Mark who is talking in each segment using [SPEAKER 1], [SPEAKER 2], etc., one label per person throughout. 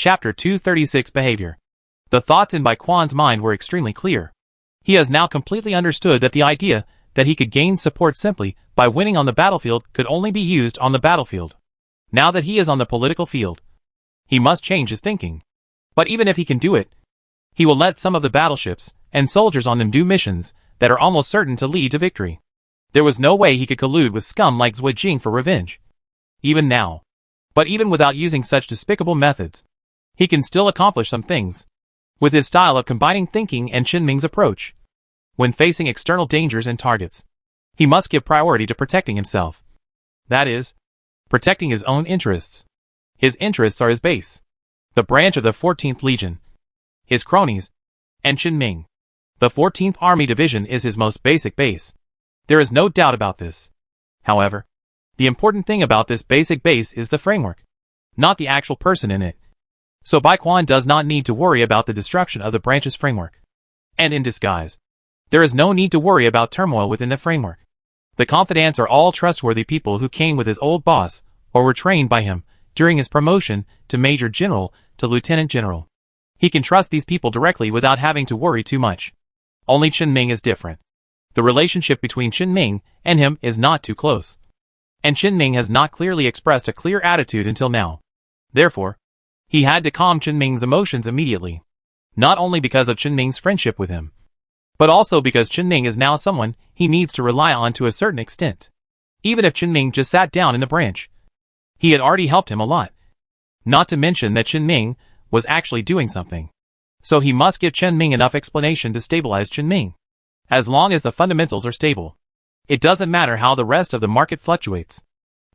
[SPEAKER 1] Chapter 236 Behavior. The thoughts in Bai Quan's mind were extremely clear. He has now completely understood that the idea that he could gain support simply by winning on the battlefield could only be used on the battlefield. Now that he is on the political field, he must change his thinking. But even if he can do it, he will let some of the battleships and soldiers on them do missions that are almost certain to lead to victory. There was no way he could collude with scum like Zhuge Jing for revenge. Even now. But even without using such despicable methods, he can still accomplish some things. With his style of combining thinking and Qin Ming's approach. When facing external dangers and targets, he must give priority to protecting himself. That is, protecting his own interests. His interests are his base, the branch of the 14th Legion, his cronies, and Qin Ming. The 14th Army Division is his most basic base. There is no doubt about this. However, the important thing about this basic base is the framework, not the actual person in it. So Bai Quan does not need to worry about the destruction of the branch's framework. And in disguise, there is no need to worry about turmoil within the framework. The confidants are all trustworthy people who came with his old boss, or were trained by him, during his promotion to Major General to Lieutenant General. He can trust these people directly without having to worry too much. Only Qin Ming is different. The relationship between Qin Ming and him is not too close. And Qin Ming has not clearly expressed a clear attitude until now. Therefore, he had to calm Qin Ming's emotions immediately. Not only because of Qin Ming's friendship with him, but also because Qin Ming is now someone he needs to rely on to a certain extent. Even if Qin Ming just sat down in the branch, he had already helped him a lot. Not to mention that Qin Ming was actually doing something. So he must give Qin Ming enough explanation to stabilize Qin Ming. As long as the fundamentals are stable, it doesn't matter how the rest of the market fluctuates.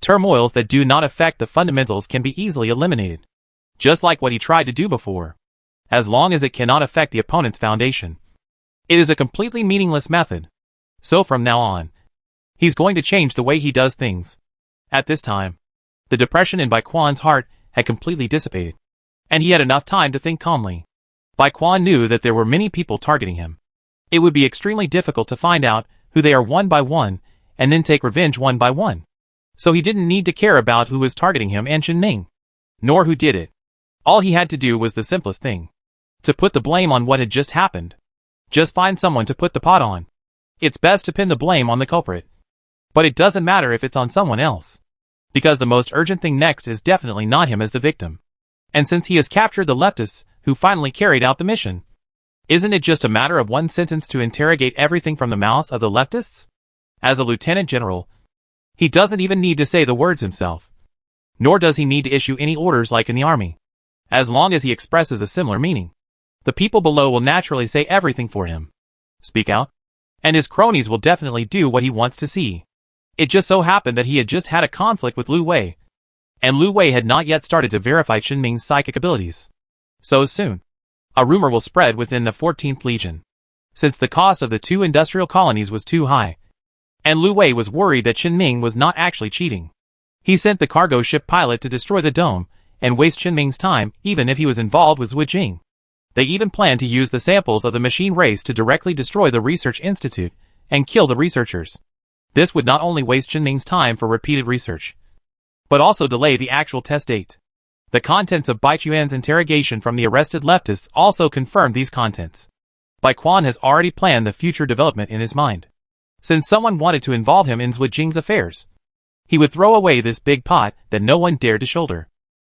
[SPEAKER 1] Turmoils that do not affect the fundamentals can be easily eliminated. Just like what he tried to do before. As long as it cannot affect the opponent's foundation. It is a completely meaningless method. So from now on, he's going to change the way he does things. At this time, the depression in Bai Quan's heart had completely dissipated. And he had enough time to think calmly. Bai Quan knew that there were many people targeting him. It would be extremely difficult to find out who they are one by one, and then take revenge one by one. So he didn't need to care about who was targeting him and Qin Ming. Nor who did it. All he had to do was the simplest thing. To put the blame on what had just happened. Just find someone to put the pot on. It's best to pin the blame on the culprit. But it doesn't matter if it's on someone else. Because the most urgent thing next is definitely not him as the victim. And since he has captured the leftists who finally carried out the mission, isn't it just a matter of one sentence to interrogate everything from the mouths of the leftists? As a lieutenant general, he doesn't even need to say the words himself. Nor does he need to issue any orders like in the army. As long as he expresses a similar meaning, the people below will naturally say everything for him. Speak out. And his cronies will definitely do what he wants to see. It just so happened that he had just had a conflict with Lu Wei. And Lu Wei had not yet started to verify Qin Ming's psychic abilities. So soon, a rumor will spread within the 14th Legion. Since the cost of the 2 industrial colonies was too high. And Lu Wei was worried that Qin Ming was not actually cheating. He sent the cargo ship pilot to destroy the dome, and waste Qin Ming's time even if he was involved with Zhuge Jing. They even planned to use the samples of the machine race to directly destroy the research institute and kill the researchers. This would not only waste Qin Ming's time for repeated research, but also delay the actual test date. The contents of Bai Chuan's interrogation from the arrested leftists also confirmed these contents. Bai Quan has already planned the future development in his mind. Since someone wanted to involve him in Zhuge Jing's affairs, he would throw away this big pot that no one dared to shoulder.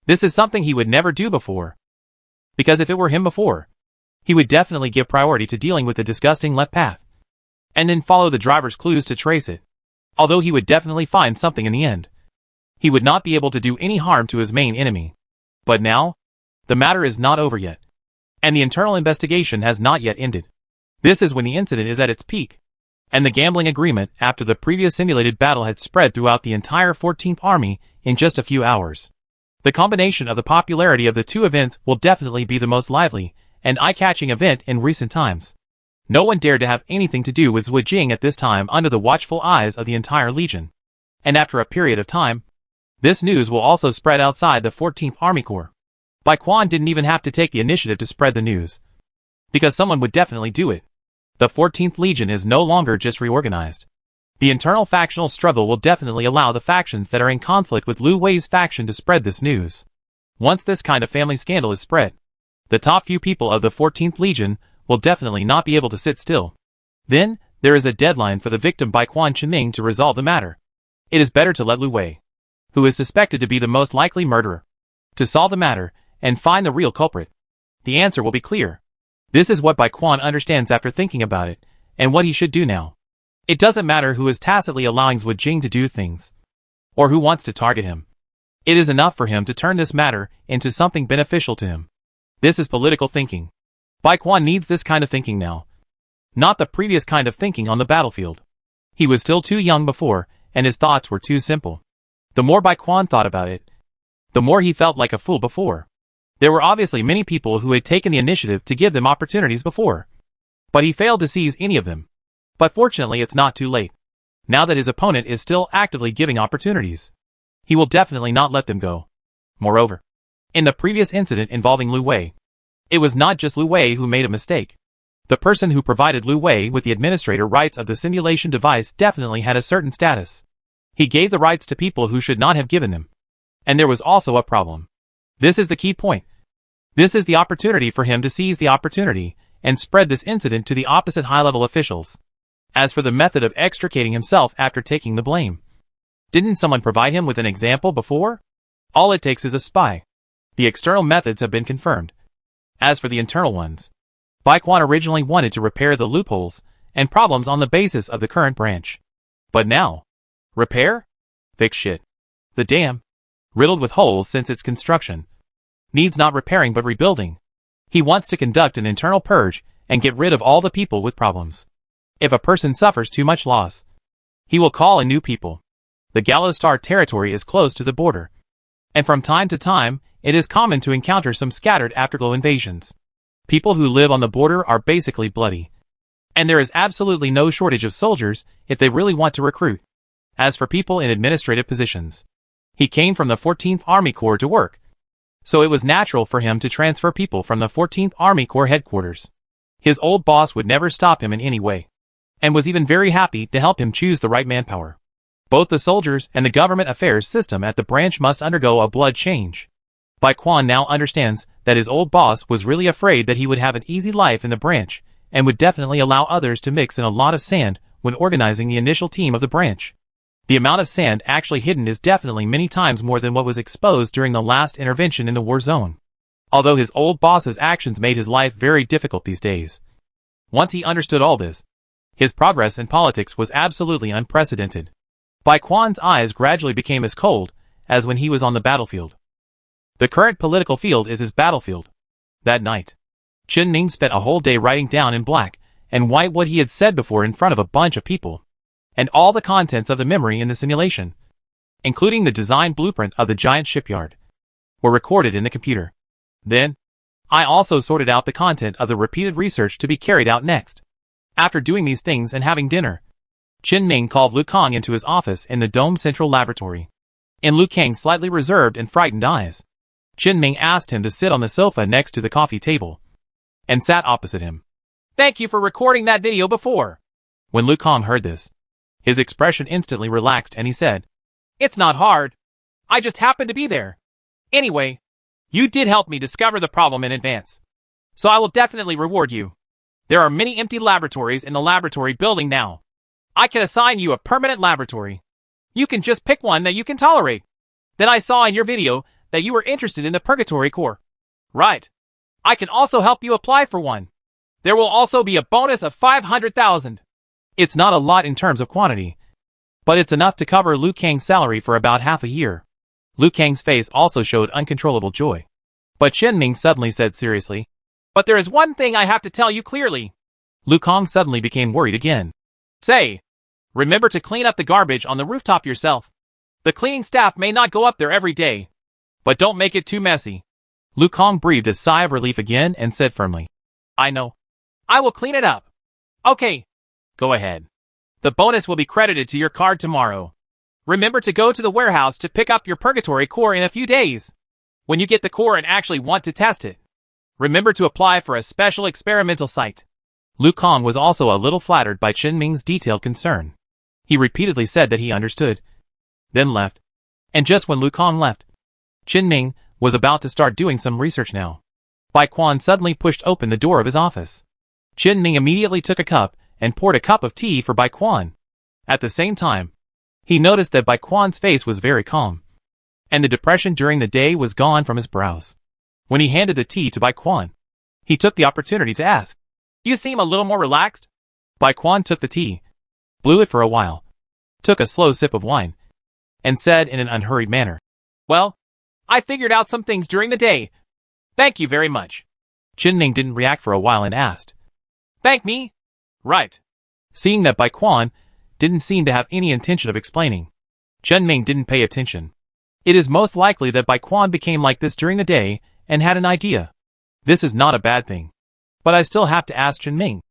[SPEAKER 1] This is something he would never do before. Because if it were him before, he would definitely give priority to dealing with the disgusting left path. And then follow the driver's clues to trace it. Although he would definitely find something in the end. He would not be able to do any harm to his main enemy. But now, the matter is not over yet. And the internal investigation has not yet ended. This is when the incident is at its peak. And the gambling agreement after the previous simulated battle had spread throughout the entire 14th Army in just a few hours. The combination of the popularity of the two events will definitely be the most lively and eye-catching event in recent times. No one dared to have anything to do with Zhuge Jing at this time under the watchful eyes of the entire Legion. And after a period of time, this news will also spread outside the 14th Army Corps. Bai Quan didn't even have to take the initiative to spread the news. Because someone would definitely do it. The 14th Legion is no longer just reorganized. The internal factional struggle will definitely allow the factions that are in conflict with Lu Wei's faction to spread this news. Once this kind of family scandal is spread, the top few people of the 14th Legion will definitely not be able to sit still. Then, there is a deadline for the victim by Quan Chenming to resolve the matter. It is better to let Lu Wei, who is suspected to be the most likely murderer, to solve the matter and find the real culprit. The answer will be clear. This is what Bai Quan understands after thinking about it, and what he should do now. It doesn't matter who is tacitly allowing Zhu Jing to do things, or who wants to target him. It is enough for him to turn this matter into something beneficial to him. This is political thinking. Bai Quan needs this kind of thinking now, not the previous kind of thinking on the battlefield. He was still too young before, and his thoughts were too simple. The more Bai Quan thought about it, the more he felt like a fool before. There were obviously many people who had taken the initiative to give them opportunities before, but he failed to seize any of them. But fortunately it's not too late. Now that his opponent is still actively giving opportunities, he will definitely not let them go. Moreover, in the previous incident involving Lu Wei, it was not just Lu Wei who made a mistake. The person who provided Lu Wei with the administrator rights of the simulation device definitely had a certain status. He gave the rights to people who should not have given them. And there was also a problem. This is the key point. This is the opportunity for him to seize the opportunity and spread this incident to the opposite high-level officials. As for the method of extricating himself after taking the blame, didn't someone provide him with an example before? All it takes is a spy. The external methods have been confirmed. As for the internal ones, Bai Quan originally wanted to repair the loopholes and problems on the basis of the current branch. But now, repair? Fix shit. The dam, riddled with holes since its construction, needs not repairing but rebuilding. He wants to conduct an internal purge and get rid of all the people with problems. If a person suffers too much loss, he will call in new people. The Gallows Star territory is close to the border, and from time to time, it is common to encounter some scattered afterglow invasions. People who live on the border are basically bloody, and there is absolutely no shortage of soldiers if they really want to recruit. As for people in administrative positions, he came from the 14th Army Corps to work, so it was natural for him to transfer people from the 14th Army Corps headquarters. His old boss would never stop him in any way, and was even very happy to help him choose the right manpower. Both the soldiers and the government affairs system at the branch must undergo a blood change. Bai Quan now understands that his old boss was really afraid that he would have an easy life in the branch, and would definitely allow others to mix in a lot of sand when organizing the initial team of the branch. The amount of sand actually hidden is definitely many times more than what was exposed during the last intervention in the war zone. Although his old boss's actions made his life very difficult these days. Once he understood all this, his progress in politics was absolutely unprecedented. Bai Quan's eyes gradually became as cold as when he was on the battlefield. The current political field is his battlefield. That night, Chenming spent a whole day writing down in black and white what he had said before in front of a bunch of people, and all the contents of the memory in the simulation, including the design blueprint of the giant shipyard, were recorded in the computer. Then, I also sorted out the content of the repeated research to be carried out next. After doing these things and having dinner, Chenming called Lu Kang into his office in the Dome Central Laboratory. In Lu Kang's slightly reserved and frightened eyes, Chenming asked him to sit on the sofa next to the coffee table, and sat opposite him. "Thank you for recording that video before." When Lu Kang heard this, his expression instantly relaxed and he said, "It's not hard. I just happened to be there. Anyway, you did help me discover the problem in advance, so I will definitely reward you. There are many empty laboratories in the laboratory building now. I can assign you a permanent laboratory. You can just pick one that you can tolerate. Then I saw in your video that you were interested in the Purgatory Corps. Right. I can also help you apply for one. There will also be a bonus of 500,000. It's not a lot in terms of quantity, but it's enough to cover Lu Kang's salary for about half a year." Lu Kang's face also showed uncontrollable joy. But Chenming suddenly said seriously, "But there is one thing I have to tell you clearly." Lu Kang suddenly became worried again. "Say, remember to clean up the garbage on the rooftop yourself. The cleaning staff may not go up there every day, but don't make it too messy." Lu Kang breathed a sigh of relief again and said firmly, "I know. I will clean it up." "Okay. Go ahead. The bonus will be credited to your card tomorrow. Remember to go to the warehouse to pick up your Purgatory Core in a few days. When you get the core and actually want to test it, remember to apply for a special experimental site." Lu Kang was also a little flattered by Chenming's detailed concern. He repeatedly said that he understood, then left. And just when Lu Kang left, Chenming, was about to start doing some research now. Bai Quan suddenly pushed open the door of his office. Qin Ming immediately took a cup and poured a cup of tea for Bai Quan. At the same time, he noticed that Bai Quan's face was very calm, and the depression during the day was gone from his brows. When he handed the tea to Bai Quan, he took the opportunity to ask, "You seem a little more relaxed?" Bai Quan took the tea, blew it for a while, took a slow sip of wine, and said in an unhurried manner, "Well, I figured out some things during the day. Thank you very much." Qin Ming didn't react for a while and asked, "Thank me?" "Right." Seeing that Bai Quan didn't seem to have any intention of explaining, Qin Ming didn't pay attention. It is most likely that Bai Quan became like this during the day and had an idea. This is not a bad thing. But I still have to ask Qin Ming.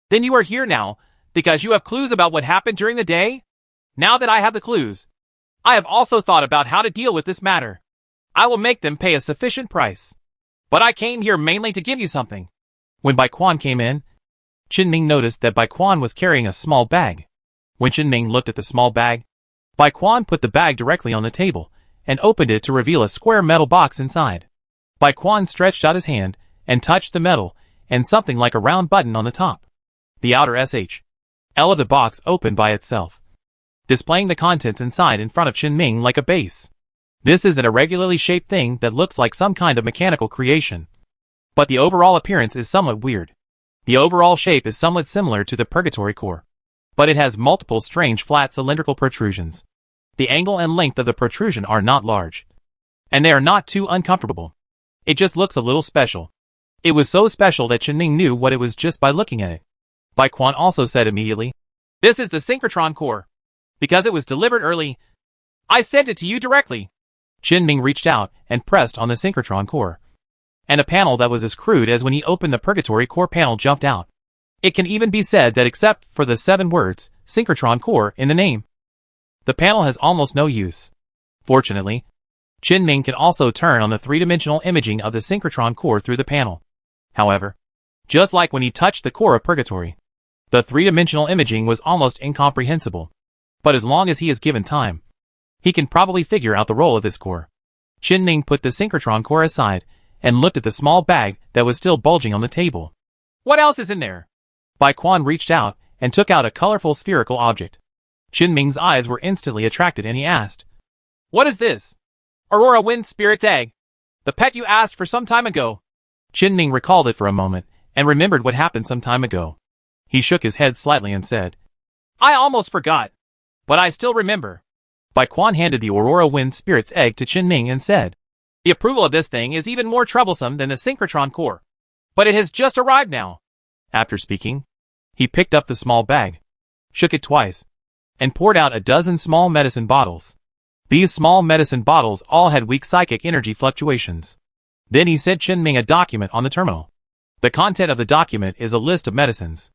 [SPEAKER 1] "Then you are here now because you have clues about what happened during the day?" "Now that I have the clues, I have also thought about how to deal with this matter. I will make them pay a sufficient price. But I came here mainly to give you something." When Bai Quan came in, Qin Ming noticed that Bai Quan was carrying a small bag. When Qin Ming looked at the small bag, Bai Quan put the bag directly on the table and opened it to reveal a square metal box inside. Bai Quan stretched out his hand and touched the metal and something like a round button on the top. The outer SHL of the box opened by itself, displaying the contents inside in front of Qin Ming like a base. This is an irregularly shaped thing that looks like some kind of mechanical creation, but the overall appearance is somewhat weird. The overall shape is somewhat similar to the purgatory core, but it has multiple strange flat cylindrical protrusions. The angle and length of the protrusion are not large, and they are not too uncomfortable. It just looks a little special. It was so special that Qin Ming knew what it was just by looking at it. Bai Quan also said immediately, "This is the synchrotron core. Because it was delivered early, I sent it to you directly." Qin Ming reached out and pressed on the synchrotron core, and a panel that was as crude as when he opened the purgatory core panel jumped out. It can even be said that except for the 7 words, synchrotron core, in the name, the panel has almost no use. Fortunately, Qin Ming can also turn on the 3-dimensional imaging of the synchrotron core through the panel. However, just like when he touched the core of purgatory, the 3-dimensional imaging was almost incomprehensible. But as long as he is given time, he can probably figure out the role of this core. Qin Ming put the synchrotron core aside and looked at the small bag that was still bulging on the table. "What else is in there?" Bai Quan reached out and took out a colorful spherical object. Qin Ming's eyes were instantly attracted and he asked, "What is this?" "Aurora Wind Spirit's egg. The pet you asked for some time ago." Qin Ming recalled it for a moment and remembered what happened some time ago. He shook his head slightly and said, "I almost forgot, but I still remember." Bai Quan handed the Aurora Wind Spirit's egg to Qin Ming and said, "The approval of this thing is even more troublesome than the synchrotron core, but it has just arrived now." After speaking, he picked up the small bag, shook it twice, and poured out a dozen small medicine bottles. These small medicine bottles all had weak psychic energy fluctuations. Then he sent Qin Ming a document on the terminal. The content of the document is a list of medicines.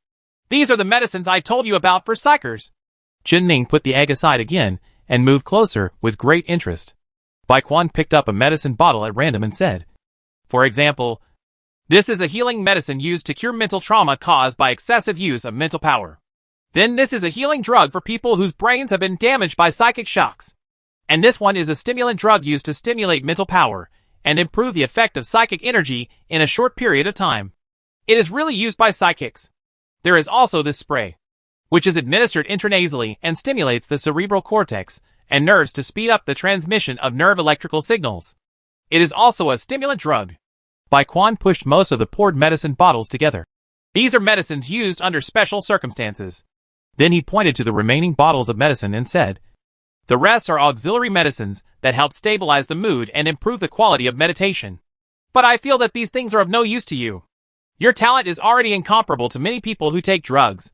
[SPEAKER 1] "These are the medicines I told you about for psychers." Qin Ming put the egg aside again and moved closer with great interest. Bai Quan picked up a medicine bottle at random and said, "For example, this is a healing medicine used to cure mental trauma caused by excessive use of mental power. Then this is a healing drug for people whose brains have been damaged by psychic shocks. And this one is a stimulant drug used to stimulate mental power and improve the effect of psychic energy in a short period of time. It is really used by psychics. There is also this spray, which is administered intranasally and stimulates the cerebral cortex and nerves to speed up the transmission of nerve electrical signals. It is also a stimulant drug." Bai Quan pushed most of the poured medicine bottles together. "These are medicines used under special circumstances." Then he pointed to the remaining bottles of medicine and said, "The rest are auxiliary medicines that help stabilize the mood and improve the quality of meditation. But I feel that these things are of no use to you. Your talent is already incomparable to many people who take drugs."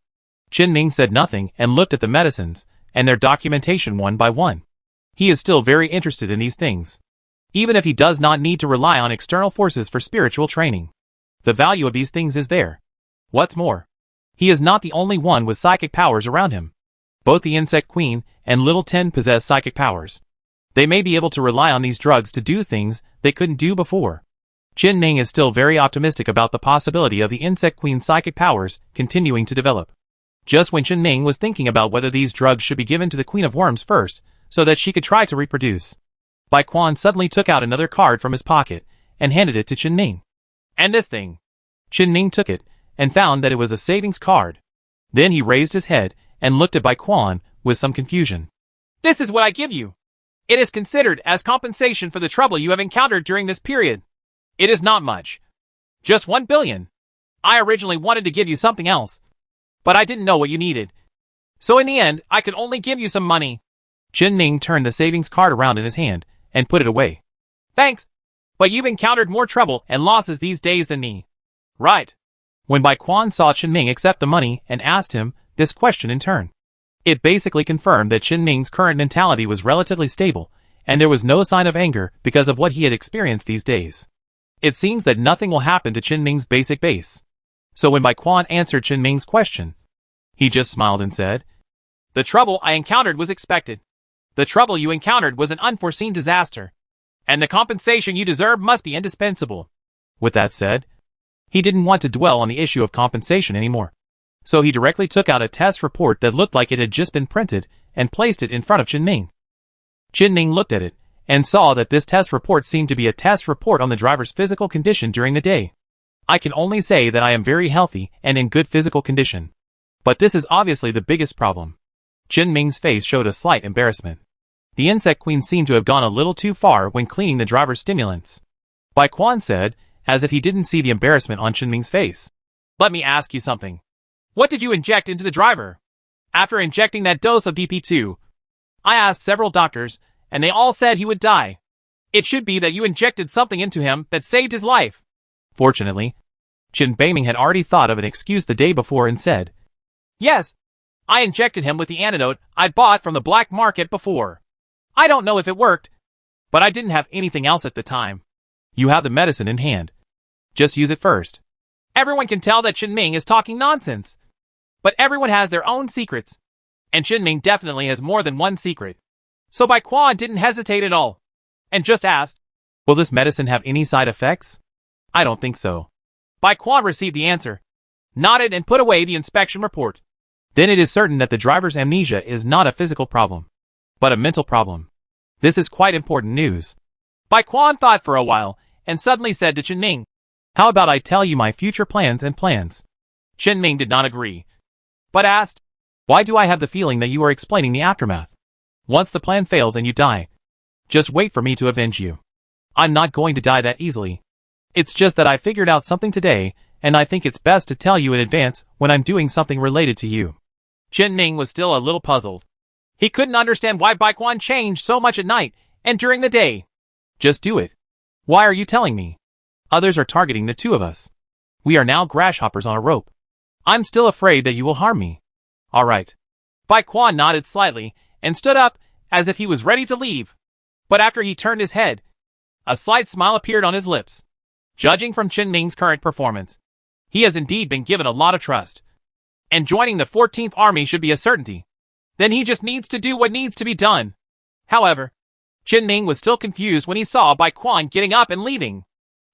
[SPEAKER 1] Qin Ming said nothing and looked at the medicines and their documentation one by one. He is still very interested in these things, even if he does not need to rely on external forces for spiritual training. The value of these things is there. What's more, he is not the only one with psychic powers around him. Both the Insect Queen and Little Ten possess psychic powers. They may be able to rely on these drugs to do things they couldn't do before. Qin Ming is still very optimistic about the possibility of the Insect Queen's psychic powers continuing to develop. Just when Qin Ming was thinking about whether these drugs should be given to the Queen of Worms first, so that she could try to reproduce, Bai Quan suddenly took out another card from his pocket and handed it to Chen Ming. And this thing. Chen Ming took it and found that it was a savings card. Then he raised his head and looked at Bai Quan with some confusion. This is what I give you. It is considered as compensation for the trouble you have encountered during this period. It is not much. Just 1 billion. I originally wanted to give you something else, but I didn't know what you needed. So in the end, I could only give you some money. Chen Ming turned the savings card around in his hand and put it away. Thanks, but you've encountered more trouble and losses these days than me. Right. When Bai Quan saw Chen Ming accept the money and asked him this question in turn, it basically confirmed that Chen Ming's current mentality was relatively stable, and there was no sign of anger because of what he had experienced these days. It seems that nothing will happen to Chen Ming's basic base. So when Bai Quan answered Chen Ming's question, he just smiled and said, The trouble I encountered was expected. The trouble you encountered was an unforeseen disaster, and the compensation you deserve must be indispensable. With that said, he didn't want to dwell on the issue of compensation anymore. So he directly took out a test report that looked like it had just been printed and placed it in front of Chen Ming. Chen Ming looked at it and saw that this test report seemed to be a test report on the driver's physical condition during the day. I can only say that I am very healthy and in good physical condition. But this is obviously the biggest problem. Chen Ming's face showed a slight embarrassment. The insect queen seemed to have gone a little too far when cleaning the driver's stimulants. Bai Quan said, as if he didn't see the embarrassment on Chen Ming's face. Let me ask you something. What did you inject into the driver? After injecting that dose of EP2, I asked several doctors, and they all said he would die. It should be that you injected something into him that saved his life. Fortunately, Chen Beiming had already thought of an excuse the day before and said, Yes, I injected him with the antidote I'd bought from the black market before. I don't know if it worked, but I didn't have anything else at the time. You have the medicine in hand. Just use it first. Everyone can tell that Chen Ming is talking nonsense. But everyone has their own secrets. And Chen Ming definitely has more than one secret. So Bai Quan didn't hesitate at all. And just asked, Will this medicine have any side effects? I don't think so. Bai Quan received the answer, nodded and put away the inspection report. Then it is certain that the driver's amnesia is not a physical problem, but a mental problem. This is quite important news. Bai Quan thought for a while, and suddenly said to Chen Ming, How about I tell you my future plans and plans? Chen Ming did not agree, but asked, Why do I have the feeling that you are explaining the aftermath? Once the plan fails and you die, just wait for me to avenge you. I'm not going to die that easily. It's just that I figured out something today, and I think it's best to tell you in advance when I'm doing something related to you. Chen Ming was still a little puzzled. He couldn't understand why Bai Quan changed so much at night and during the day. Just do it. Why are you telling me? Others are targeting the two of us. We are now grasshoppers on a rope. I'm still afraid that you will harm me. All right. Bai Quan nodded slightly and stood up as if he was ready to leave. But after he turned his head, a slight smile appeared on his lips. Judging from Chen Ming's current performance, he has indeed been given a lot of trust. And joining the 14th Army should be a certainty. Then he just needs to do what needs to be done. However, Chen Ming was still confused when he saw Bai Quan getting up and leaving.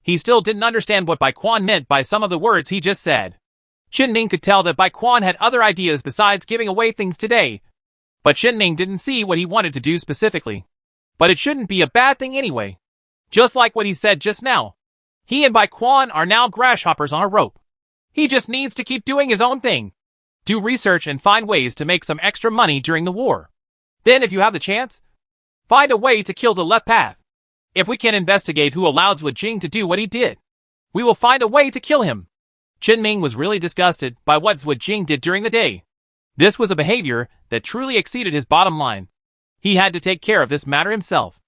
[SPEAKER 1] He still didn't understand what Bai Quan meant by some of the words he just said. Chen Ming could tell that Bai Quan had other ideas besides giving away things today. But Chen Ming didn't see what he wanted to do specifically. But it shouldn't be a bad thing anyway. Just like what he said just now. He and Bai Quan are now grasshoppers on a rope. He just needs to keep doing his own thing. Do research and find ways to make some extra money during the war. Then if you have the chance, find a way to kill the left path. If we can investigate who allowed Zhu Jing to do what he did, we will find a way to kill him. Chen Ming was really disgusted by what Zhu Jing did during the day. This was a behavior that truly exceeded his bottom line. He had to take care of this matter himself.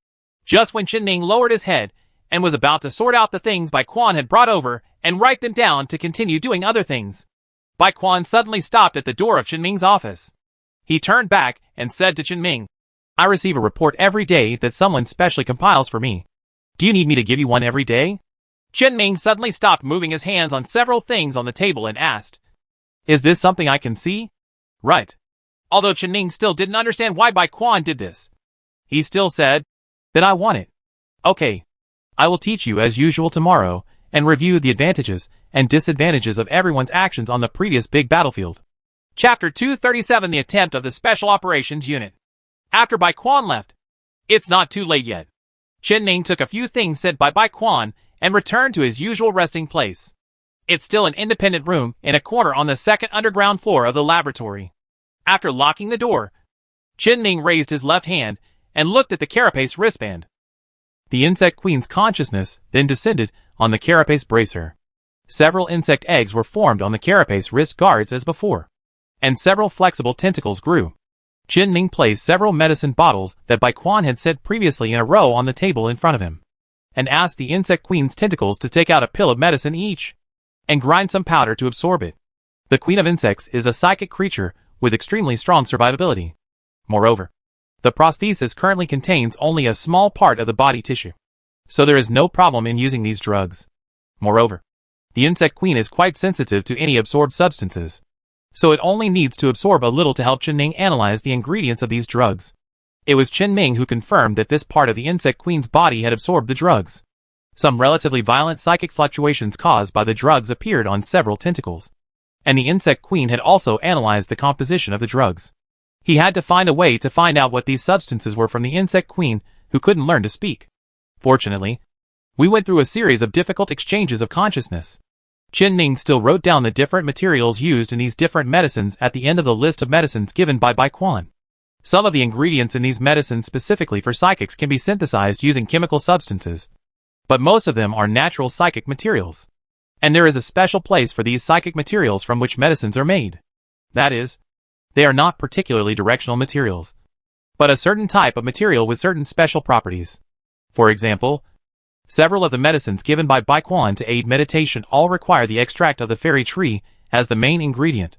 [SPEAKER 1] Just when Chen Ming lowered his head and was about to sort out the things Bai Quan had brought over and write them down to continue doing other things, Bai Quan suddenly stopped at the door of Chen Ming's office. He turned back and said to Chen Ming, I receive a report every day that someone specially compiles for me. Do you need me to give you one every day? Chen Ming suddenly stopped moving his hands on several things on the table and asked, Is this something I can see? Right. Although Chen Ming still didn't understand why Bai Quan did this, he still said, Then I want it. Okay. I will teach you as usual tomorrow, and review the advantages and disadvantages of everyone's actions on the previous big battlefield. Chapter 237 The Attempt of the Special Operations Unit. After Bai Quan left, it's not too late yet. Ning took a few things said by Quan and returned to his usual resting place. It's still an independent room in a corner on the second underground floor of the laboratory. After locking the door, Ning raised his left hand and looked at the carapace wristband. The insect queen's consciousness then descended on the carapace bracer. Several insect eggs were formed on the carapace wrist guards as before, and several flexible tentacles grew. Ning placed several medicine bottles that Quan had set previously in a row on the table in front of him, and asked the insect queen's tentacles to take out a pill of medicine each, and grind some powder to absorb it. The queen of insects is a psychic creature with extremely strong survivability. Moreover, the prosthesis currently contains only a small part of the body tissue, so there is no problem in using these drugs. Moreover, the insect queen is quite sensitive to any absorbed substances, so it only needs to absorb a little to help Ning analyze the ingredients of these drugs. It was Ning who confirmed that this part of the insect queen's body had absorbed the drugs. Some relatively violent psychic fluctuations caused by the drugs appeared on several tentacles, and the insect queen had also analyzed the composition of the drugs. He had to find a way to find out what these substances were from the insect queen, who couldn't learn to speak. Fortunately, we went through a series of difficult exchanges of consciousness. Ning still wrote down the different materials used in these different medicines at the end of the list of medicines given by Quan. Some of the ingredients in these medicines specifically for psychics can be synthesized using chemical substances, but most of them are natural psychic materials. And there is a special place for these psychic materials from which medicines are made. That is, they are not particularly directional materials, but a certain type of material with certain special properties. For example, several of the medicines given by Quan to aid meditation all require the extract of the fairy tree as the main ingredient.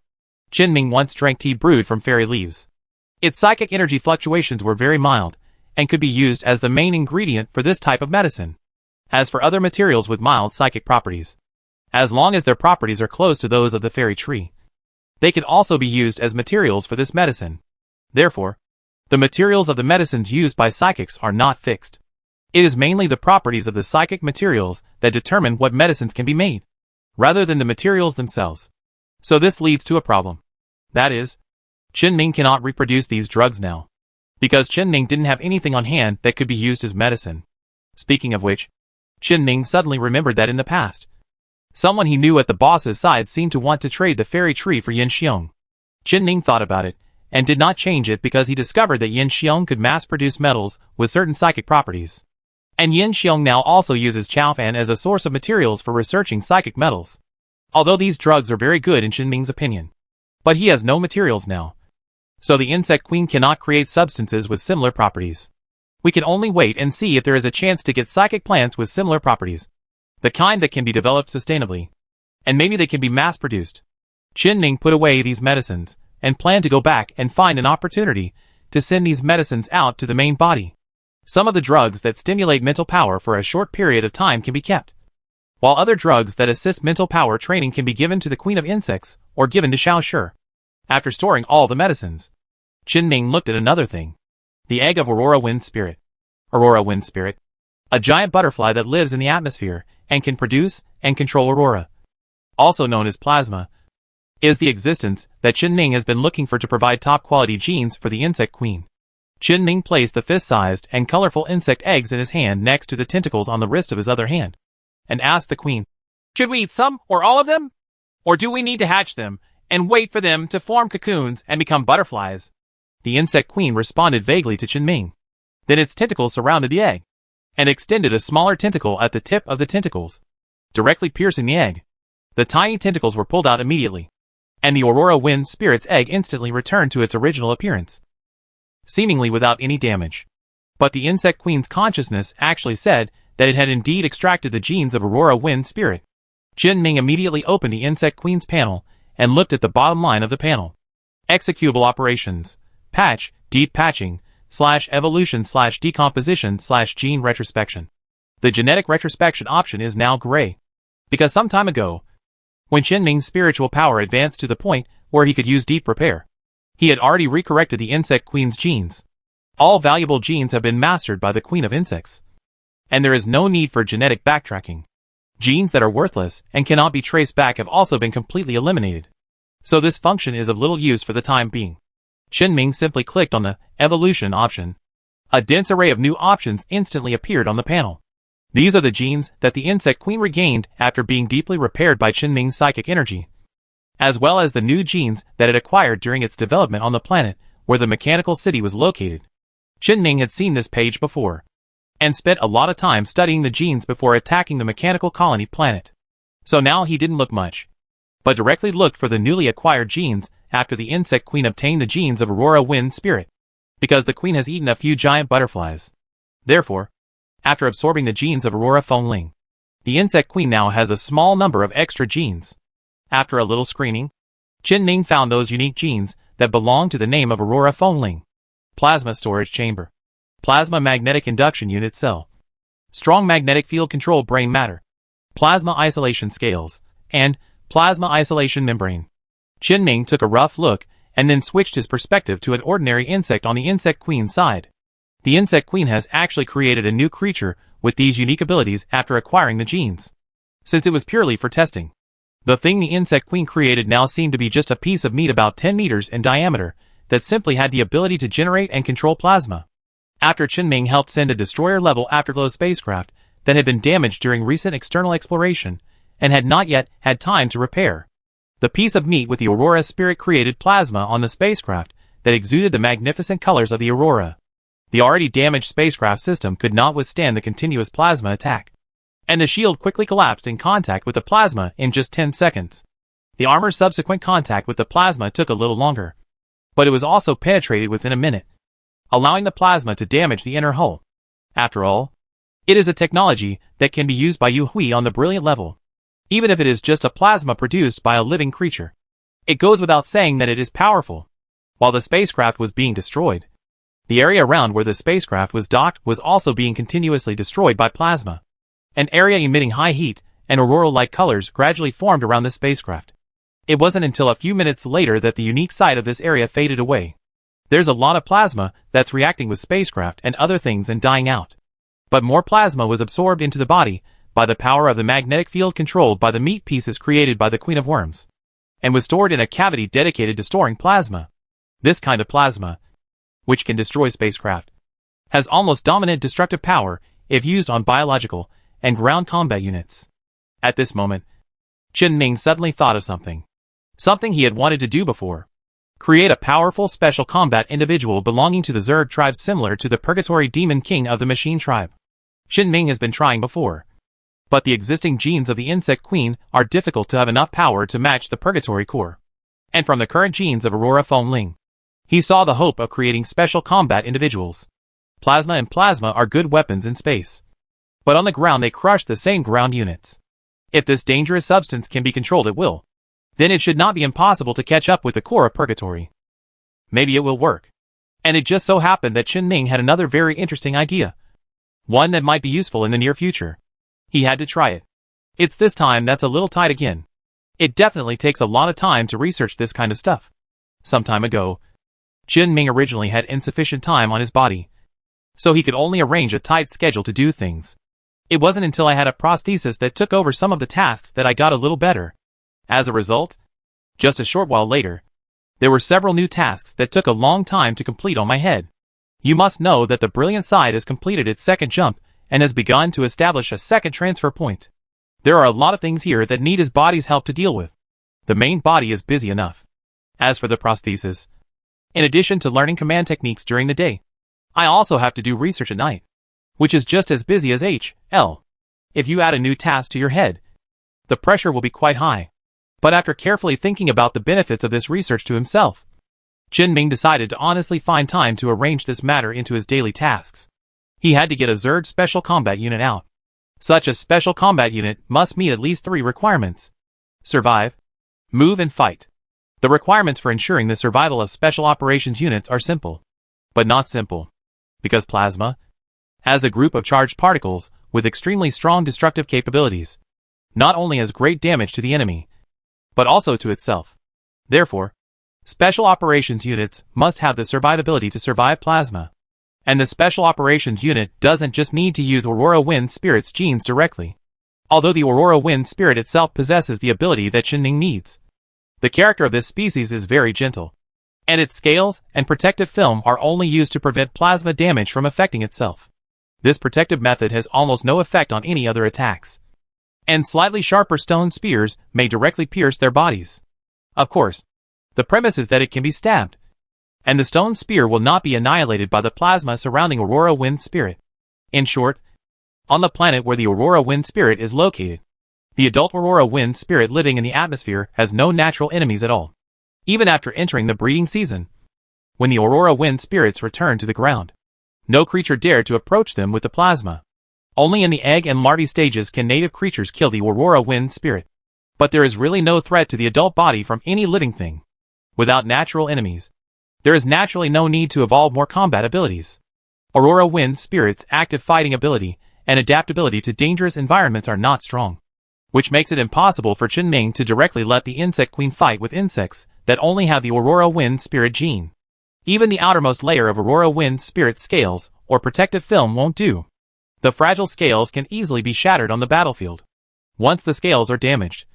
[SPEAKER 1] Ning once drank tea brewed from fairy leaves. Its psychic energy fluctuations were very mild, and could be used as the main ingredient for this type of medicine. As for other materials with mild psychic properties, as long as their properties are close to those of the fairy tree, they can also be used as materials for this medicine. Therefore, the materials of the medicines used by psychics are not fixed. It is mainly the properties of the psychic materials that determine what medicines can be made, rather than the materials themselves. So this leads to a problem. That is, Ning cannot reproduce these drugs now, because Ning didn't have anything on hand that could be used as medicine. Speaking of which, Ning suddenly remembered that in the past, someone he knew at the boss's side seemed to want to trade the fairy tree for Yin Xiong. Ning thought about it, and did not change it because he discovered that Yin Xiong could mass-produce metals with certain psychic properties. And Yin Xiong now also uses Chaofan as a source of materials for researching psychic metals. Although these drugs are very good in Ning's opinion. But he has no materials now. So the insect queen cannot create substances with similar properties. We can only wait and see if there is a chance to get psychic plants with similar properties. The kind that can be developed sustainably. And maybe they can be mass-produced. Ning put away these medicines, and planned to go back and find an opportunity to send these medicines out to the main body. Some of the drugs that stimulate mental power for a short period of time can be kept, while other drugs that assist mental power training can be given to the Queen of Insects or given to Xiao Shi. After storing all the medicines, Ning looked at another thing. The egg of Aurora Wind Spirit. Aurora Wind Spirit, a giant butterfly that lives in the atmosphere and can produce and control aurora, also known as plasma, is the existence that Ning has been looking for to provide top-quality genes for the insect queen. Ning placed the fist-sized and colorful insect eggs in his hand next to the tentacles on the wrist of his other hand, and asked the queen, "Should we eat some or all of them? Or do we need to hatch them and wait for them to form cocoons and become butterflies?" The insect queen responded vaguely to Ning. Then its tentacles surrounded the egg, and extended a smaller tentacle at the tip of the tentacles, directly piercing the egg. The tiny tentacles were pulled out immediately, and the Aurora Wind Spirit's egg instantly returned to its original appearance, seemingly without any damage. But the insect queen's consciousness actually said that it had indeed extracted the genes of Aurora Wind Spirit. Ning immediately opened the insect queen's panel and looked at the bottom line of the panel. Executable operations. Patch, deep patching, /evolution /decomposition /gene retrospection. The genetic retrospection option is now gray, because some time ago, when Ning's spiritual power advanced to the point where he could use deep repair, he had already recorrected the insect queen's genes. All valuable genes have been mastered by the Queen of Insects, and there is no need for genetic backtracking. Genes that are worthless and cannot be traced back have also been completely eliminated, so this function is of little use for the time being. Ning simply clicked on the evolution option. A dense array of new options instantly appeared on the panel. These are the genes that the Insect Queen regained after being deeply repaired by Qinming's psychic energy, as well as the new genes that it acquired during its development on the planet where the mechanical city was located. Qinming had seen this page before, and spent a lot of time studying the genes before attacking the mechanical colony planet. So now he didn't look much, but directly looked for the newly acquired genes after the Insect Queen obtained the genes of Aurora Wind Spirit, because the Queen has eaten a few giant butterflies. Therefore, after absorbing the genes of Aurora Fengling, the Insect Queen now has a small number of extra genes. After a little screening, Qinming found those unique genes that belong to the name of Aurora Fengling: Plasma Storage Chamber, Plasma Magnetic Induction Unit Cell, Strong Magnetic Field Control Brain Matter, Plasma Isolation Scales, and Plasma Isolation Membrane. Qinming took a rough look and then switched his perspective to an ordinary insect on the Insect Queen's side. The Insect Queen has actually created a new creature with these unique abilities after acquiring the genes, since it was purely for testing. The thing the Insect Queen created now seemed to be just a piece of meat about 10 meters in diameter that simply had the ability to generate and control plasma. After Qinming helped send a destroyer-level afterglow spacecraft that had been damaged during recent external exploration and had not yet had time to repair, the piece of meat with the Aurora Spirit created plasma on the spacecraft that exuded the magnificent colors of the Aurora. The already damaged spacecraft system could not withstand the continuous plasma attack, and the shield quickly collapsed in contact with the plasma in just 10 seconds. The armor's subsequent contact with the plasma took a little longer, but it was also penetrated within a minute, allowing the plasma to damage the inner hull. After all, it is a technology that can be used by Yu Hui on the brilliant level, even if it is just a plasma produced by a living creature. It goes without saying that it is powerful. While the spacecraft was being destroyed, the area around where the spacecraft was docked was also being continuously destroyed by plasma. An area emitting high heat and auroral-like colors gradually formed around the spacecraft. It wasn't until a few minutes later that the unique side of this area faded away. There's a lot of plasma that's reacting with spacecraft and other things and dying out. But more plasma was absorbed into the body by the power of the magnetic field controlled by the meat pieces created by the Queen of Worms, and was stored in a cavity dedicated to storing plasma. This kind of plasma, which can destroy spacecraft, has almost dominant destructive power if used on biological and ground combat units. At this moment, Qinming suddenly thought of something he had wanted to do before: create a powerful special combat individual belonging to the Zerg tribe similar to the Purgatory Demon King of the Machine tribe. Qinming has been trying before, but the existing genes of the Insect Queen are difficult to have enough power to match the Purgatory core. And from the current genes of Aurora Fengling, he saw the hope of creating special combat individuals. Plasma and plasma are good weapons in space, but on the ground they crush the same ground units. If this dangerous substance can be controlled at will, then it should not be impossible to catch up with the core of Purgatory. Maybe it will work. And it just so happened that Qinming had another very interesting idea, one that might be useful in the near future. He had to try it. It's this time that's a little tight again. It definitely takes a lot of time to research this kind of stuff. Some time ago, Qinming originally had insufficient time on his body, so he could only arrange a tight schedule to do things. It wasn't until I had a prosthesis that took over some of the tasks that I got a little better. As a result, just a short while later, there were several new tasks that took a long time to complete on my head. You must know that the brilliant side has completed its second jump and has begun to establish a second transfer point. There are a lot of things here that need his body's help to deal with. The main body is busy enough. As for the prosthesis, in addition to learning command techniques during the day, I also have to do research at night, which is just as busy as HL. If you add a new task to your head, the pressure will be quite high. But after carefully thinking about the benefits of this research to himself, Qinming decided to honestly find time to arrange this matter into his daily tasks. He had to get a Zerg special combat unit out. Such a special combat unit must meet at least 3 requirements: survive, move, and fight. The requirements for ensuring the survival of special operations units are simple, but not simple, because plasma, as a group of charged particles with extremely strong destructive capabilities, not only has great damage to the enemy, but also to itself. Therefore, special operations units must have the survivability to survive plasma. And the special operations unit doesn't just need to use Aurora Wind Spirit's genes directly, although the Aurora Wind Spirit itself possesses the ability that Qinming needs. The character of this species is very gentle, and its scales and protective film are only used to prevent plasma damage from affecting itself. This protective method has almost no effect on any other attacks. And slightly sharper stone spears may directly pierce their bodies. Of course, the premise is that it can be stabbed, and the stone spear will not be annihilated by the plasma surrounding Aurora Wind Spirit. In short, on the planet where the Aurora Wind Spirit is located, the adult Aurora Wind Spirit living in the atmosphere has no natural enemies at all. Even after entering the breeding season, when the Aurora Wind Spirits return to the ground, no creature dared to approach them with the plasma. Only in the egg and larvae stages can native creatures kill the Aurora Wind Spirit. But there is really no threat to the adult body from any living thing. Without natural enemies, there is naturally no need to evolve more combat abilities. Aurora Wind Spirit's active fighting ability and adaptability to dangerous environments are not strong, which makes it impossible for Qinming to directly let the insect queen fight with insects that only have the Aurora Wind Spirit gene. Even the outermost layer of Aurora Wind Spirit scales or protective film won't do. The fragile scales can easily be shattered on the battlefield. Once the scales are damaged,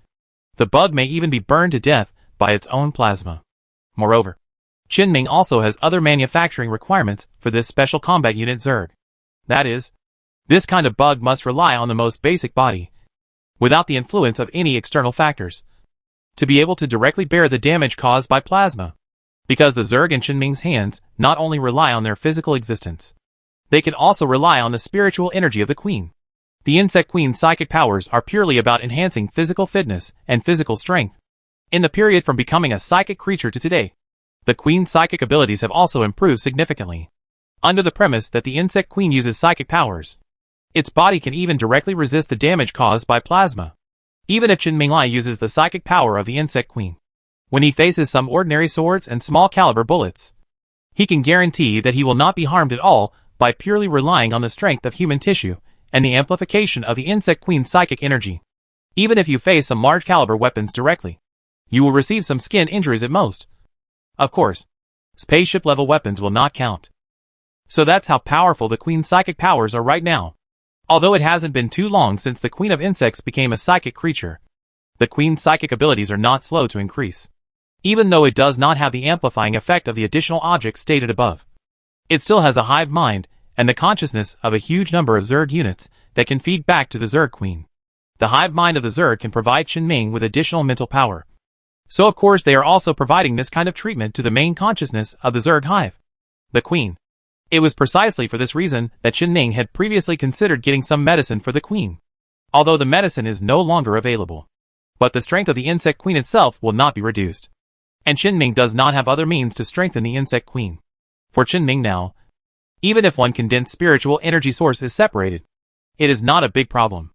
[SPEAKER 1] the bug may even be burned to death by its own plasma. Moreover, Qinming also has other manufacturing requirements for this special combat unit Zerg. That is, this kind of bug must rely on the most basic body, without the influence of any external factors, to be able to directly bear the damage caused by plasma. Because the Zerg in Qinming's hands not only rely on their physical existence, they can also rely on the spiritual energy of the queen. The insect queen's psychic powers are purely about enhancing physical fitness and physical strength. In the period from becoming a psychic creature to today, the queen's psychic abilities have also improved significantly. Under the premise that the insect queen uses psychic powers, its body can even directly resist the damage caused by plasma. Even if Qinming Lai uses the psychic power of the insect queen, when he faces some ordinary swords and small caliber bullets, he can guarantee that he will not be harmed at all by purely relying on the strength of human tissue and the amplification of the insect queen's psychic energy. Even if you face some large caliber weapons directly, you will receive some skin injuries at most. Of course, spaceship level weapons will not count. So that's how powerful the queen's psychic powers are right now. Although it hasn't been too long since the queen of insects became a psychic creature, the queen's psychic abilities are not slow to increase. Even though it does not have the amplifying effect of the additional objects stated above, it still has a hive mind and the consciousness of a huge number of Zerg units that can feed back to the Zerg queen. The hive mind of the Zerg can provide Qinming with additional mental power. So of course they are also providing this kind of treatment to the main consciousness of the Zerg hive, the queen. It was precisely for this reason that Qinming had previously considered getting some medicine for the queen, although the medicine is no longer available. But the strength of the insect queen itself will not be reduced, and Qinming does not have other means to strengthen the insect queen. For Qinming now, even if one condensed spiritual energy source is separated, it is not a big problem.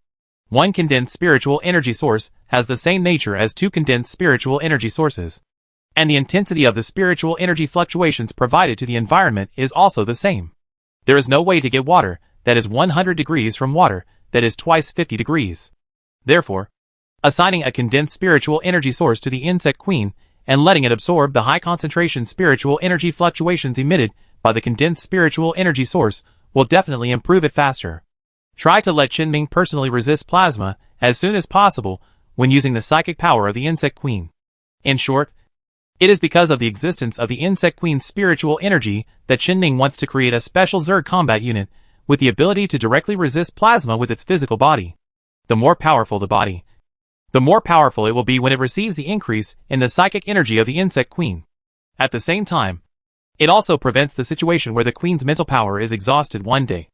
[SPEAKER 1] One condensed spiritual energy source has the same nature as two condensed spiritual energy sources, and the intensity of the spiritual energy fluctuations provided to the environment is also the same. There is no way to get water that is 100 degrees from water that is twice 50 degrees. Therefore, assigning a condensed spiritual energy source to the insect queen and letting it absorb the high concentration spiritual energy fluctuations emitted by the condensed spiritual energy source will definitely improve it faster. Try to let Qinming personally resist plasma as soon as possible when using the psychic power of the insect queen. In short, it is because of the existence of the insect queen's spiritual energy that Qinming wants to create a special Zerg combat unit with the ability to directly resist plasma with its physical body. The more powerful the body, the more powerful it will be when it receives the increase in the psychic energy of the insect queen. At the same time, it also prevents the situation where the queen's mental power is exhausted one day,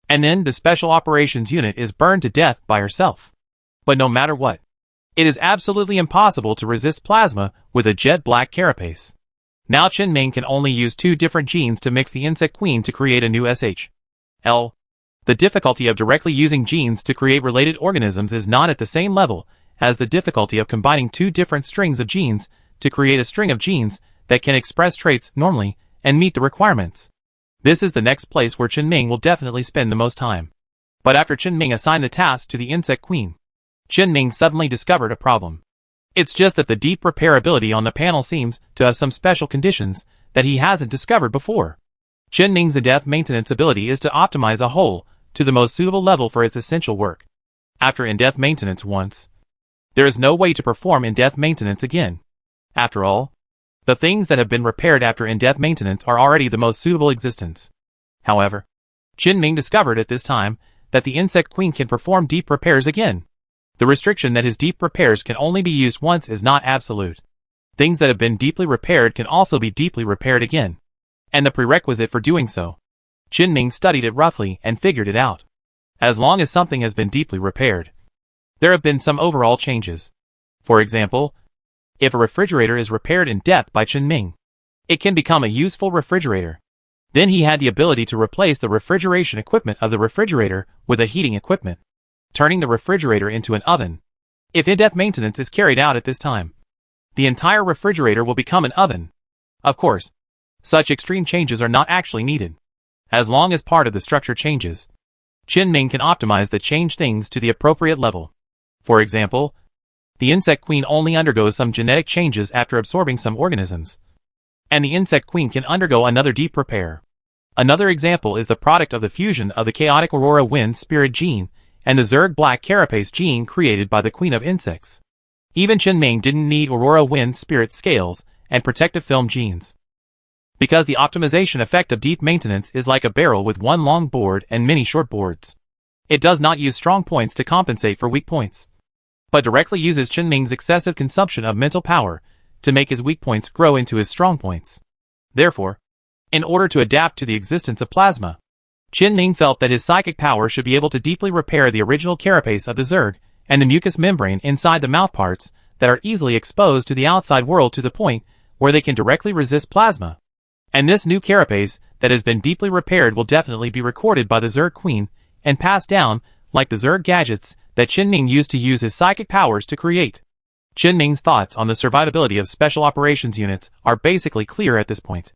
[SPEAKER 1] and then the special operations unit is burned to death by herself. But no matter what, it is absolutely impossible to resist plasma with a jet black carapace. Now Qinming can only use two different genes to mix the insect queen to create a new SHL. The difficulty of directly using genes to create related organisms is not at the same level as the difficulty of combining two different strings of genes to create a string of genes that can express traits normally and meet the requirements. This is the next place where Qinming will definitely spend the most time. But after Qinming assigned the task to the insect queen, Qinming suddenly discovered a problem. It's just that the deep repairability on the panel seems to have some special conditions that he hasn't discovered before. Qinming's in-depth maintenance ability is to optimize a hole to the most suitable level for its essential work. After in-depth maintenance once, there is no way to perform in-depth maintenance again. After all, The things that have been repaired after in-depth maintenance are already the most suitable existence. However, Qin Ming discovered at this time that the insect queen can perform deep repairs again. The restriction that his deep repairs can only be used once is not absolute. Things that have been deeply repaired can also be deeply repaired again. And the prerequisite for doing so. Qin Ming studied it roughly and figured it out. As long as something has been deeply repaired, there have been some overall changes. For example, if a refrigerator is repaired in depth by Qin Ming, it can become a useful refrigerator. Then he had the ability to replace the refrigeration equipment of the refrigerator with a heating equipment, turning the refrigerator into an oven. If in-depth maintenance is carried out at this time, the entire refrigerator will become an oven. Of course, such extreme changes are not actually needed. As long as part of the structure changes, Qin Ming can optimize the change things to the appropriate level. For example, the insect queen only undergoes some genetic changes after absorbing some organisms, and the insect queen can undergo another deep repair. Another example is the product of the fusion of the chaotic Aurora Wind Spirit gene and the Zerg Black Carapace gene created by the Queen of Insects. Even Qin Ming didn't need Aurora Wind Spirit scales and protective film genes, because the optimization effect of deep maintenance is like a barrel with one long board and many short boards. It does not use strong points to compensate for weak points, but directly uses Qin Ming's excessive consumption of mental power to make his weak points grow into his strong points. Therefore, in order to adapt to the existence of plasma, Qin Ming felt that his psychic power should be able to deeply repair the original carapace of the Zerg and the mucous membrane inside the mouthparts that are easily exposed to the outside world to the point where they can directly resist plasma. And this new carapace that has been deeply repaired will definitely be recorded by the Zerg Queen and passed down like the Zerg gadgets that Qin Ming used to use his psychic powers to create. Qin Ming's thoughts on the survivability of special operations units are basically clear at this point,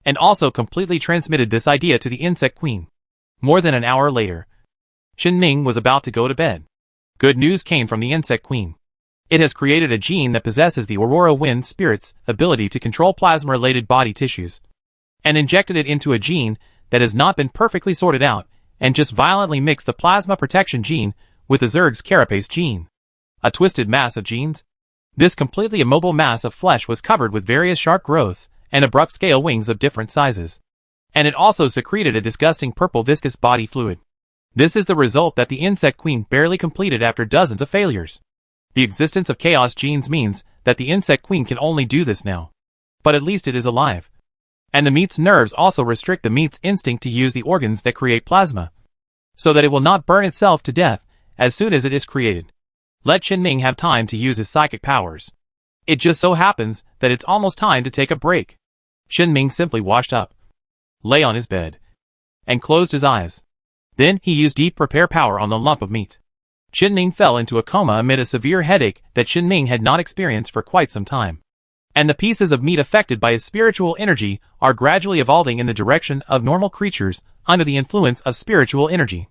[SPEAKER 1] and also completely transmitted this idea to the insect queen. More than an hour later, Qin Ming was about to go to bed. Good news came from the insect queen. It has created a gene that possesses the Aurora Wind Spirit's ability to control plasma-related body tissues, and injected it into a gene that has not been perfectly sorted out, and just violently mixed the plasma protection gene with the Zerg's carapace gene. A twisted mass of genes? This completely immobile mass of flesh was covered with various sharp growths and abrupt scale wings of different sizes. And it also secreted a disgusting purple viscous body fluid. This is the result that the insect queen barely completed after dozens of failures. The existence of chaos genes means that the insect queen can only do this now. But at least it is alive. And the meat's nerves also restrict the meat's instinct to use the organs that create plasma, so that it will not burn itself to death as soon as it is created. Let Qin Ming have time to use his psychic powers. It just so happens that it's almost time to take a break. Qin Ming simply washed up, lay on his bed, and closed his eyes. Then he used deep repair power on the lump of meat. Qin Ming fell into a coma amid a severe headache that Qin Ming had not experienced for quite some time. And the pieces of meat affected by his spiritual energy are gradually evolving in the direction of normal creatures under the influence of spiritual energy.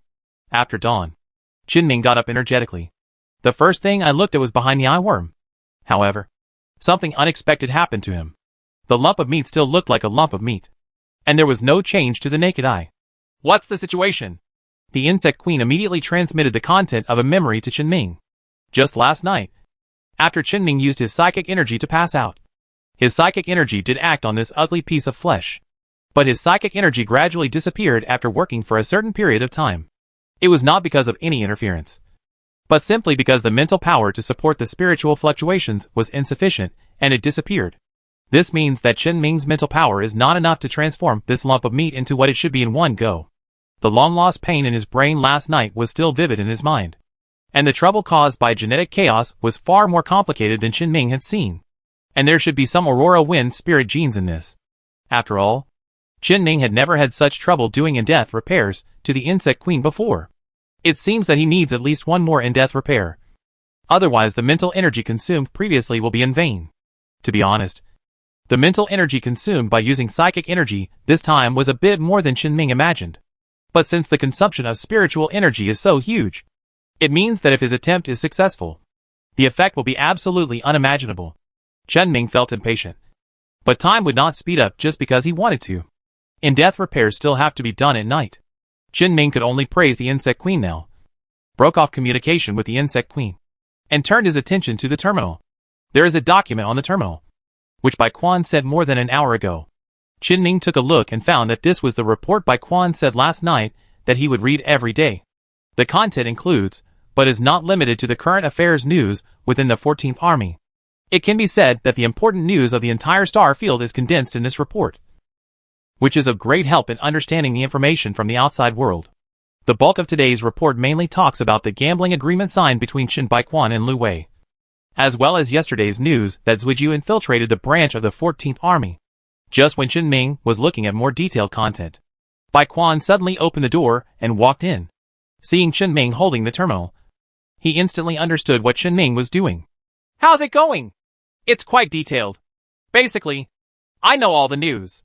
[SPEAKER 1] After dawn, Qin Ming got up energetically. The first thing I looked at was behind the eye worm. However, something unexpected happened to him. The lump of meat still looked like a lump of meat, and there was no change to the naked eye. What's the situation? The insect queen immediately transmitted the content of a memory to Qin Ming. Just last night, after Qin Ming used his psychic energy to pass out, his psychic energy did act on this ugly piece of flesh. But his psychic energy gradually disappeared after working for a certain period of time. It was not because of any interference, but simply because the mental power to support the spiritual fluctuations was insufficient, and it disappeared. This means that Qin Ming's mental power is not enough to transform this lump of meat into what it should be in one go. The long-lost pain in his brain last night was still vivid in his mind, and the trouble caused by genetic chaos was far more complicated than Qin Ming had seen. And there should be some Aurora Wind Spirit genes in this. After all, Qin Ming had never had such trouble doing in-depth repairs to the insect queen before. It seems that he needs at least one more in-depth repair. Otherwise the mental energy consumed previously will be in vain. To be honest, the mental energy consumed by using psychic energy this time was a bit more than Qin Ming imagined. But since the consumption of spiritual energy is so huge, it means that if his attempt is successful, the effect will be absolutely unimaginable. Qin Ming felt impatient. But time would not speed up just because he wanted to. In-depth repairs still have to be done at night. Qin Ming could only praise the insect queen now. Broke off communication with the insect queen, and turned his attention to the terminal. There is a document on the terminal. which Bai Quan said more than an hour ago. Qin Ming took a look and found that this was the report Bai Quan said last night that he would read every day. The content includes, but is not limited to the current affairs news within the 14th Army. It can be said that the important news of the entire star field is condensed in this report, which is of great help in understanding the information from the outside world. The bulk of today's report mainly talks about the gambling agreement signed between Qin Baiquan and Lu Wei, as well as yesterday's news that Zuiju infiltrated the branch of the 14th Army. Just when Qin Ming was looking at more detailed content, Baiquan suddenly opened the door and walked in. Seeing Qin Ming holding the terminal, he instantly understood what Qin Ming was doing. "How's it going?" "It's quite detailed. Basically, I know all the news.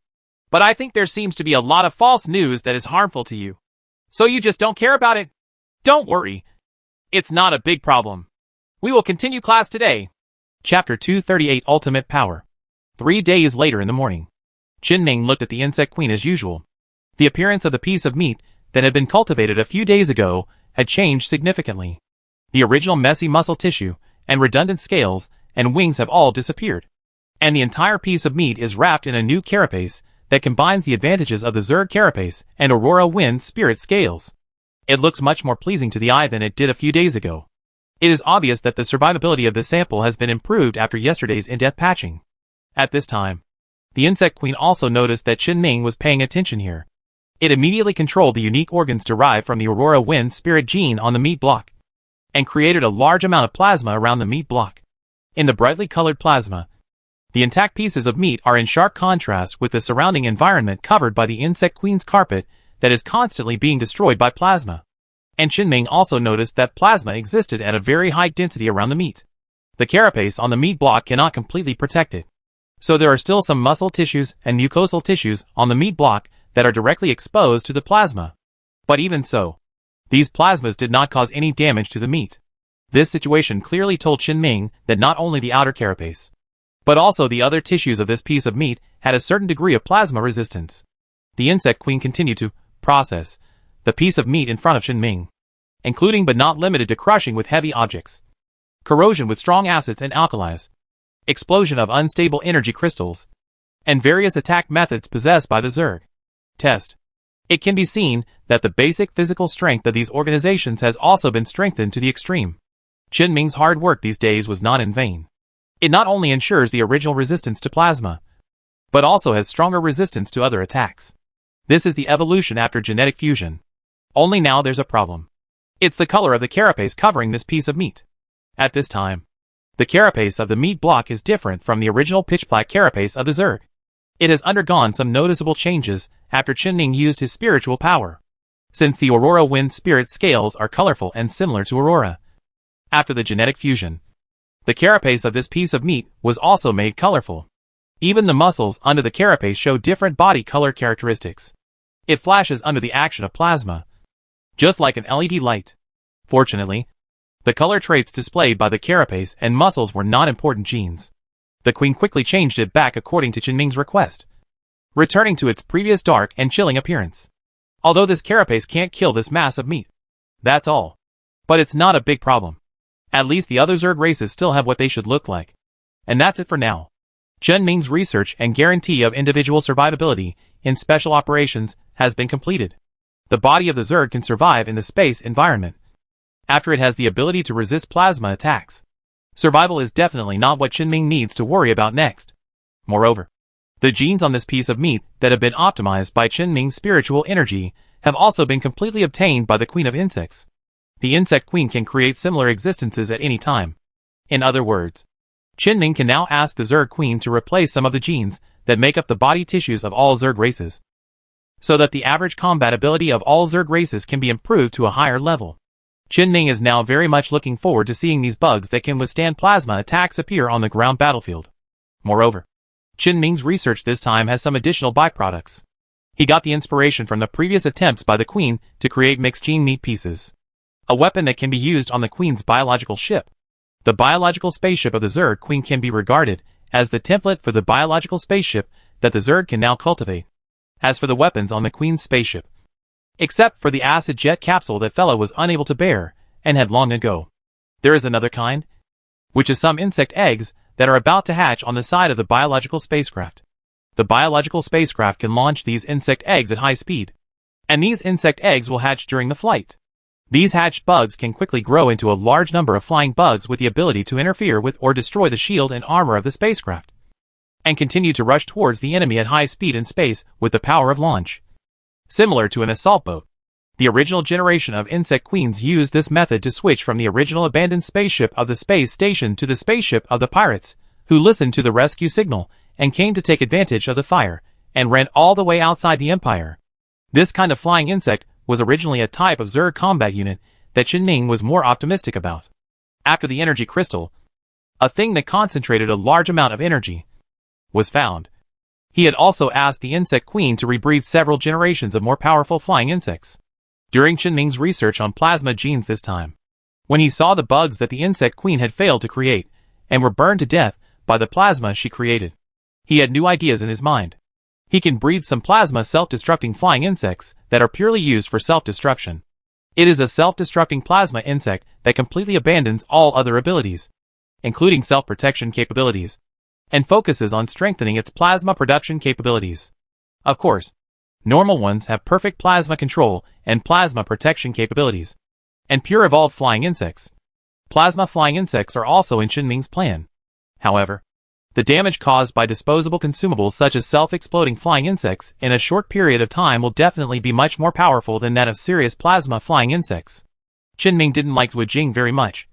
[SPEAKER 1] But I think there seems to be a lot of false news that is harmful to you. So you just don't care about it? Don't worry. It's not a big problem. We will continue class today." Chapter 238 Ultimate Power. 3 days later in the morning, Qin Ming looked at the insect queen as usual. The appearance of the piece of meat that had been cultivated a few days ago had changed significantly. The original messy muscle tissue and redundant scales and wings have all disappeared. And the entire piece of meat is wrapped in a new carapace that combines the advantages of the Zerg carapace and Aurora Wind Spirit scales. It looks much more pleasing to the eye than it did a few days ago. It is obvious that the survivability of the sample has been improved after yesterday's in-depth patching. At this time, the insect queen also noticed that Qin Ming was paying attention here. It immediately controlled the unique organs derived from the Aurora Wind Spirit gene on the meat block, and created a large amount of plasma around the meat block. In the brightly colored plasma, the intact pieces of meat are in sharp contrast with the surrounding environment covered by the insect queen's carpet that is constantly being destroyed by plasma. And Qin Ming also noticed that plasma existed at a very high density around the meat. The carapace on the meat block cannot completely protect it, so there are still some muscle tissues and mucosal tissues on the meat block that are directly exposed to the plasma. But even so, these plasmas did not cause any damage to the meat. This situation clearly told Qin Ming that not only the outer carapace, but also the other tissues of this piece of meat had a certain degree of plasma resistance. The insect queen continued to process the piece of meat in front of Qin Ming, including but not limited to crushing with heavy objects, corrosion with strong acids and alkalis, explosion of unstable energy crystals, and various attack methods possessed by the Zerg. Test. It can be seen that the basic physical strength of these organizations has also been strengthened to the extreme. Qin Ming's hard work these days was not in vain. It not only ensures the original resistance to plasma, but also has stronger resistance to other attacks. This is the evolution after genetic fusion. Only now there's a problem. It's the color of the carapace covering this piece of meat. At this time, the carapace of the meat block is different from the original pitch black carapace of the Zerg. It has undergone some noticeable changes after Qin Ming used his spiritual power, since the Aurora Wind Spirit scales are colorful and similar to Aurora. After the genetic fusion, the carapace of this piece of meat was also made colorful. Even the muscles under the carapace show different body color characteristics. It flashes under the action of plasma, just like an LED light. Fortunately, the color traits displayed by the carapace and muscles were not important genes. The queen quickly changed it back according to Qin Ming's request, returning to its previous dark and chilling appearance. Although this carapace can't kill this mass of meat, that's all. But it's not a big problem. At least the other Zerg races still have what they should look like. And that's it for now. Qin Ming's research and guarantee of individual survivability in special operations has been completed. The body of the Zerg can survive in the space environment after it has the ability to resist plasma attacks. Survival is definitely not what Qin Ming needs to worry about next. Moreover, the genes on this piece of meat that have been optimized by Qin Ming's spiritual energy have also been completely obtained by the Queen of Insects. The Insect Queen can create similar existences at any time. In other words, Qin Ming can now ask the Zerg Queen to replace some of the genes that make up the body tissues of all Zerg races, so that the average combat ability of all Zerg races can be improved to a higher level. Qin Ming is now very much looking forward to seeing these bugs that can withstand plasma attacks appear on the ground battlefield. Moreover, Qin Ming's research this time has some additional byproducts. He got the inspiration from the previous attempts by the Queen to create mixed gene meat pieces, a weapon that can be used on the Queen's biological ship. The biological spaceship of the Zerg Queen can be regarded as the template for the biological spaceship that the Zerg can now cultivate. As for the weapons on the Queen's spaceship, except for the acid jet capsule that Fellow was unable to bear and had long ago, there is another kind. which is some insect eggs that are about to hatch on the side of the biological spacecraft. The biological spacecraft can launch these insect eggs at high speed, and these insect eggs will hatch during the flight. These hatched bugs can quickly grow into a large number of flying bugs with the ability to interfere with or destroy the shield and armor of the spacecraft, and continue to rush towards the enemy at high speed in space with the power of launch. Similar to an assault boat, the original generation of insect queens used this method to switch from the original abandoned spaceship of the space station to the spaceship of the pirates, who listened to the rescue signal and came to take advantage of the fire, and ran all the way outside the Empire. This kind of flying insect was originally a type of Zerg combat unit that Chen-Ning was more optimistic about. After the energy crystal, a thing that concentrated a large amount of energy, was found, he had also asked the insect queen to rebreed several generations of more powerful flying insects. During Chen-Ning's research on plasma genes this time, when he saw the bugs that the insect queen had failed to create, and were burned to death by the plasma she created, he had new ideas in his mind. He can breed some plasma self-destructing flying insects that are purely used for self-destruction. It is a self-destructing plasma insect that completely abandons all other abilities, including self-protection capabilities, and focuses on strengthening its plasma production capabilities. Of course, normal ones have perfect plasma control and plasma protection capabilities, and pure evolved flying insects. Plasma flying insects are also in Chen-Ning's plan. However, the damage caused by disposable consumables such as self-exploding flying insects in a short period of time will definitely be much more powerful than that of serious plasma flying insects. Chen-Ning didn't like Zhu Jing very much,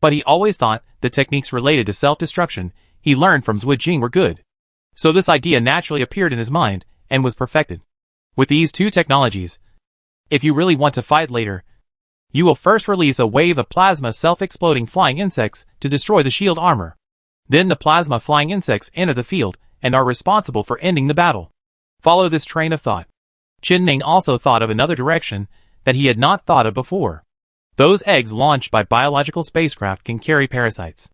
[SPEAKER 1] but he always thought the techniques related to self-destruction he learned from Zhu Jing were good. So this idea naturally appeared in his mind and was perfected. With these two technologies, if you really want to fight later, you will first release a wave of plasma self-exploding flying insects to destroy the shield armor. Then the plasma flying insects enter the field and are responsible for ending the battle. Follow this train of thought. Chen-Ning also thought of another direction that he had not thought of before. Those eggs launched by biological spacecraft can carry parasites.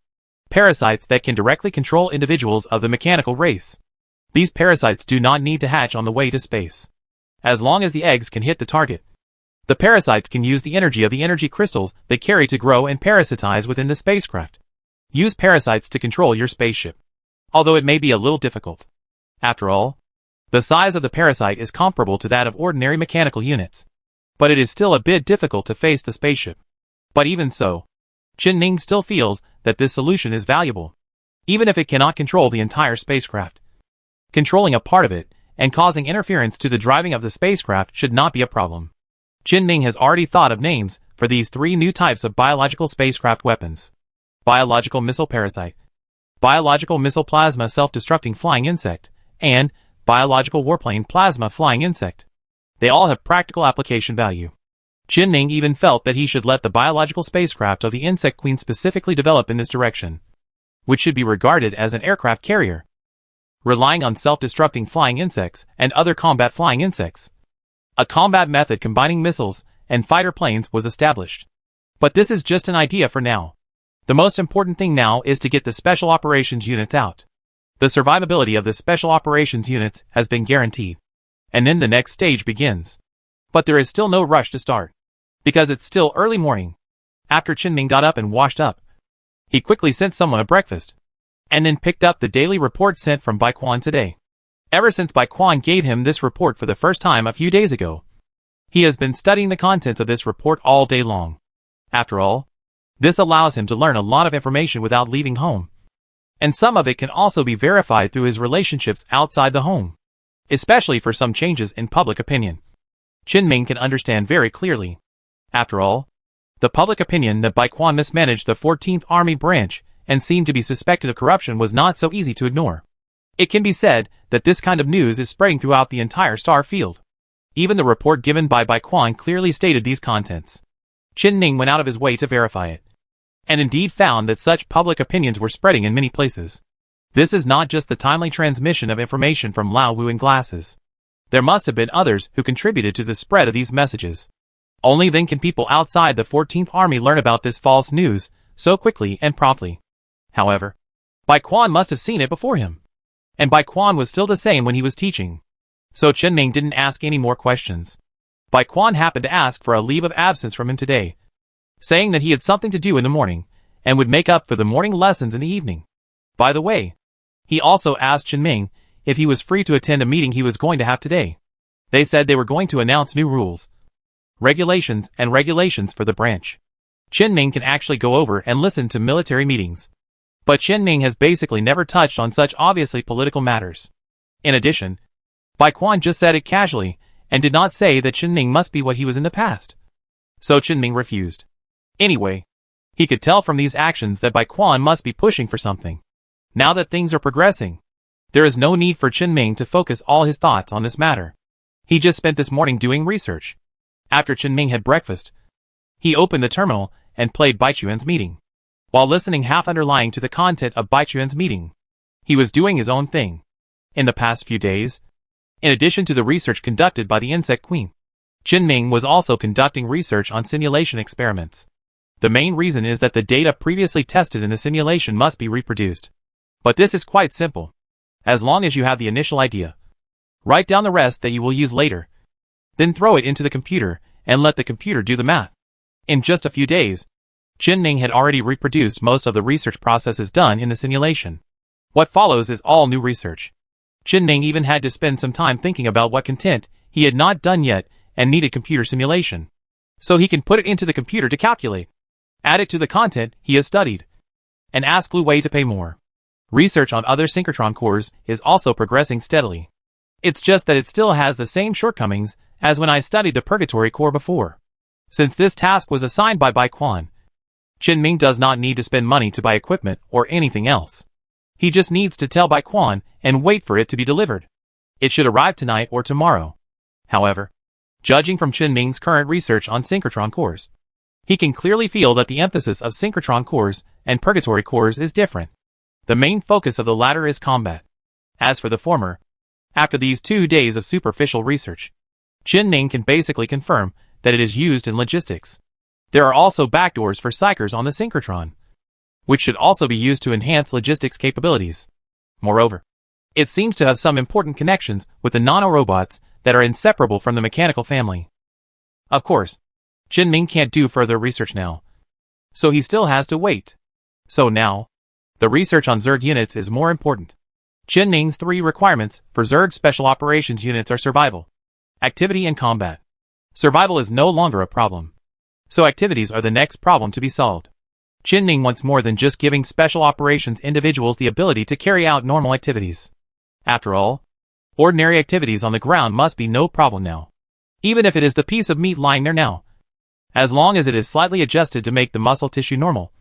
[SPEAKER 1] Parasites that can directly control individuals of the mechanical race. These parasites do not need to hatch on the way to space. As long as the eggs can hit the target, the parasites can use the energy of the energy crystals they carry to grow and parasitize within the spacecraft. Use parasites to control your spaceship, although it may be a little difficult. After all, the size of the parasite is comparable to that of ordinary mechanical units, but it is still a bit difficult to face the spaceship. But even so, Chen-Ning still feels that this solution is valuable, even if it cannot control the entire spacecraft. Controlling a part of it and causing interference to the driving of the spacecraft should not be a problem. Chen-Ning has already thought of names for these three new types of biological spacecraft weapons. Biological missile parasite, biological missile plasma self-destructing flying insect, and biological warplane plasma flying insect. They all have practical application value. Chen-Ning even felt that he should let the biological spacecraft of the insect queen specifically develop in this direction, which should be regarded as an aircraft carrier, relying on self-destructing flying insects and other combat flying insects. A combat method combining missiles and fighter planes was established. But this is just an idea for now. The most important thing now is to get the special operations units out. The survivability of the special operations units has been guaranteed, and then the next stage begins. But there is still no rush to start, because it's still early morning. After Chen-Ning got up and washed up, he quickly sent someone a breakfast, and then picked up the daily report sent from Bai Quan today. Ever since Bai Quan gave him this report for the first time a few days ago, he has been studying the contents of this report all day long. After all, this allows him to learn a lot of information without leaving home. And some of it can also be verified through his relationships outside the home, especially for some changes in public opinion. Chen-Ning can understand very clearly. After all, the public opinion that Bai Quan mismanaged the 14th Army branch and seemed to be suspected of corruption was not so easy to ignore. It can be said that this kind of news is spreading throughout the entire star field. Even the report given by Bai Quan clearly stated these contents. Chen-Ning went out of his way to verify it, and indeed found that such public opinions were spreading in many places. This is not just the timely transmission of information from Lao Wu and glasses. There must have been others who contributed to the spread of these messages. Only then can people outside the 14th Army learn about this false news so quickly and promptly. However, Bai Quan must have seen it before him. And Bai Quan was still the same when he was teaching. So Chen-Ning didn't ask any more questions. Bai Quan happened to ask for a leave of absence from him today, saying that he had something to do in the morning, and would make up for the morning lessons in the evening. By the way, he also asked Qinming if he was free to attend a meeting he was going to have today. They said they were going to announce new rules, regulations for the branch. Qinming can actually go over and listen to military meetings. But Qinming has basically never touched on such obviously political matters. In addition, Bai Quan just said it casually, and did not say that Qinming must be what he was in the past. So Qinming refused. Anyway, he could tell from these actions that Bai Quan must be pushing for something. Now that things are progressing, there is no need for Qinming to focus all his thoughts on this matter. He just spent this morning doing research. After Qinming had breakfast, he opened the terminal and played Baichuan's meeting. While listening half underlying to the content of Baichuan's meeting, he was doing his own thing. In the past few days, in addition to the research conducted by the Insect Queen, Qinming was also conducting research on simulation experiments. The main reason is that the data previously tested in the simulation must be reproduced. But this is quite simple. As long as you have the initial idea, write down the rest that you will use later. Then throw it into the computer and let the computer do the math. In just a few days, Qinming had already reproduced most of the research processes done in the simulation. What follows is all new research. Qinming even had to spend some time thinking about what content he had not done yet and needed computer simulation, so he can put it into the computer to calculate, add it to the content he has studied, and ask Lu Wei to pay more. Research on other synchrotron cores is also progressing steadily. It's just that it still has the same shortcomings as when I studied the Purgatory core before. Since this task was assigned by Bai Quan, Qinming does not need to spend money to buy equipment or anything else. He just needs to tell Bai Quan and wait for it to be delivered. It should arrive tonight or tomorrow. However, judging from Qinming's current research on synchrotron cores, he can clearly feel that the emphasis of synchrotron cores and purgatory cores is different. The main focus of the latter is combat. As for the former, after these 2 days of superficial research, Qinming can basically confirm that it is used in logistics. There are also backdoors for psychers on the synchrotron, which should also be used to enhance logistics capabilities. Moreover, it seems to have some important connections with the nanorobots that are inseparable from the mechanical family. Of course, Qinming can't do further research now, so he still has to wait. So now, the research on Zerg units is more important. Qinming's 3 requirements for Zerg special operations units are survival, activity and combat. Survival is no longer a problem, so activities are the next problem to be solved. Qinming wants more than just giving special operations individuals the ability to carry out normal activities. After all, ordinary activities on the ground must be no problem now. Even if it is the piece of meat lying there now, as long as it is slightly adjusted to make the muscle tissue normal,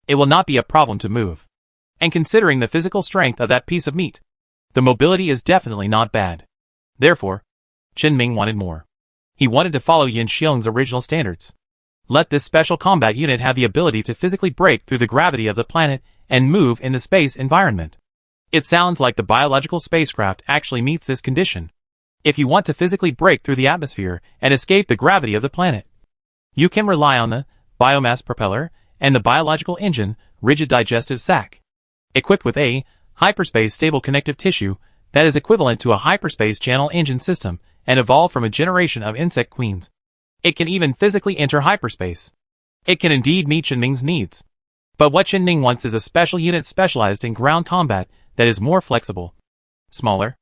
[SPEAKER 1] it will not be a problem to move. And considering the physical strength of that piece of meat, the mobility is definitely not bad. Therefore, Qinming wanted more. He wanted to follow Yin Xiong's original standards. Let this special combat unit have the ability to physically break through the gravity of the planet and move in the space environment. It sounds like the biological spacecraft actually meets this condition. If you want to physically break through the atmosphere and escape the gravity of the planet, you can rely on the biomass propeller and the biological engine rigid digestive sac, equipped with a hyperspace stable connective tissue that is equivalent to a hyperspace channel engine system and evolved from a generation of insect queens. It can even physically enter hyperspace. It can indeed meet Qinming's needs. But what Qinming wants is a special unit specialized in ground combat that is more flexible, smaller,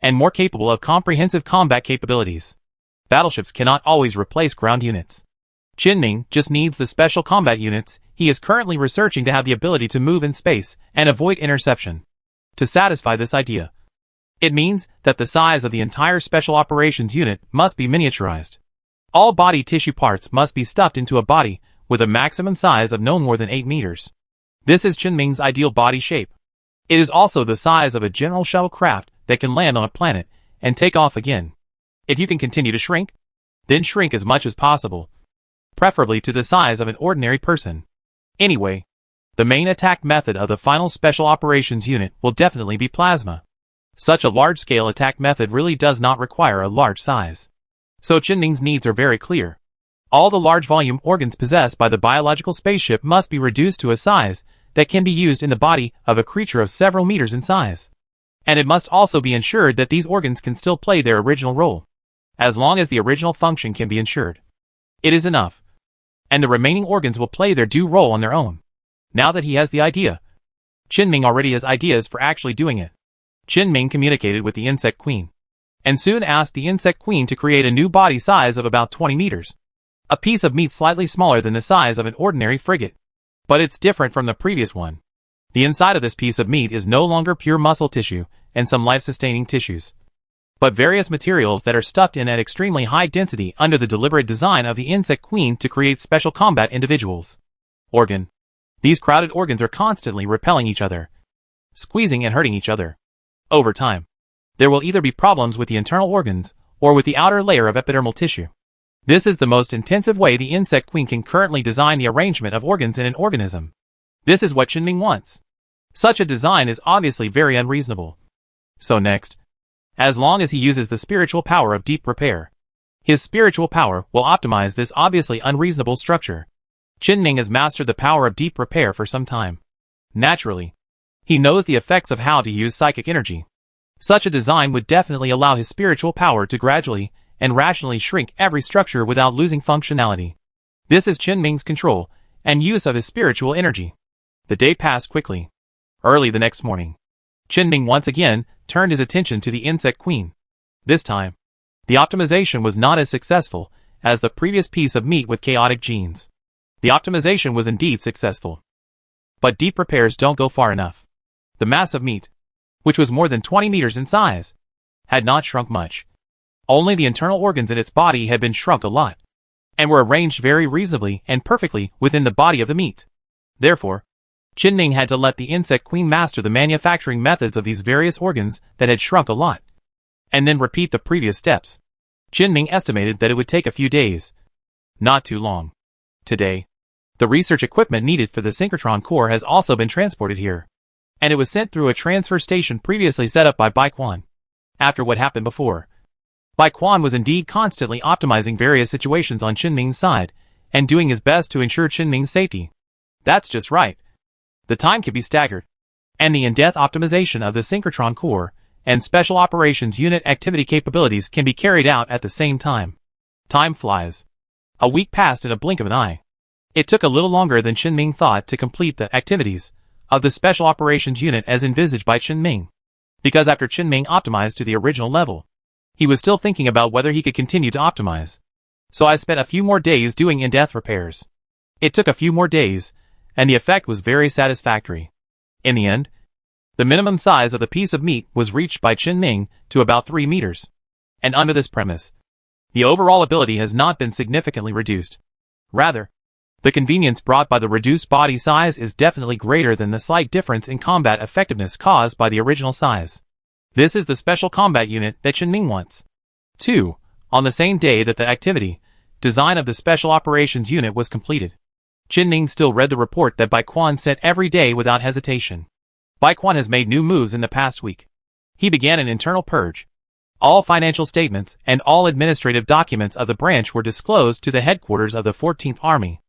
[SPEAKER 1] and more capable of comprehensive combat capabilities. Battleships cannot always replace ground units. Qinming just needs the special combat units he is currently researching to have the ability to move in space and avoid interception. To satisfy this idea, it means that the size of the entire special operations unit must be miniaturized. All body tissue parts must be stuffed into a body with a maximum size of no more than 8 meters. This is Qinming's ideal body shape. It is also the size of a general shuttle craft that can land on a planet and take off again. If you can continue to shrink, then shrink as much as possible, preferably to the size of an ordinary person. Anyway, the main attack method of the final special operations unit will definitely be plasma. Such a large-scale attack method really does not require a large size. So Qinming's needs are very clear. All the large volume organs possessed by the biological spaceship must be reduced to a size that can be used in the body of a creature of several meters in size. And it must also be ensured that these organs can still play their original role. As long as the original function can be ensured, it is enough. And the remaining organs will play their due role on their own. Now that he has the idea, Qinming already has ideas for actually doing it. Qinming communicated with the insect queen, and soon asked the insect queen to create a new body size of about 20 meters. A piece of meat slightly smaller than the size of an ordinary frigate. But it's different from the previous one. The inside of this piece of meat is no longer pure muscle tissue and some life-sustaining tissues, but various materials that are stuffed in at extremely high density under the deliberate design of the insect queen to create special combat individuals. Organ. These crowded organs are constantly repelling each other, squeezing and hurting each other. Over time, there will either be problems with the internal organs or with the outer layer of epidermal tissue. This is the most intensive way the insect queen can currently design the arrangement of organs in an organism. This is what Qinming wants. Such a design is obviously very unreasonable. So next, as long as he uses the spiritual power of deep repair, his spiritual power will optimize this obviously unreasonable structure. Qinming has mastered the power of deep repair for some time. Naturally, he knows the effects of how to use psychic energy. Such a design would definitely allow his spiritual power to gradually and rationally shrink every structure without losing functionality. This is Qinming's control and use of his spiritual energy. The day passed quickly. Early the next morning, Qinming once again turned his attention to the insect queen. This time, the optimization was not as successful as the previous piece of meat with chaotic genes. The optimization was indeed successful, but deep repairs don't go far enough. The mass of meat, which was more than 20 meters in size, had not shrunk much. Only the internal organs in its body had been shrunk a lot, and were arranged very reasonably and perfectly within the body of the meat. Therefore, Qinming had to let the insect queen master the manufacturing methods of these various organs that had shrunk a lot, and then repeat the previous steps. Qinming estimated that it would take a few days. Not too long. Today, the research equipment needed for the synchrotron core has also been transported here, and it was sent through a transfer station previously set up by Baiquan. After what happened before, Baiquan was indeed constantly optimizing various situations on Qinming's side, and doing his best to ensure Qinming's safety. That's just right. The time can be staggered, and the in-depth optimization of the synchrotron core and special operations unit activity capabilities can be carried out at the same time. Time flies. A week passed in a blink of an eye. It took a little longer than Qinming thought to complete the activities of the special operations unit as envisaged by Qinming, because after Qinming optimized to the original level, he was still thinking about whether he could continue to optimize. So I spent a few more days doing in-depth repairs. It took a few more days, and the effect was very satisfactory. In the end, the minimum size of the piece of meat was reached by Qinming to about 3 meters. And under this premise, the overall ability has not been significantly reduced. Rather, the convenience brought by the reduced body size is definitely greater than the slight difference in combat effectiveness caused by the original size. This is the special combat unit that Qinming wants. 2. On the same day that the activity, design of the special operations unit was completed, Qinming still read the report that Baiquan sent every day without hesitation. Baiquan has made new moves in the past week. He began an internal purge. All financial statements and all administrative documents of the branch were disclosed to the headquarters of the 14th Army.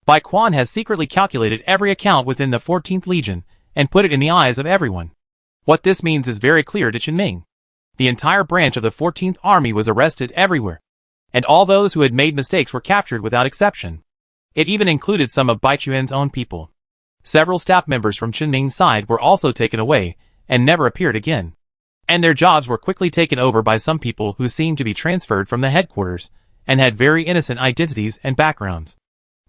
[SPEAKER 1] Baiquan has secretly calculated every account within the 14th Legion and put it in the eyes of everyone. What this means is very clear to Qinming. The entire branch of the 14th Army was arrested everywhere, and all those who had made mistakes were captured without exception. It even included some of Baiquan's own people. Several staff members from Qinming's side were also taken away and never appeared again, and their jobs were quickly taken over by some people who seemed to be transferred from the headquarters and had very innocent identities and backgrounds,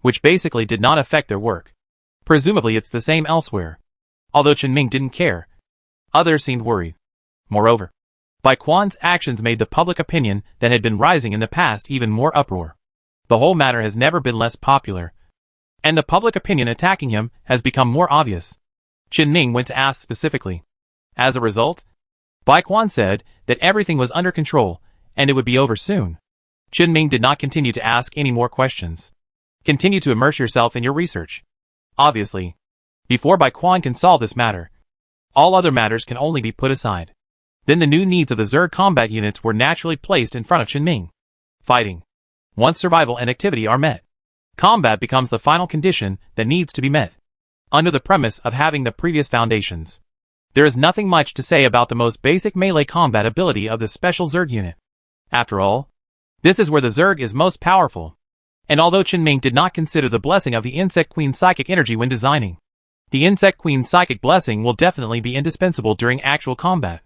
[SPEAKER 1] which basically did not affect their work. Presumably it's the same elsewhere. Although Qinming didn't care, others seemed worried. Moreover, Baiquan's actions made the public opinion that had been rising in the past even more uproar. The whole matter has never been less popular, and the public opinion attacking him has become more obvious. Qinming went to ask specifically. As a result, Baiquan said that everything was under control and it would be over soon. Qinming did not continue to ask any more questions. Continue to immerse yourself in your research. Obviously, before Baiquan can solve this matter, all other matters can only be put aside. Then the new needs of the Zerg combat units were naturally placed in front of Qinming. Fighting. Once survival and activity are met, combat becomes the final condition that needs to be met. Under the premise of having the previous foundations, there is nothing much to say about the most basic melee combat ability of the special Zerg unit. After all, this is where the Zerg is most powerful. And although Qinming did not consider the blessing of the insect queen's psychic energy when designing, The Insect Queen's psychic blessing will definitely be indispensable during actual combat.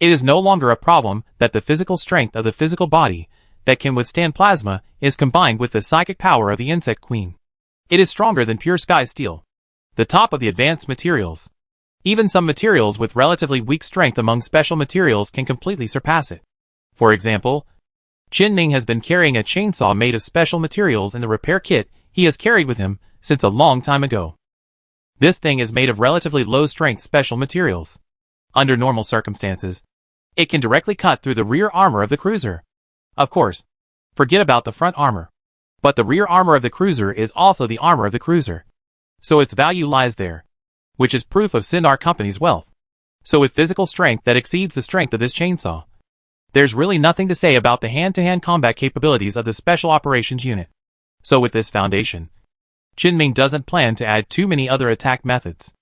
[SPEAKER 1] It is no longer a problem that the physical strength of the physical body that can withstand plasma is combined with the psychic power of the Insect Queen. It is stronger than pure sky steel, the top of the advanced materials. Even some materials with relatively weak strength among special materials can completely surpass it. For example, Qin Ming has been carrying a chainsaw made of special materials in the repair kit he has carried with him since a long time ago. This thing is made of relatively low-strength special materials. Under normal circumstances, it can directly cut through the rear armor of the cruiser. Of course, forget about the front armor. But the rear armor of the cruiser is also the armor of the cruiser. So its value lies there, which is proof of Sindar Company's wealth. So with physical strength that exceeds the strength of this chainsaw, there's really nothing to say about the hand-to-hand combat capabilities of the Special Operations Unit. So with this foundation, Qin Ming doesn't plan to add too many other attack methods.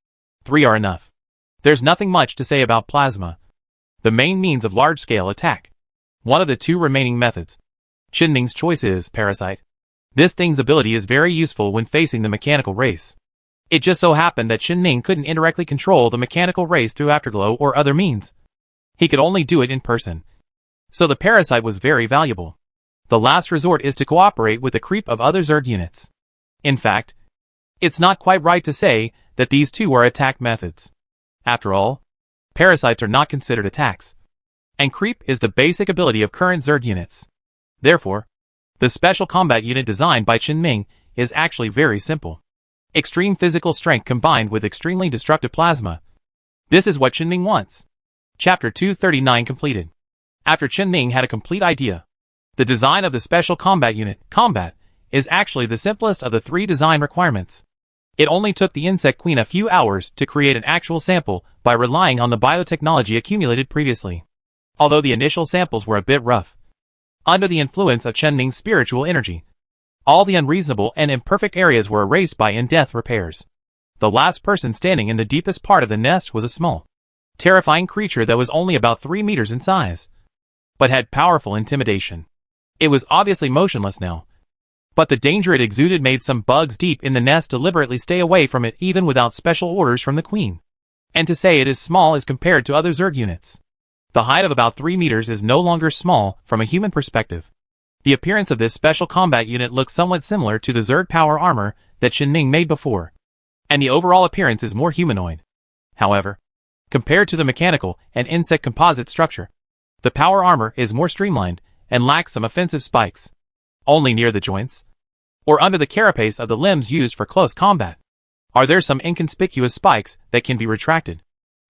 [SPEAKER 1] 3 are enough. There's nothing much to say about plasma, the main means of large-scale attack. One of the 2 remaining methods. Qin Ming's choice is Parasite. This thing's ability is very useful when facing the mechanical race. It just so happened that Qin Ming couldn't indirectly control the mechanical race through Afterglow or other means. He could only do it in person. So the Parasite was very valuable. The last resort is to cooperate with the creep of other Zerg units. In fact, it's not quite right to say that these 2 are attack methods. After all, Parasites are not considered attacks. And creep is the basic ability of current Zerg units. Therefore, the special combat unit designed by Qin Ming is actually very simple. Extreme physical strength combined with extremely destructive plasma. This is what Qin Ming wants. Chapter 239 completed. After Qin Ming had a complete idea, the design of the special combat unit, combat, is actually the simplest of the 3 design requirements. It only took the Insect Queen a few hours to create an actual sample by relying on the biotechnology accumulated previously. Although the initial samples were a bit rough. Under the influence of Qin Ming's spiritual energy, all the unreasonable and imperfect areas were erased by in-depth repairs. The last person standing in the deepest part of the nest was a small, terrifying creature that was only about 3 meters in size, but had powerful intimidation. It was obviously motionless now, but the danger it exuded made some bugs deep in the nest deliberately stay away from it even without special orders from the Queen. And to say it is small as compared to other Zerg units. The height of about 3 meters is no longer small from a human perspective. The appearance of this special combat unit looks somewhat similar to the Zerg power armor that Qin Ming made before, and the overall appearance is more humanoid. However, compared to the mechanical and insect composite structure, the power armor is more streamlined and lacks some offensive spikes, only near the joints, or under the carapace of the limbs used for close combat. Are there some inconspicuous spikes that can be retracted?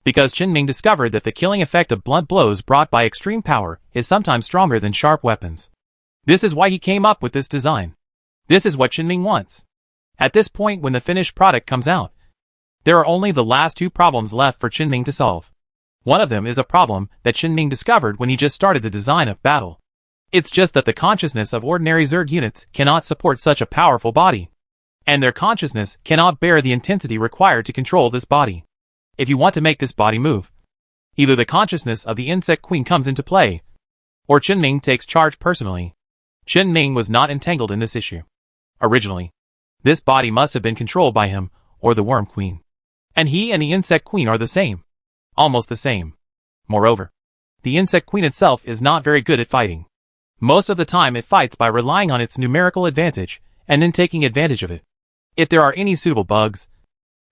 [SPEAKER 1] Because Qin Ming discovered that the killing effect of blunt blows brought by extreme power is sometimes stronger than sharp weapons. This is why he came up with this design. This is what Qin Ming wants. At this point when the finished product comes out, there are only the last 2 problems left for Qin Ming to solve. One of them is a problem that Qin Ming discovered when he just started the design of battle. It's just that the consciousness of ordinary Zerg units cannot support such a powerful body. And their consciousness cannot bear the intensity required to control this body. If you want to make this body move, either the consciousness of the Insect Queen comes into play, or Qin Ming takes charge personally. Qin Ming was not entangled in this issue. Originally, this body must have been controlled by him, or the Worm Queen. And he and the Insect Queen are the same. Almost the same. Moreover, the Insect Queen itself is not very good at fighting. Most of the time it fights by relying on its numerical advantage, and then taking advantage of it. If there are any suitable bugs,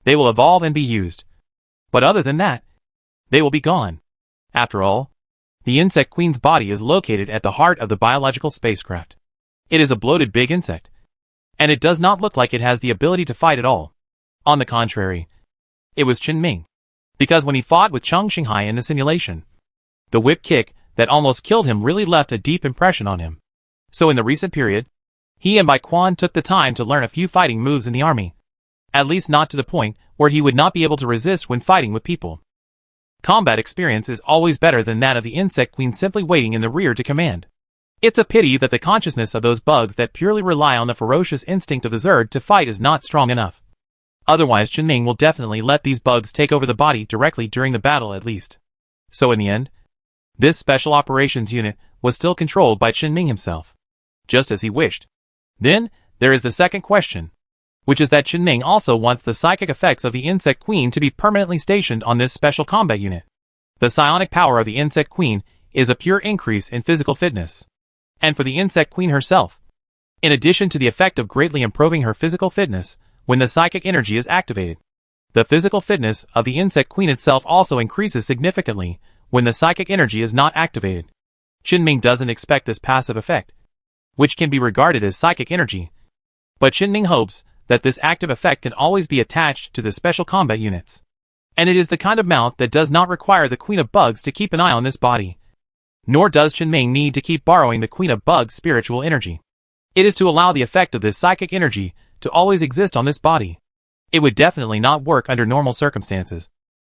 [SPEAKER 1] they will evolve and be used. But other than that, they will be gone. After all, the Insect Queen's body is located at the heart of the biological spacecraft. It is a bloated big insect, and it does not look like it has the ability to fight at all. On the contrary, it was Qin Ming. Because when he fought with Cheng Xinghai in the simulation, the whip kick that almost killed him really left a deep impression on him. So in the recent period, he and Bai Quan took the time to learn a few fighting moves in the army. At least not to the point where he would not be able to resist when fighting with people. Combat experience is always better than that of the Insect Queen simply waiting in the rear to command. It's a pity that the consciousness of those bugs that purely rely on the ferocious instinct of the Zerg to fight is not strong enough. Otherwise Qin Ming will definitely let these bugs take over the body directly during the battle at least. So in the end, this special operations unit was still controlled by Qin Ming himself, just as he wished. Then, there is the second question. which is that Qinming also wants the psychic effects of the Insect Queen to be permanently stationed on this special combat unit. The psionic power of the Insect Queen is a pure increase in physical fitness. And for the Insect Queen herself, in addition to the effect of greatly improving her physical fitness when the psychic energy is activated, the physical fitness of the Insect Queen itself also increases significantly when the psychic energy is not activated. Qinming doesn't expect this passive effect, which can be regarded as psychic energy, but Qinming hopes that this active effect can always be attached to the special combat units. And it is the kind of mount that does not require the Queen of Bugs to keep an eye on this body. Nor does Qinming need to keep borrowing the Queen of Bugs' spiritual energy. It is to allow the effect of this psychic energy to always exist on this body. It would definitely not work under normal circumstances,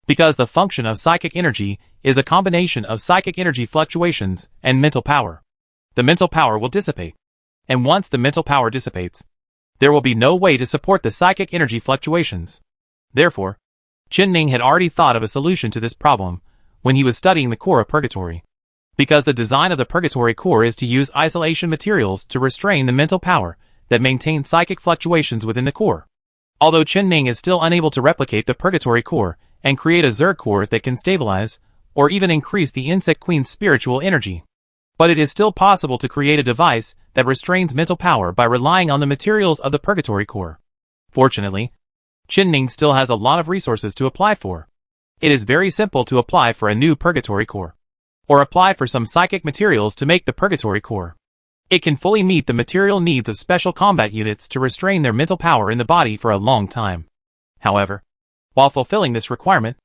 [SPEAKER 1] because the function of psychic energy is a combination of psychic energy fluctuations and mental power. The mental power will dissipate, and once the mental power dissipates, there will be no way to support the psychic energy fluctuations. Therefore, Qinming had already thought of a solution to this problem when he was studying the core of Purgatory. Because the design of the Purgatory core is to use isolation materials to restrain the mental power that maintains psychic fluctuations within the core. Although Qinming is still unable to replicate the Purgatory core and create a Zerg core that can stabilize or even increase the Insect Queen's spiritual energy, but it is still possible to create a device that restrains mental power by relying on the materials of the Purgatory core. Fortunately, Qinming still has a lot of resources to apply for. It is very simple to apply for a new Purgatory core, or apply for some psychic materials to make the Purgatory core. It can fully meet the material needs of special combat units to restrain their mental power in the body for a long time. However, while fulfilling this requirement,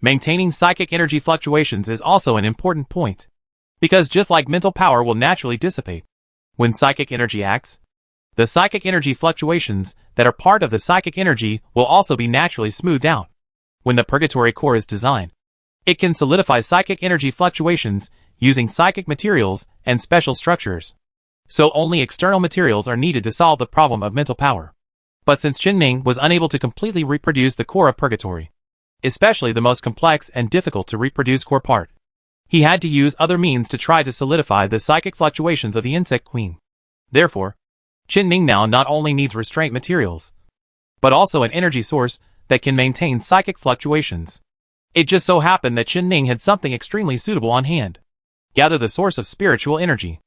[SPEAKER 1] maintaining psychic energy fluctuations is also an important point. Because just like mental power will naturally dissipate when psychic energy acts, the psychic energy fluctuations that are part of the psychic energy will also be naturally smoothed out. When the Purgatory core is designed, it can solidify psychic energy fluctuations using psychic materials and special structures. So only external materials are needed to solve the problem of mental power. But since Qinming was unable to completely reproduce the core of Purgatory, especially the most complex and difficult to reproduce core part, he had to use other means to try to solidify the psychic fluctuations of the Insect Queen. Therefore, Qinming now not only needs restraint materials, but also an energy source that can maintain psychic fluctuations. It just so happened that Qinming had something extremely suitable on hand. Gather the source of spiritual energy.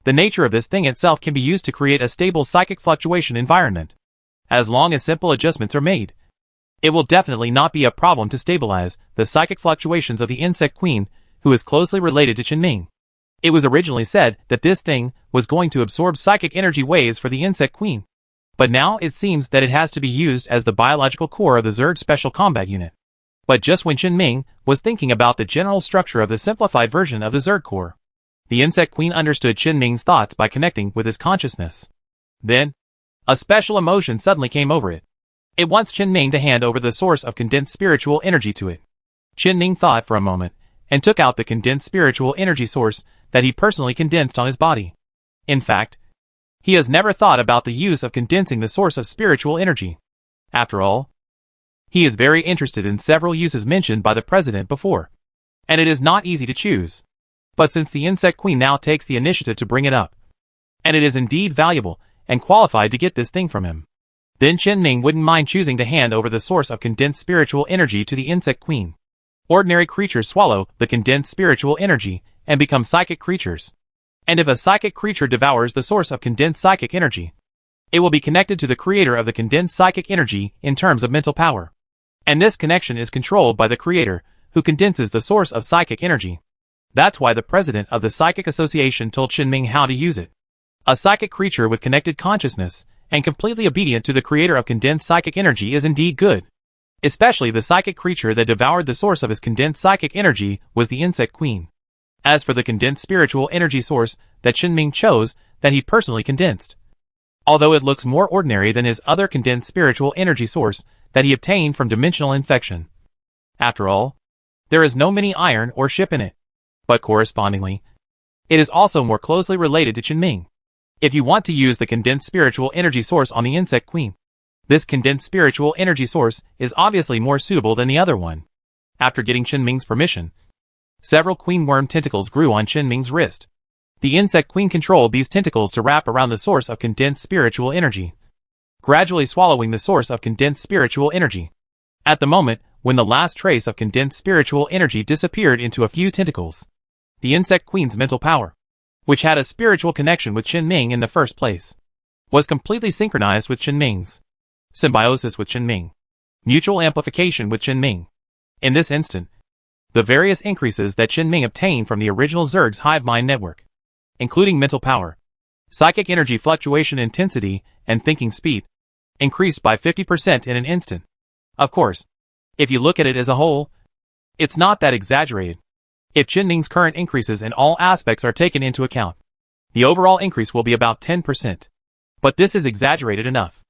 [SPEAKER 1] The nature of this thing itself can be used to create a stable psychic fluctuation environment. As long as simple adjustments are made, it will definitely not be a problem to stabilize the psychic fluctuations of the Insect Queen, who is closely related to Qinming. It was originally said that this thing was going to absorb psychic energy waves for the Insect Queen, but now it seems that it has to be used as the biological core of the Zerg Special Combat Unit. But just when Qinming was thinking about the general structure of the simplified version of the Zerg core, the Insect Queen understood Qinming's thoughts by connecting with his consciousness. Then, a special emotion suddenly came over it. It wants Qinming to hand over the source of condensed spiritual energy to it. Qinming thought for a moment, and took out the condensed spiritual energy source that he personally condensed on his body. In fact, he has never thought about the use of condensing the source of spiritual energy. After all, he is very interested in several uses mentioned by the president before, and it is not easy to choose. But since the Insect Queen now takes the initiative to bring it up, and it is indeed valuable and qualified to get this thing from him, then Qinming wouldn't mind choosing to hand over the source of condensed spiritual energy to the Insect Queen. Ordinary creatures swallow the condensed spiritual energy and become psychic creatures. And if a psychic creature devours the source of condensed psychic energy, it will be connected to the creator of the condensed psychic energy in terms of mental power. And this connection is controlled by the creator, who condenses the source of psychic energy. That's why the president of the Psychic Association told Qinming how to use it. A psychic creature with connected consciousness and completely obedient to the creator of condensed psychic energy is indeed good. Especially the psychic creature that devoured the source of his condensed psychic energy was the Insect Queen. As for the condensed spiritual energy source that Qinming chose, that he personally condensed, although it looks more ordinary than his other condensed spiritual energy source that he obtained from dimensional infection. After all, there is no mini iron or ship in it. But correspondingly, it is also more closely related to Qinming. If you want to use the condensed spiritual energy source on the Insect Queen, this condensed spiritual energy source is obviously more suitable than the other one. After getting Qinming's permission, several queen worm tentacles grew on Qinming's wrist. The Insect Queen controlled these tentacles to wrap around the source of condensed spiritual energy. gradually swallowing the source of condensed spiritual energy. At the moment, when the last trace of condensed spiritual energy disappeared into a few tentacles, the insect queen's mental power, which had a spiritual connection with Qinming in the first place, was completely synchronized with Qinming's. Symbiosis with Qinming. Mutual amplification with Qinming. In this instant, the various increases that Qinming obtained from the original Zerg's hive mind network, including mental power, psychic energy fluctuation intensity, and thinking speed, increased by 50% in an instant. Of course, if you look at it as a whole, it's not that exaggerated. If Qinming's current increases in all aspects are taken into account, the overall increase will be about 10%. But this is exaggerated enough,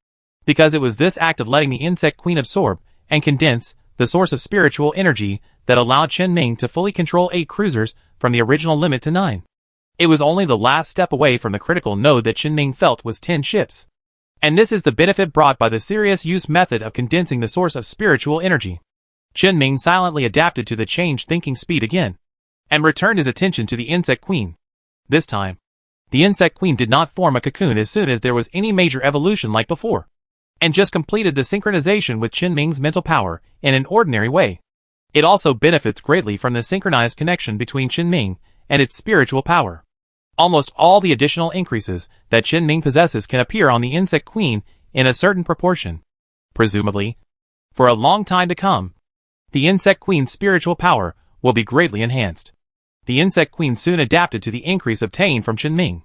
[SPEAKER 1] because it was this act of letting the insect queen absorb and condense the source of spiritual energy that allowed Qinming to fully control 8 cruisers from the original limit to 9. It was only the last step away from the critical node that Qinming felt was 10 ships. And this is the benefit brought by the serious use method of condensing the source of spiritual energy. Qinming silently adapted to the changed thinking speed again, and returned his attention to the insect queen. This time, the insect queen did not form a cocoon as soon as there was any major evolution like before, and just completed the synchronization with Qinming's mental power in an ordinary way. It also benefits greatly from the synchronized connection between Qinming and its spiritual power. Almost all the additional increases that Qinming possesses can appear on the insect queen in a certain proportion. Presumably, for a long time to come, the insect queen's spiritual power will be greatly enhanced. The insect queen soon adapted to the increase obtained from Qinming.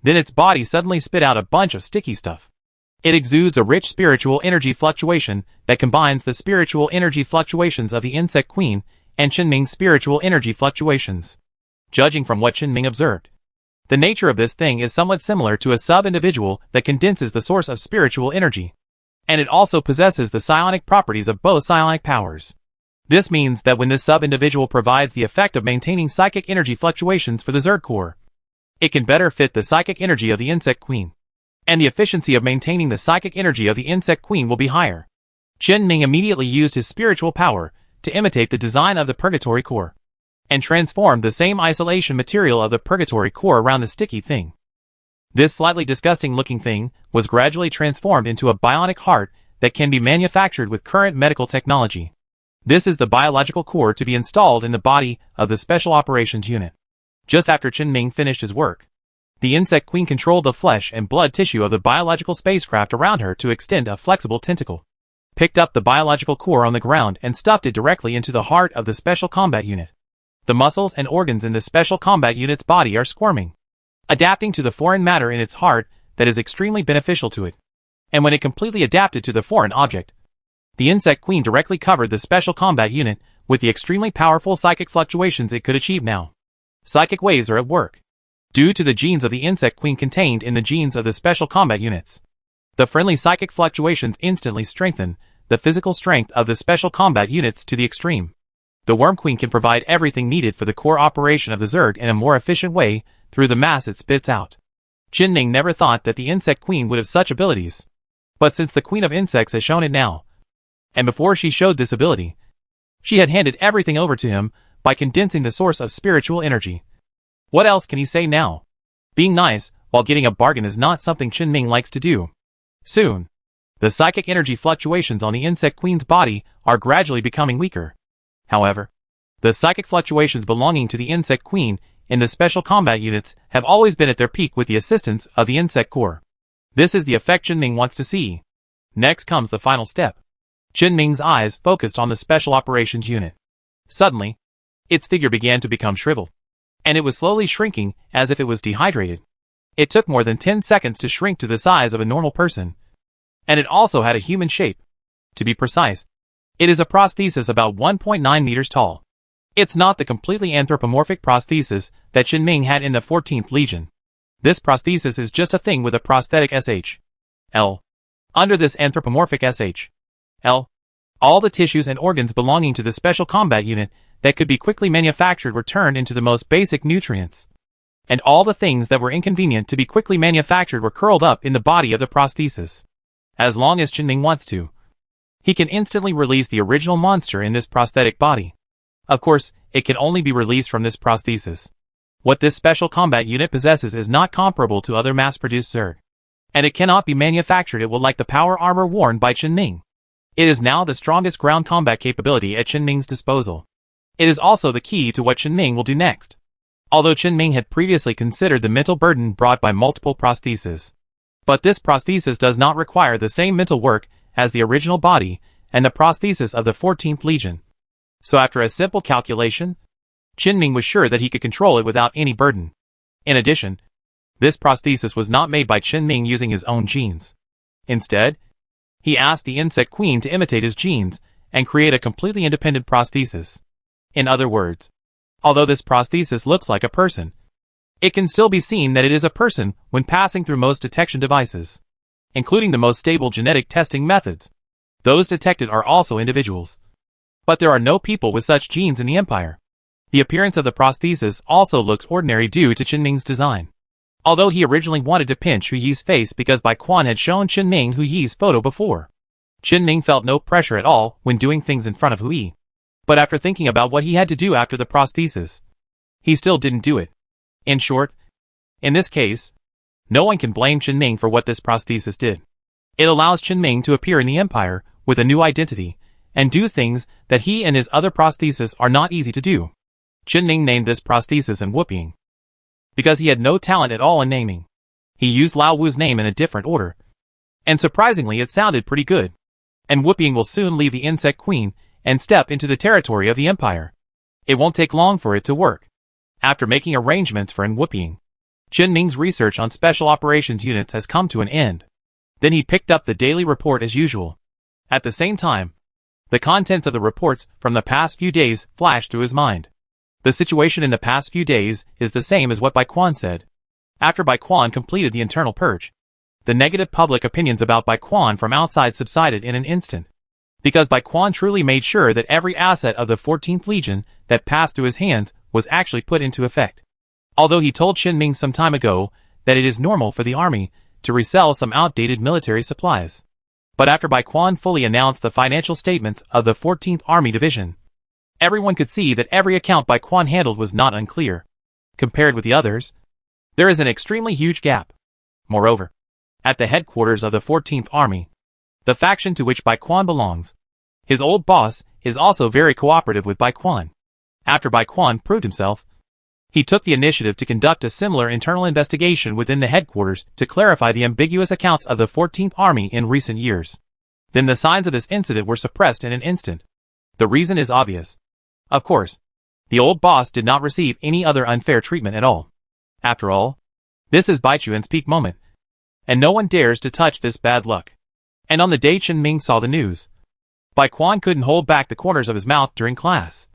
[SPEAKER 1] Then its body suddenly spit out a bunch of sticky stuff. It exudes a rich spiritual energy fluctuation that combines the spiritual energy fluctuations of the insect queen and Qinming's spiritual energy fluctuations. Judging from what Qinming observed, the nature of this thing is somewhat similar to a sub-individual that condenses the source of spiritual energy. And it also possesses the psionic properties of both psionic powers. This means that when this sub-individual provides the effect of maintaining psychic energy fluctuations for the Zerg core, it can better fit the psychic energy of the insect queen. And the efficiency of maintaining the psychic energy of the insect queen will be higher. Qinming immediately used his spiritual power to imitate the design of the purgatory core, and transformed the same isolation material of the purgatory core around the sticky thing. This slightly disgusting looking thing was gradually transformed into a bionic heart that can be manufactured with current medical technology. This is the biological core to be installed in the body of the Special Operations Unit. Just after Qinming finished his work, the insect queen controlled the flesh and blood tissue of the biological spacecraft around her to extend a flexible tentacle, picked up the biological core on the ground and stuffed it directly into the heart of the Special Combat Unit. The muscles and organs in the Special Combat Unit's body are squirming, adapting to the foreign matter in its heart that is extremely beneficial to it. And when it completely adapted to the foreign object, the insect queen directly covered the Special Combat Unit with the extremely powerful psychic fluctuations it could achieve now. Psychic waves are at work, due to the genes of the insect queen contained in the genes of the Special Combat Units. The friendly psychic fluctuations instantly strengthen the physical strength of the Special Combat Units to the extreme. The Worm Queen can provide everything needed for the core operation of the Zerg in a more efficient way through the mass it spits out. Qinming never thought that the Insect Queen would have such abilities. But since the Queen of Insects has shown it now, and before she showed this ability, she had handed everything over to him by condensing the source of spiritual energy. What else can he say now? Being nice while getting a bargain is not something Qinming likes to do. Soon, the psychic energy fluctuations on the Insect Queen's body are gradually becoming weaker. However, the psychic fluctuations belonging to the Insect Queen in the Special Combat Units have always been at their peak with the assistance of the Insect Core. This is the effect Qinming wants to see. Next comes the final step. Qinming's eyes focused on the Special Operations Unit. Suddenly, its figure began to become shriveled, and it was slowly shrinking as if it was dehydrated. It took more than 10 seconds to shrink to the size of a normal person. And it also had a human shape. To be precise, it is a prosthesis about 1.9 meters tall. It's not the completely anthropomorphic prosthesis that Qinming had in the 14th Legion. This prosthesis is just a thing with a prosthetic SH.L. Under this anthropomorphic SH.L, all the tissues and organs belonging to the Special Combat Unit that could be quickly manufactured were turned into the most basic nutrients. And all the things that were inconvenient to be quickly manufactured were curled up in the body of the prosthesis. As long as Qinming wants to, he can instantly release the original monster in this prosthetic body. Of course, it can only be released from this prosthesis. What this Special Combat Unit possesses is not comparable to other mass-produced Zerg. and it cannot be manufactured. It will like the power armor worn by Qinming. It is now the strongest ground combat capability at Qinming's disposal. It is also the key to what Qinming will do next. Although Qinming had previously considered the mental burden brought by multiple prostheses. But this prosthesis does not require the same mental work as the original body and the prosthesis of the 14th Legion. So after a simple calculation, Qinming was sure that he could control it without any burden. In addition, this prosthesis was not made by Qinming using his own genes. Instead, he asked the insect queen to imitate his genes and create a completely independent prosthesis. In other words, although this prosthesis looks like a person, it can still be seen that it is a person when passing through most detection devices, including the most stable genetic testing methods. Those detected are also individuals. But there are no people with such genes in the Empire. The appearance of the prosthesis also looks ordinary due to Qinming's design. Although he originally wanted to pinch Hu Yi's face because Bai Quan had shown Qinming Hu Yi's photo before. Qinming felt no pressure at all when doing things in front of Hu Yi. But after thinking about what he had to do after the prosthesis, he still didn't do it. In short, in this case, no one can blame Qinming for what this prosthesis did. It allows Qinming to appear in the Empire with a new identity and do things that he and his other prostheses are not easy to do. Qinming named this prosthesis Enwhooping because he had no talent at all in naming. He used Lao Wu's name in a different order, and surprisingly it sounded pretty good. Enwhooping will soon leave the insect queen and step into the territory of the Empire. It won't take long for it to work. After making arrangements for Enwhooping, Qinming's research on special operations units has come to an end. Then he picked up the daily report as usual. At the same time, the contents of the reports from the past few days flashed through his mind. The situation in the past few days is the same as what Bai Quan said. After Bai Quan completed the internal purge, the negative public opinions about Bai Quan from outside subsided in an instant. Because Bai Quan truly made sure that every asset of the 14th Legion that passed through his hands was actually put into effect. Although he told Qinming some time ago that it is normal for the army to resell some outdated military supplies. But after Bai Quan fully announced the financial statements of the 14th Army Division, everyone could see that every account Bai Quan handled was not unclear. Compared with the others, there is an extremely huge gap. Moreover, at the headquarters of the 14th Army, the faction to which Bai Quan belongs, his old boss is also very cooperative with Bai Quan. After Bai Quan proved himself, he took the initiative to conduct a similar internal investigation within the headquarters to clarify the ambiguous accounts of the 14th Army in recent years. Then the signs of this incident were suppressed in an instant. The reason is obvious. Of course, the old boss did not receive any other unfair treatment at all. After all, this is Bai Chuan's peak moment, and no one dares to touch this bad luck. And on the day Qinming saw the news, Bai Quan couldn't hold back the corners of his mouth during class.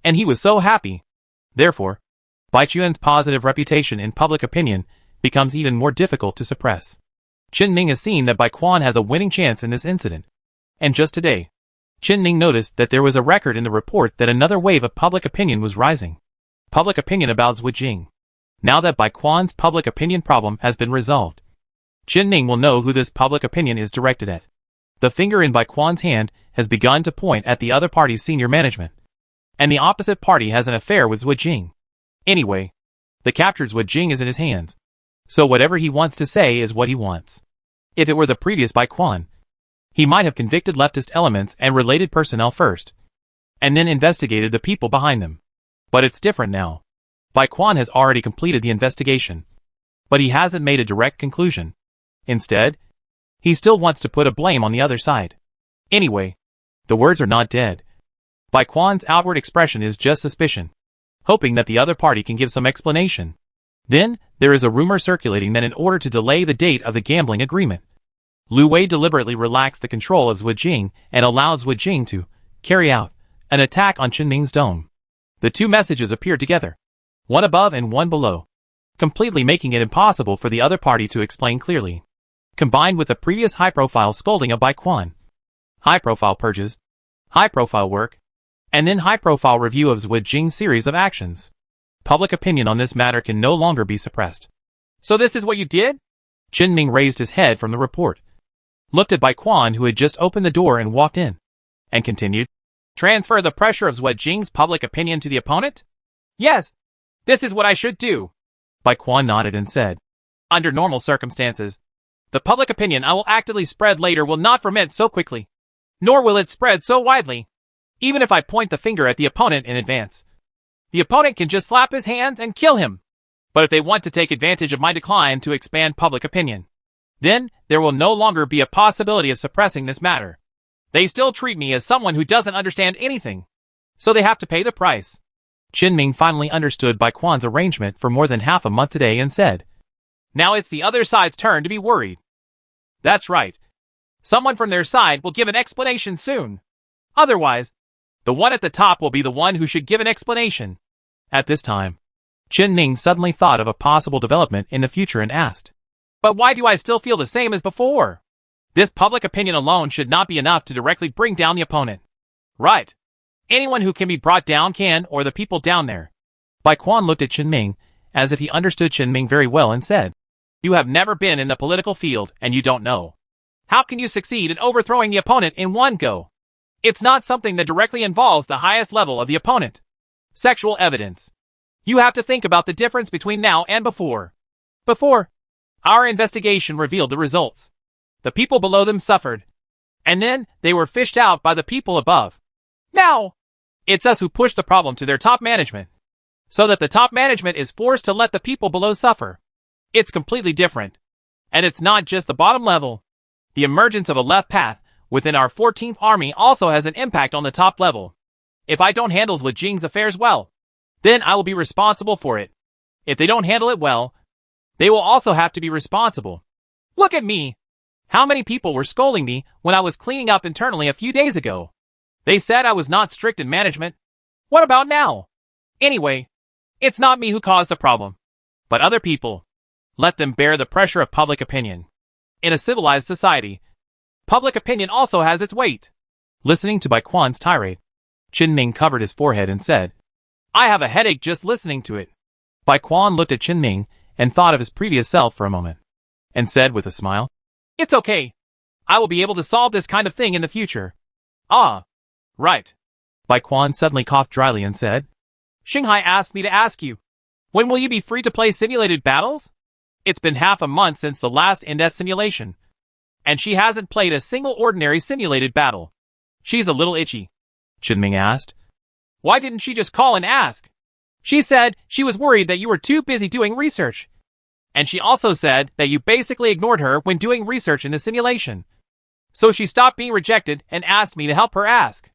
[SPEAKER 1] And he was so happy. Therefore, Bai Chuan's positive reputation in public opinion becomes even more difficult to suppress. Qinming has seen that Bai Quan has a winning chance in this incident. And just today, Qinming noticed that there was a record in the report that another wave of public opinion was rising. Public opinion about Zhuo Jing. Now that Bai Quan's public opinion problem has been resolved, Qinming will know who this public opinion is directed at. The finger in Bai Quan's hand has begun to point at the other party's senior management. And the opposite party has an affair with Zhuo Jing. Anyway, the captured Zhuo Jing is in his hands. So whatever he wants to say is what he wants. If it were the previous Bai Quan, he might have convicted leftist elements and related personnel first, and then investigated the people behind them. But it's different now. Bai Quan has already completed the investigation, but he hasn't made a direct conclusion. Instead, he still wants to put a blame on the other side. Anyway, the words are not dead. Bai Quan's outward expression is just suspicion, hoping that the other party can give some explanation. Then, there is a rumor circulating that in order to delay the date of the gambling agreement, Lu Wei deliberately relaxed the control of Zhuo Jing and allowed Zhuo Jing to carry out an attack on Qinming's dome. The two messages appeared together, one above and one below, completely making it impossible for the other party to explain clearly. Combined with the previous high-profile scolding of Bai Quan, high-profile purges, high-profile work, and then high-profile review of Zhuo Jing's series of actions, public opinion on this matter can no longer be suppressed. So this is what you did? Qinming raised his head from the report, looked at Bai Quan who had just opened the door and walked in, and continued, Transfer the pressure of Zhuo Jing's public opinion to the opponent? Yes, this is what I should do. Bai Quan nodded and said, Under normal circumstances, The public opinion I will actively spread later will not ferment so quickly, nor will it spread so widely. Even if I point the finger at the opponent in advance, the opponent can just slap his hands and kill him. But if they want to take advantage of my decline to expand public opinion, then there will no longer be a possibility of suppressing this matter. They still treat me as someone who doesn't understand anything, so they have to pay the price. Qinming finally understood Bai Quan's arrangement for more than half a month today and said, "Now it's the other side's turn to be worried." That's right. Someone from their side will give an explanation soon. Otherwise, the one at the top will be the one who should give an explanation. At this time, Qinming suddenly thought of a possible development in the future and asked, "But why do I still feel the same as before? This public opinion alone should not be enough to directly bring down the opponent." Right. Anyone who can be brought down can, or the people down there. Bai Quan looked at Qinming as if he understood Qinming very well and said, "You have never been in the political field and you don't know. How can you succeed in overthrowing the opponent in one go? It's not something that directly involves the highest level of the opponent. Sexual evidence. You have to think about the difference between now and before. Before, our investigation revealed the results. The people below them suffered, and then they were fished out by the people above. Now, it's us who push the problem to their top management, so that the top management is forced to let the people below suffer. It's completely different. And it's not just the bottom level. The emergence of a left path within our 14th Army also has an impact on the top level. If I don't handle Li Jing's affairs well, then I will be responsible for it. If they don't handle it well, they will also have to be responsible. Look at me. How many people were scolding me when I was cleaning up internally a few days ago? They said I was not strict in management. What about now? Anyway, it's not me who caused the problem, but other people. Let them bear the pressure of public opinion. In a civilized society, public opinion also has its weight." Listening to Bai Quan's tirade, Qinming covered his forehead and said, "I have a headache just listening to it." Bai Quan looked at Qinming and thought of his previous self for a moment, and said with a smile, "It's okay. I will be able to solve this kind of thing in the future." "Ah, right." Bai Quan suddenly coughed dryly and said, "Xinghai asked me to ask you, when will you be free to play simulated battles? It's been half a month since the last in-depth simulation, and she hasn't played a single ordinary simulated battle. She's a little itchy." Qinming asked, "Why didn't she just call and ask?" "She said she was worried that you were too busy doing research. And she also said that you basically ignored her when doing research in the simulation. So she stopped being rejected and asked me to help her ask."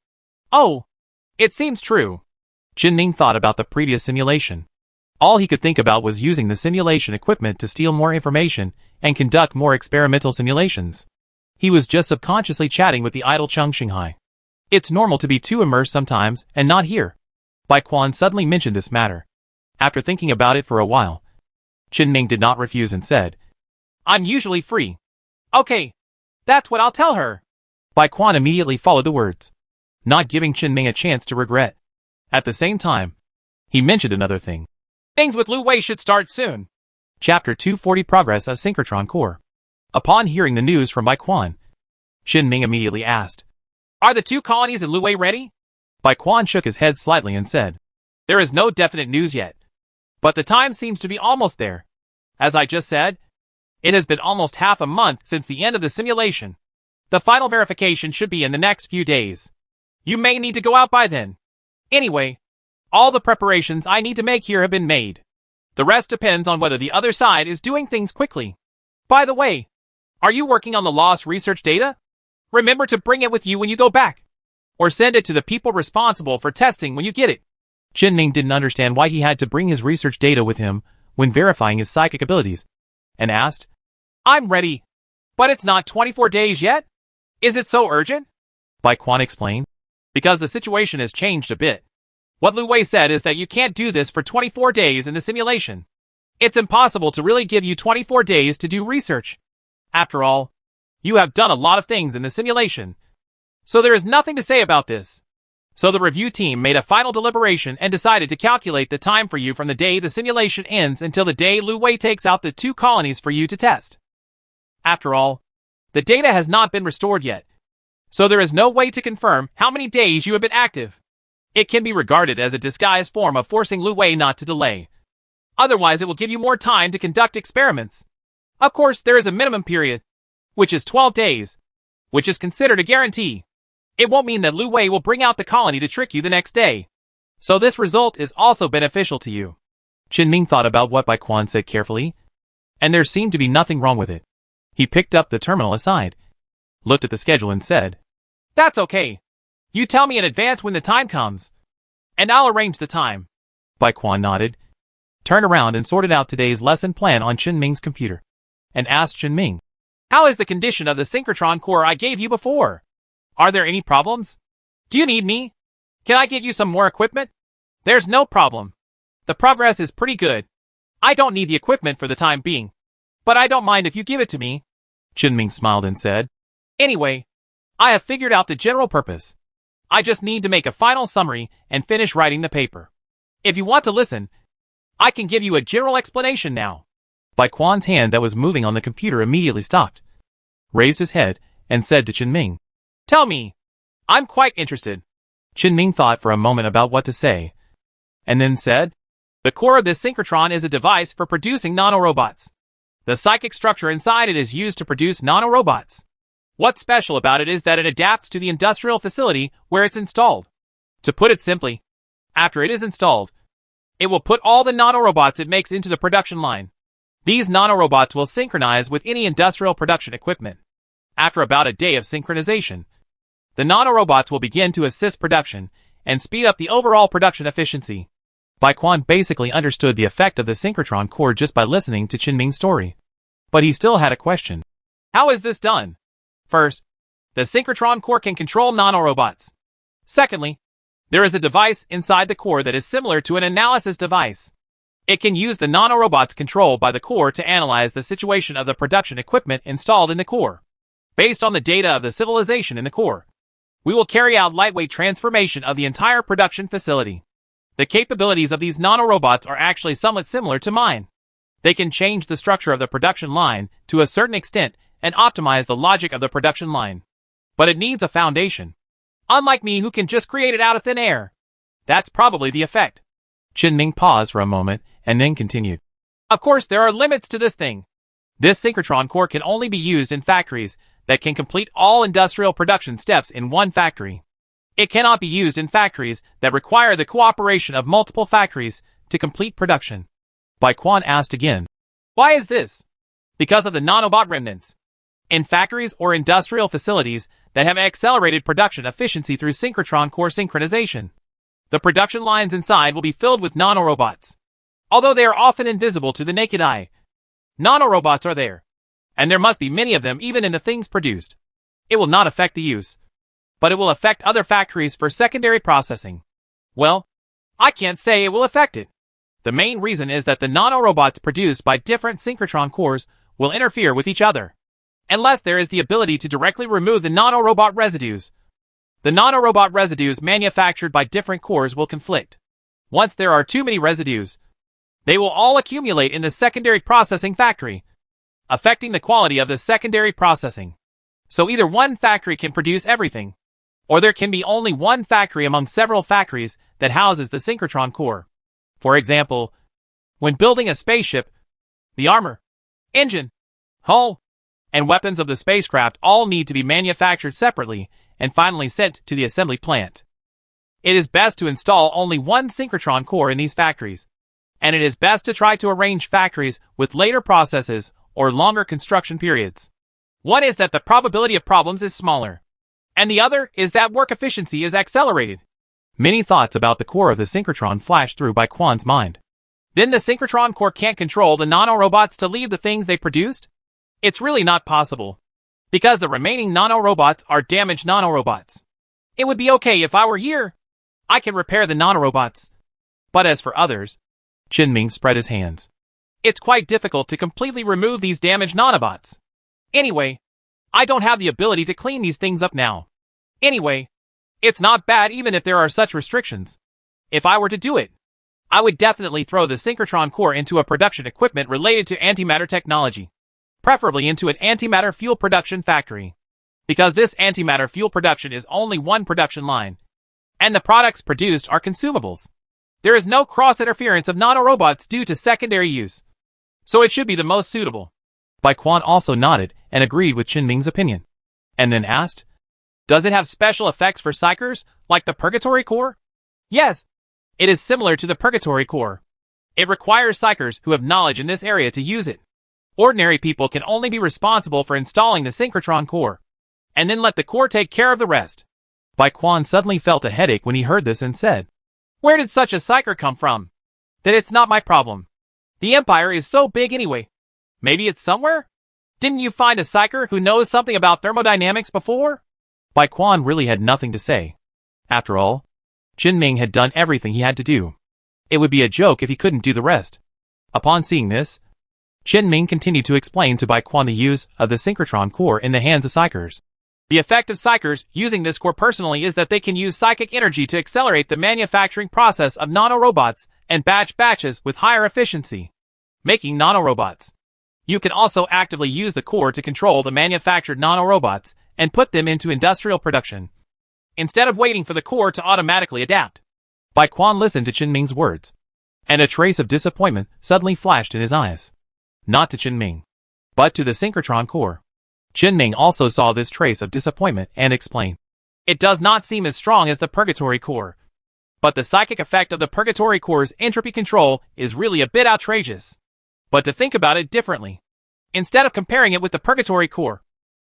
[SPEAKER 1] "Oh, it seems true." Qinming thought about the previous simulation. All he could think about was using the simulation equipment to steal more information and conduct more experimental simulations. He was just subconsciously chatting with the idle Chung Xinghai. It's normal to be too immersed sometimes and not here. Bai Quan suddenly mentioned this matter. After thinking about it for a while, Qinming did not refuse and said, "I'm usually free." "Okay, that's what I'll tell her." Bai Quan immediately followed the words, not giving Qinming a chance to regret. At the same time, he mentioned another thing. "Things with Lu Wei should start soon." Chapter 240 Progress of Synchrotron Core. Upon hearing the news from Bai Quan, Qinming immediately asked, "Are the 2 colonies in Lu Wei ready?" Bai Quan shook his head slightly and said, "There is no definite news yet, but the time seems to be almost there. As I just said, it has been almost half a month since the end of the simulation. The final verification should be in the next few days. You may need to go out by then. Anyway, all the preparations I need to make here have been made. The rest depends on whether the other side is doing things quickly. By the way, are you working on the lost research data? Remember to bring it with you when you go back, or send it to the people responsible for testing when you get it." Qinming didn't understand why he had to bring his research data with him when verifying his psychic abilities, and asked, "I'm ready, but it's not 24 days yet? Is it so urgent?" Bai Quan explained, "Because the situation has changed a bit. What Lu Wei said is that you can't do this for 24 days in the simulation. It's impossible to really give you 24 days to do research. After all, you have done a lot of things in the simulation. So there is nothing to say about this. So the review team made a final deliberation and decided to calculate the time for you from the day the simulation ends until the day Lu Wei takes out the 2 colonies for you to test. After all, the data has not been restored yet. So there is no way to confirm how many days you have been active. It can be regarded as a disguised form of forcing Lu Wei not to delay. Otherwise it will give you more time to conduct experiments. Of course, there is a minimum period, which is 12 days, which is considered a guarantee. It won't mean that Lu Wei will bring out the colony to trick you the next day. So this result is also beneficial to you. Qinming thought about what Bai Quan said carefully, and there seemed to be nothing wrong with it. He picked up the terminal aside, looked at the schedule and said, "That's okay. You tell me in advance when the time comes, and I'll arrange the time." Bai Quan nodded, turned around and sorted out today's lesson plan on Qinming's computer, and asked Qinming, "How is the condition of the synchrotron core I gave you before? Are there any problems? Do you need me? Can I get you some more equipment?" "There's no problem. The progress is pretty good. I don't need the equipment for the time being, but I don't mind if you give it to me." Qinming smiled and said, "Anyway, I have figured out the general purpose. I just need to make a final summary and finish writing the paper. If you want to listen, I can give you a general explanation now." Bai Quan's hand that was moving on the computer immediately stopped, raised his head, and said to Qinming, "Tell me. I'm quite interested." Qinming thought for a moment about what to say, and then said, "The core of this synchrotron is a device for producing nanorobots. The psychic structure inside it is used to produce nanorobots. What's special about it is that it adapts to the industrial facility where it's installed. To put it simply, after it is installed, it will put all the nanorobots it makes into the production line. These nanorobots will synchronize with any industrial production equipment. After about a day of synchronization, the nanorobots will begin to assist production and speed up the overall production efficiency." Bai Quan basically understood the effect of the synchrotron core just by listening to Qinming's story. But he still had a question. How is this done? First, the synchrotron core can control nanorobots. Secondly, there is a device inside the core that is similar to an analysis device. It can use the nanorobots controlled by the core to analyze the situation of the production equipment installed in the core. Based on the data of the civilization in the core, we will carry out lightweight transformation of the entire production facility. The capabilities of these nanorobots are actually somewhat similar to mine. They can change the structure of the production line to a certain extent and optimize the logic of the production line. But it needs a foundation. Unlike me who can just create it out of thin air. That's probably the effect." Qinming paused for a moment and then continued. "Of course, there are limits to this thing. This synchrotron core can only be used in factories that can complete all industrial production steps in one factory. It cannot be used in factories that require the cooperation of multiple factories to complete production." Bai Quan asked again, "Why is this?" "Because of the nanobot remnants. In factories or industrial facilities that have accelerated production efficiency through synchrotron core synchronization, the production lines inside will be filled with nanorobots. Although they are often invisible to the naked eye, nanorobots are there, and there must be many of them even in the things produced. It will not affect the use, but it will affect other factories for secondary processing. Well, I can't say it will affect it. The main reason is that the nanorobots produced by different synchrotron cores will interfere with each other, unless there is the ability to directly remove the nanorobot residues. The nanorobot residues manufactured by different cores will conflict. Once there are too many residues, they will all accumulate in the secondary processing factory, affecting the quality of the secondary processing. So either one factory can produce everything, or there can be only one factory among several factories that houses the synchrotron core. For example, when building a spaceship, the armor, engine, hull, and weapons of the spacecraft all need to be manufactured separately and finally sent to the assembly plant. It is best to install only one synchrotron core in these factories, and it is best to try to arrange factories with later processes or longer construction periods. One is that the probability of problems is smaller, and the other is that work efficiency is accelerated. Many thoughts about the core of the synchrotron flashed through Bai Quan's mind. Then the synchrotron core can't control the nanorobots to leave the things they produced? It's really not possible, because the remaining nanorobots are damaged nanorobots. It would be okay if I were here. I can repair the nanorobots. But as for others, Qinming spread his hands. It's quite difficult to completely remove these damaged nanobots. Anyway, I don't have the ability to clean these things up now. Anyway, it's not bad even if there are such restrictions. If I were to do it, I would definitely throw the synchrotron core into a production equipment related to antimatter technology, preferably into an antimatter fuel production factory. Because this antimatter fuel production is only one production line, and the products produced are consumables. There is no cross-interference of nanorobots due to secondary use, so it should be the most suitable. Bai Quan also nodded and agreed with Qin Ming's opinion, and then asked, "Does it have special effects for psychers, like the Purgatory Core?" "Yes. It is similar to the Purgatory Core. It requires psychers who have knowledge in this area to use it. Ordinary people can only be responsible for installing the synchrotron core, and then let the core take care of the rest." Bai Quan suddenly felt a headache when he heard this and said, "Where did such a psycher come from? That it's not my problem. The Empire is so big anyway. Maybe it's somewhere? Didn't you find a psycher who knows something about thermodynamics before?" Bai Quan really had nothing to say. After all, Qin Ming had done everything he had to do. It would be a joke if he couldn't do the rest. Upon seeing this, Qin Ming continued to explain to Bai Quan the use of the synchrotron core in the hands of psychers. "The effect of psychers using this core personally is that they can use psychic energy to accelerate the manufacturing process of nanorobots and batches with higher efficiency, making nanorobots. You can also actively use the core to control the manufactured nanorobots and put them into industrial production, instead of waiting for the core to automatically adapt." Bai Quan listened to Qin Ming's words, and a trace of disappointment suddenly flashed in his eyes. Not to Qin Ming, but to the synchrotron core. Qin Ming also saw this trace of disappointment and explained, "It does not seem as strong as the Purgatory Core, but the psychic effect of the Purgatory Core's entropy control is really a bit outrageous. But to think about it differently, instead of comparing it with the Purgatory Core,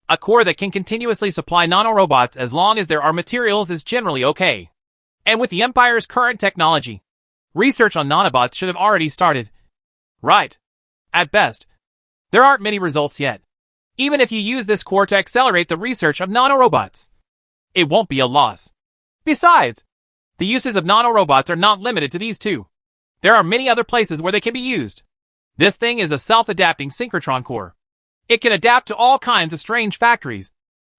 [SPEAKER 1] a core that can continuously supply nanorobots as long as there are materials is generally okay. And with the Empire's current technology, research on nanobots should have already started. Right. At best, there aren't many results yet. Even if you use this core to accelerate the research of nanorobots, it won't be a loss. Besides, the uses of nanorobots are not limited to these two. There are many other places where they can be used. This thing is a self-adapting synchrotron core. It can adapt to all kinds of strange factories,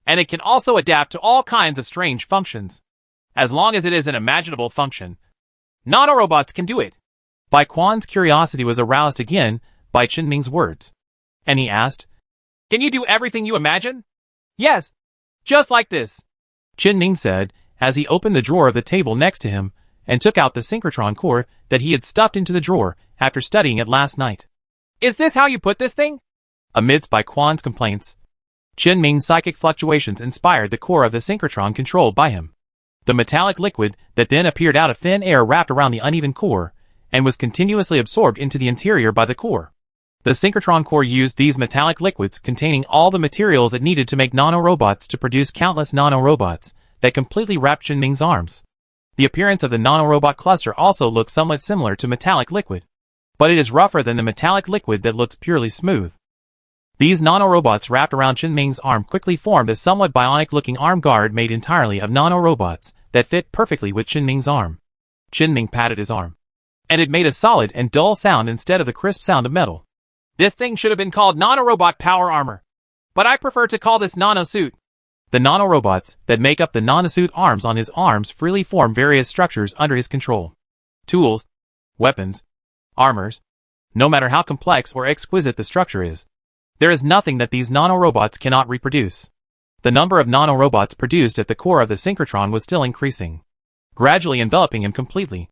[SPEAKER 1] and it can also adapt to all kinds of strange functions. As long as it is an imaginable function, nanorobots can do it." Bai Quan's curiosity was aroused again by Qin Ming's words, and he asked, "Can you do everything you imagine?" "Yes, just like this," Qin Ming said as he opened the drawer of the table next to him and took out the synchrotron core that he had stuffed into the drawer after studying it last night. "Is this how you put this thing?" Amidst Bai Quan's complaints, Qin Ming's psychic fluctuations inspired the core of the synchrotron controlled by him. The metallic liquid that then appeared out of thin air wrapped around the uneven core and was continuously absorbed into the interior by the core. The synchrotron core used these metallic liquids containing all the materials it needed to make nanorobots to produce countless nanorobots that completely wrapped Qin Ming's arms. The appearance of the nanorobot cluster also looks somewhat similar to metallic liquid, but it is rougher than the metallic liquid that looks purely smooth. These nanorobots wrapped around Qin Ming's arm quickly formed a somewhat bionic-looking arm guard made entirely of nanorobots that fit perfectly with Qin Ming's arm. Qin Ming patted his arm, and it made a solid and dull sound instead of the crisp sound of metal. "This thing should have been called nanorobot power armor, but I prefer to call this nanosuit." The nanorobots that make up the nanosuit arms on his arms freely form various structures under his control. Tools, weapons, armors, no matter how complex or exquisite the structure is, there is nothing that these nanorobots cannot reproduce. The number of nanorobots produced at the core of the synchrotron was still increasing, gradually enveloping him completely.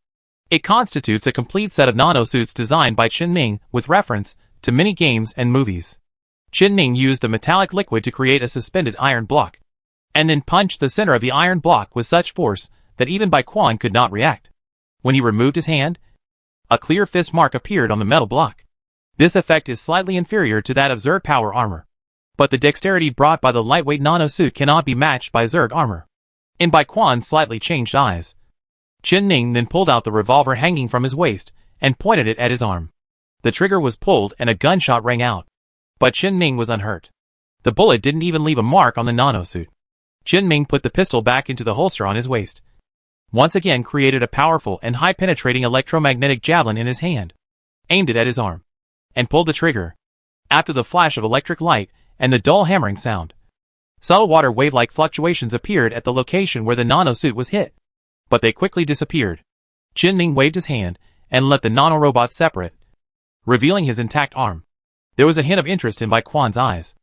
[SPEAKER 1] It constitutes a complete set of nanosuits designed by Qin Ming with reference to many games and movies. Qin Ming used the metallic liquid to create a suspended iron block, and then punched the center of the iron block with such force that even Bai Quan could not react. When he removed his hand, a clear fist mark appeared on the metal block. This effect is slightly inferior to that of Zerg power armor, but the dexterity brought by the lightweight nanosuit cannot be matched by Zerg armor. In Bai Quan's slightly changed eyes, Qin Ming then pulled out the revolver hanging from his waist and pointed it at his arm. The trigger was pulled and a gunshot rang out, but Qin Ming was unhurt. The bullet didn't even leave a mark on the nanosuit. Qin Ming put the pistol back into the holster on his waist, once again created a powerful and high-penetrating electromagnetic javelin in his hand, aimed it at his arm, and pulled the trigger. After the flash of electric light and the dull hammering sound, subtle water wave-like fluctuations appeared at the location where the nanosuit was hit, but they quickly disappeared. Qin Ming waved his hand and let the nanorobot separate, revealing his intact arm. There was a hint of interest in Bai Quan's eyes,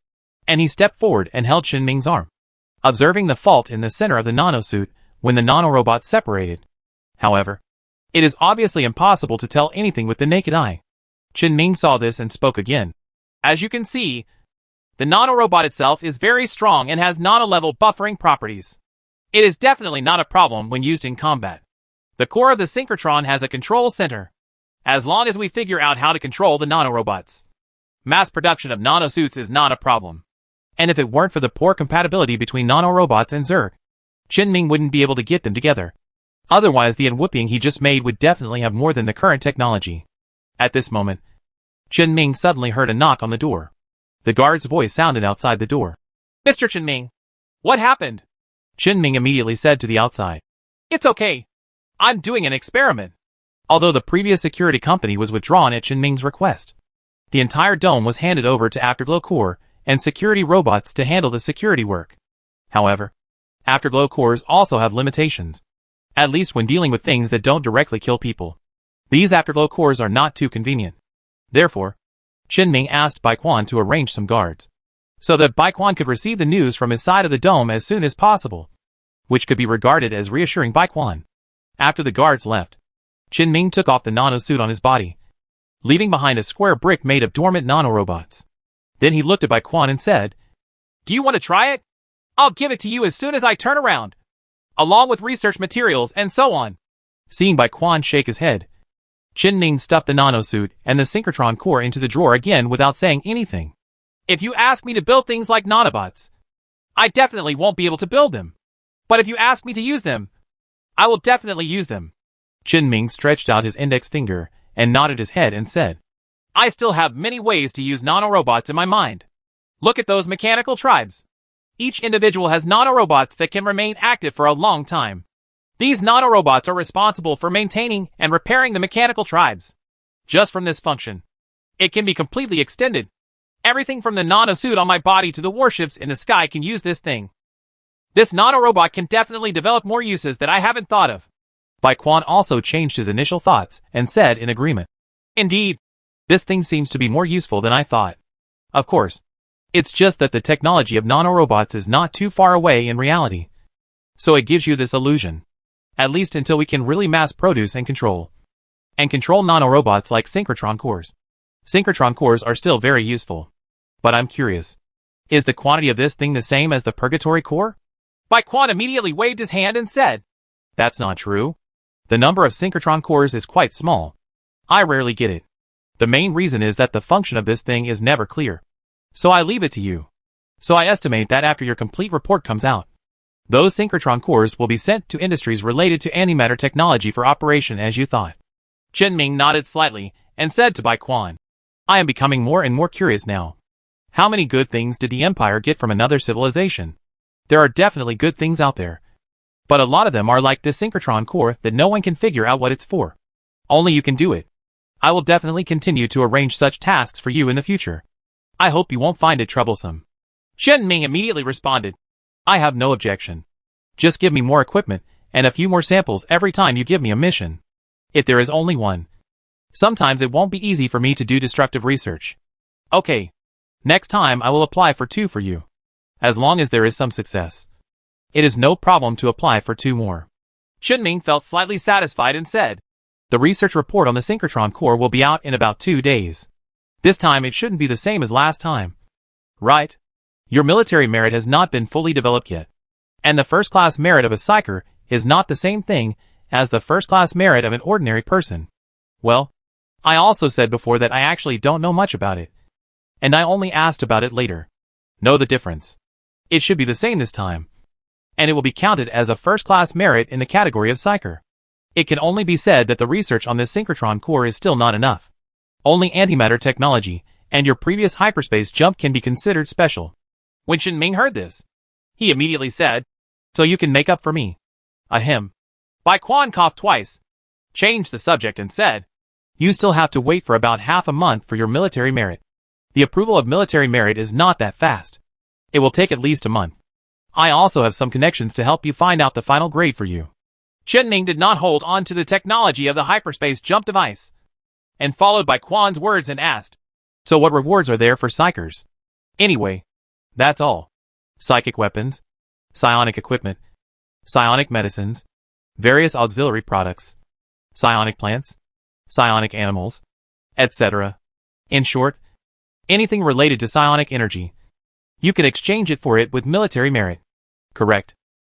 [SPEAKER 1] and he stepped forward and held Qin Ming's arm, observing the fault in the center of the nanosuit when the nanorobot separated. However, it is obviously impossible to tell anything with the naked eye. Qin Ming saw this and spoke again. As you can see, the nanorobot itself is very strong and has nano-level buffering properties. It is definitely not a problem when used in combat. The core of the synchrotron has a control center. As long as we figure out how to control the nanorobots, mass production of nanosuits is not a problem. And if it weren't for the poor compatibility between nanorobots and Zerg, Qinming wouldn't be able to get them together. Otherwise, the unwhooping he just made would definitely have more than the current technology. At this moment, Qinming suddenly heard a knock on the door. The guard's voice sounded outside the door. "Mr. Qinming, what happened?" Qinming immediately said to the outside. "It's okay. I'm doing an experiment." Although the previous security company was withdrawn at Qinming's request, the entire dome was handed over to Afterglow Core and security robots to handle the security work. However, Afterglow Cores also have limitations, at least when dealing with things that don't directly kill people. These Afterglow Cores are not too convenient. Therefore, Qinming asked Baiquan to arrange some guards, so that Baiquan could receive the news from his side of the dome as soon as possible, which could be regarded as reassuring Baiquan. After the guards left, Qinming took off the nanosuit on his body, leaving behind a square brick made of dormant nanorobots. Then he looked at Baiquan and said, "Do you want to try it? I'll give it to you as soon as I turn around, along with research materials and so on." Seeing Baiquan shake his head, Qinming stuffed the nanosuit and the synchrotron core into the drawer again without saying anything. "If you ask me to build things like nanobots, I definitely won't be able to build them. But if you ask me to use them, I will definitely use them." Qinming stretched out his index finger and nodded his head and said, "I still have many ways to use nanorobots in my mind. Look at those mechanical tribes. Each individual has nanorobots that can remain active for a long time. These nanorobots are responsible for maintaining and repairing the mechanical tribes. Just from this function, it can be completely extended. Everything from the nanosuit on my body to the warships in the sky can use this thing. This nanorobot can definitely develop more uses that I haven't thought of." Baiquan also changed his initial thoughts and said in agreement, "Indeed, this thing seems to be more useful than I thought. Of course, it's just that the technology of nanorobots is not too far away in reality. So it gives you this illusion. At least until we can really mass produce and control nanorobots like synchrotron cores. Synchrotron cores are still very useful. But I'm curious, is the quantity of this thing the same as the purgatory core?" Baiquan immediately waved his hand and said, "That's not true. The number of synchrotron cores is quite small. I rarely get it. The main reason is that the function of this thing is never clear. So I leave it to you. So I estimate that after your complete report comes out, those synchrotron cores will be sent to industries related to antimatter technology for operation as you thought." Qinming nodded slightly and said to Baiquan, "I am becoming more and more curious now. How many good things did the Empire get from another civilization? There are definitely good things out there. But a lot of them are like this synchrotron core that no one can figure out what it's for. Only you can do it. I will definitely continue to arrange such tasks for you in the future. I hope you won't find it troublesome." Qinming immediately responded, "I have no objection. Just give me more equipment and a few more samples every time you give me a mission. If there is only one. Sometimes it won't be easy for me to do destructive research. Okay. Next time I will apply for 2 for you. As long as there is some success. It is no problem to apply for 2 more." Qinming felt slightly satisfied and said, "The research report on the synchrotron core will be out in about 2 days. This time it shouldn't be the same as last time. Right? Your military merit has not been fully developed yet. And the first-class merit of a psyker is not the same thing as the first-class merit of an ordinary person. Well, I also said before that I actually don't know much about it. And I only asked about it later. Know the difference. It should be the same this time. And it will be counted as a first-class merit in the category of psyker. It can only be said that the research on this synchrotron core is still not enough. Only antimatter technology and your previous hyperspace jump can be considered special." When Qinming heard this, he immediately said, "So you can make up for me." Ahem. Baiquan coughed twice, changed the subject and said, "You still have to wait for about half a month for your military merit. The approval of military merit is not that fast. It will take at least a month. I also have some connections to help you find out the final grade for you." Qinming did not hold on to the technology of the hyperspace jump device, and followed Baiquan's words and asked, "So what rewards are there for psychers? Anyway, that's all. Psychic weapons, psionic equipment, psionic medicines, various auxiliary products, psionic plants, psionic animals, etc. In short, Anything related to psionic energy. You can exchange it for it with military merit. Correct.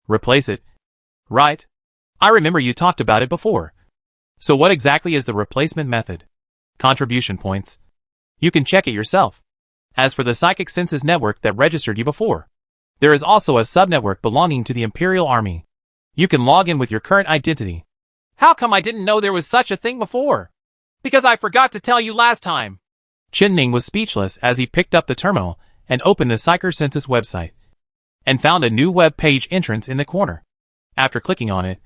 [SPEAKER 1] Replace it. Right. I remember you talked about it before. So what exactly is the replacement method? Contribution points. You can check it yourself. As for the psychic senses network that registered you before, there is also a subnetwork belonging to the Imperial Army. You can log in with your current identity. How come I didn't know there was such a thing before? Because I forgot to tell you last time. Chen-Ning was speechless as he picked up the terminal and opened the Psyker Census website, and found a new web page entrance in the corner. After clicking on it,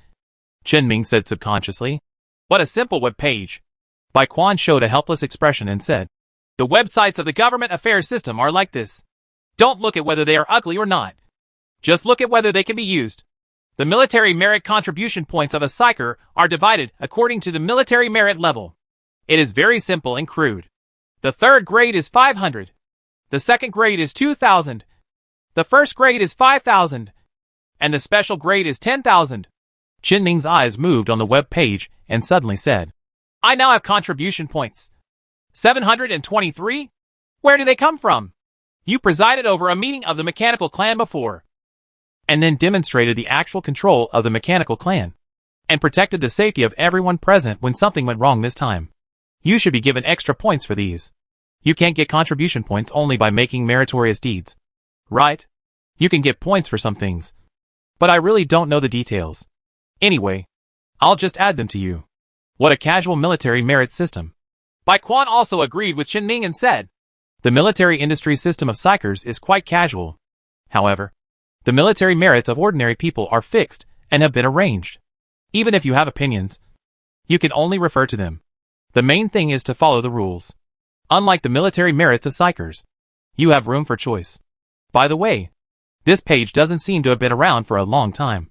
[SPEAKER 1] Chen-Ming said subconsciously, "What a simple web page." Bai Quan showed a helpless expression and said, "The websites of the government affairs system are like this. Don't look at whether they are ugly or not. Just look at whether they can be used. The military merit contribution points of a psyker are divided according to the military merit level. It is very simple and crude. The third grade is 500. The second grade is 2,000. The first grade is 5,000. And the special grade is 10,000. Chen-Ming's eyes moved on the web page and suddenly said, "I now have contribution points. 723? Where do they come from? You presided over a meeting of the mechanical clan before." And then demonstrated the actual control of the mechanical clan, and protected the safety of everyone present when something went wrong this time. You should be given extra points for these. You can't get contribution points only by making meritorious deeds. Right? You can get points for some things. But I really don't know the details. Anyway, I'll just add them to you. What a casual military merit system. Bai Quan also agreed with Chen-Ning and said, "The military industry system of psychers is quite casual. However, the military merits of ordinary people are fixed and have been arranged. Even if you have opinions, you can only refer to them. The main thing is to follow the rules. Unlike the military merits of psychers, you have room for choice. By the way, this page doesn't seem to have been around for a long time.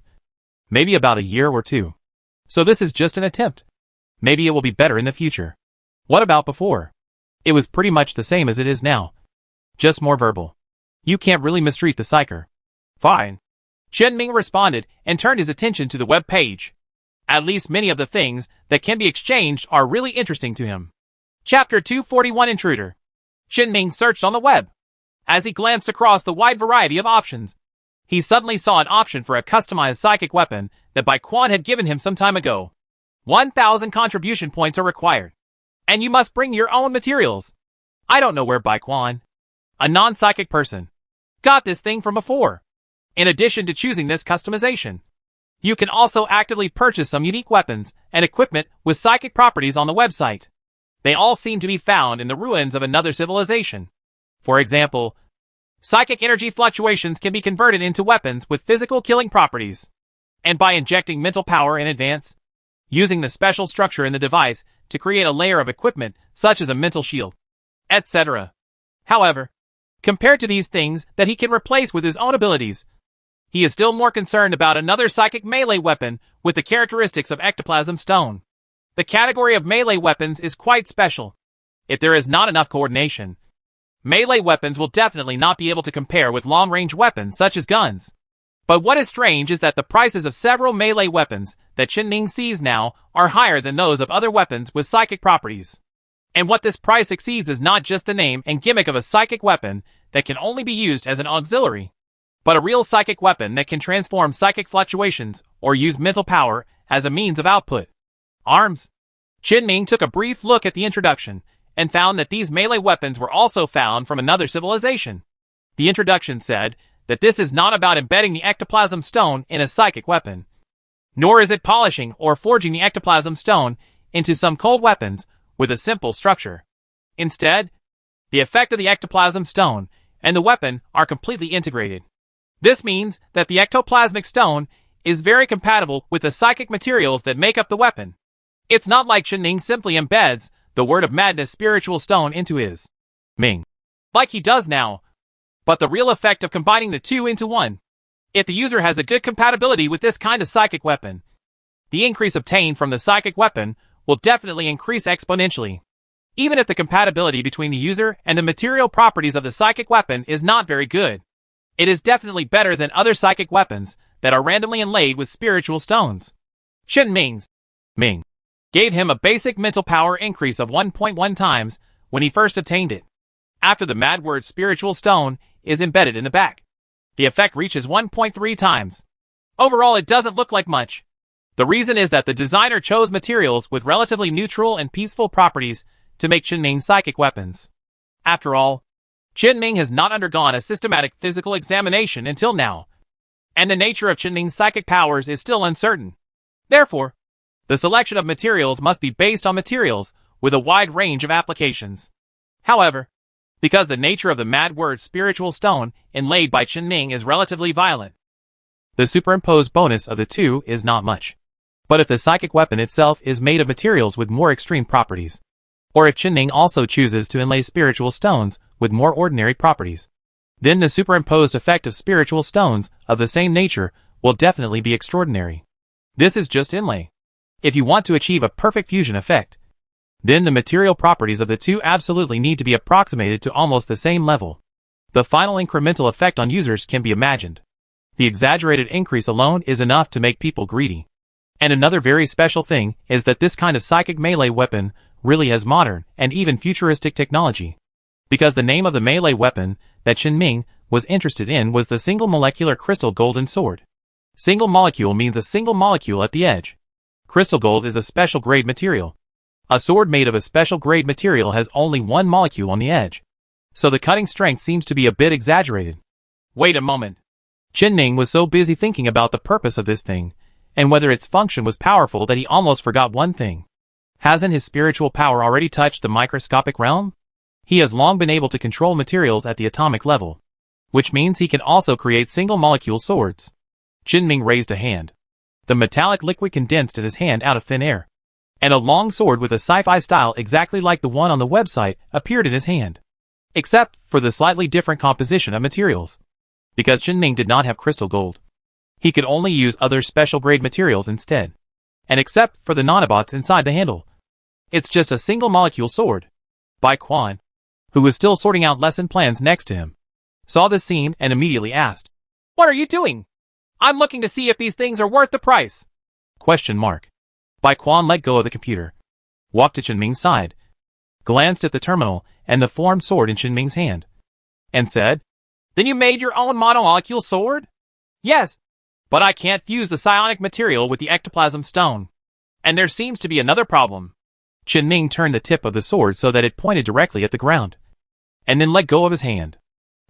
[SPEAKER 1] Maybe about a year or two. So this is just an attempt. Maybe it will be better in the future. What about before? It was pretty much the same as it is now. Just more verbal. You can't really mistreat the psyker." "Fine." Chen-Ming responded and turned his attention to the web page. At least many of the things that can be exchanged are really interesting to him. Chapter 241 Intruder. Chen-Ming searched on the web. As he glanced across the wide variety of options, he suddenly saw an option for a customized psychic weapon that Bai Quan had given him some time ago. 1,000 contribution points are required, and you must bring your own materials. I don't know where Bai Quan, a non-psychic person, got this thing from before. In addition to choosing this customization, you can also actively purchase some unique weapons and equipment with psychic properties on the website. They all seem to be found in the ruins of another civilization. For example, psychic energy fluctuations can be converted into weapons with physical killing properties. And by injecting mental power in advance, using the special structure in the device to create a layer of equipment such as a mental shield, etc. However, compared to these things that he can replace with his own abilities, he is still more concerned about another psychic melee weapon with the characteristics of ectoplasm stone. The category of melee weapons is quite special. If there is not enough coordination, melee weapons will definitely not be able to compare with long-range weapons such as guns. But what is strange is that the prices of several melee weapons that Chen-Ning sees now are higher than those of other weapons with psychic properties. And what this price exceeds is not just the name and gimmick of a psychic weapon that can only be used as an auxiliary, but a real psychic weapon that can transform psychic fluctuations or use mental power as a means of output. Arms. Chen-Ning took a brief look at the introduction and found that these melee weapons were also found from another civilization. The introduction said that this is not about embedding the ectoplasm stone in a psychic weapon, nor is it polishing or forging the ectoplasm stone into some cold weapons with a simple structure. Instead, the effect of the ectoplasm stone and the weapon are completely integrated. This means that the ectoplasmic stone is very compatible with the psychic materials that make up the weapon. It's not like Chen-Ning simply embeds the word of madness spiritual stone into his Ming, like he does now, but the real effect of combining the two into one. If the user has a good compatibility with this kind of psychic weapon, the increase obtained from the psychic weapon will definitely increase exponentially. Even if the compatibility between the user and the material properties of the psychic weapon is not very good, it is definitely better than other psychic weapons that are randomly inlaid with spiritual stones. Chen-Ming's Ming gave him a basic mental power increase of 1.1 times when he first obtained it. after the mad word spiritual stone is embedded in the back. The effect reaches 1.3 times. Overall, it doesn't look like much. The reason is that the designer chose materials with relatively neutral and peaceful properties to make Qinming's psychic weapons. After all, Qinming has not undergone a systematic physical examination until now, and the nature of Qinming's psychic powers is still uncertain. Therefore, the selection of materials must be based on materials with a wide range of applications. However, because the nature of the mad word spiritual stone inlaid by Qinming is relatively violent, the superimposed bonus of the two is not much. But if the psychic weapon itself is made of materials with more extreme properties, or if Qinming also chooses to inlay spiritual stones with more ordinary properties, then the superimposed effect of spiritual stones of the same nature will definitely be extraordinary. This is just inlay. If you want to achieve a perfect fusion effect, then the material properties of the two absolutely need to be approximated to almost the same level. The final incremental effect on users can be imagined. The exaggerated increase alone is enough to make people greedy. And another very special thing is that this kind of psychic melee weapon really has modern and even futuristic technology. Because the name of the melee weapon that Qinming was interested in was the single molecular crystal golden sword. Single molecule means a single molecule at the edge. Crystal gold is a special grade material. A sword made of a special grade material has only one molecule on the edge. So the cutting strength seems to be a bit exaggerated. Wait a moment. Qinming was so busy thinking about the purpose of this thing, and whether its function was powerful, that he almost forgot one thing. Hasn't his spiritual power already touched the microscopic realm? He has long been able to control materials at the atomic level, which means he can also create single-molecule swords. Qinming raised a hand. The metallic liquid condensed in his hand out of thin air, and a long sword with a sci-fi style exactly like the one on the website appeared in his hand, except for the slightly different composition of materials. Because Qinming did not have crystal gold, he could only use other special grade materials instead. And except for the nanobots inside the handle, it's just a single molecule sword. Bai Quan, who was still sorting out lesson plans next to him, saw this scene and immediately asked, "What are you doing?" "I'm looking to see if these things are worth the price." Bai Quan let go of the computer, walked to Qinming's side, glanced at the terminal and the formed sword in Qinming's hand, and said, "Then you made your own monomolecule sword?" "Yes. But I can't fuse the psionic material with the ectoplasm stone. And there seems to be another problem." Qinming turned the tip of the sword so that it pointed directly at the ground, and then let go of his hand.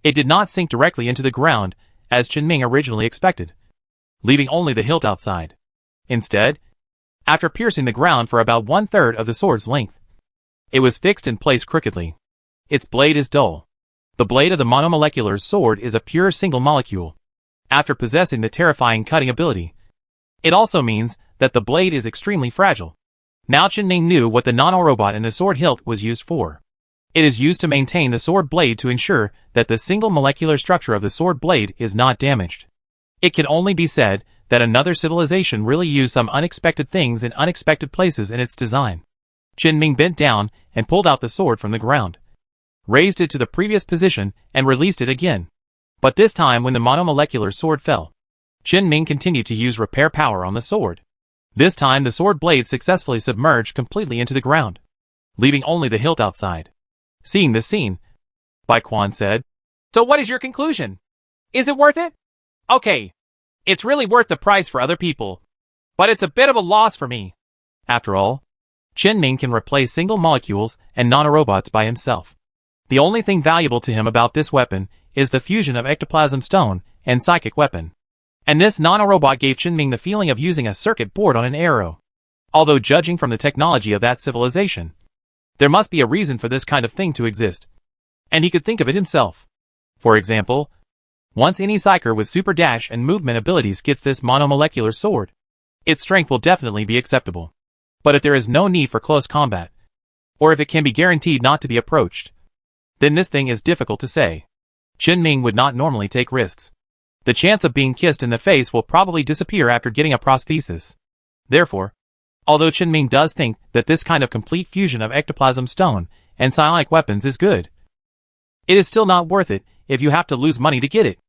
[SPEAKER 1] It did not sink directly into the ground, as Qinming originally expected, leaving only the hilt outside. Instead, after piercing the ground for about 1/3 of the sword's length, it was fixed in place crookedly. Its blade is dull. The blade of the monomolecular sword is a pure single molecule, after possessing the terrifying cutting ability. It also means that the blade is extremely fragile. Now Qinming knew what the nanorobot in the sword hilt was used for. It is used to maintain the sword blade to ensure that the single molecular structure of the sword blade is not damaged. It can only be said that another civilization really used some unexpected things in unexpected places in its design. Qinming bent down and pulled out the sword from the ground, raised it to the previous position and released it again. But this time when the monomolecular sword fell, Qinming continued to use repair power on the sword. This time the sword blade successfully submerged completely into the ground, leaving only the hilt outside. Seeing this scene, Bai Quan said, "So what is your conclusion? Is it worth it?" "Okay. It's really worth the price for other people, but it's a bit of a loss for me." After all, Qinming can replace single molecules and nanorobots by himself. The only thing valuable to him about this weapon is the fusion of ectoplasm stone and psychic weapon. And this nanorobot gave Qinming the feeling of using a circuit board on an arrow. Although judging from the technology of that civilization, there must be a reason for this kind of thing to exist. And he could think of it himself. For example, once any psyker with super dash and movement abilities gets this monomolecular sword, its strength will definitely be acceptable. But if there is no need for close combat, or if it can be guaranteed not to be approached, then this thing is difficult to say. Qinming would not normally take risks. The chance of being kissed in the face will probably disappear after getting a prosthesis. Therefore, although Qinming does think that this kind of complete fusion of ectoplasm stone and psionic weapons is good, it is still not worth it if you have to lose money to get it.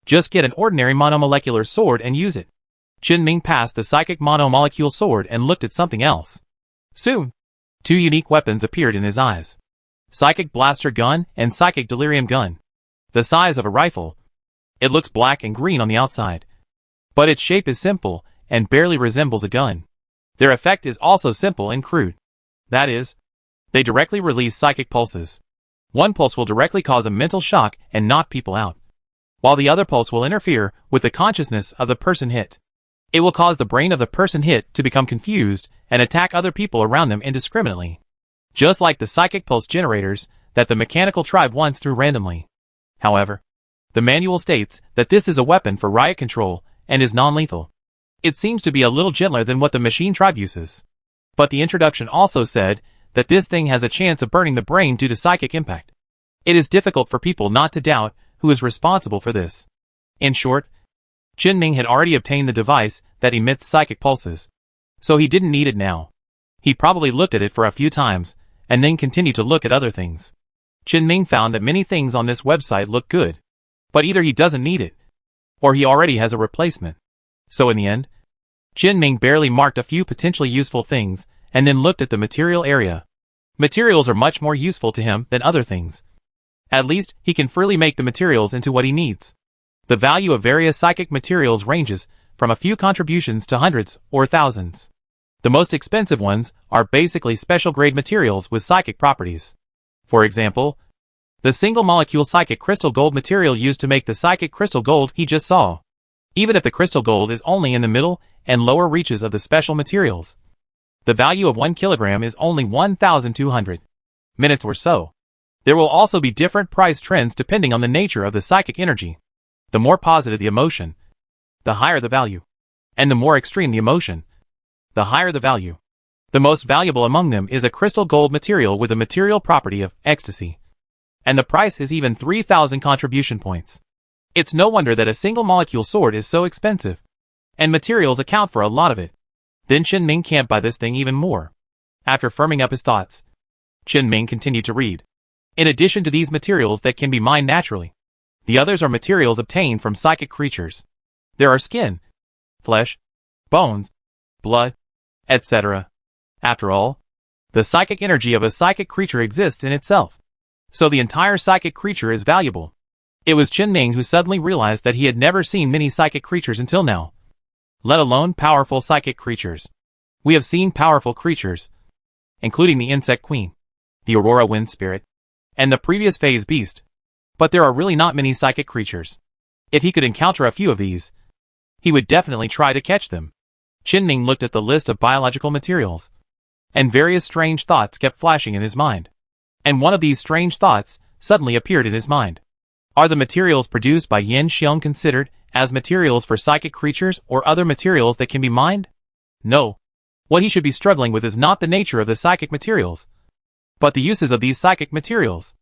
[SPEAKER 1] Just get an ordinary monomolecular sword and use it. Qinming passed the psychic monomolecule sword and looked at something else. Soon, two unique weapons appeared in his eyes. Psychic Blaster Gun and Psychic Delirium Gun. The size of a rifle. It looks black and green on the outside. But its shape is simple and barely resembles a gun. Their effect is also simple and crude. That is, they directly release psychic pulses. One pulse will directly cause a mental shock and knock people out, while the other pulse will interfere with the consciousness of the person hit. It will cause the brain of the person hit to become confused and attack other people around them indiscriminately, just like the psychic pulse generators that the mechanical tribe once threw randomly. However, the manual states that this is a weapon for riot control and is non-lethal. It seems to be a little gentler than what the machine tribe uses. But the introduction also said that this thing has a chance of burning the brain due to psychic impact. It is difficult for people not to doubt who is responsible for this. In short, Jinming had already obtained the device that emits psychic pulses, so he didn't need it now. He probably looked at it for a few times, and then continued to look at other things. Jinming found that many things on this website look good, but either he doesn't need it, or he already has a replacement. So in the end, Jinming barely marked a few potentially useful things, and then looked at the material area. Materials are much more useful to him than other things. At least, he can freely make the materials into what he needs. The value of various psychic materials ranges from a few contributions to hundreds or thousands. The most expensive ones are basically special grade materials with psychic properties. For example, the single molecule psychic crystal gold material used to make the psychic crystal gold he just saw. Even if the crystal gold is only in the middle and lower reaches of the special materials, the value of 1 kilogram is only 1,200 minutes or so. There will also be different price trends depending on the nature of the psychic energy. The more positive the emotion, the higher the value. And the more extreme the emotion, the higher the value. The most valuable among them is a crystal gold material with a material property of ecstasy. And the price is even 3,000 contribution points. It's no wonder that a single molecule sword is so expensive. And materials account for a lot of it. Then Jinming can't buy this thing even more. After firming up his thoughts, Jinming continued to read. In addition to these materials that can be mined naturally, the others are materials obtained from psychic creatures. There are skin, flesh, bones, blood, etc. After all, the psychic energy of a psychic creature exists in itself. So the entire psychic creature is valuable. It was Jinming who suddenly realized that he had never seen many psychic creatures until now, let alone powerful psychic creatures. We have seen powerful creatures, including the Insect Queen, the Aurora Wind Spirit, and the previous phase beast, but there are really not many psychic creatures. If he could encounter a few of these, he would definitely try to catch them. Jinming looked at the list of biological materials, and various strange thoughts kept flashing in his mind. And one of these strange thoughts suddenly appeared in his mind. Are the materials produced by Yin Xiong considered as materials for psychic creatures or other materials that can be mined? No. What he should be struggling with is not the nature of the psychic materials, but the uses of these psychic materials.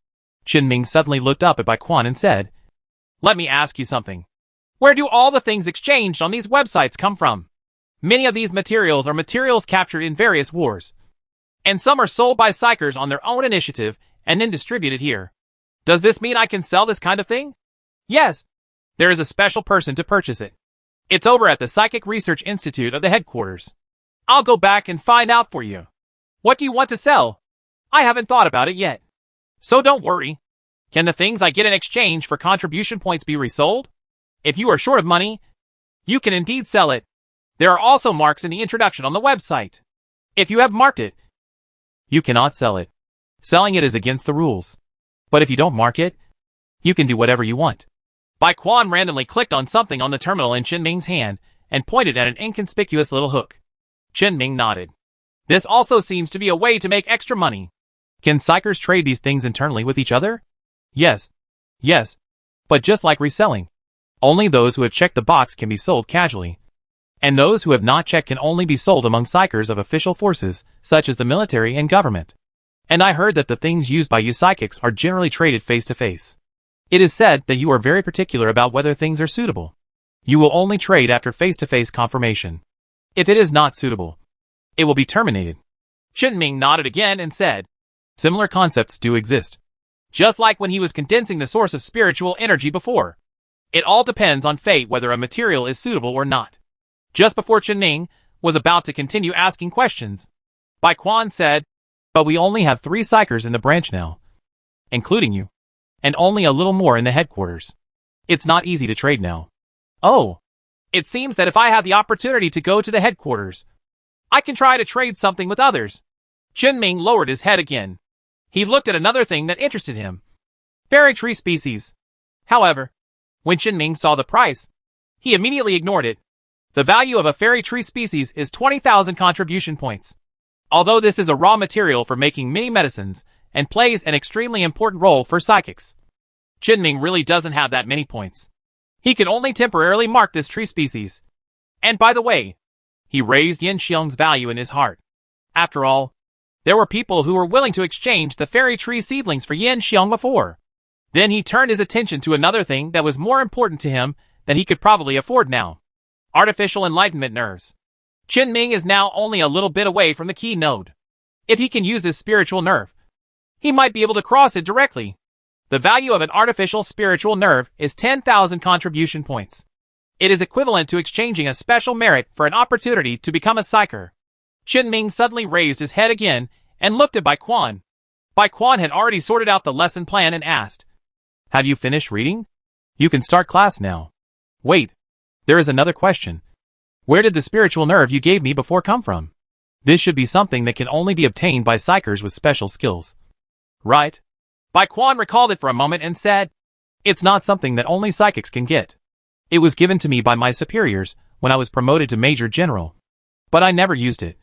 [SPEAKER 1] Jinming suddenly looked up at Bai Quan and said, "Let me ask you something. Where do all the things exchanged on these websites come from? Many of these materials are materials captured in various wars, and some are sold by psychers on their own initiative and then distributed here. Does this mean I can sell this kind of thing?" "Yes. There is a special person to purchase it. It's over at the Psychic Research Institute of the headquarters. I'll go back and find out for you. What do you want to sell? I haven't thought about it yet. So don't worry. Can the things I get in exchange for contribution points be resold? If you are short of money, you can indeed sell it. There are also marks in the introduction on the website. If you have marked it, you cannot sell it. Selling it is against the rules. But if you don't mark it, you can do whatever you want." Bai Quan randomly clicked on something on the terminal in Jinming's hand and pointed at an inconspicuous little hook. Jinming nodded. This also seems to be a way to make extra money. Can psychers trade these things internally with each other? Yes. Yes. But just like reselling, only those who have checked the box can be sold casually. And those who have not checked can only be sold among psychers of official forces, such as the military and government. And I heard that the things used by you psychics are generally traded face to face. It is said that you are very particular about whether things are suitable. You will only trade after face-to-face confirmation. If it is not suitable, it will be terminated. Jinming nodded again and said, "Similar concepts do exist. Just like when he was condensing the source of spiritual energy before. It all depends on fate whether a material is suitable or not." Just before Jinming was about to continue asking questions, Bai Quan said, "But we only have 3 psychers in the branch now. including you. And only a little more in the headquarters. It's not easy to trade now. Oh. It seems that if I have the opportunity to go to the headquarters, I can try to trade something with others. Ming lowered his head again. He looked at another thing that interested him. Fairy tree species. However, when Ming saw the price, he immediately ignored it. The value of a fairy tree species is 20,000 contribution points. Although this is a raw material for making many medicines and plays an extremely important role for psychics, Ming really doesn't have that many points. He can only temporarily mark this tree species. And by the way, he raised Yin Xiong's value in his heart. After all, there were people who were willing to exchange the fairy tree seedlings for Yin Xiong before. Then he turned his attention to another thing that was more important to him than he could probably afford now. Artificial enlightenment nerves. Ming is now only a little bit away from the key node. If he can use this spiritual nerve, he might be able to cross it directly. The value of an artificial spiritual nerve is 10,000 contribution points. It is equivalent to exchanging a special merit for an opportunity to become a psyker. Ming suddenly raised his head again and looked at Bai Quan. Bai Quan had already sorted out the lesson plan and asked, "Have you finished reading? You can start class now." "Wait, there is another question. Where did the spiritual nerve you gave me before come from? This should be something that can only be obtained by psychers with special skills." "Right." Bai Quan recalled it for a moment and said, "It's not something that only psychics can get. It was given to me by my superiors when I was promoted to Major General. But I never used it.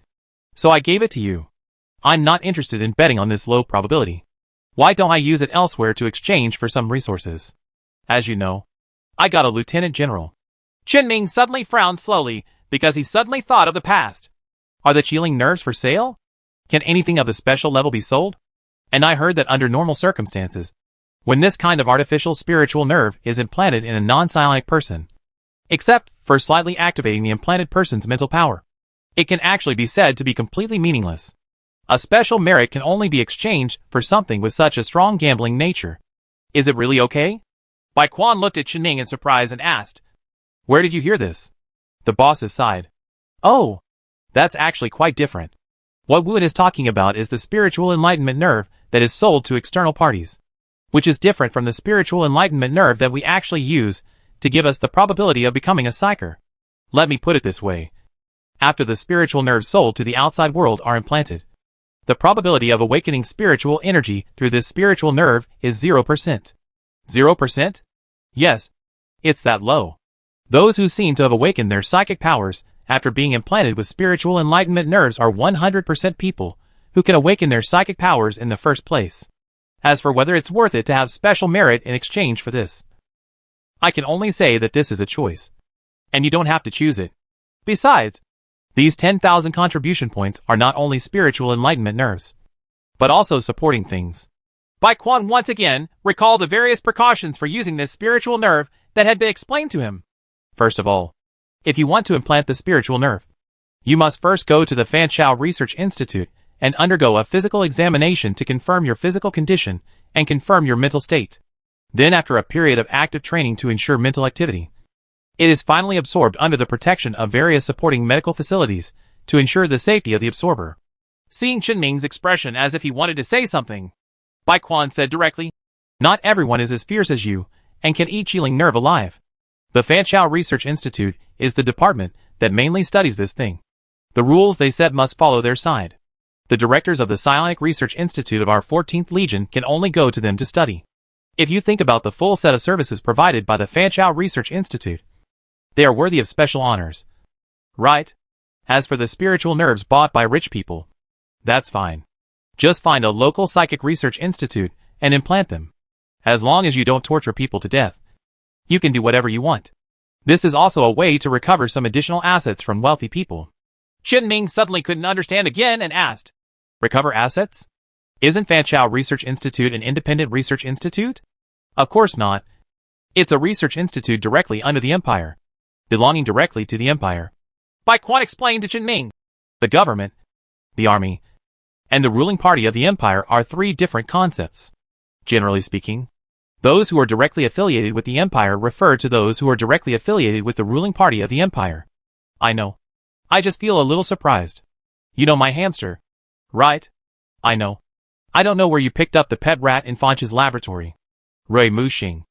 [SPEAKER 1] So I gave it to you. I'm not interested in betting on this low probability. Why don't I use it elsewhere to exchange for some resources? As you know, I got a Lieutenant General." Ming suddenly frowned slowly because he suddenly thought of the past. Are the chilling nerves for sale? Can anything of the special level be sold? And I heard that under normal circumstances, when this kind of artificial spiritual nerve is implanted in a non-psionic person, except for slightly activating the implanted person's mental power, it can actually be said to be completely meaningless. A special merit can only be exchanged for something with such a strong gambling nature. Is it really okay? Bai Quan looked at Ming in surprise and asked, "Where did you hear this?" The bosses sighed. "Oh, that's actually quite different. What Wu is talking about is the spiritual enlightenment nerve that is sold to external parties, which is different from the spiritual enlightenment nerve that we actually use to give us the probability of becoming a psyker. Let me put it this way. After the spiritual nerves sold to the outside world are implanted, the probability of awakening spiritual energy through this spiritual nerve is 0%. 0%? Yes, it's that low. Those who seem to have awakened their psychic powers after being implanted with spiritual enlightenment nerves are 100% people who can awaken their psychic powers in the first place. As for whether it's worth it to have special merit in exchange for this, I can only say that this is a choice, and you don't have to choose it. Besides, these 10,000 contribution points are not only spiritual enlightenment nerves, but also supporting things." Bai Quan once again recalled the various precautions for using this spiritual nerve that had been explained to him. First of all, if you want to implant the spiritual nerve, you must first go to the Fanchao Research Institute and undergo a physical examination to confirm your physical condition and confirm your mental state. Then after a period of active training to ensure mental activity, it is finally absorbed under the protection of various supporting medical facilities to ensure the safety of the absorber. Seeing Ming's expression as if he wanted to say something, Bai Quan said directly, "Not everyone is as fierce as you and can eat chilling nerve alive. The Fanchao Research Institute is the department that mainly studies this thing. The rules they set must follow their side. The directors of the Psionic Research Institute of our 14th Legion can only go to them to study. If you think about the full set of services provided by the Fanchao Research Institute, they are worthy of special honors. Right? As for the spiritual nerves bought by rich people, that's fine. Just find a local psychic research institute and implant them. As long as you don't torture people to death, you can do whatever you want. This is also a way to recover some additional assets from wealthy people." Ming suddenly couldn't understand again and asked, "Recover assets? Isn't Fanchao Research Institute an independent research institute?" "Of course not. It's a research institute directly under the Empire, belonging directly to the Empire." Bai Quan explained to Ming, "The government, the army, and the ruling party of the Empire are three different concepts. Generally speaking, those who are directly affiliated with the Empire refer to those who are directly affiliated with the ruling party of the Empire." "I know. I just feel a little surprised. You know my hamster, right?" "I know. I don't know where you picked up the pet rat in Fonch's laboratory. Rui Muxing.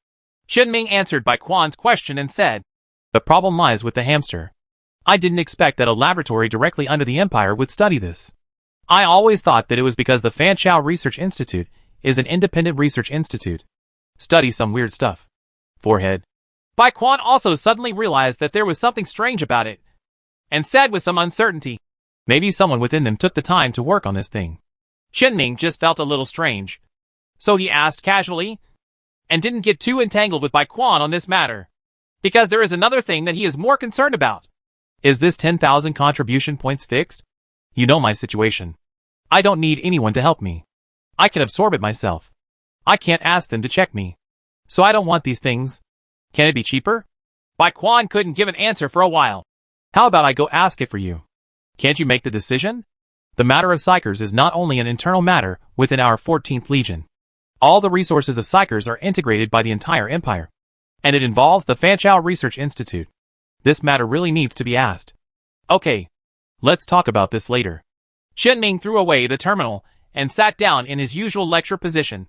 [SPEAKER 1] Qinming answered Bai Quan's question and said, the problem lies with the hamster. I didn't expect that a laboratory directly under the Empire would study this. I always thought that it was because the Fanchao Research Institute is an independent research institute. Study some weird stuff. Forehead. Bai Quan also suddenly realized that there was something strange about it, and said with some uncertainty, maybe someone within them took the time to work on this thing. Qinming just felt a little strange, so he asked casually, and didn't get too entangled with Bai Quan on this matter, because there is another thing that he is more concerned about. Is this 10,000 contribution points fixed? You know my situation. I don't need anyone to help me. I can absorb it myself. I can't ask them to check me. So I don't want these things. Can it be cheaper? Bai Quan couldn't give an answer for a while. How about I go ask it for you? Can't you make the decision? The matter of Psychers is not only an internal matter within our 14th Legion. All the resources of Psychers are integrated by the entire Empire. And it involves the Fanchao Research Institute. This matter really needs to be asked. Okay. Let's talk about this later. Qinming threw away the terminal and sat down in his usual lecture position.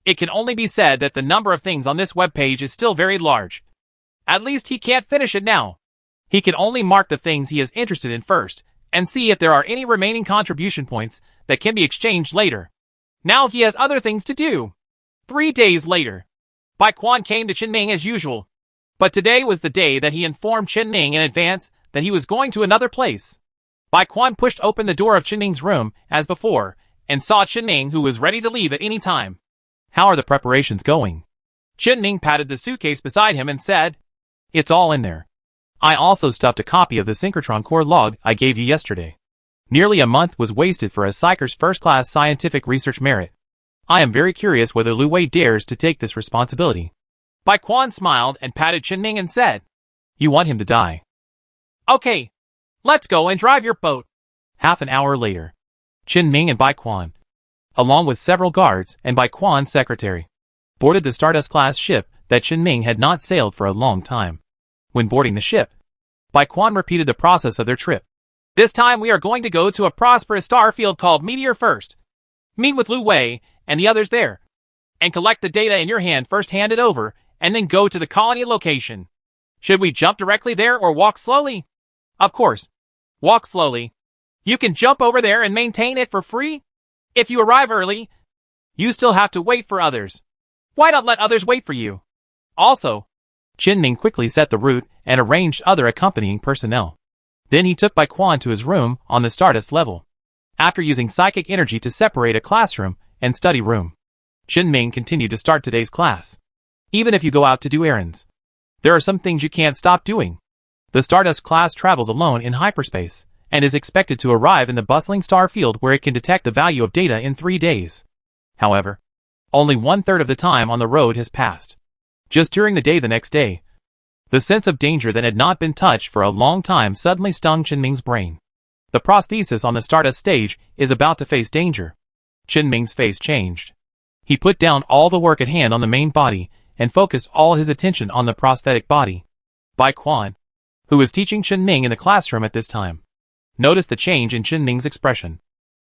[SPEAKER 1] It can only be said that the number of things on this webpage is still very large. At least he can't finish it now. He can only mark the things he is interested in first, and see if there are any remaining contribution points that can be exchanged later. Now he has other things to do. 3 days later, Bai Quan came to Qinming as usual. But today was the day that he informed Qinming in advance that he was going to another place. Bai Quan pushed open the door of Qinming's room, as before, and saw Qinming, who was ready to leave at any time. How are the preparations going? Qinming patted the suitcase beside him and said, it's all in there. I also stuffed a copy of the synchrotron core log I gave you yesterday. Nearly a month was wasted for a Psycher's first-class scientific research merit. I am very curious whether Lu Wei dares to take this responsibility. Bai Quan smiled and patted Qinming and said, you want him to die. Okay. Let's go and drive your boat. Half an hour later, Qinming and Bai Quan, along with several guards and Bai Quan's secretary, boarded the Stardust-class ship that Qinming had not sailed for a long time. When boarding the ship, Bai Quan repeated the process of their trip. This time we are going to go to a prosperous star field called Meteor first. Meet with Lu Wei and the others there, and collect the data in your hand first, hand it over, and then go to the colony location. Should we jump directly there or walk slowly? Of course. Walk slowly. You can jump over there and maintain it for free. If you arrive early, you still have to wait for others. Why not let others wait for you? Also, Qinming quickly set the route and arranged other accompanying personnel. Then he took Bai Quan to his room on the Stardust level. After using psychic energy to separate a classroom and study room, Qinming continued to start today's class. Even if you go out to do errands, there are some things you can't stop doing. The Stardust class travels alone in hyperspace, and is expected to arrive in the bustling star field where it can detect the value of data in 3 days. However, only 1/3 of the time on the road has passed. Just during the day the next day, the sense of danger that had not been touched for a long time suddenly stung Qinming's brain. The prosthesis on the Stardust stage is about to face danger. Qinming's face changed. He put down all the work at hand on the main body, and focused all his attention on the prosthetic body. Bai Quan, who was teaching Qinming in the classroom at this time, noticed the change in Qinming's expression.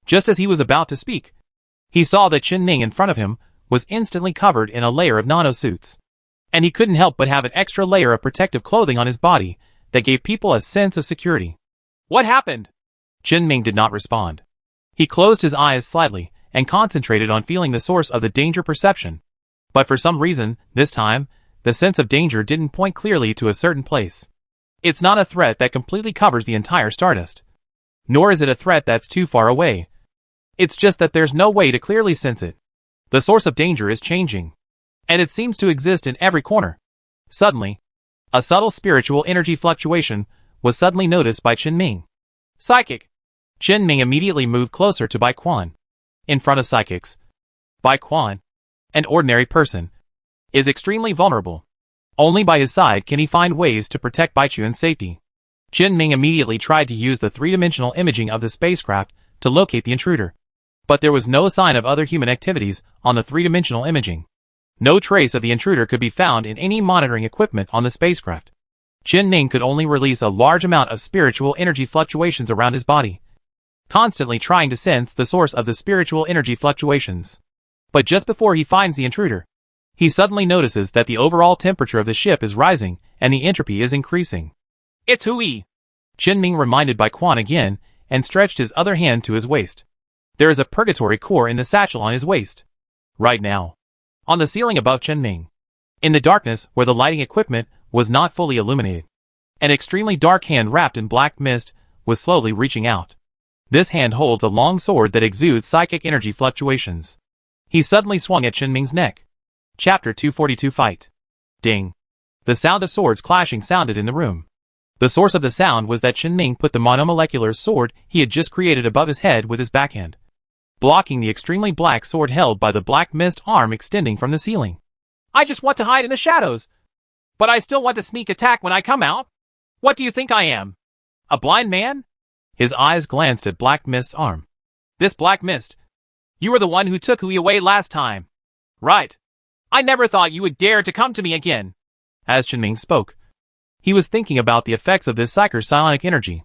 [SPEAKER 1] Just as he was about to speak, he saw that Qinming in front of him was instantly covered in a layer of nanosuits. And he couldn't help but have an extra layer of protective clothing on his body that gave people a sense of security. What happened? Qinming did not respond. He closed his eyes slightly and concentrated on feeling the source of the danger perception. But for some reason, this time, the sense of danger didn't point clearly to a certain place. It's not a threat that completely covers the entire Stardust. Nor is it a threat that's too far away. It's just that there's no way to clearly sense it. The source of danger is changing. And it seems to exist in every corner. Suddenly, a subtle spiritual energy fluctuation was suddenly noticed by Qinming. Psychic. Qinming immediately moved closer to Bai Quan. In front of psychics, Bai Quan, an ordinary person, is extremely vulnerable. Only by his side can he find ways to protect Baichuan's safety. Qinming immediately tried to use the three-dimensional imaging of the spacecraft to locate the intruder. But there was no sign of other human activities on the three-dimensional imaging. No trace of the intruder could be found in any monitoring equipment on the spacecraft. Qinming could only release a large amount of spiritual energy fluctuations around his body. constantly trying to sense the source of the spiritual energy fluctuations. But just before he finds the intruder, he suddenly notices that the overall temperature of the ship is rising and the entropy is increasing. "It's Hui!" Qinming reminded by Quan again, and stretched his other hand to his waist. There is a purgatory core in the satchel on his waist. Right now. On the ceiling above Qinming. In the darkness where the lighting equipment was not fully illuminated, an extremely dark hand wrapped in black mist was slowly reaching out. This hand holds a long sword that exudes psychic energy fluctuations. He suddenly swung at Qinming's neck. Chapter 242 Fight. Ding. The sound of swords clashing sounded in the room. The source of the sound was that Qinming put the monomolecular sword he had just created above his head with his backhand, blocking the extremely black sword held by the black mist arm extending from the ceiling. "I just want to hide in the shadows, but I still want to sneak attack when I come out. What do you think I am? A blind man?" His eyes glanced at Black Mist's arm. "This Black Mist. You were the one who took Hui away last time. Right. I never thought you would dare to come to me again." As Qinming spoke, he was thinking about the effects of this psychic psionic energy.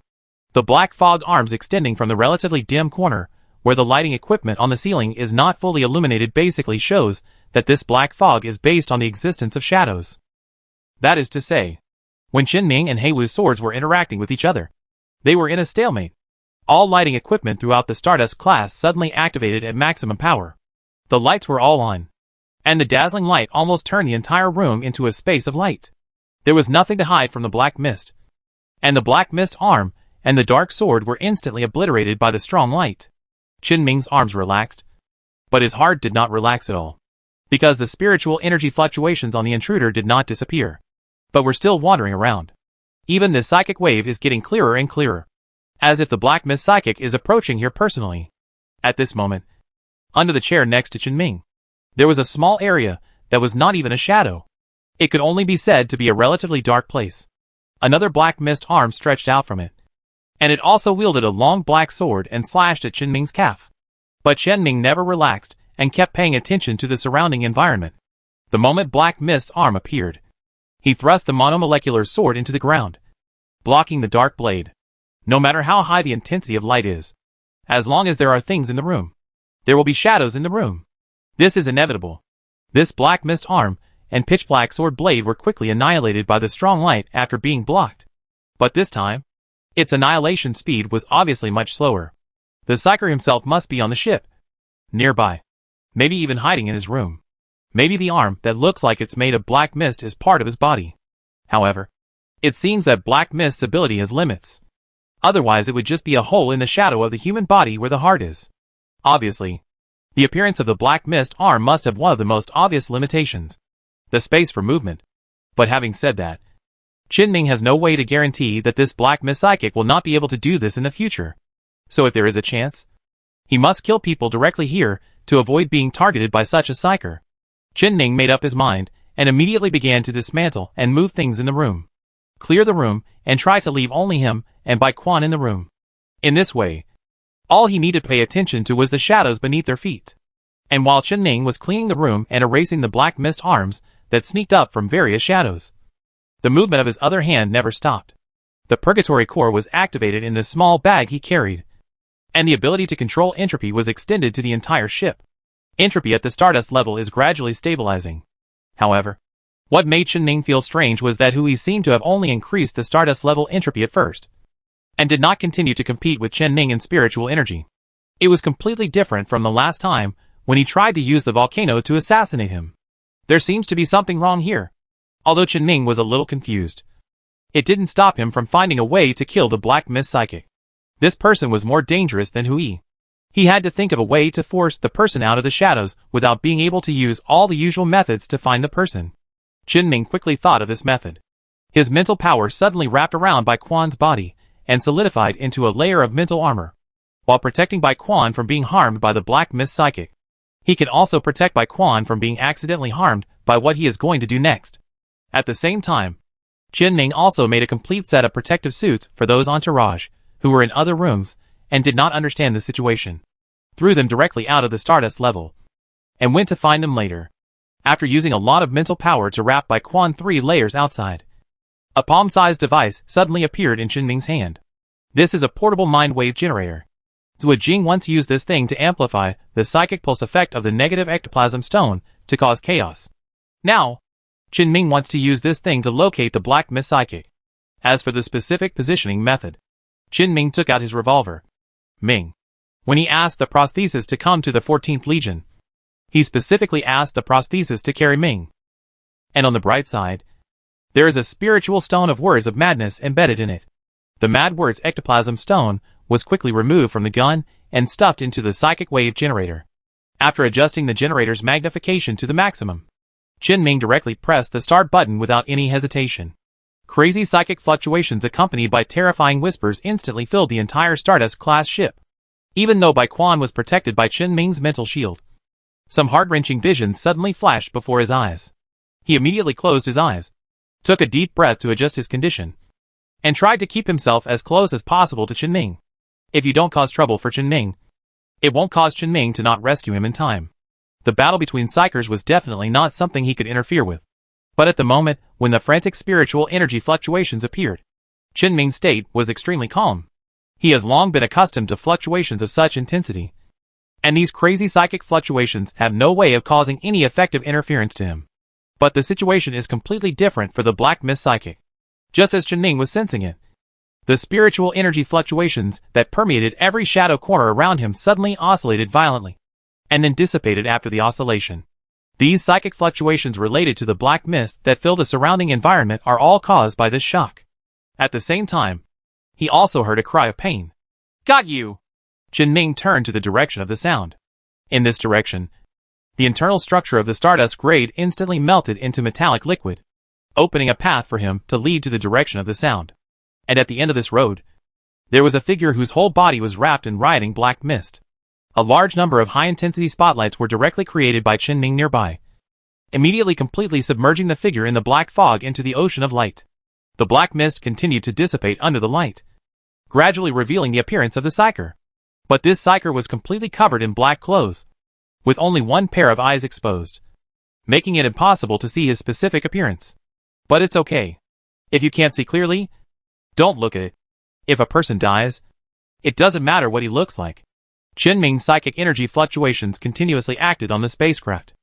[SPEAKER 1] The black fog arms extending from the relatively dim corner, where the lighting equipment on the ceiling is not fully illuminated, basically shows that this black fog is based on the existence of shadows. That is to say, when Qinming and Heiwu's swords were interacting with each other, they were in a stalemate. All lighting equipment throughout the Stardust class suddenly activated at maximum power. The lights were all on, and the dazzling light almost turned the entire room into a space of light. There was nothing to hide from the black mist, and the black mist arm and the dark sword were instantly obliterated by the strong light. Qinming's arms relaxed, but his heart did not relax at all, because the spiritual energy fluctuations on the intruder did not disappear, but were still wandering around. Even this psychic wave is getting clearer and clearer, as if the black mist psychic is approaching here personally. At this moment, under the chair next to Qinming, there was a small area that was not even a shadow. It could only be said to be a relatively dark place. Another black mist arm stretched out from it, and it also wielded a long black sword and slashed at Qinming's calf. But Qinming never relaxed and kept paying attention to the surrounding environment. The moment Black Mist's arm appeared, he thrust the monomolecular sword into the ground, blocking the dark blade. No matter how high the intensity of light is, as long as there are things in the room, there will be shadows in the room. This is inevitable. This Black Mist arm and pitch black sword blade were quickly annihilated by the strong light after being blocked. But this time, its annihilation speed was obviously much slower. The Psyker himself must be on the ship, nearby, maybe even hiding in his room. Maybe the arm that looks like it's made of black mist is part of his body. However, it seems that Black Mist's ability has limits. Otherwise it would just be a hole in the shadow of the human body where the heart is. Obviously, the appearance of the Black Mist arm must have one of the most obvious limitations: the space for movement. But having said that, Qinming has no way to guarantee that this Black Mist psychic will not be able to do this in the future. So if there is a chance, he must kill people directly here to avoid being targeted by such a psyker. Qinming made up his mind and immediately began to dismantle and move things in the room, clear the room, and try to leave only him and Bai Quan in the room. In this way, all he needed to pay attention to was the shadows beneath their feet. And while Qinming was cleaning the room and erasing the Black Mist arms that sneaked up from various shadows, the movement of his other hand never stopped. The purgatory core was activated in the small bag he carried, and the ability to control entropy was extended to the entire ship. Entropy at the Stardust level is gradually stabilizing. However, what made Qinming feel strange was that Hui seemed to have only increased the Stardust level entropy at first, and did not continue to compete with Qinming in spiritual energy. It was completely different from the last time when he tried to use the volcano to assassinate him. There seems to be something wrong here. Although Qinming was a little confused, it didn't stop him from finding a way to kill the Black Mist psychic. This person was more dangerous than Hui. He had to think of a way to force the person out of the shadows without being able to use all the usual methods to find the person. Qinming quickly thought of this method. His mental power suddenly wrapped around Bai Quan's body and solidified into a layer of mental armor. While protecting Bai Quan from being harmed by the Black Mist psychic, he can also protect Bai Quan from being accidentally harmed by what he is going to do next. At the same time, Qinming also made a complete set of protective suits for those entourage who were in other rooms and did not understand the situation, threw them directly out of the Stardust level, and went to find them later. After using a lot of mental power to wrap Bai Quan 3 layers outside, a palm-sized device suddenly appeared in Qinming's hand. This is a portable mind wave generator. Jing once used this thing to amplify the psychic pulse effect of the negative ectoplasm stone to cause chaos. Now, Qin Ming wants to use this thing to locate the black mist psychic. As for the specific positioning method, Qin Ming took out his revolver. Ming. When he asked the prosthesis to come to the 14th Legion, he specifically asked the prosthesis to carry Ming. And on the bright side, there is a spiritual stone of words of madness embedded in it. The Mad Words ectoplasm stone was quickly removed from the gun and stuffed into the psychic wave generator. After adjusting the generator's magnification to the maximum, Qin Ming directly pressed the start button without any hesitation. Crazy psychic fluctuations accompanied by terrifying whispers instantly filled the entire Stardust-class ship. Even though Bai Quan was protected by Qin Ming's mental shield, some heart-wrenching visions suddenly flashed before his eyes. He immediately closed his eyes, took a deep breath to adjust his condition, and tried to keep himself as close as possible to Qin Ming. If you don't cause trouble for Qin Ming, it won't cause Qin Ming to not rescue him in time. The battle between psychers was definitely not something he could interfere with. But at the moment, when the frantic spiritual energy fluctuations appeared, Qin Ming's state was extremely calm. He has long been accustomed to fluctuations of such intensity, and these crazy psychic fluctuations have no way of causing any effective interference to him. But the situation is completely different for the Black Mist Psychic. Just as Qin Ming was sensing it, the spiritual energy fluctuations that permeated every shadow corner around him suddenly oscillated violently, and then dissipated after the oscillation. These psychic fluctuations related to the black mist that fill the surrounding environment are all caused by this shock. At the same time, he also heard a cry of pain. "Got you!" Qin Ming turned to the direction of the sound. In this direction, the internal structure of the Stardust grade instantly melted into metallic liquid, opening a path for him to lead to the direction of the sound. And at the end of this road, there was a figure whose whole body was wrapped in rioting black mist. A large number of high-intensity spotlights were directly created by Qin Ming nearby, immediately completely submerging the figure in the black fog into the ocean of light. The black mist continued to dissipate under the light, gradually revealing the appearance of the psyker. But this psyker was completely covered in black clothes, with only one pair of eyes exposed, making it impossible to see his specific appearance. But it's okay. If you can't see clearly, don't look at it. If a person dies, it doesn't matter what he looks like. Qin Ming's psychic energy fluctuations continuously acted on the spacecraft.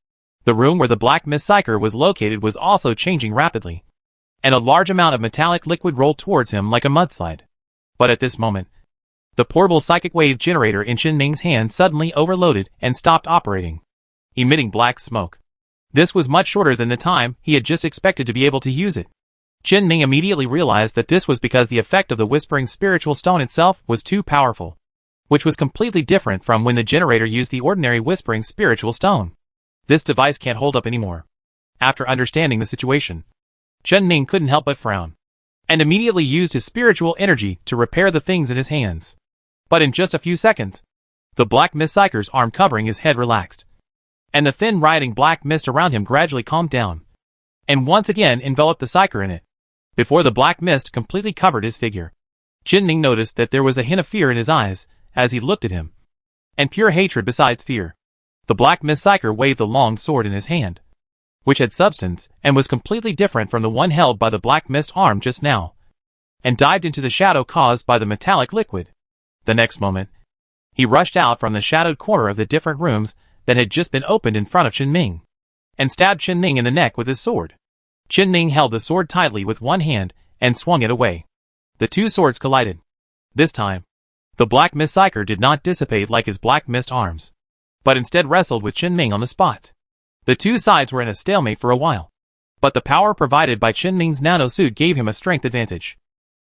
[SPEAKER 1] The room where the Black Mist Psyker was located was also changing rapidly, and a large amount of metallic liquid rolled towards him like a mudslide. But at this moment, the portable psychic wave generator in Qin Ming's hand suddenly overloaded and stopped operating, emitting black smoke. This was much shorter than the time he had just expected to be able to use it. Qin Ming immediately realized that this was because the effect of the Whispering Spiritual Stone itself was too powerful, which was completely different from when the generator used the ordinary Whispering Spiritual Stone. This device can't hold up anymore. After understanding the situation, Qin Ming couldn't help but frown, and immediately used his spiritual energy to repair the things in his hands. But in just a few seconds, the Black Mist Psyker's arm covering his head relaxed, and the thin rioting black mist around him gradually calmed down, and once again enveloped the Psyker in it. Before the black mist completely covered his figure, Qin Ming noticed that there was a hint of fear in his eyes as he looked at him, and pure hatred besides fear. The Black Mist Psyker waved the long sword in his hand, which had substance and was completely different from the one held by the Black Mist arm just now, and dived into the shadow caused by the metallic liquid. The next moment, he rushed out from the shadowed corner of the different rooms that had just been opened in front of Qin Ming, and stabbed Qin Ming in the neck with his sword. Qin Ming held the sword tightly with one hand and swung it away. The two swords collided. This time, the Black Mist Psyker did not dissipate like his Black Mist arms, but instead wrestled with Qin Ming on the spot. The two sides were in a stalemate for a while, but the power provided by Qin Ming's nano suit gave him a strength advantage.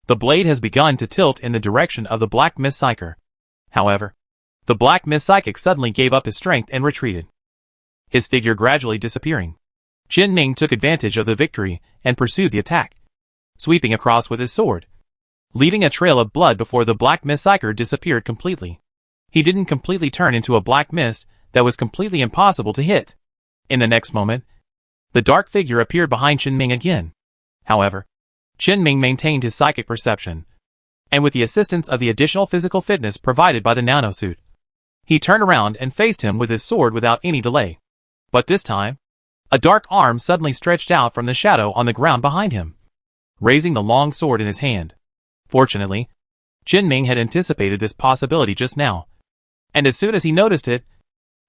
[SPEAKER 1] The blade has begun to tilt in the direction of the Black Mist Psyker. However, the Black Mist Psychic suddenly gave up his strength and retreated, his figure gradually disappearing. Qin Ming took advantage of the victory and pursued the attack, sweeping across with his sword, leaving a trail of blood before the Black Mist Psyker disappeared completely. He didn't completely turn into a black mist that was completely impossible to hit. In the next moment, the dark figure appeared behind Qin Ming again. However, Qin Ming maintained his psychic perception, and with the assistance of the additional physical fitness provided by the nanosuit, he turned around and faced him with his sword without any delay. But this time, a dark arm suddenly stretched out from the shadow on the ground behind him, raising the long sword in his hand. Fortunately, Qin Ming had anticipated this possibility just now, And as soon as he noticed it,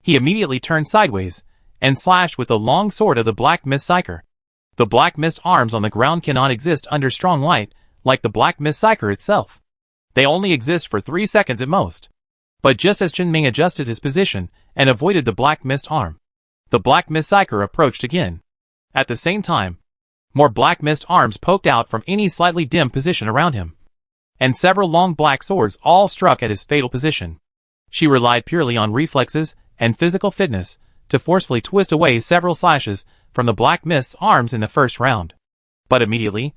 [SPEAKER 1] he immediately turned sideways and slashed with the long sword of the Black Mist Psyker. The Black Mist arms on the ground cannot exist under strong light like the Black Mist Psyker itself. They only exist for 3 seconds at most. But just as Chen-Ming adjusted his position and avoided the Black Mist arm, the Black Mist Psyker approached again. At the same time, more Black Mist arms poked out from any slightly dim position around him, and several long black swords all struck at his fatal position. She relied purely on reflexes and physical fitness to forcefully twist away several slashes from the Black Mist's arms in the first round. But immediately,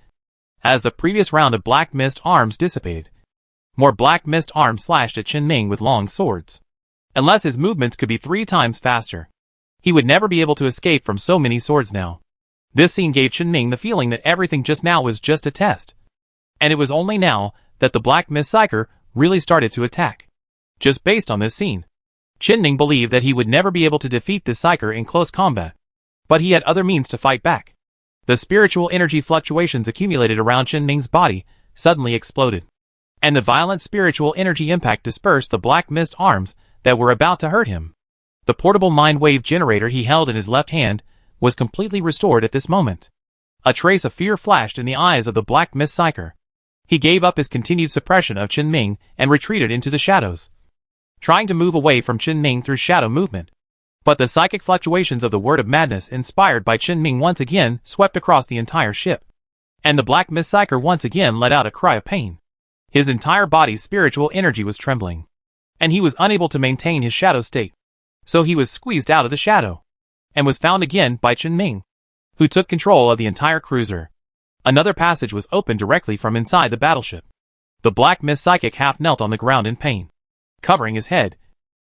[SPEAKER 1] as the previous round of Black Mist arms dissipated, more Black Mist arms slashed at Chen-Ming with long swords. Unless his movements could be 3 times faster, he would never be able to escape from so many swords now. This scene gave Chen-Ming the feeling that everything just now was just a test. And it was only now that the Black Mist Psyker really started to attack. Just based on this scene, Chen-Ming believed that he would never be able to defeat this Psyker in close combat. But he had other means to fight back. The spiritual energy fluctuations accumulated around Chen-Ming's body suddenly exploded, and the violent spiritual energy impact dispersed the Black Mist arms that were about to hurt him. The portable mind wave generator he held in his left hand was completely restored at this moment. A trace of fear flashed in the eyes of the Black Mist Psyker. He gave up his continued suppression of Chen-Ming and retreated into the shadows, trying to move away from Chen-Ming through shadow movement. But the psychic fluctuations of the Word of Madness inspired by Chen-Ming once again swept across the entire ship, and the Black Mist Psyker once again let out a cry of pain. His entire body's spiritual energy was trembling, and he was unable to maintain his shadow state. So he was squeezed out of the shadow, and was found again by Chen-Ming, who took control of the entire cruiser. Another passage was opened directly from inside the battleship. The Black Mist Psychic half knelt on the ground in pain, covering his head,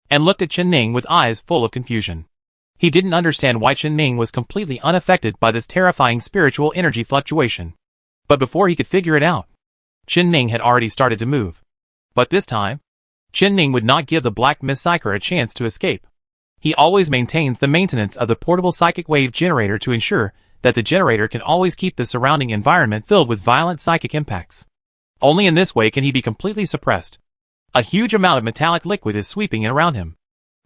[SPEAKER 1] and looked at Chen-Ming with eyes full of confusion. He didn't understand why Chen-Ming was completely unaffected by this terrifying spiritual energy fluctuation. But before he could figure it out, Chen-Ming had already started to move. But this time, Chen-Ming would not give the Black Mist Psyker a chance to escape. He always maintains the maintenance of the portable psychic wave generator to ensure that the generator can always keep the surrounding environment filled with violent psychic impacts. Only in this way can he be completely suppressed. A huge amount of metallic liquid is sweeping around him.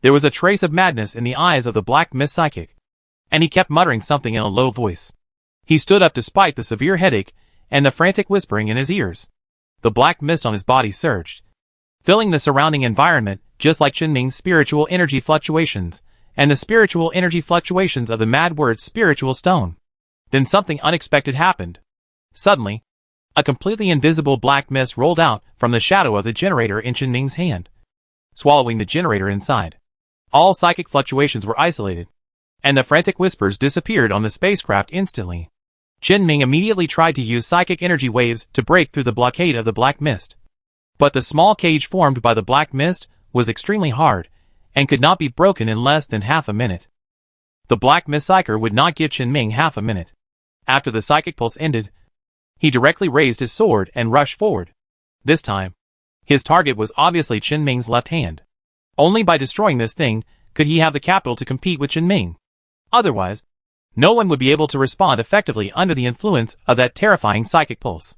[SPEAKER 1] There was a trace of madness in the eyes of the Black Mist Psychic, and he kept muttering something in a low voice. He stood up despite the severe headache and the frantic whispering in his ears. The black mist on his body surged, filling the surrounding environment just like Chen-Ming's spiritual energy fluctuations and the spiritual energy fluctuations of the Mad Word's spiritual stone. Then something unexpected happened. Suddenly, a completely invisible black mist rolled out from the shadow of the generator in Chen-Ming's hand, swallowing the generator inside. All psychic fluctuations were isolated, and the frantic whispers disappeared on the spacecraft instantly. Chen-Ming immediately tried to use psychic energy waves to break through the blockade of the black mist. But the small cage formed by the black mist was extremely hard, and could not be broken in less than half a minute. The Black Mist Psyker would not give Chen-Ming half a minute. After the psychic pulse ended, he directly raised his sword and rushed forward. This time, his target was obviously Chen-Ming's left hand. Only by destroying this thing could he have the capital to compete with Chen-Ming. Otherwise, no one would be able to respond effectively under the influence of that terrifying psychic pulse.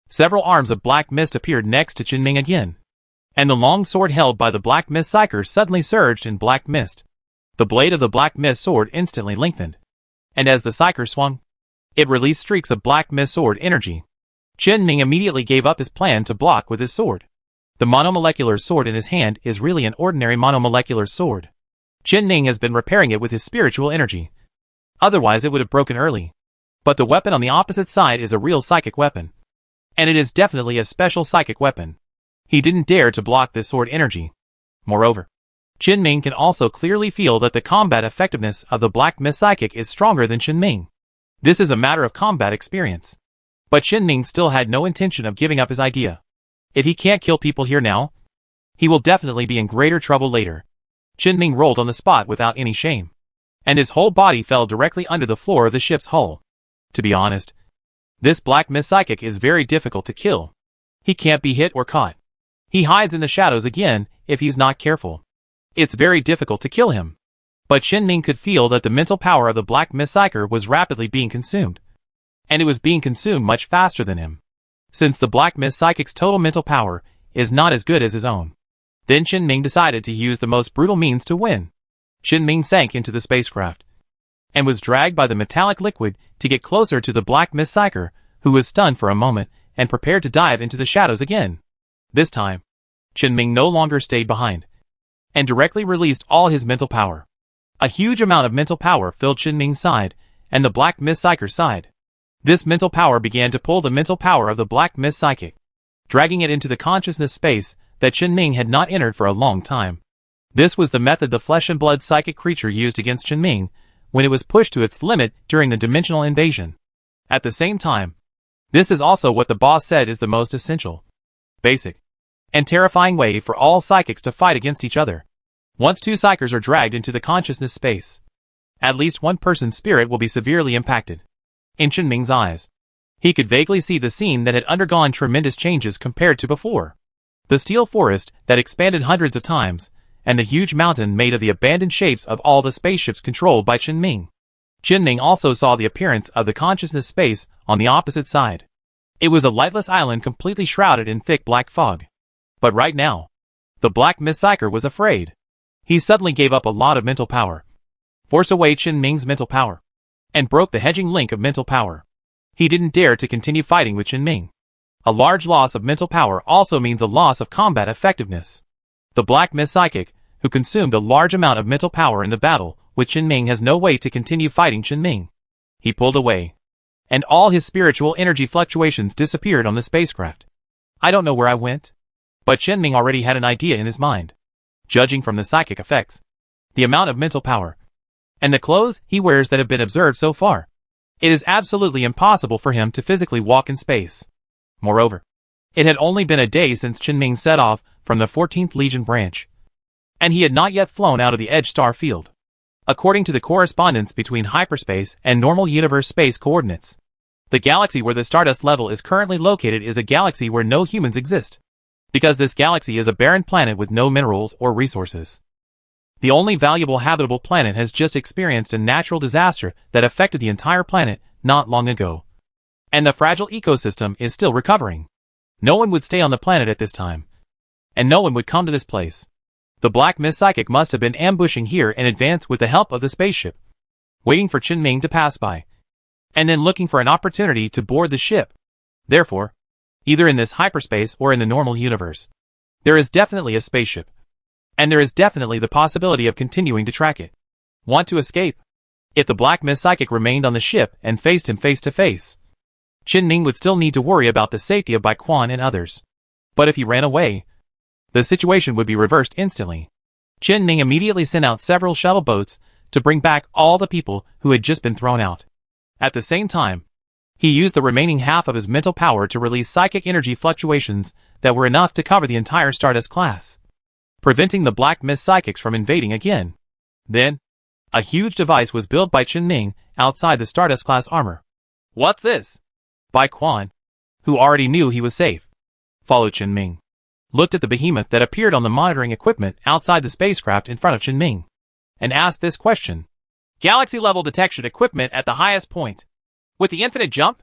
[SPEAKER 1] Several arms of black mist appeared next to Chen-Ming again, and the long sword held by the Black Mist Psyker suddenly surged in black mist. The blade of the black mist sword instantly lengthened, and as the Psyker swung, it released streaks of black mist sword energy. Chen-Ming immediately gave up his plan to block with his sword. The monomolecular sword in his hand is really an ordinary monomolecular sword. Chen-Ming has been repairing it with his spiritual energy. Otherwise it would have broken early. But the weapon on the opposite side is a real psychic weapon. And it is definitely a special psychic weapon. He didn't dare to block this sword energy. Moreover, Chen-Ming can also clearly feel that the combat effectiveness of the Black Mist Psychic is stronger than Chen-Ming. This is a matter of combat experience. But Chen-Ming still had no intention of giving up his idea. If he can't kill people here now, he will definitely be in greater trouble later. Chen-Ming rolled on the spot without any shame, and his whole body fell directly under the floor of the ship's hull. To be honest, this Black Mist Psychic is very difficult to kill. He can't be hit or caught. He hides in the shadows again if he's not careful. It's very difficult to kill him. But Chen-Ming could feel that the mental power of the Black Mist Psyker was rapidly being consumed. And it was being consumed much faster than him, since the Black Mist Psychic's total mental power is not as good as his own. Then Qin Ming decided to use the most brutal means to win. Qin Ming sank into the spacecraft and was dragged by the metallic liquid to get closer to the Black Mist Psyker, who was stunned for a moment and prepared to dive into the shadows again. This time, Qin Ming no longer stayed behind and directly released all his mental power. A huge amount of mental power filled Qin Ming's side and the Black Mist Psyker's side. This mental power began to pull the mental power of the Black Mist Psychic, dragging it into the consciousness space that Qin Ming had not entered for a long time. This was the method the flesh and blood psychic creature used against Qin Ming when it was pushed to its limit during the dimensional invasion. At the same time, this is also what the boss said is the most essential, basic, and terrifying way for all psychics to fight against each other. Once two psychers are dragged into the consciousness space, at least one person's spirit will be severely impacted. In Qin Ming's eyes, he could vaguely see the scene that had undergone tremendous changes compared to before. The steel forest that expanded hundreds of times, and the huge mountain made of the abandoned shapes of all the spaceships controlled by Qin Ming. Qin Ming also saw the appearance of the consciousness space on the opposite side. It was a lightless island completely shrouded in thick black fog. But right now, the Black Mist Psyker was afraid. He suddenly gave up a lot of mental power, forced away Qin Ming's mental power, and broke the hedging link of mental power. He didn't dare to continue fighting with Qin Ming. A large loss of mental power also means a loss of combat effectiveness. The Black Mist Psychic, who consumed a large amount of mental power in the battle with Qin Ming, has no way to continue fighting Qin Ming. He pulled away, and all his spiritual energy fluctuations disappeared on the spacecraft. I don't know where I went, but Qin Ming already had an idea in his mind. Judging from the psychic effects, the amount of mental power, and the clothes he wears that have been observed so far, it is absolutely impossible for him to physically walk in space. Moreover, it had only been a day since Qin Ming set off from the 14th Legion branch, and he had not yet flown out of the Edge Star field. According to the correspondence between hyperspace and normal universe space coordinates, the galaxy where the Stardust level is currently located is a galaxy where no humans exist, because this galaxy is a barren planet with no minerals or resources. The only valuable habitable planet has just experienced a natural disaster that affected the entire planet not long ago, and the fragile ecosystem is still recovering. No one would stay on the planet at this time, and no one would come to this place. The Black Mist Psychic must have been ambushing here in advance with the help of the spaceship, waiting for Qin Ming to pass by, and then looking for an opportunity to board the ship. Therefore, either in this hyperspace or in the normal universe, there is definitely a spaceship, and there is definitely the possibility of continuing to track it. Want to escape? If the Black Mist Psychic remained on the ship and faced him face to face, Qin Ming would still need to worry about the safety of Bai Quan and others. But if he ran away, the situation would be reversed instantly. Qin Ming immediately sent out several shuttle boats to bring back all the people who had just been thrown out. At the same time, he used the remaining half of his mental power to release psychic energy fluctuations that were enough to cover the entire Stardust class, preventing the Black Mist Psychics from invading again. Then, a huge device was built by Qin Ming outside the Stardust class armor. What's this? Bai Quan, who already knew he was safe, followed Qin Ming, looked at the behemoth that appeared on the monitoring equipment outside the spacecraft in front of Qin Ming, and asked this question. Galaxy-level detection equipment at the highest point. With the infinite jump?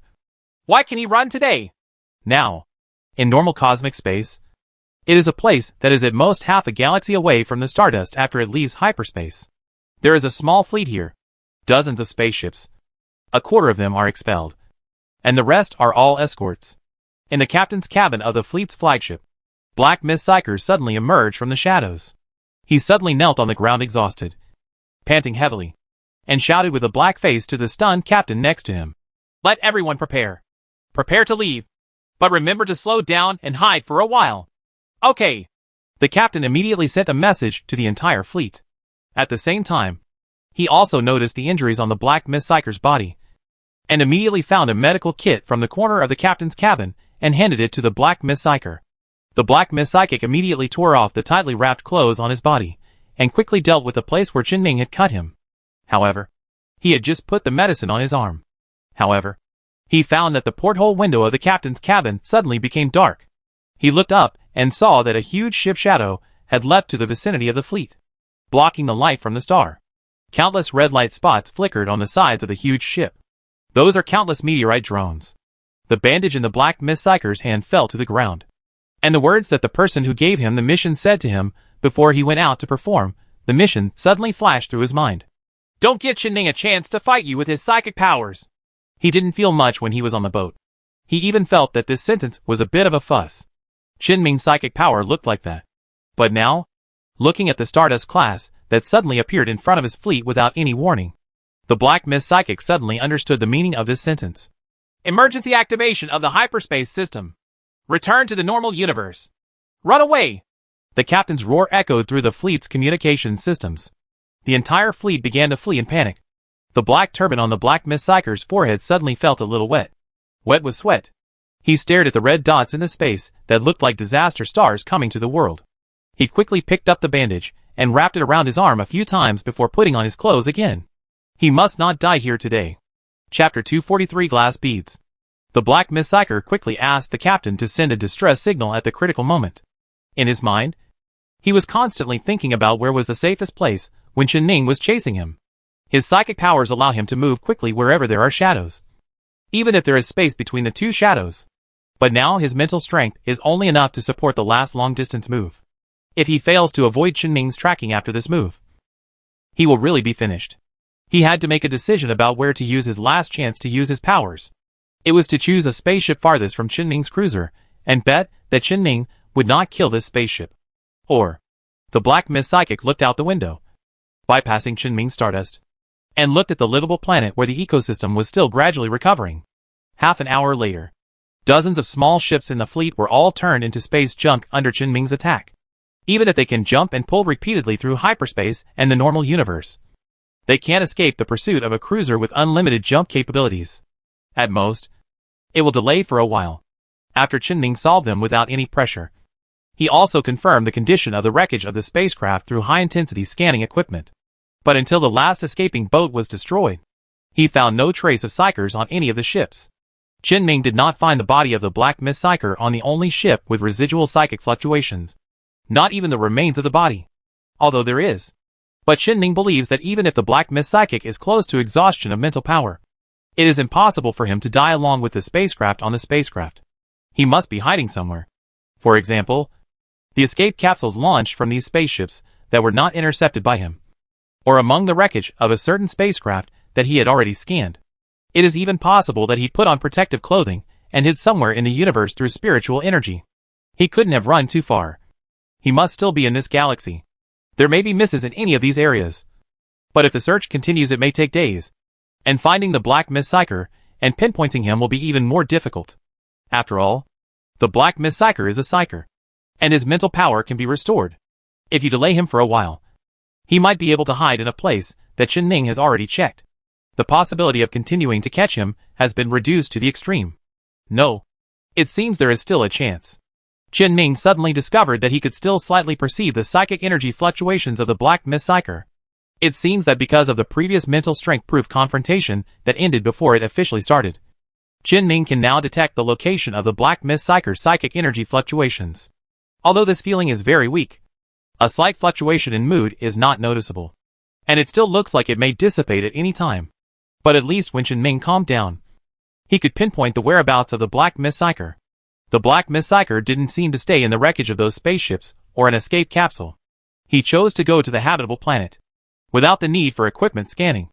[SPEAKER 1] Why can he run today? Now, in normal cosmic space, it is a place that is at most half a galaxy away from the Stardust after it leaves hyperspace. There is a small fleet here, dozens of spaceships. A quarter of them are expelled, and the rest are all escorts. In the captain's cabin of the fleet's flagship, Black Mist Psyker suddenly emerged from the shadows. He suddenly knelt on the ground exhausted, panting heavily, and shouted with a black face to the stunned captain next to him. Let everyone prepare. Prepare to leave. But remember to slow down and hide for a while. Okay. The captain immediately sent a message to the entire fleet. At the same time, he also noticed the injuries on the Black Mist Psyker's body, and immediately found a medical kit from the corner of the captain's cabin and handed it to the Black Mist Psyker. The Black Mist Psychic immediately tore off the tightly wrapped clothes on his body, and quickly dealt with the place where Qin Ming had cut him. However, he had just put the medicine on his arm. However, he found that the porthole window of the captain's cabin suddenly became dark. He looked up and saw that a huge ship shadow had leapt to the vicinity of the fleet, blocking the light from the star. Countless red light spots flickered on the sides of the huge ship. Those are countless meteorite drones. The bandage in the Black Mist Psyker's hand fell to the ground. and the words that the person who gave him the mission said to him before he went out to perform the mission suddenly flashed through his mind. Don't give Chinning a chance to fight you with his psychic powers. He didn't feel much when he was on the boat. He even felt that this sentence was a bit of a fuss. Chinming's psychic power looked like that. But now, looking at the Stardust class that suddenly appeared in front of his fleet without any warning, the Black Mist Psychic suddenly understood the meaning of this sentence. Emergency activation of the hyperspace system. Return to the normal universe. Run away! The captain's roar echoed through the fleet's communication systems. The entire fleet began to flee in panic. The black turban on the Black Mist Psyker's forehead suddenly felt a little wet. Wet with sweat. He stared at the red dots in the space that looked like disaster stars coming to the world. He quickly picked up the bandage and wrapped it around his arm a few times before putting on his clothes again. He must not die here today. Chapter 243 Glass Beads. The Black Mist Psyker quickly asked the captain to send a distress signal at the critical moment. In his mind, he was constantly thinking about where was the safest place when Chinning was chasing him. His psychic powers allow him to move quickly wherever there are shadows, even if there is space between the two shadows. But now his mental strength is only enough to support the last long-distance move. If he fails to avoid Chinning's tracking after this move, he will really be finished. He had to make a decision about where to use his last chance to use his powers. It was to choose a spaceship farthest from Chinning's cruiser, and bet that Chinning would not kill this spaceship. Or, the Black Mist Psychic looked out the window, bypassing Chinming's Stardust, and looked at the livable planet where the ecosystem was still gradually recovering. Half an hour later, dozens of small ships in the fleet were all turned into space junk under Chinming's attack. Even if they can jump and pull repeatedly through hyperspace and the normal universe, they can't escape the pursuit of a cruiser with unlimited jump capabilities. At most, it will delay for a while, after Chinning solved them without any pressure. He also confirmed the condition of the wreckage of the spacecraft through high-intensity scanning equipment. But until the last escaping boat was destroyed, he found no trace of Psykers on any of the ships. Chinming did not find the body of the Black Mist Psyker on the only ship with residual psychic fluctuations. Not even the remains of the body. Although there is. But Chinming believes that even if the Black Mist Psychic is close to exhaustion of mental power, it is impossible for him to die along with the spacecraft on the spacecraft. He must be hiding somewhere. For example, the escape capsules launched from these spaceships that were not intercepted by him, or among the wreckage of a certain spacecraft that he had already scanned. It is even possible that he put on protective clothing and hid somewhere in the universe through spiritual energy. He couldn't have run too far. He must still be in this galaxy. There may be misses in any of these areas. But if the search continues, it may take days. And finding the Black Mist Psyker and pinpointing him will be even more difficult. After all, the Black Mist Psyker is a Psyker, and his mental power can be restored. If you delay him for a while, he might be able to hide in a place that Chinning has already checked. The possibility of continuing to catch him has been reduced to the extreme. No. It seems there is still a chance. Chinning suddenly discovered that he could still slightly perceive the psychic energy fluctuations of the Black Mist Psyker. It seems that because of the previous mental strength-proof confrontation that ended before it officially started, Chinning can now detect the location of the Black Mist Psyker's psychic energy fluctuations. Although this feeling is very weak, a slight fluctuation in mood is not noticeable, and it still looks like it may dissipate at any time. But at least when Chinning calmed down, he could pinpoint the whereabouts of the Black Mist Psyker. The Black Mist Psyker didn't seem to stay in the wreckage of those spaceships or an escape capsule. He chose to go to the habitable planet, without the need for equipment scanning.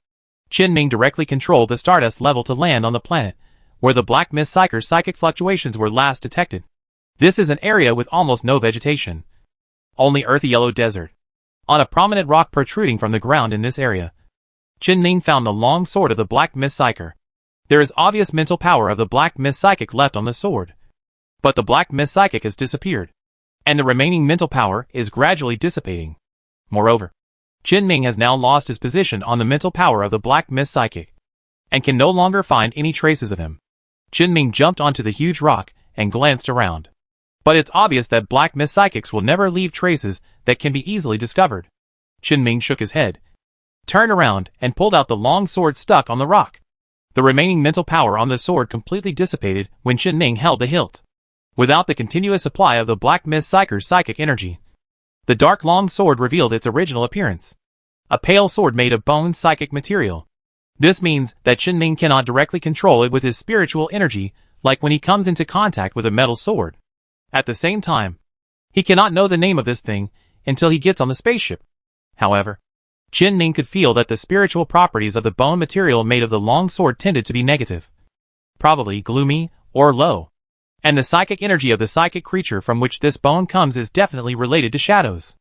[SPEAKER 1] Chinning directly controlled the Stardust level to land on the planet, where the Black Mist Psyker's psychic fluctuations were last detected. This is an area with almost no vegetation. Only earthy yellow desert. On a prominent rock protruding from the ground in this area, Chinning found the long sword of the Black Mist Psyker. There is obvious mental power of the Black Mist Psychic left on the sword. But the Black Mist Psychic has disappeared, and the remaining mental power is gradually dissipating. Moreover, Chinning has now lost his position on the mental power of the Black Mist Psychic, and can no longer find any traces of him. Chinning jumped onto the huge rock and glanced around. But it's obvious that Black Mist Psychics will never leave traces that can be easily discovered. Chinning shook his head, turned around, and pulled out the long sword stuck on the rock. The remaining mental power on the sword completely dissipated when Chinning held the hilt. Without the continuous supply of the Black Mist Psyker's psychic energy, the dark long sword revealed its original appearance. A pale sword made of bone psychic material. This means that Chinning cannot directly control it with his spiritual energy, like when he comes into contact with a metal sword. At the same time, he cannot know the name of this thing until he gets on the spaceship. However, Qin Ming could feel that the spiritual properties of the bone material made of the long sword tended to be negative, probably gloomy or low. And the psychic energy of the psychic creature from which this bone comes is definitely related to shadows.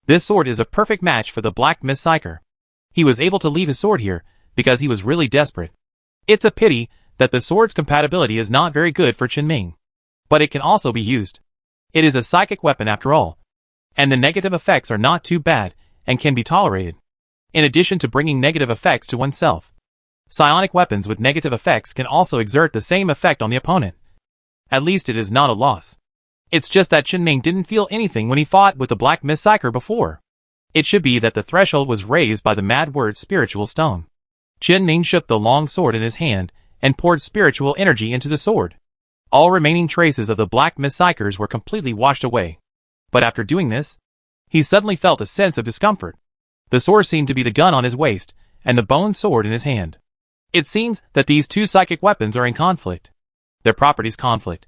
[SPEAKER 1] This sword is a perfect match for the Black Mist Psyker. He was able to leave his sword here because he was really desperate. It's a pity that the sword's compatibility is not very good for Qin Ming. But it can also be used. It is a psychic weapon after all. And the negative effects are not too bad and can be tolerated. In addition to bringing negative effects to oneself, psionic weapons with negative effects can also exert the same effect on the opponent. At least it is not a loss. It's just that Qin Ming didn't feel anything when he fought with the Black Mist Psyker before. It should be that the threshold was raised by the mad word spiritual stone. Qin Ming shook the long sword in his hand and poured spiritual energy into the sword. All remaining traces of the Black Mist Psykers were completely washed away. But after doing this, he suddenly felt a sense of discomfort. The sword seemed to be the gun on his waist, and the bone sword in his hand. It seems that these two psychic weapons are in conflict. Their properties conflict.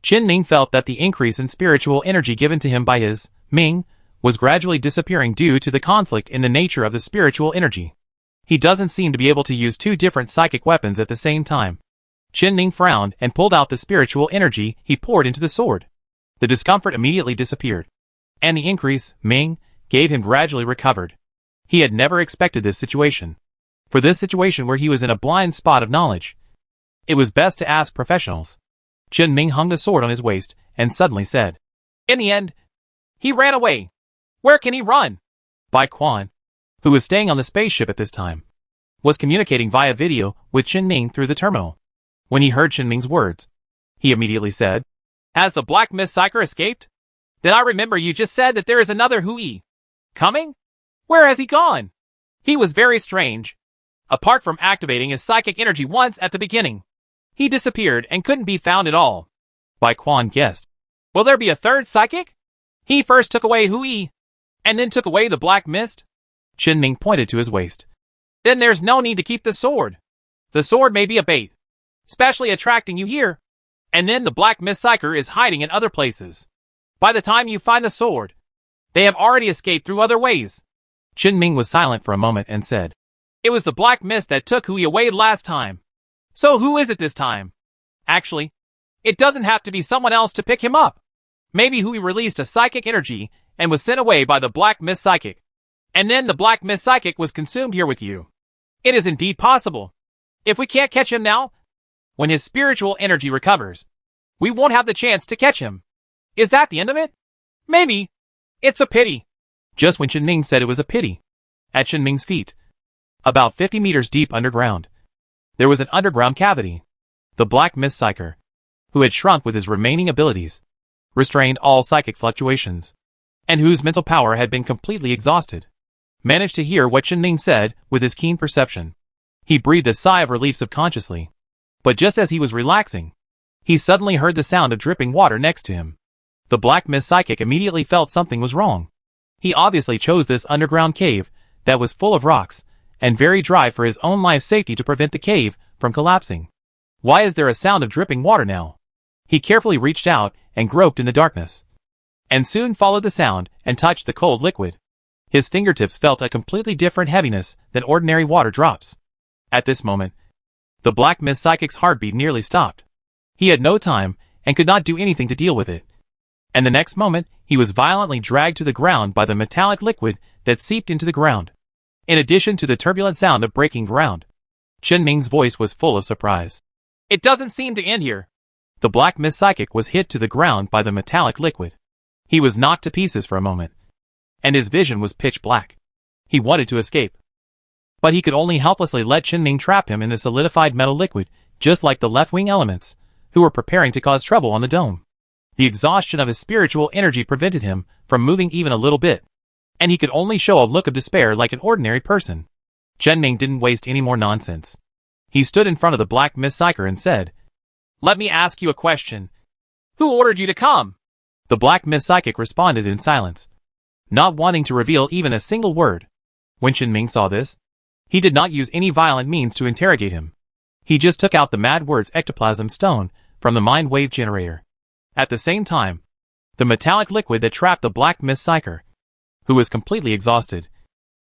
[SPEAKER 1] Qin Ming felt that the increase in spiritual energy given to him by his Ming was gradually disappearing due to the conflict in the nature of the spiritual energy. He doesn't seem to be able to use two different psychic weapons at the same time. Qin Ming frowned and pulled out the spiritual energy he poured into the sword. The discomfort immediately disappeared. And the increase, Ming, gave him gradually recovered. He had never expected this situation. For this situation where he was in a blind spot of knowledge, it was best to ask professionals. Qin Ming hung the sword on his waist and suddenly said, "In the end, he ran away. Where can he run?" Bai Quan, who was staying on the spaceship at this time, was communicating via video with Qin Ming through the terminal. When he heard Qin Ming's words, he immediately said, "Has the Black Mist Psyker escaped? Then I remember you just said that there is another Hui coming? Where has he gone? He was very strange. Apart from activating his psychic energy once at the beginning, he disappeared and couldn't be found at all." Bai Quan guessed. "Will there be a third psychic? He first took away Hui, and then took away the Black Mist?" Qin Ming pointed to his waist. "Then there's no need to keep the sword. The sword may be a bait, specially attracting you here. And then the Black Mist Psyker is hiding in other places. By the time you find the sword, they have already escaped through other ways." Qin Ming was silent for a moment and said, "It was the Black Mist that took Hui away last time. So who is it this time? Actually, it doesn't have to be someone else to pick him up. Maybe Hui released a psychic energy and was sent away by the Black Mist Psychic. And then the Black Mist Psychic was consumed here with you. It is indeed possible. If we can't catch him now, when his spiritual energy recovers, we won't have the chance to catch him. Is that the end of it? Maybe. It's a pity." Just when Qin Ming said it was a pity, at Qin Ming's feet, about 50 meters deep underground, there was an underground cavity. The Black Mist Psyker, who had shrunk with his remaining abilities, restrained all psychic fluctuations, and whose mental power had been completely exhausted, managed to hear what Qin Ming said with his keen perception. He breathed a sigh of relief subconsciously. But just as he was relaxing, he suddenly heard the sound of dripping water next to him. The Black Mist Psychic immediately felt something was wrong. He obviously chose this underground cave that was full of rocks and very dry for his own life safety to prevent the cave from collapsing. Why is there a sound of dripping water now? He carefully reached out and groped in the darkness, and soon followed the sound and touched the cold liquid. His fingertips felt a completely different heaviness than ordinary water drops. At this moment, the Black Mist Psychic's heartbeat nearly stopped. He had no time and could not do anything to deal with it. And the next moment, he was violently dragged to the ground by the metallic liquid that seeped into the ground. In addition to the turbulent sound of breaking ground, Qin Ming's voice was full of surprise. "It doesn't seem to end here." The Black Mist Psychic was hit to the ground by the metallic liquid. He was knocked to pieces for a moment, and his vision was pitch black. He wanted to escape, but he could only helplessly let Qin Ming trap him in the solidified metal liquid, just like the left-wing elements, who were preparing to cause trouble on the dome. The exhaustion of his spiritual energy prevented him from moving even a little bit, and he could only show a look of despair like an ordinary person. Qin Ming didn't waste any more nonsense. He stood in front of the Black Mist Psyker and said, "Let me ask you a question. Who ordered you to come?" The Black Mist Psychic responded in silence, not wanting to reveal even a single word. When Qin Ming saw this, he did not use any violent means to interrogate him. He just took out the Mad Word's ectoplasm stone from the mind wave generator. At the same time, the metallic liquid that trapped the Black Mist Psyker, who was completely exhausted,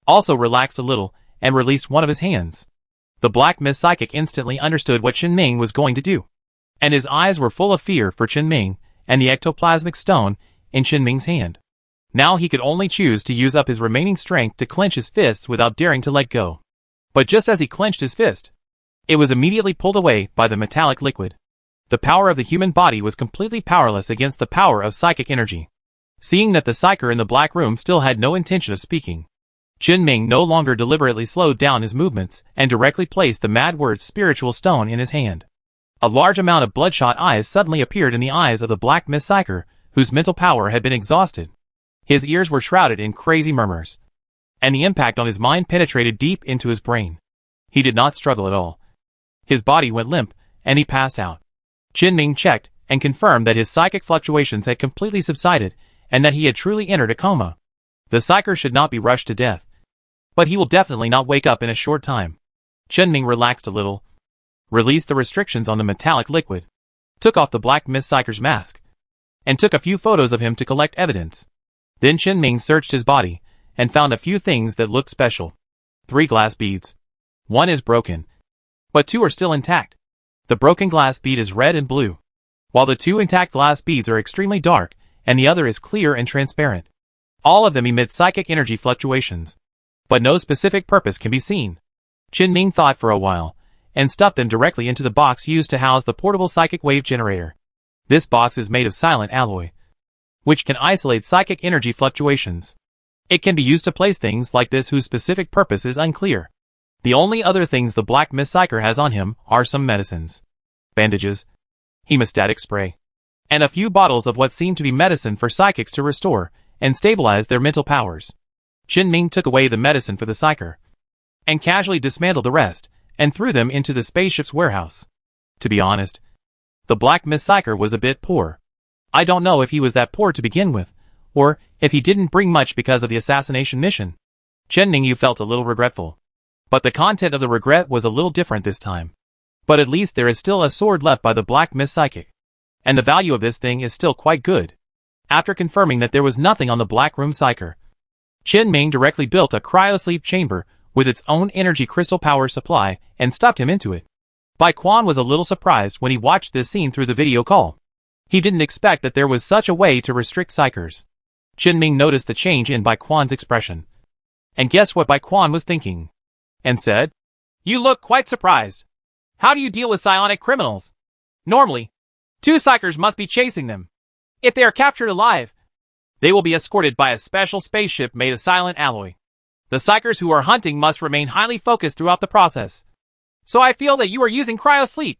[SPEAKER 1] also relaxed a little and released one of his hands. The Black Mist Psychic instantly understood what Chen Ming was going to do, and his eyes were full of fear for Chen Ming and the ectoplasmic stone in Chen Ming's hand. Now he could only choose to use up his remaining strength to clench his fists without daring to let go. But just as he clenched his fist, it was immediately pulled away by the metallic liquid. The power of the human body was completely powerless against the power of psychic energy. Seeing that the Psyker in the black room still had no intention of speaking, Chen Ming no longer deliberately slowed down his movements and directly placed the mad word spiritual stone in his hand. A large amount of bloodshot eyes suddenly appeared in the eyes of the Black Mist Psyker, whose mental power had been exhausted. His ears were shrouded in crazy murmurs, and the impact on his mind penetrated deep into his brain. He did not struggle at all. His body went limp, and he passed out. Chen Ming checked and confirmed that his psychic fluctuations had completely subsided and that he had truly entered a coma. The Psyker should not be rushed to death, but he will definitely not wake up in a short time. Chen Ming relaxed a little, released the restrictions on the metallic liquid, took off the Black Mist Psyker's mask, and took a few photos of him to collect evidence. Then Chen Ming searched his body and found a few things that looked special. 3 glass beads. One is broken, but 2 are still intact. The broken glass bead is red and blue, while the 2 intact glass beads are extremely dark and the other is clear and transparent. All of them emit psychic energy fluctuations, but no specific purpose can be seen. Chen Ming thought for a while and stuffed them directly into the box used to house the portable psychic wave generator. This box is made of silent alloy, which can isolate psychic energy fluctuations. It can be used to place things like this whose specific purpose is unclear. The only other things the Black Mist Psyker has on him are some medicines, bandages, hemostatic spray, and a few bottles of what seemed to be medicine for psychics to restore and stabilize their mental powers. Chen Ming took away the medicine for the Psyker, and casually dismantled the rest, and threw them into the spaceship's warehouse. To be honest, the Black Mist Psyker was a bit poor. I don't know if he was that poor to begin with, or if he didn't bring much because of the assassination mission. Chen Ming felt a little regretful. But the content of the regret was a little different this time. But at least there is still a sword left by the Black Mist Psychic, and the value of this thing is still quite good. After confirming that there was nothing on the Black Room Psyker, Chen Ming directly built a cryosleep chamber with its own energy crystal power supply and stuffed him into it. Bai Quan was a little surprised when he watched this scene through the video call. He didn't expect that there was such a way to restrict Psykers. Chen Ming noticed the change in Bai Quan's expression, and guessed what Bai Quan was thinking, and said, "You look quite surprised. How do you deal with psionic criminals? Normally, 2 Psykers must be chasing them. If they are captured alive, they will be escorted by a special spaceship made of silent alloy. The Psykers who are hunting must remain highly focused throughout the process. So I feel that you are using cryosleep.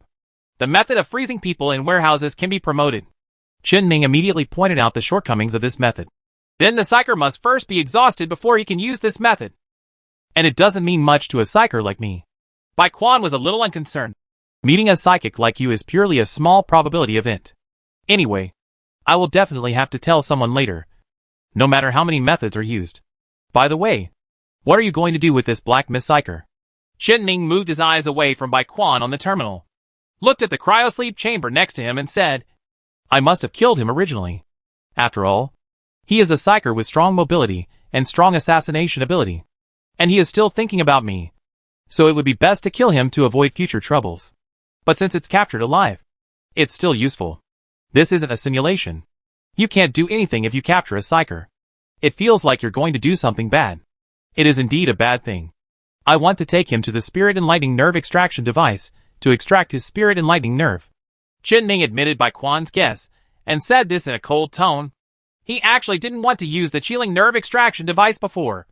[SPEAKER 1] The method of freezing people in warehouses can be promoted." Chen Ming immediately pointed out the shortcomings of this method. Then the Psyker must first be exhausted before he can use this method. And it doesn't mean much to a Psyker like me. Bai Quan was a little unconcerned. Meeting a psychic like you is purely a small probability event. Anyway, I will definitely have to tell someone later, no matter how many methods are used. By the way, what are you going to do with this Black Mist Psyker? Chen Ming moved his eyes away from Bai Quan on the terminal, looked at the cryosleep chamber next to him and said, "I must have killed him originally. After all, he is a Psyker with strong mobility and strong assassination ability. And he is still thinking about me. So it would be best to kill him to avoid future troubles. But since it's captured alive, it's still useful. This isn't a simulation. You can't do anything if you capture a Psyker. It feels like you're going to do something bad. It is indeed a bad thing. I want to take him to the Spirit Enlightening Nerve Extraction device to extract his Spirit Enlightening Nerve." Chen Ming admitted Bai Quan's guess and said this in a cold tone. He actually didn't want to use the chilling nerve extraction device before,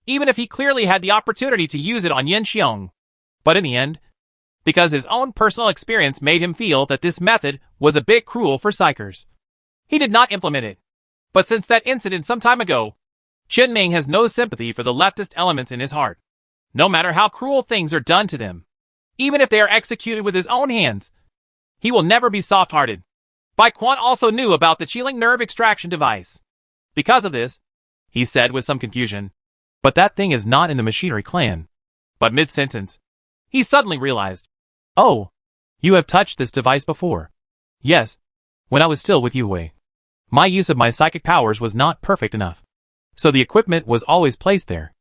[SPEAKER 1] even if he clearly had the opportunity to use it on Yin Xiong. But in the end, because his own personal experience made him feel that this method was a bit cruel for Psykers, he did not implement it. But since that incident some time ago, Chen Ming has no sympathy for the leftist elements in his heart. No matter how cruel things are done to them, even if they are executed with his own hands, he will never be soft-hearted. Bai Quan also knew about the chilling nerve extraction device. Because of this, he said with some confusion, "But that thing is not in the machinery clan." But mid-sentence, he suddenly realized, "Oh, you have touched this device before." "Yes. when I was still with Yue. My use of my psychic powers was not perfect enough, so the equipment was always placed there.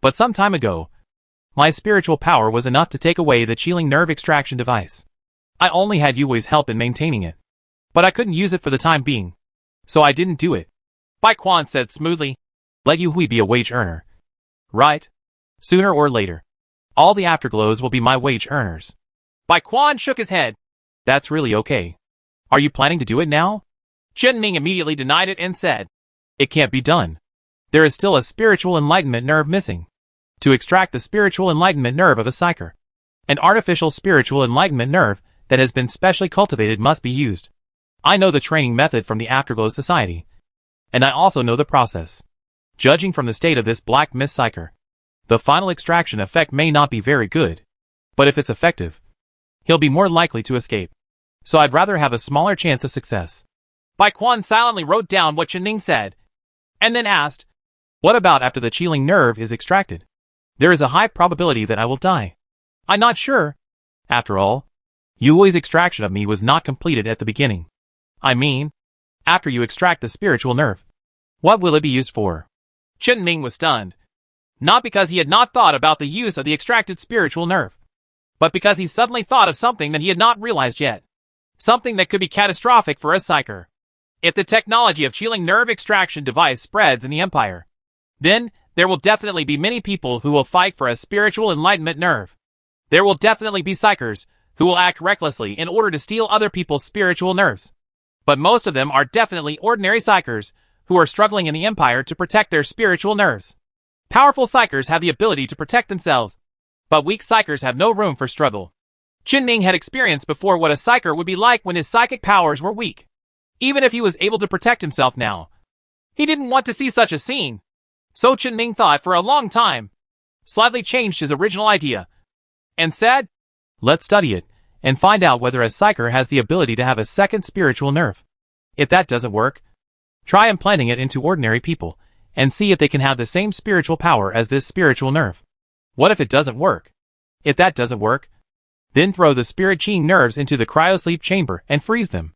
[SPEAKER 1] But some time ago, my spiritual power was enough to take away the chilling nerve extraction device. I only had Yue's help in maintaining it, but I couldn't use it for the time being, so I didn't do it. Bai Quan said smoothly. Let Yue be a wage earner. Right? Sooner or later, all the afterglows will be my wage earners. Bai Quan shook his head. That's really okay. Are you planning to do it now? Chen Ming immediately denied it and said, it can't be done. There is still a spiritual enlightenment nerve missing. To extract the spiritual enlightenment nerve of a psyker, an artificial spiritual enlightenment nerve that has been specially cultivated must be used. I know the training method from the Afterglow Society, and I also know the process. Judging from the state of this Black Mist Psyker, the final extraction effect may not be very good, but if it's effective, he'll be more likely to escape. So I'd rather have a smaller chance of success. Bai Quan silently wrote down what Chen Ning said, and then asked, what about after the chilling nerve is extracted? There is a high probability that I will die. I'm not sure. After all, Yue's extraction of me was not completed at the beginning. I mean, after you extract the spiritual nerve, what will it be used for? Chen Ming was stunned. Not because he had not thought about the use of the extracted spiritual nerve, but because he suddenly thought of something that he had not realized yet. Something that could be catastrophic for a psyker. If the technology of chilling nerve extraction device spreads in the Empire, then there will definitely be many people who will fight for a spiritual enlightenment nerve. There will definitely be psychers who will act recklessly in order to steal other people's spiritual nerves. But most of them are definitely ordinary psychers who are struggling in the Empire to protect their spiritual nerves. Powerful psychers have the ability to protect themselves, but weak psychers have no room for struggle. Chen Ming had experienced before what a psyker would be like when his psychic powers were weak. Even if he was able to protect himself now, he didn't want to see such a scene. So Chen Ming thought for a long time, slightly changed his original idea, and said, let's study it, and find out whether a psyker has the ability to have a second spiritual nerve. If that doesn't work, try implanting it into ordinary people, and see if they can have the same spiritual power as this spiritual nerve. What if it doesn't work? If that doesn't work, then throw the spirit chi nerves into the cryosleep chamber and freeze them.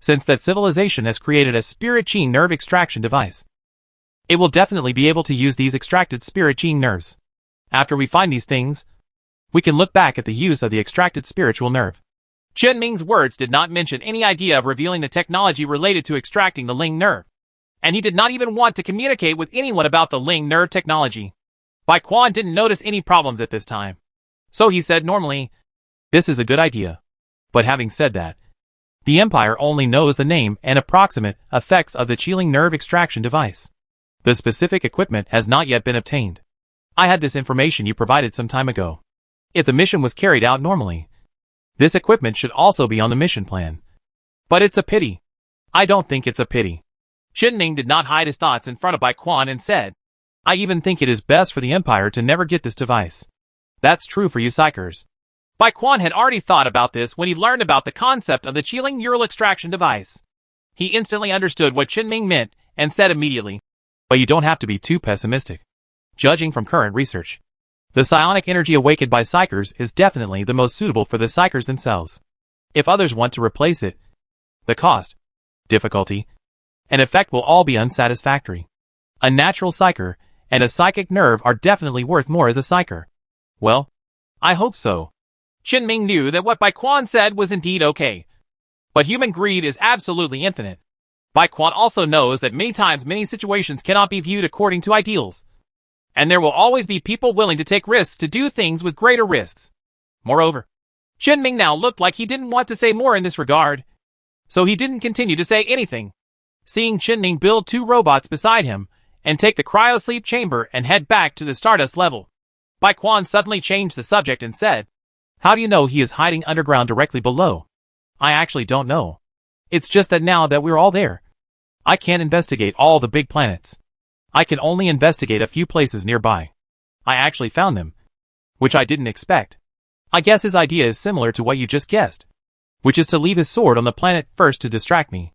[SPEAKER 1] Since that civilization has created a spirit chi nerve extraction device, it will definitely be able to use these extracted spirit chi nerves. After we find these things, we can look back at the use of the extracted spiritual nerve. Chen Ming's words did not mention any idea of revealing the technology related to extracting the Ling nerve, and he did not even want to communicate with anyone about the Ling nerve technology. Bai Quan didn't notice any problems at this time, so he said normally, this is a good idea. But having said that, the Empire only knows the name and approximate effects of the chilling nerve extraction device. The specific equipment has not yet been obtained. I had this information you provided some time ago. If the mission was carried out normally, this equipment should also be on the mission plan. But it's a pity. I don't think it's a pity. Chen Ning did not hide his thoughts in front of Bai Quan and said, I even think it is best for the Empire to never get this device. That's true for you psychers. Bai Quan had already thought about this when he learned about the concept of the chilling neural extraction device. He instantly understood what Chen Ming meant and said immediately, but you don't have to be too pessimistic. Judging from current research, the psionic energy awakened by psychers is definitely the most suitable for the psychers themselves. If others want to replace it, the cost, difficulty, and effect will all be unsatisfactory. A natural psycher and a psychic nerve are definitely worth more as a psycher. Well, I hope so. Chen Ming knew that what Bai Quan said was indeed okay. But human greed is absolutely infinite. Bai Quan also knows that many times many situations cannot be viewed according to ideals. And there will always be people willing to take risks to do things with greater risks. Moreover, Chen Ming now looked like he didn't want to say more in this regard, so he didn't continue to say anything. Seeing Chen Ming build 2 robots beside him and take the cryosleep chamber and head back to the Stardust level, Bai Quan suddenly changed the subject and said, how do you know he is hiding underground directly below? I actually don't know. It's just that now that we're all there, I can't investigate all the big planets. I can only investigate a few places nearby. I actually found them, which I didn't expect. I guess his idea is similar to what you just guessed, which is to leave his sword on the planet first to distract me.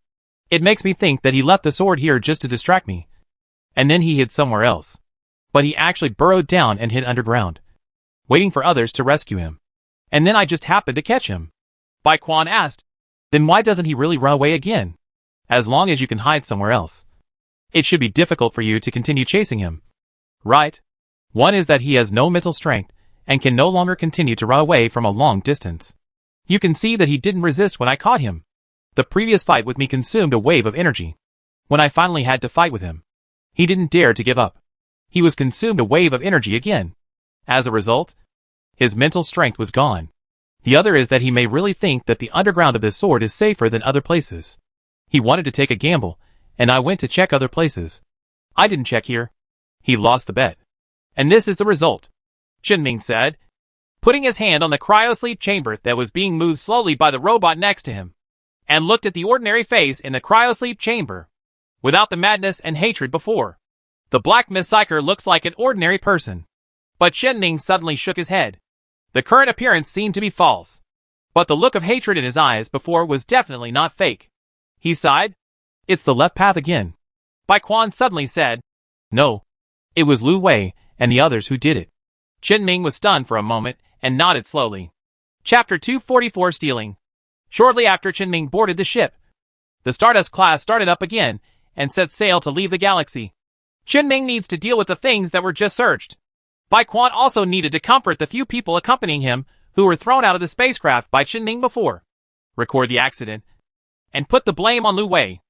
[SPEAKER 1] It makes me think that he left the sword here just to distract me, and then he hid somewhere else. But he actually burrowed down and hid underground, waiting for others to rescue him. And then I just happened to catch him. Bai Quan asked, then why doesn't he really run away again? As long as you can hide somewhere else, it should be difficult for you to continue chasing him. Right? One is that he has no mental strength and can no longer continue to run away from a long distance. You can see that he didn't resist when I caught him. The previous fight with me consumed a wave of energy. When I finally had to fight with him, he didn't dare to give up. He was consumed a wave of energy again. As a result, his mental strength was gone. The other is that he may really think that the underground of this sword is safer than other places. He wanted to take a gamble, and I went to check other places. I didn't check here. He lost the bet. And this is the result, Qinming said, putting his hand on the cryosleep chamber that was being moved slowly by the robot next to him, and looked at the ordinary face in the cryosleep chamber, without the madness and hatred before. The Black Psyker looks like an ordinary person. But Qinming suddenly shook his head. The current appearance seemed to be false. But the look of hatred in his eyes before was definitely not fake. He sighed. It's the left path again. Bai Quan suddenly said. No. It was Lu Wei and the others who did it. Qinming was stunned for a moment and nodded slowly. Chapter 244 Stealing. Shortly after Qinming boarded the ship, the Stardust class started up again and set sail to leave the galaxy. Qinming needs to deal with the things that were just searched. Bai Quan also needed to comfort the few people accompanying him who were thrown out of the spacecraft by Qinming before, record the accident, and put the blame on Lu Wei.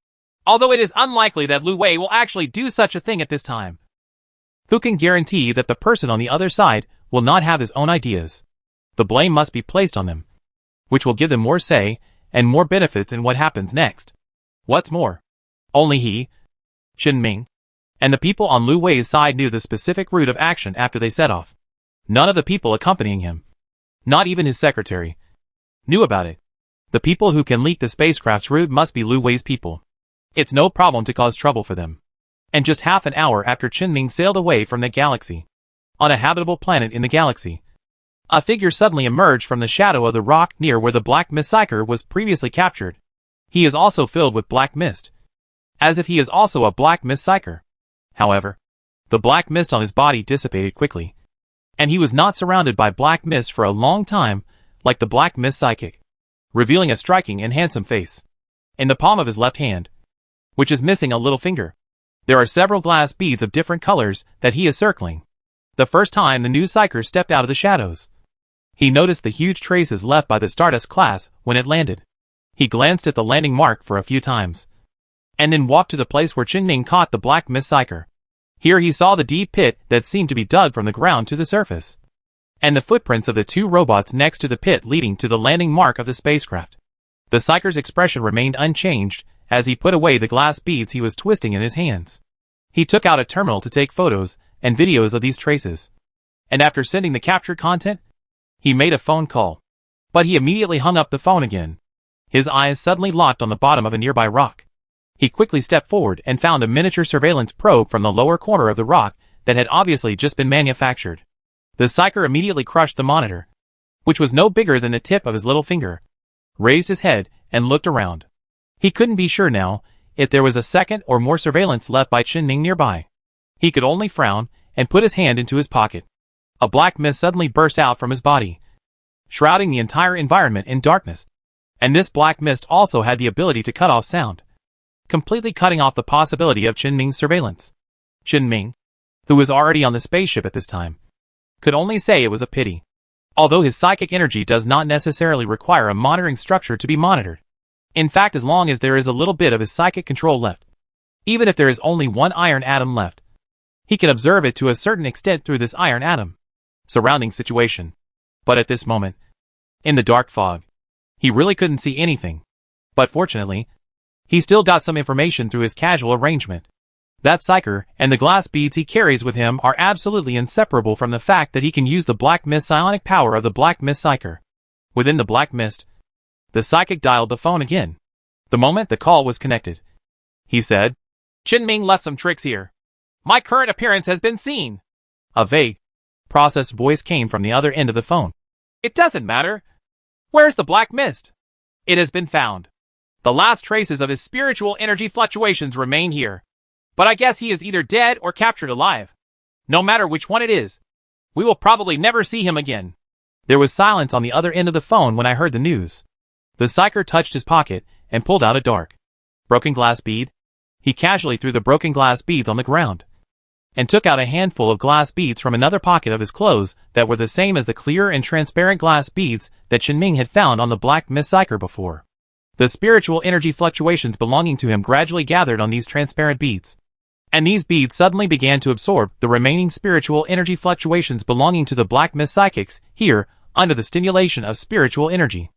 [SPEAKER 1] Although it is unlikely that Lu Wei will actually do such a thing at this time. Who can guarantee that the person on the other side will not have his own ideas? The blame must be placed on them, which will give them more say and more benefits in what happens next. What's more, only he, Qinming, and the people on Lu Wei's side knew the specific route of action after they set off. None of the people accompanying him, not even his secretary, knew about it. The people who can leak the spacecraft's route must be Lu Wei's people. It's no problem to cause trouble for them. And just half an hour after Qinming sailed away from the galaxy, on a habitable planet in the galaxy, a figure suddenly emerged from the shadow of the rock near where the Black Psyker was previously captured. He is also filled with black mist, as if he is also a Black Psyker. However, the black mist on his body dissipated quickly, and he was not surrounded by black mist for a long time like the Black Psychic, revealing a striking and handsome face. In the palm of his left hand, which is missing a little finger, there are several glass beads of different colors that he is circling. The first time the new Psyker stepped out of the shadows, he noticed the huge traces left by the Stardust class when it landed. He glanced at the landing mark for a few times, and then walked to the place where Qinming caught the Black Psyker. Here he saw the deep pit that seemed to be dug from the ground to the surface, and the footprints of the two robots next to the pit leading to the landing mark of the spacecraft. The Psyker's expression remained unchanged as he put away the glass beads he was twisting in his hands. He took out a terminal to take photos and videos of these traces, and after sending the captured content, he made a phone call. But he immediately hung up the phone again. His eyes suddenly locked on the bottom of a nearby rock. He quickly stepped forward and found a miniature surveillance probe from the lower corner of the rock that had obviously just been manufactured. The Psyker immediately crushed the monitor, which was no bigger than the tip of his little finger, raised his head, and looked around. He couldn't be sure now if there was a second or more surveillance left by Qinming nearby. He could only frown and put his hand into his pocket. A black mist suddenly burst out from his body, shrouding the entire environment in darkness. And this black mist also had the ability to cut off sound, completely cutting off the possibility of Qinming's surveillance. Qinming, who was already on the spaceship at this time, could only say it was a pity. Although his psychic energy does not necessarily require a monitoring structure to be monitored. In fact, as long as there is a little bit of his psychic control left, even if there is only one iron atom left, he can observe it to a certain extent through this iron atom surrounding situation. But at this moment, in the dark fog, he really couldn't see anything. But fortunately, he still got some information through his casual arrangement. That Psyker and the glass beads he carries with him are absolutely inseparable from the fact that he can use the black mist psionic power of the Black Psyker. Within the black mist, the psychic dialed the phone again. The moment the call was connected, he said, Qinming left some tricks here. My current appearance has been seen. A vague, processed voice came from the other end of the phone. It doesn't matter. Where's the black mist? It has been found. The last traces of his spiritual energy fluctuations remain here. But I guess he is either dead or captured alive. No matter which one it is, we will probably never see him again. There was silence on the other end of the phone when I heard the news. The Psyker touched his pocket and pulled out a dark, Broken glass bead? He casually threw the broken glass beads on the ground, and took out a handful of glass beads from another pocket of his clothes that were the same as the clear and transparent glass beads that Qinming had found on the Black Mist Psyker before. The spiritual energy fluctuations belonging to him gradually gathered on these transparent beads, and these beads suddenly began to absorb the remaining spiritual energy fluctuations belonging to the Black Mist Psychics here under the stimulation of spiritual energy.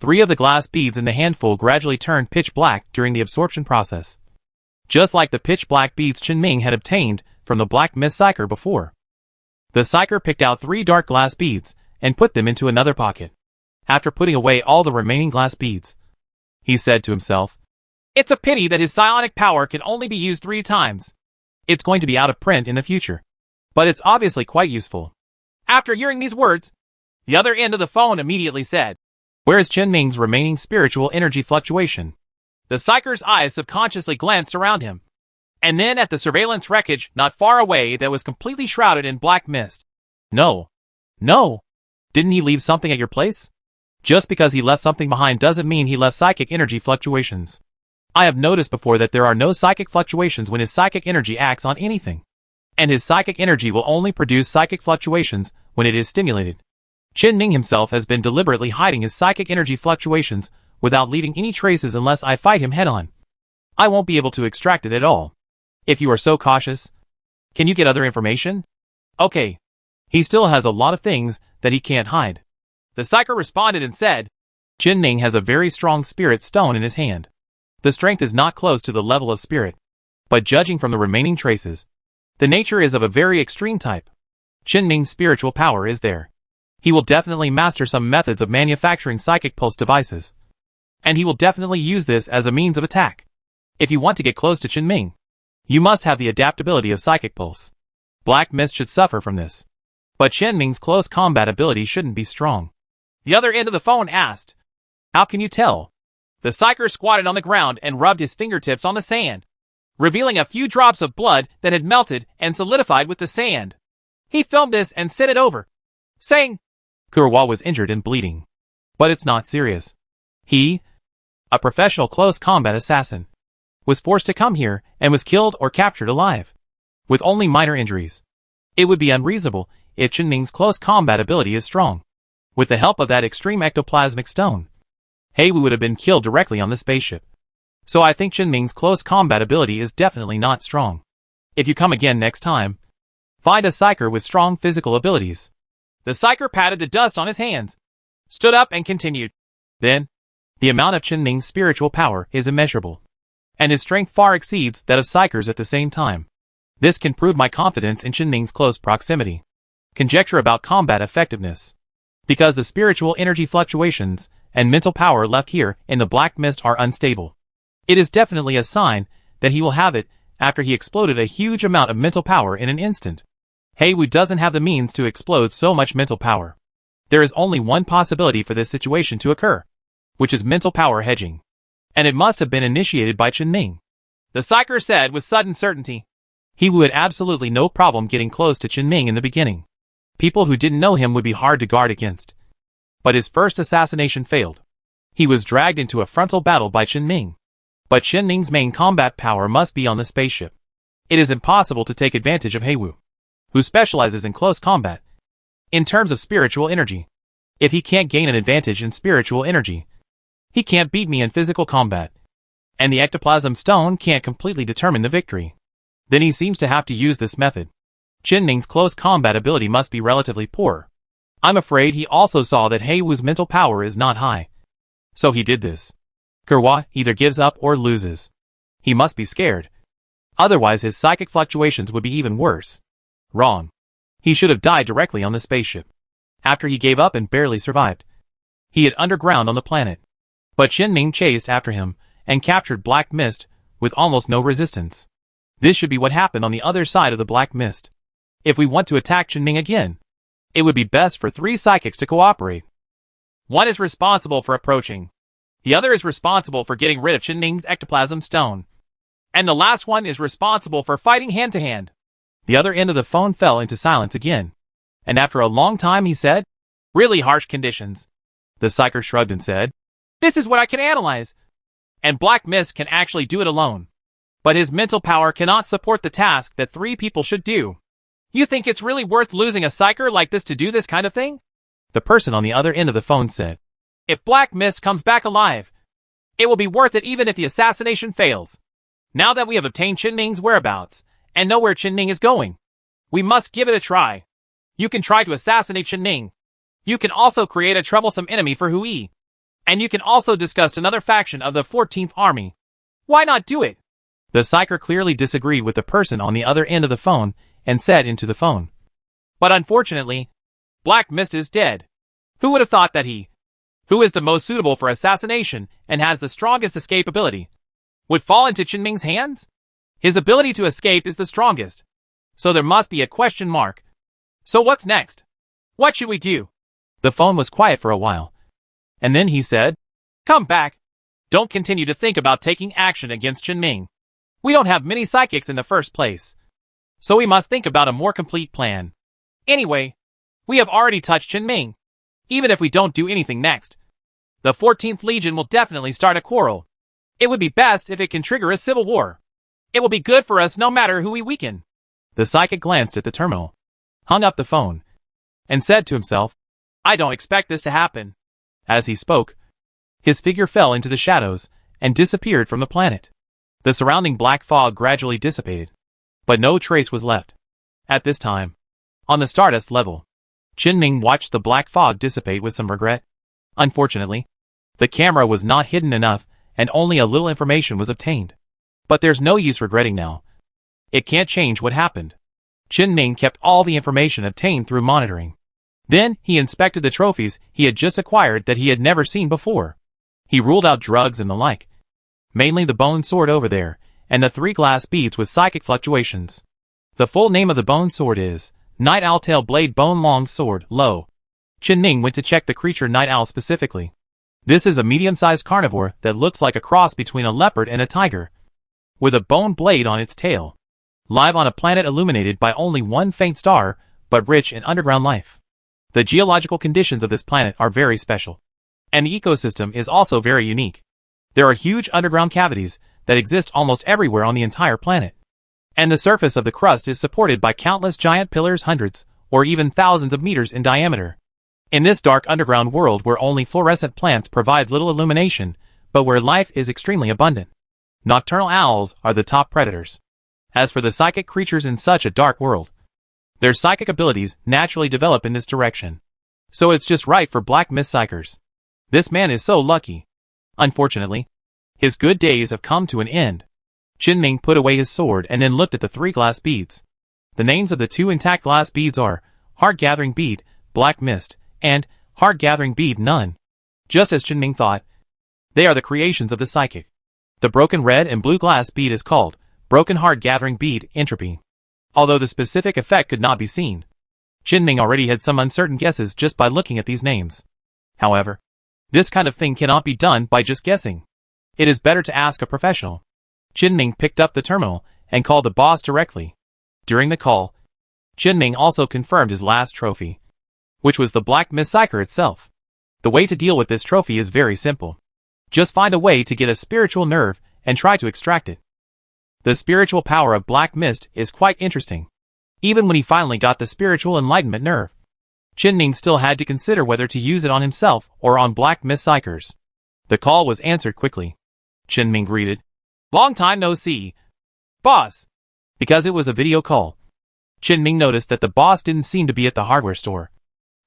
[SPEAKER 1] 3 of the glass beads in the handful gradually turned pitch black during the absorption process, just like the pitch black beads Qinming had obtained from the Black Mist Psyker before. The Psyker picked out 3 dark glass beads and put them into another pocket. After putting away all the remaining glass beads, he said to himself, "It's a pity that his psionic power can only be used 3 times. It's going to be out of print in the future, but it's obviously quite useful." After hearing these words, the other end of the phone immediately said, "Where is Qinming's remaining spiritual energy fluctuation?" The Psyker's eyes subconsciously glanced around him, and then at the surveillance wreckage not far away that was completely shrouded in black mist. No. Didn't he leave something at your place? Just because he left something behind doesn't mean he left psychic energy fluctuations. I have noticed before that there are no psychic fluctuations when his psychic energy acts on anything, and his psychic energy will only produce psychic fluctuations when it is stimulated. Qinming himself has been deliberately hiding his psychic energy fluctuations without leaving any traces unless I fight him head-on. I won't be able to extract it at all. If you are so cautious, can you get other information? Okay. He still has a lot of things that he can't hide. The Psyker responded and said, Qinming has a very strong spirit stone in his hand. The strength is not close to the level of spirit, but judging from the remaining traces, the nature is of a very extreme type. Qinming's spiritual power is there. He will definitely master some methods of manufacturing psychic pulse devices, and he will definitely use this as a means of attack. If you want to get close to Qinming, you must have the adaptability of psychic pulse. Black Mist should suffer from this, but Qinming's close combat ability shouldn't be strong. The other end of the phone asked, "How can you tell?" The Psyker squatted on the ground and rubbed his fingertips on the sand, revealing a few drops of blood that had melted and solidified with the sand. He filmed this and sent it over, saying, Kurwa was injured and bleeding, but it's not serious. He, a professional close combat assassin, was forced to come here and was killed or captured alive, with only minor injuries. It would be unreasonable if Qinming's close combat ability is strong. With the help of that extreme ectoplasmic stone, Heiwu would have been killed directly on the spaceship. So I think Qinming's close combat ability is definitely not strong. If you come again next time, find a Psyker with strong physical abilities. The Psyker patted the dust on his hands, stood up and continued. Then, the amount of Qinming's spiritual power is immeasurable, and his strength far exceeds that of Psykers at the same time. This can prove my confidence in Qinming's close proximity. Conjecture about combat effectiveness. Because the spiritual energy fluctuations and mental power left here in the Black Mist are unstable. It is definitely a sign that he will have it after he exploded a huge amount of mental power in an instant. Heiwu doesn't have the means to explode so much mental power. There is only one possibility for this situation to occur, which is mental power hedging. And it must have been initiated by Qinming. The Psyker said with sudden certainty. Heiwu had absolutely no problem getting close to Qinming in the beginning. People who didn't know him would be hard to guard against. But his first assassination failed. He was dragged into a frontal battle by Qinming. But Qinming's main combat power must be on the spaceship. It is impossible to take advantage of Heiwu, who specializes in close combat. In terms of spiritual energy, if he can't gain an advantage in spiritual energy, he can't beat me in physical combat. And the ectoplasm stone can't completely determine the victory. Then he seems to have to use this method. Qinming's close combat ability must be relatively poor. I'm afraid he also saw that Heiwu's mental power is not high. So he did this. Kurwa either gives up or loses. He must be scared. Otherwise his psychic fluctuations would be even worse. Wrong. He should have died directly on the spaceship. After he gave up and barely survived, he hid underground on the planet. But Qinming chased after him and captured Black Mist with almost no resistance. This should be what happened on the other side of the Black Mist. If we want to attack Qinming again, it would be best for 3 psychics to cooperate. One is responsible for approaching. The other is responsible for getting rid of Qinming's ectoplasm stone. And the last one is responsible for fighting hand-to-hand. The other end of the phone fell into silence again. And after a long time he said, "Really harsh conditions." The Psyker shrugged and said, "This is what I can analyze. and Black Mist can actually do it alone. But his mental power cannot support the task that 3 people should do. You think it's really worth losing a psyker like this to do this kind of thing? The person on the other end of the phone said. If Black Mist comes back alive, it will be worth it even if the assassination fails. Now that we have obtained Qin Ming's whereabouts, and know where Qin Ming is going, we must give it a try. You can try to assassinate Qin Ming. You can also create a troublesome enemy for Hui. And you can also discuss another faction of the 14th Army. Why not do it? The psyker clearly disagreed with the person on the other end of the phone and said into the phone. But unfortunately, Black Mist is dead. Who would have thought that he, who is the most suitable for assassination and has the strongest escape ability, would fall into Qin Ming's hands? His ability to escape is the strongest. So there must be a question mark. So what's next? What should we do? The phone was quiet for a while. And then he said, Come back. Don't continue to think about taking action against Qin Ming. We don't have many psychics in the first place. So we must think about a more complete plan. Anyway, we have already touched Qin Ming. Even if we don't do anything next, the 14th Legion will definitely start a quarrel. It would be best if it can trigger a civil war. It will be good for us no matter who we weaken. The psychic glanced at the terminal, hung up the phone, and said to himself, I don't expect this to happen. As he spoke, his figure fell into the shadows and disappeared from the planet. The surrounding black fog gradually dissipated, but no trace was left. At this time, on the Stardust level, Qin Ming watched the black fog dissipate with some regret. Unfortunately, the camera was not hidden enough and only a little information was obtained. But there's no use regretting now. It can't change what happened. Qin Ming kept all the information obtained through monitoring. Then he inspected the trophies he had just acquired that he had never seen before. He ruled out drugs and the like. Mainly the bone sword over there, and the 3 glass beads with psychic fluctuations. The full name of the bone sword is Night Owl Tail Blade Bone Long Sword, Lo. Qin Ming went to check the creature Night Owl specifically. This is a medium-sized carnivore that looks like a cross between a leopard and a tiger, with a bone blade on its tail. Live on a planet illuminated by only one faint star, but rich in underground life. The geological conditions of this planet are very special, and the ecosystem is also very unique. There are huge underground cavities that exist almost everywhere on the entire planet. And the surface of the crust is supported by countless giant pillars hundreds, or even thousands of meters in diameter. In this dark underground world where only fluorescent plants provide little illumination, but where life is extremely abundant, nocturnal owls are the top predators. As for the psychic creatures in such a dark world, their psychic abilities naturally develop in this direction. So it's just right for Black Mist psychers. This man is so lucky. Unfortunately, his good days have come to an end. Qin Ming put away his sword and then looked at the 3 glass beads. The names of the 2 intact glass beads are Heart Gathering Bead, Black Mist, and Heart Gathering Bead, None. Just as Qin Ming thought, they are the creations of the psychic. The broken red and blue glass bead is called Broken Heart Gathering Bead, Entropy. Although the specific effect could not be seen, Qin Ming already had some uncertain guesses just by looking at these names. However, this kind of thing cannot be done by just guessing. It is better to ask a professional. Qin Ming picked up the terminal and called the boss directly. During the call, Qin Ming also confirmed his last trophy, which was the Black Mist Psyker itself. The way to deal with this trophy is very simple. Just find a way to get a spiritual nerve and try to extract it. The spiritual power of Black Mist is quite interesting. Even when he finally got the spiritual enlightenment nerve, Qin Ming still had to consider whether to use it on himself or on Black Mist Psychers. The call was answered quickly. Qin Ming greeted. Long time no see, boss. Because it was a video call, Qin Ming noticed that the boss didn't seem to be at the hardware store,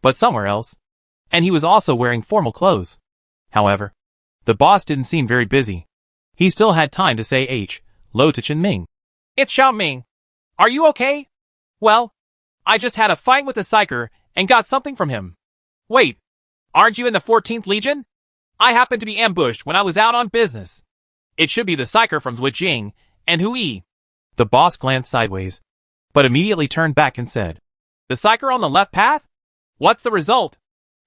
[SPEAKER 1] but somewhere else. And he was also wearing formal clothes. However, the boss didn't seem very busy. He still had time to say hello to Qin Ming. It's Xiao Ming. Are you okay? Well, I just had a fight with a psyker and got something from him. Wait, aren't you in the 14th Legion? I happened to be ambushed when I was out on business. It should be the psyker from Zhuijing and Hui. The boss glanced sideways, but immediately turned back and said, The psyker on the left path? What's the result?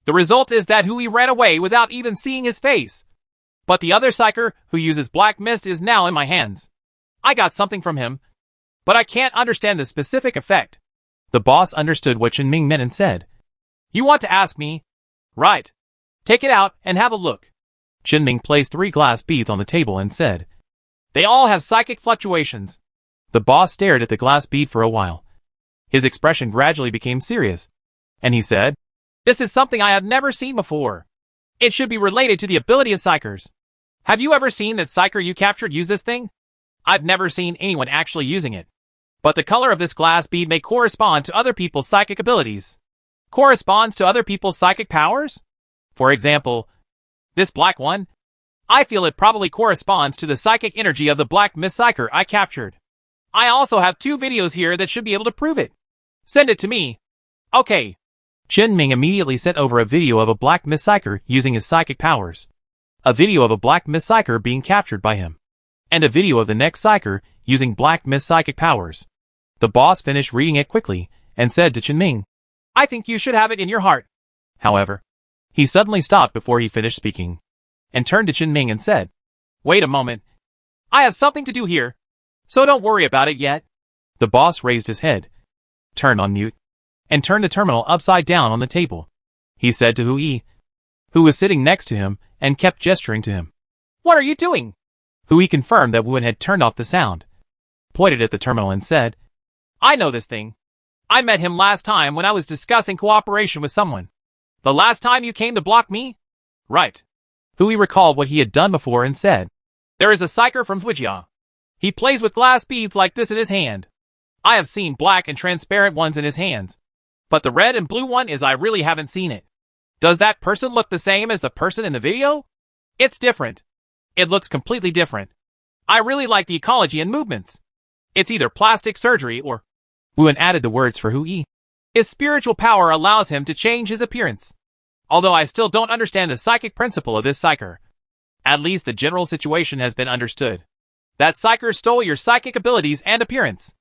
[SPEAKER 1] The result is that Hui ran away without even seeing his face. But the other psyker, who uses Black Mist, is now in my hands. I got something from him, but I can't understand the specific effect. The boss understood what Qin Ming meant and said, You want to ask me? Right. Take it out and have a look. Ming placed 3 glass beads on the table and said, "They all have psychic fluctuations." The boss stared at the glass bead for a while. His expression gradually became serious, and he said, "This is something I have never seen before. It should be related to the ability of psychers. Have you ever seen that psyker you captured use this thing? I've never seen anyone actually using it. But the color of this glass bead may correspond to other people's psychic abilities. Corresponds to other people's psychic powers? For example, this black one? I feel it probably corresponds to the psychic energy of the black Miss Psyker I captured. I also have 2 videos here that should be able to prove it. Send it to me. Okay." Ming immediately sent over a video of a black Miss Psyker using his psychic powers, a video of a black Miss Psyker being captured by him, and a video of the next Psyker using black Miss psychic powers. The boss finished reading it quickly and said to Ming, "I think you should have it in your heart." However, he suddenly stopped before he finished speaking, and turned to Ming and said, "Wait a moment. I have something to do here, so don't worry about it yet." The boss raised his head, turned on mute, and turned the terminal upside down on the table. He said to Hui, who was sitting next to him and kept gesturing to him, "What are you doing?" Hui confirmed that Wen had turned off the sound, pointed at the terminal and said, "I know this thing. I met him last time when I was discussing cooperation with someone. The last time you came to block me?" "Right." Hui recalled what he had done before and said, "There is a psyker from Zwijia. He plays with glass beads like this in his hand. I have seen black and transparent ones in his hands, but the red and blue one is I really haven't seen it. Does that person look the same as the person in the video? It's different. It looks completely different. I really like the ecology and movements. It's either plastic surgery or..." Wen added the words for Hui. "His spiritual power allows him to change his appearance. Although I still don't understand the psychic principle of this psyker. At least the general situation has been understood. That psyker stole your psychic abilities and appearance.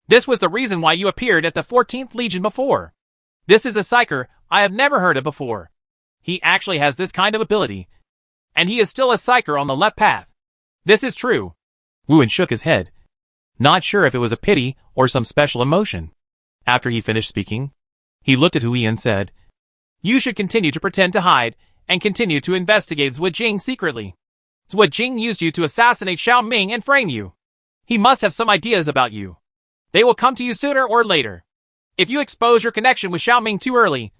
[SPEAKER 1] This was the reason why you appeared at the 14th Legion before. This is a psyker I have never heard of before. He actually has this kind of ability, and he is still a psyker on the left path. This is true." Wen shook his head, not sure if it was a pity or some special emotion. After he finished speaking, he looked at Hui and said, "You should continue to pretend to hide and continue to investigate Zwijing secretly. Zwijing used you to assassinate Xiao Ming and frame you. He must have some ideas about you. They will come to you sooner or later. If you expose your connection with Xiao Ming too early,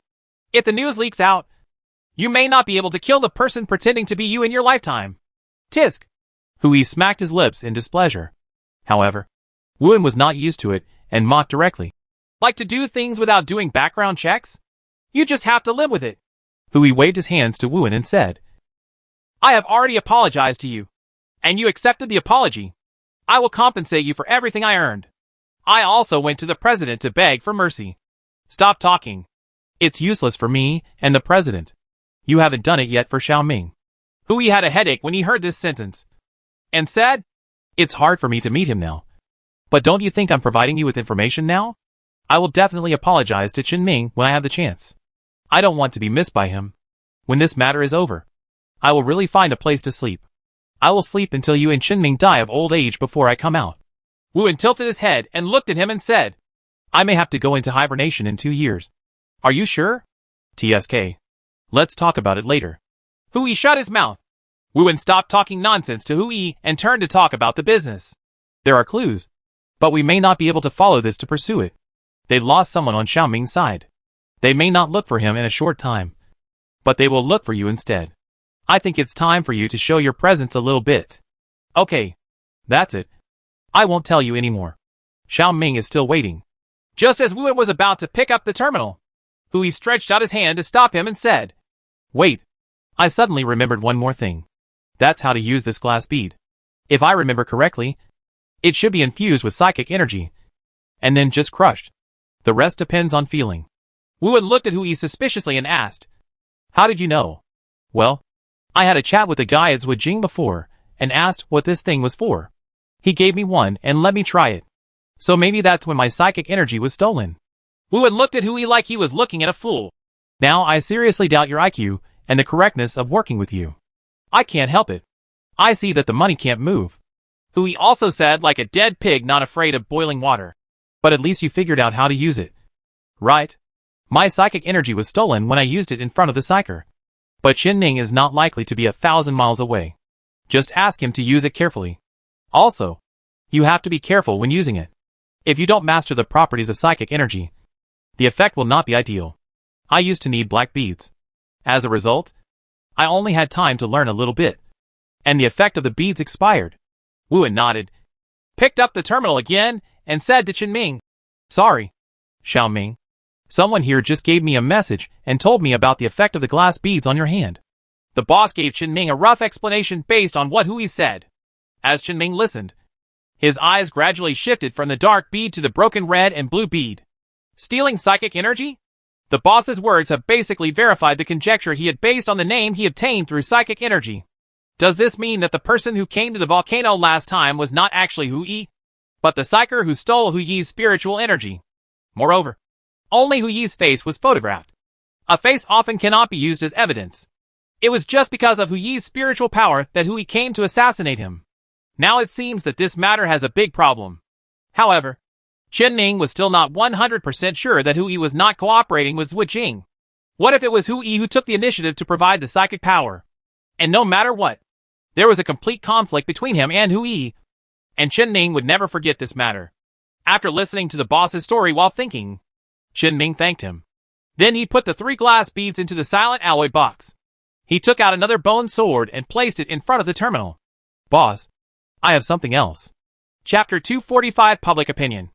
[SPEAKER 1] if the news leaks out, you may not be able to kill the person pretending to be you in your lifetime. Tisk." Hui smacked his lips in displeasure. However, Wen was not used to it and mocked directly. "Like to do things without doing background checks? You just have to live with it." Hui waved his hands to Wen and said, "I have already apologized to you, and you accepted the apology. I will compensate you for everything I earned. I also went to the president to beg for mercy." "Stop talking. It's useless for me and the president. You haven't done it yet for Xiao Ming." Hui had a headache when he heard this sentence, and said, "It's hard for me to meet him now. But don't you think I'm providing you with information now? I will definitely apologize to Ming when I have the chance. I don't want to be missed by him. When this matter is over, I will really find a place to sleep. I will sleep until you and Ming die of old age before I come out." Wen tilted his head and looked at him and said, "I may have to go into hibernation in 2 years. Are you sure?" "TSK. Let's talk about it later." Hui shut his mouth. Wen stopped talking nonsense to Hui and turned to talk about the business. "There are clues, but we may not be able to follow this to pursue it. They lost someone on Xiao Ming's side. They may not look for him in a short time, but they will look for you instead. I think it's time for you to show your presence a little bit." "Okay. That's it. I won't tell you anymore. Xiao Ming is still waiting." Just as Wen was about to pick up the terminal, Hui stretched out his hand to stop him and said, "Wait. I suddenly remembered one more thing. That's how to use this glass bead. If I remember correctly, it should be infused with psychic energy, and then just crushed. The rest depends on feeling." Wen looked at Hui suspiciously and asked, "How did you know?" "Well, I had a chat with a guy at Zwijing before, and asked what this thing was for. He gave me one and let me try it. So maybe that's when my psychic energy was stolen." Wen looked at Hui like he was looking at a fool. "Now I seriously doubt your IQ and the correctness of working with you. I can't help it. I see that the money can't move." Hui also said like a dead pig not afraid of boiling water. "But at least you figured out how to use it. Right? My psychic energy was stolen when I used it in front of the psyker. But Qin is not likely to be 1,000 miles away. Just ask him to use it carefully. Also, you have to be careful when using it. If you don't master the properties of psychic energy, the effect will not be ideal. I used to need black beads. As a result, I only had time to learn a little bit, and the effect of the beads expired. Wuan nodded, picked up the terminal again, and said to Qin, "Sorry, Xiaoming. Someone here just gave me a message and told me about the effect of the glass beads on your hand." The boss gave Qin a rough explanation based on what Hui said. As Qin listened, his eyes gradually shifted from the dark bead to the broken red and blue bead. Stealing psychic energy? The boss's words have basically verified the conjecture he had based on the name he obtained through psychic energy. Does this mean that the person who came to the volcano last time was not actually Hui, but the psyker who stole Hui's spiritual energy? Moreover, only Hui's face was photographed. A face often cannot be used as evidence. It was just because of Hui's spiritual power that Hui came to assassinate him. Now it seems that this matter has a big problem. However, Qin was still not 100% sure that Hui was not cooperating with Zhuijing. What if it was Hui who took the initiative to provide the psychic power? And no matter what, there was a complete conflict between him and Hui, and Qin would never forget this matter. After listening to the boss's story while thinking, Qin thanked him. Then he put the 3 glass beads into the silent alloy box. He took out another bone sword and placed it in front of the terminal. "Boss, I have something else." Chapter 245 Public Opinion.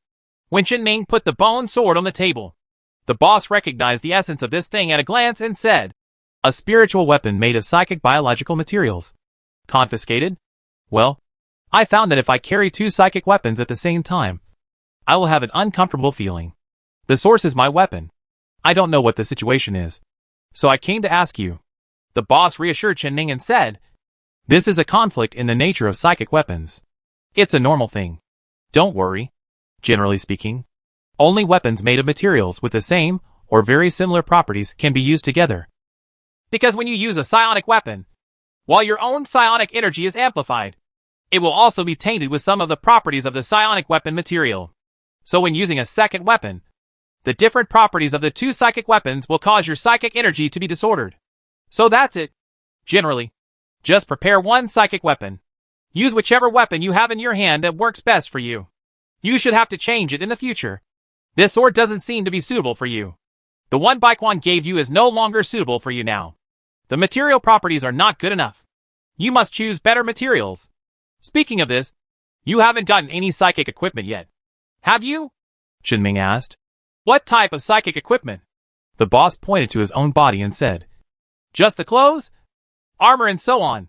[SPEAKER 1] When Qin put the bone sword on the table, the boss recognized the essence of this thing at a glance and said, "A spiritual weapon made of psychic biological materials. Confiscated? Well, I found that if I carry 2 psychic weapons at the same time, I will have an uncomfortable feeling. The source is my weapon. I don't know what the situation is, so I came to ask you." The boss reassured Qin and said, "This is a conflict in the nature of psychic weapons. It's a normal thing. Don't worry. Generally speaking, only weapons made of materials with the same or very similar properties can be used together. Because when you use a psionic weapon, while your own psionic energy is amplified, it will also be tainted with some of the properties of the psionic weapon material. So when using a second weapon, the different properties of the 2 psychic weapons will cause your psychic energy to be disordered. So that's it. Generally, just prepare 1 psychic weapon. Use whichever weapon you have in your hand that works best for you. You should have to change it in the future. This sword doesn't seem to be suitable for you. The one Baikuan gave you is no longer suitable for you now. The material properties are not good enough. You must choose better materials. Speaking of this, you haven't gotten any psychic equipment yet, have you?" Qin asked. "What type of psychic equipment?" The boss pointed to his own body and said, "Just the clothes, armor and so on."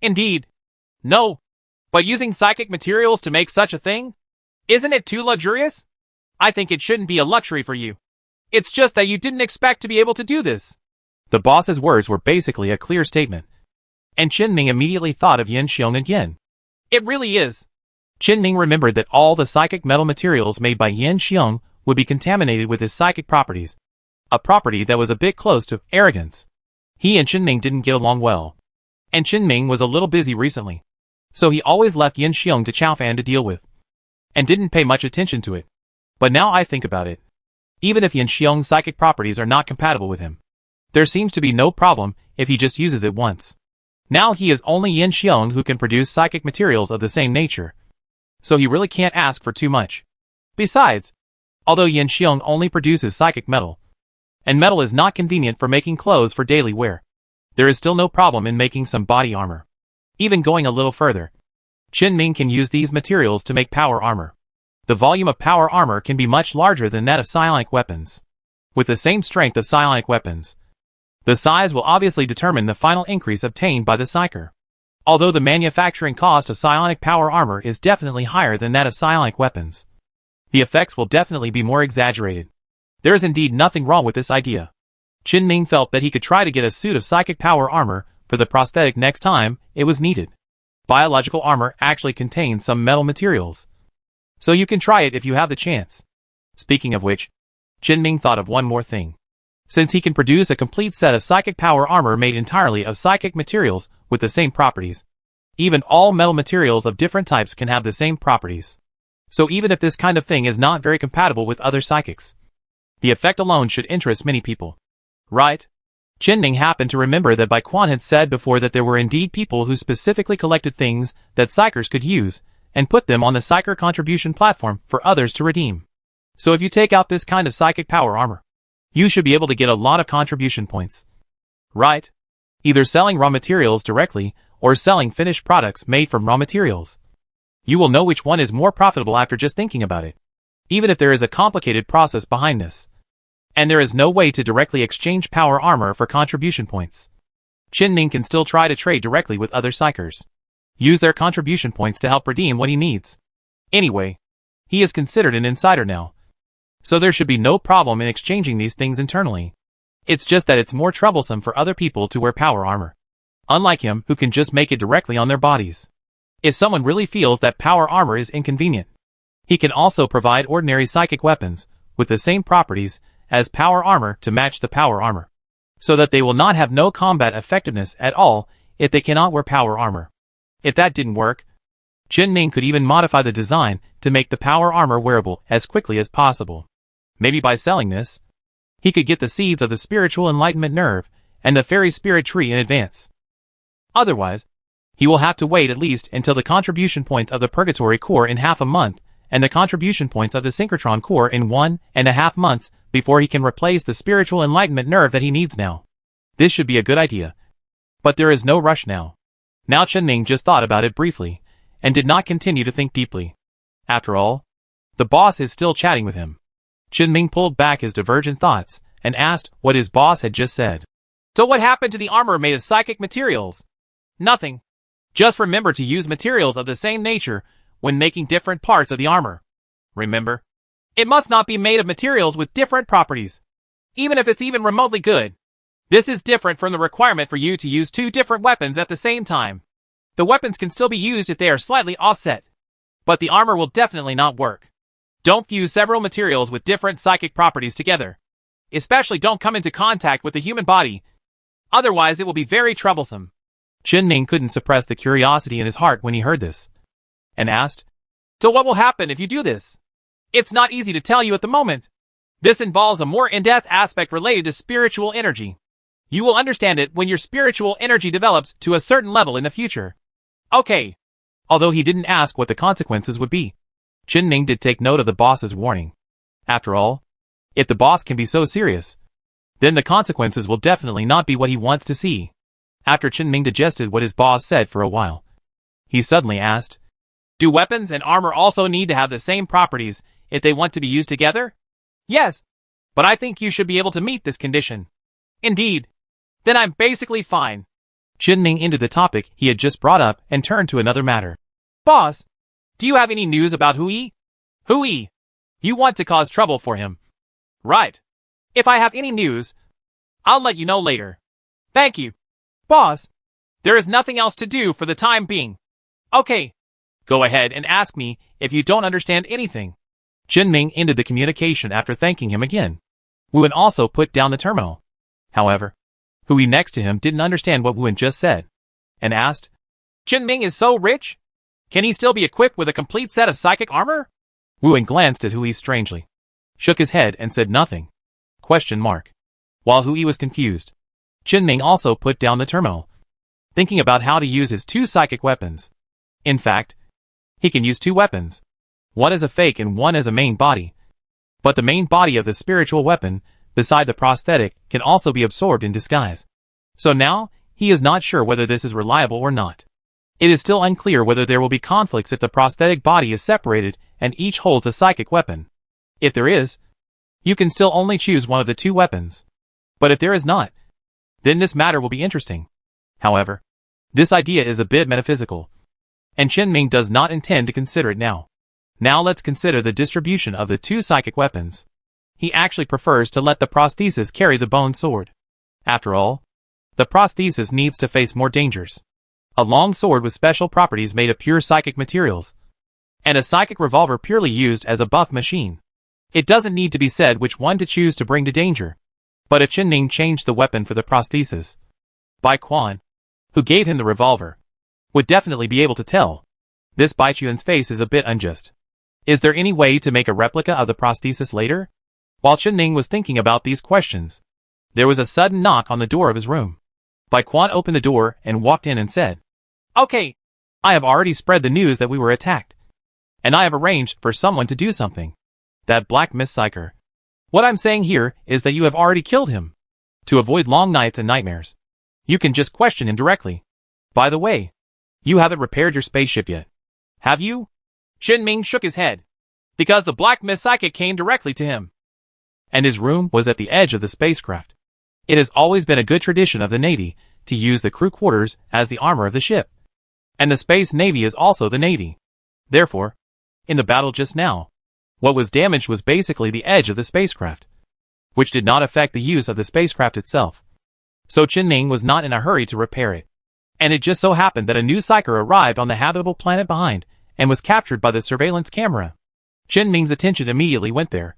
[SPEAKER 1] "Indeed. No. But using psychic materials to make such a thing? Isn't it too luxurious? I think it shouldn't be a luxury for you. It's just that you didn't expect to be able to do this." The boss's words were basically a clear statement, and Qin immediately thought of Yanxiong again. It really is. Qin remembered that all the psychic metal materials made by Yanxiong would be contaminated with his psychic properties, a property that was a bit close to arrogance. He and Qin didn't get along well, and Qin was a little busy recently, so he always left Yanxiong to Chaofan to deal with, and didn't pay much attention to it. But now I think about it, even if Yanxiong's psychic properties are not compatible with him, there seems to be no problem if he just uses it once. Now he is only Yanxiong who can produce psychic materials of the same nature, so he really can't ask for too much. Besides, although Yanxiong only produces psychic metal, and metal is not convenient for making clothes for daily wear, there is still no problem in making some body armor. Even going a little further, Qin can use these materials to make power armor. The volume of power armor can be much larger than that of psionic weapons. With the same strength of psionic weapons, the size will obviously determine the final increase obtained by the psyker. Although the manufacturing cost of psionic power armor is definitely higher than that of psionic weapons, the effects will definitely be more exaggerated. There is indeed nothing wrong with this idea. Qin felt that he could try to get a suit of psychic power armor for the prosthetic next time it was needed. Biological armor actually contains some metal materials, so you can try it if you have the chance. Speaking of which, Qin thought of one more thing. Since he can produce a complete set of psychic power armor made entirely of psychic materials with the same properties, even all metal materials of different types can have the same properties. So even if this kind of thing is not very compatible with other psychics, the effect alone should interest many people. Right? Ning happened to remember that Bai Quan had said before that there were indeed people who specifically collected things that psychers could use and put them on the psyker contribution platform for others to redeem. So if you take out this kind of psychic power armor, you should be able to get a lot of contribution points. Right? Either selling raw materials directly or selling finished products made from raw materials. You will know which one is more profitable after just thinking about it, even if there is a complicated process behind this. And there is no way to directly exchange power armor for contribution points. Ning can still try to trade directly with other psychers. Use their contribution points to help redeem what he needs. Anyway, he is considered an insider now. So there should be no problem in exchanging these things internally. It's just that it's more troublesome for other people to wear power armor. Unlike him, who can just make it directly on their bodies. If someone really feels that power armor is inconvenient, he can also provide ordinary psychic weapons with the same properties as power armor to match the power armor, so that they will not have no combat effectiveness at all if they cannot wear power armor. If that didn't work, Ning could even modify the design to make the power armor wearable as quickly as possible. Maybe by selling this, he could get the seeds of the spiritual enlightenment nerve and the fairy spirit tree in advance. Otherwise, he will have to wait at least until the contribution points of the purgatory core in half a month and the contribution points of the synchrotron core in 1.5 months before he can replace the spiritual enlightenment nerve that he needs now. This should be a good idea. But there is no rush now. Now Ning just thought about it briefly, and did not continue to think deeply. After all, the boss is still chatting with him. Ning pulled back his divergent thoughts, and asked what his boss had just said. So what happened to the armor made of psychic materials? Nothing. Just remember to use materials of the same nature when making different parts of the armor. Remember? It must not be made of materials with different properties, even if it's even remotely good. This is different from the requirement for you to use 2 different weapons at the same time. The weapons can still be used if they are slightly offset, but the armor will definitely not work. Don't fuse several materials with different psychic properties together. Especially don't come into contact with the human body. Otherwise it will be very troublesome. Ning couldn't suppress the curiosity in his heart when he heard this, and asked, So what will happen if you do this? It's not easy to tell you at the moment. This involves a more in-depth aspect related to spiritual energy. You will understand it when your spiritual energy develops to a certain level in the future. Okay. Although he didn't ask what the consequences would be, Ning did take note of the boss's warning. After all, if the boss can be so serious, then the consequences will definitely not be what he wants to see. After Ning digested what his boss said for a while, he suddenly asked, Do weapons and armor also need to have the same properties if they want to be used together? Yes, but I think you should be able to meet this condition. Indeed. Then I'm basically fine. Ning ended the topic he had just brought up and turned to another matter. Boss, do you have any news about Hui? Hui, you want to cause trouble for him. Right. If I have any news, I'll let you know later. Thank you. Boss, there is nothing else to do for the time being. Okay. Go ahead and ask me if you don't understand anything. Ning ended the communication after thanking him again. Wu also put down the terminal. However, Hui next to him didn't understand what Wu just said, and asked, Ming is so rich? Can he still be equipped with a complete set of psychic armor? Wu glanced at Hui strangely, shook his head and said nothing. While Hui was confused, Ming also put down the terminal, thinking about how to use his 2 psychic weapons. In fact, he can use 2 weapons, one as a fake and one as a main body. But the main body of the spiritual weapon, beside the prosthetic, can also be absorbed in disguise. So now, he is not sure whether this is reliable or not. It is still unclear whether there will be conflicts if the prosthetic body is separated and each holds a psychic weapon. If there is, you can still only choose one of the 2 weapons. But if there is not, then this matter will be interesting. However, this idea is a bit metaphysical, and Ming does not intend to consider it now. Now let's consider the distribution of the 2 psychic weapons. He actually prefers to let the prosthesis carry the bone sword. After all, the prosthesis needs to face more dangers. A long sword with special properties made of pure psychic materials, and a psychic revolver purely used as a buff machine. It doesn't need to be said which one to choose to bring to danger. But if Ning changed the weapon for the prosthesis, Bai Quan, who gave him the revolver, would definitely be able to tell. This Bai Chuan's face is a bit unjust. Is there any way to make a replica of the prosthesis later? While Ning was thinking about these questions, There was a sudden knock on the door of his room. Bai Quan opened the door and walked in and said, "Okay, I have already spread the news that we were attacked. And I have arranged for someone to do something. That black mist psyker. What I'm saying here is that you have already killed him. To avoid long nights and nightmares. You can just question him directly. By the way, you haven't repaired your spaceship yet. Have you?" Qin Ming shook his head. Because the black mist psychic came directly to him. And his room was at the edge of the spacecraft. It has always been a good tradition of the Navy to use the crew quarters as the armor of the ship. And the Space Navy is also the Navy. Therefore, in the battle just now, what was damaged was basically the edge of the spacecraft, which did not affect the use of the spacecraft itself. So Qin Ming was not in a hurry to repair it. And it just so happened that a new psyker arrived on the habitable planet behind and was captured by the surveillance camera. Qin Ming's attention immediately went there,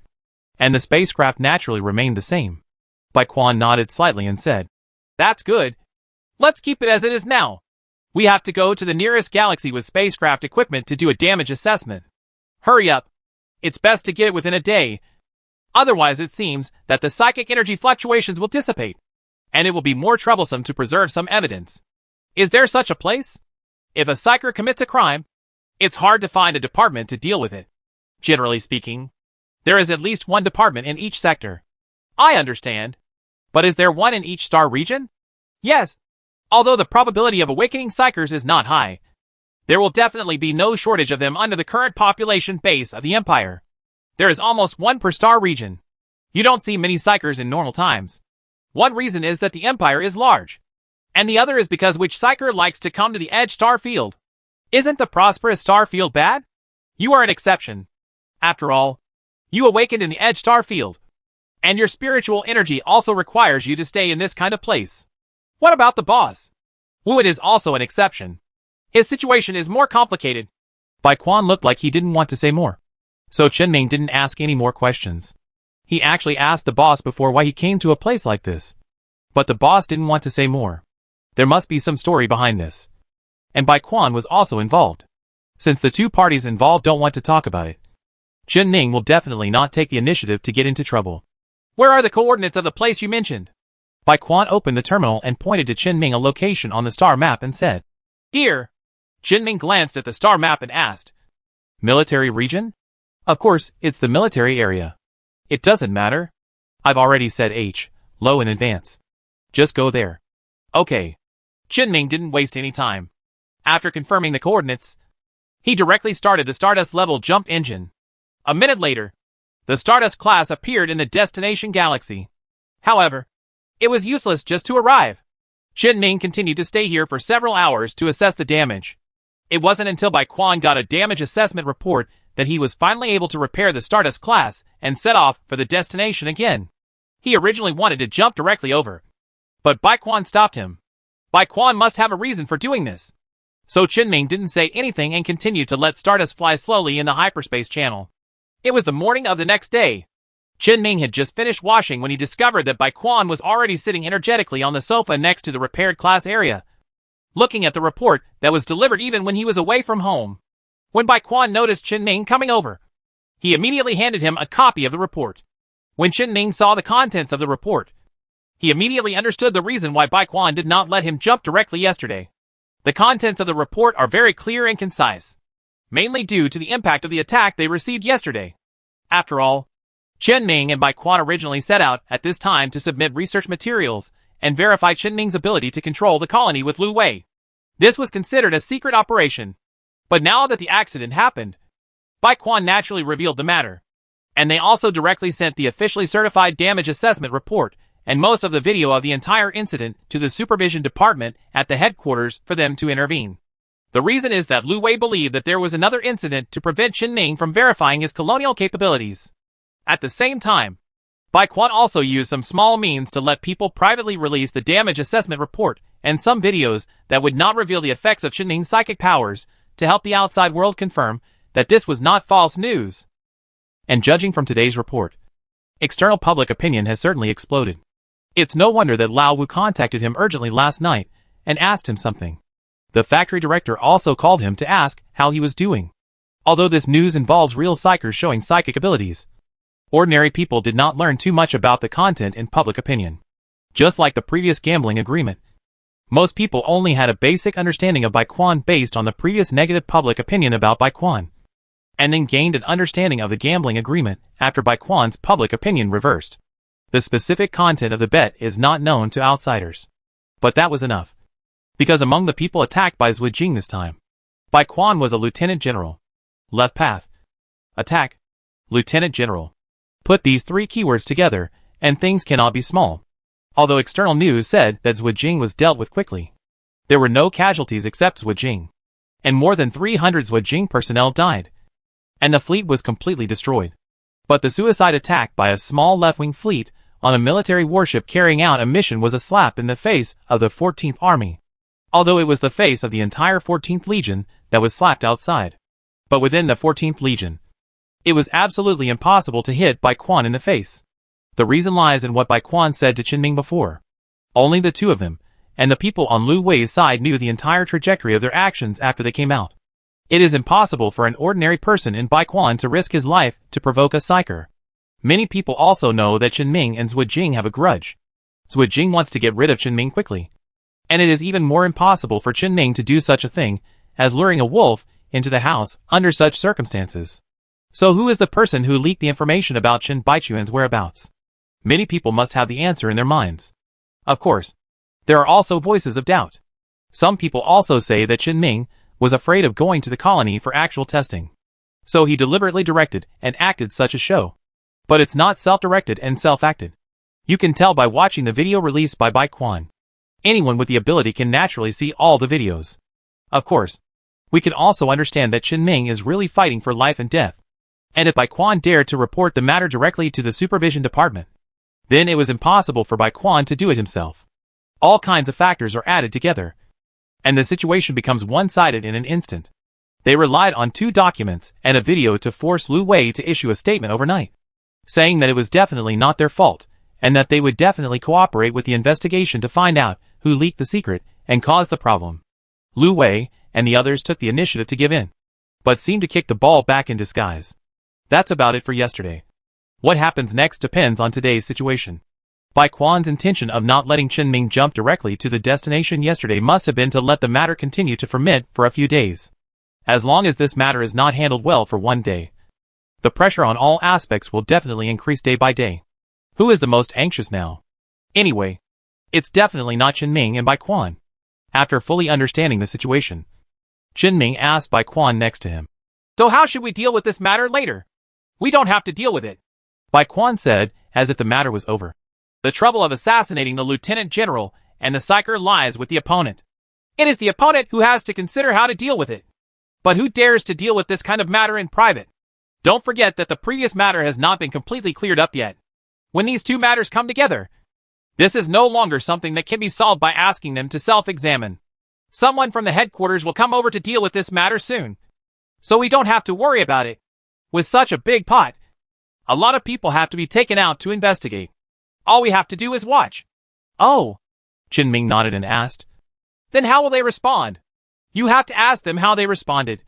[SPEAKER 1] and the spacecraft naturally remained the same. Bai Quan nodded slightly and said, "That's good. Let's keep it as it is now. We have to go to the nearest galaxy with spacecraft equipment to do a damage assessment. Hurry up. It's best to get it within a day. Otherwise it seems that the psychic energy fluctuations will dissipate, and it will be more troublesome to preserve some evidence. Is there such a place? If a psyker commits a crime, it's hard to find a department to deal with it. Generally speaking, there is at least one department in each sector." "I understand. But is there one in each star region?" "Yes. Although the probability of awakening psychers is not high, there will definitely be no shortage of them under the current population base of the Empire. There is almost one per star region. You don't see many psychers in normal times. One reason is that the Empire is large, and the other is because which psyker likes to come to the Edge star field. Isn't the prosperous star field bad? You are an exception. After all, you awakened in the Edge star field, and your spiritual energy also requires you to stay in this kind of place. What about the boss? Wu is also an exception. His situation is more complicated." Bai Quan looked like he didn't want to say more. So Qin Ming didn't ask any more questions. He actually asked the boss before why he came to a place like this. But the boss didn't want to say more. There must be some story behind this. And Bai Quan was also involved. Since the two parties involved don't want to talk about it, Qin Ming will definitely not take the initiative to get into trouble. "Where are the coordinates of the place you mentioned?" Bai Quan opened the terminal and pointed to Qin Ming a location on the star map and said, "Here." Qin Ming glanced at the star map and asked, "Military region?" "Of course, it's the military area. It doesn't matter. I've already said H, low in advance. Just go there." "Okay." Qin Ming didn't waste any time. After confirming the coordinates, he directly started the Stardust level jump engine. A minute later, the Stardust class appeared in the destination galaxy. However, it was useless just to arrive. Qin Ming continued to stay here for several hours to assess the damage. It wasn't until Bai Quan got a damage assessment report that he was finally able to repair the Stardust class and set off for the destination again. He originally wanted to jump directly over, but Bai Quan stopped him. Bai Quan must have a reason for doing this. So Qin Ming didn't say anything and continued to let Stardust fly slowly in the hyperspace channel. It was the morning of the next day. Qin Ming had just finished washing when he discovered that Bai Quan was already sitting energetically on the sofa next to the repaired class area, looking at the report that was delivered even when he was away from home. When Bai Quan noticed Qin Ming coming over, he immediately handed him a copy of the report. When Qin Ming saw the contents of the report, he immediately understood the reason why Bai Quan did not let him jump directly yesterday. The contents of the report are very clear and concise, mainly due to the impact of the attack they received yesterday. After all, Qin Ming and Bai Quan originally set out at this time to submit research materials and verify Qin Ming's ability to control the colony with Lu Wei. This was considered a secret operation. But now that the accident happened, Bai Quan naturally revealed the matter. And they also directly sent the officially certified damage assessment report and most of the video of the entire incident to the supervision department at the headquarters for them to intervene. The reason is that Lu Wei believed that there was another incident to prevent Qin Ming from verifying his colonial capabilities. At the same time, Bai Quan also used some small means to let people privately release the damage assessment report and some videos that would not reveal the effects of Qin Ming's psychic powers to help the outside world confirm that this was not false news. And judging from today's report, external public opinion has certainly exploded. It's no wonder that Lao Wu contacted him urgently last night and asked him something. The factory director also called him to ask how he was doing. Although this news involves real psychers showing psychic abilities, ordinary people did not learn too much about the content in public opinion. Just like the previous gambling agreement, most people only had a basic understanding of Baiquan based on the previous negative public opinion about Baiquan, and then gained an understanding of the gambling agreement after Baiquan's public opinion reversed. The specific content of the bet is not known to outsiders. But that was enough. Because among the people attacked by Zhuo Jing this time, Baiquan was a lieutenant general. Left path. Attack. Lieutenant general. Put these three keywords together, and things cannot be small. Although external news said that Zhuo Jing was dealt with quickly, there were no casualties except Zhuo Jing, and more than 300 Zhuo Jing personnel died, and the fleet was completely destroyed. But the suicide attack by a small left-wing fleet on a military warship carrying out a mission was a slap in the face of the 14th Army, although it was the face of the entire 14th Legion that was slapped outside. But within the 14th Legion, it was absolutely impossible to hit Baiquan in the face. The reason lies in what Baiquan said to Qin Ming before. Only the two of them, and the people on Lu Wei's side knew the entire trajectory of their actions after they came out. It is impossible for an ordinary person in Baiquan to risk his life to provoke a psyker. Many people also know that Qin Ming and Zhuo Jing have a grudge. Zhuo Jing wants to get rid of Qin Ming quickly. And it is even more impossible for Qin Ming to do such a thing as luring a wolf into the house under such circumstances. So who is the person who leaked the information about Qin Baichuan's whereabouts? Many people must have the answer in their minds. Of course, there are also voices of doubt. Some people also say that Qin Ming was afraid of going to the colony for actual testing. So he deliberately directed and acted such a show. But it's not self-directed and self-acted. You can tell by watching the video released by Baiquan. Anyone with the ability can naturally see all the videos. Of course, we can also understand that Qin Ming is really fighting for life and death. And if Baiquan dared to report the matter directly to the supervision department, then it was impossible for Baiquan to do it himself. All kinds of factors are added together, and the situation becomes one-sided in an instant. They relied on 2 documents and a video to force Lu Wei to issue a statement overnight, saying that it was definitely not their fault, and that they would definitely cooperate with the investigation to find out who leaked the secret and caused the problem. Lu Wei and the others took the initiative to give in, but seemed to kick the ball back in disguise. That's about it for yesterday. What happens next depends on today's situation. Baiquan's intention of not letting Qin Ming jump directly to the destination yesterday must have been to let the matter continue to ferment for a few days. As long as this matter is not handled well for one day, the pressure on all aspects will definitely increase day by day. Who is the most anxious now? Anyway, it's definitely not Qin Ming and Baiquan. After fully understanding the situation, Qin Ming asked Baiquan next to him, "So how should we deal with this matter later? We don't have to deal with it." Baiquan said, as if the matter was over. "The trouble of assassinating the lieutenant general and the psyker lies with the opponent. It is the opponent who has to consider how to deal with it. But who dares to deal with this kind of matter in private? Don't forget that the previous matter has not been completely cleared up yet. When these two matters come together, this is no longer something that can be solved by asking them to self-examine. Someone from the headquarters will come over to deal with this matter soon, so we don't have to worry about it. With such a big pot, a lot of people have to be taken out to investigate. All we have to do is watch." "Oh," Qin Ming nodded and asked, "Then how will they respond?" "You have to ask them how they responded.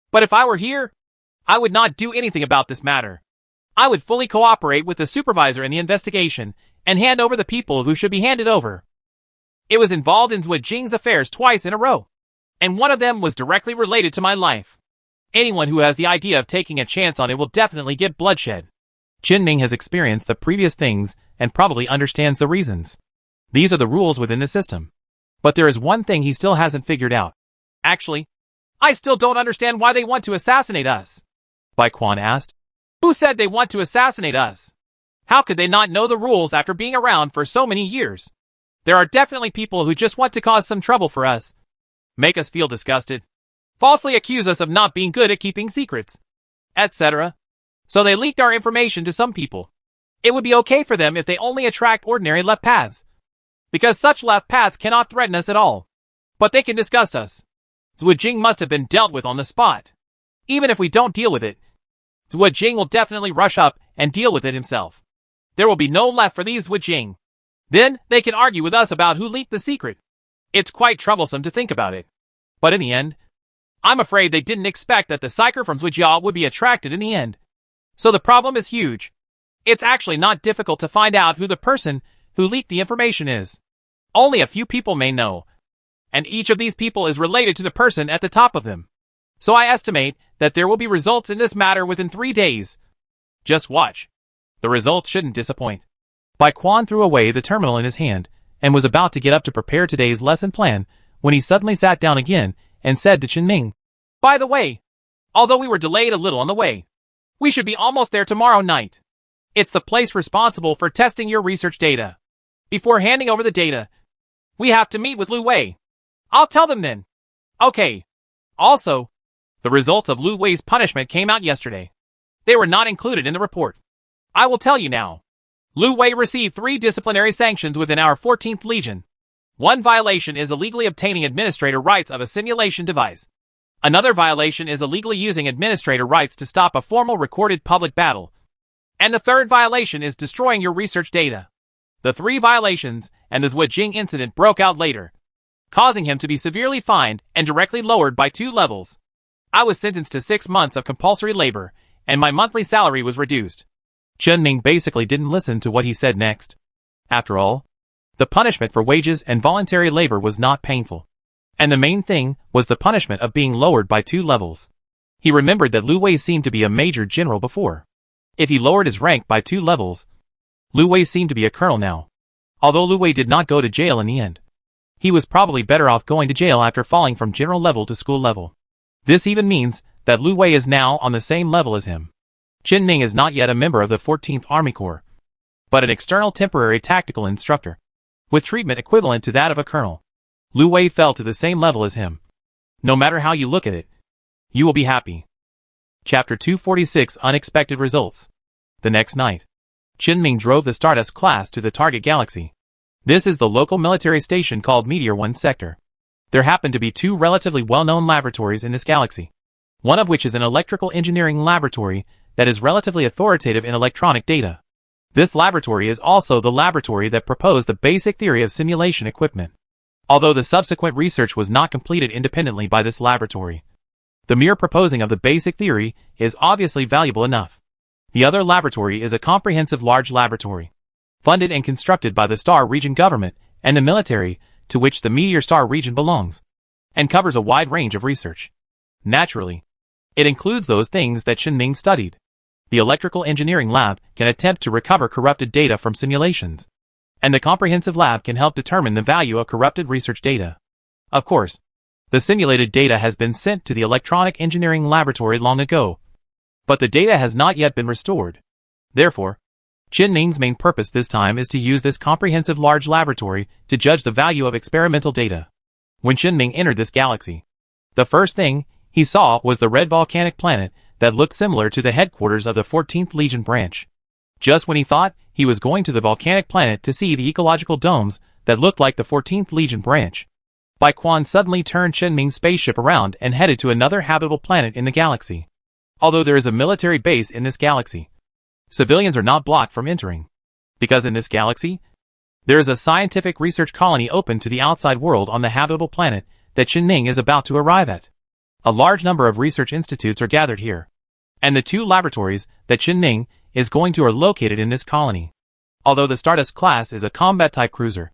[SPEAKER 1] But if I were here, I would not do anything about this matter. I would fully cooperate with the supervisor in the investigation and hand over the people who should be handed over. It was involved in Zhuo Jing's affairs twice in a row, and one of them was directly related to my life. Anyone who has the idea of taking a chance on it will definitely get bloodshed." Qin Ming has experienced the previous things and probably understands the reasons. These are the rules within the system. But there is one thing he still hasn't figured out. "Actually, I still don't understand why they want to assassinate us," Baiquan asked. "Who said they want to assassinate us? How could they not know the rules after being around for so many years? There are definitely people who just want to cause some trouble for us, make us feel disgusted, falsely accuse us of not being good at keeping secrets, etc. So they leaked our information to some people. It would be okay for them if they only attract ordinary left paths, because such left paths cannot threaten us at all. But they can disgust us. Zhuo Jing must have been dealt with on the spot. Even if we don't deal with it, Zhuo Jing will definitely rush up and deal with it himself. There will be no left for these Zhuo Jing. Then they can argue with us about who leaked the secret. It's quite troublesome to think about it. But in the end, I'm afraid they didn't expect that the psyker from Zhujiao would be attracted in the end. So the problem is huge. It's actually not difficult to find out who the person who leaked the information is. Only a few people may know, and each of these people is related to the person at the top of them. So I estimate that there will be results in this matter within 3 days. Just watch. The results shouldn't disappoint. Bai Quan threw away the terminal in his hand and was about to get up to prepare today's lesson plan when he suddenly sat down again and said to Qinming, "By the way, although we were delayed a little on the way, we should be almost there tomorrow night. It's the place responsible for testing your research data. Before handing over the data, we have to meet with Lu Wei. I'll tell them then." Okay. Also, the results of Lu Wei's punishment came out yesterday. They were not included in the report. I will tell you now. Lu Wei received 3 disciplinary sanctions within our 14th Legion. One violation is illegally obtaining administrator rights of a simulation device. Another violation is illegally using administrator rights to stop a formal recorded public battle. And the third violation is destroying your research data. The 3 violations and the Zhuajing incident broke out later, causing him to be severely fined and directly lowered by 2 levels. I was sentenced to 6 months of compulsory labor, and my monthly salary was reduced. Qinming basically didn't listen to what he said next. After all, the punishment for wages and voluntary labor was not painful. And the main thing was the punishment of being lowered by 2 levels. He remembered that Lu Wei seemed to be a major general before. If he lowered his rank by 2 levels, Lu Wei seemed to be a colonel now. Although Lu Wei did not go to jail in the end, he was probably better off going to jail after falling from general level to school level. This even means that Lu Wei is now on the same level as him. Qinming is not yet a member of the 14th Army Corps, but an external temporary tactical instructor, with treatment equivalent to that of a colonel. Lu Wei fell to the same level as him. No matter how you look at it, you will be happy. Chapter 246 Unexpected Results. The next night, Qinming drove the Stardust class to the target galaxy. This is the local military station called Meteor 1 Sector. There happen to be 2 relatively well-known laboratories in this galaxy, one of which is an electrical engineering laboratory that is relatively authoritative in electronic data. This laboratory is also the laboratory that proposed the basic theory of simulation equipment. Although the subsequent research was not completed independently by this laboratory, the mere proposing of the basic theory is obviously valuable enough. The other laboratory is a comprehensive large laboratory, funded and constructed by the Star Region government and the military to which the Meteor Star region belongs, and covers a wide range of research. Naturally, it includes those things that Qinming studied. The electrical engineering lab can attempt to recover corrupted data from simulations, and the comprehensive lab can help determine the value of corrupted research data. Of course, the simulated data has been sent to the electronic engineering laboratory long ago, but the data has not yet been restored. Therefore, Qinming's main purpose this time is to use this comprehensive large laboratory to judge the value of experimental data. When Qinming entered this galaxy, the first thing he saw was the red volcanic planet that looked similar to the headquarters of the 14th Legion branch. Just when he thought he was going to the volcanic planet to see the ecological domes that looked like the 14th Legion branch, Bai Quan suddenly turned Qinming's spaceship around and headed to another habitable planet in the galaxy. Although there is a military base in this galaxy, civilians are not blocked from entering, because in this galaxy, there is a scientific research colony open to the outside world on the habitable planet that Qinming is about to arrive at. A large number of research institutes are gathered here, and the 2 laboratories that Qinming is going to are located in this colony. Although the Stardust class is a combat-type cruiser,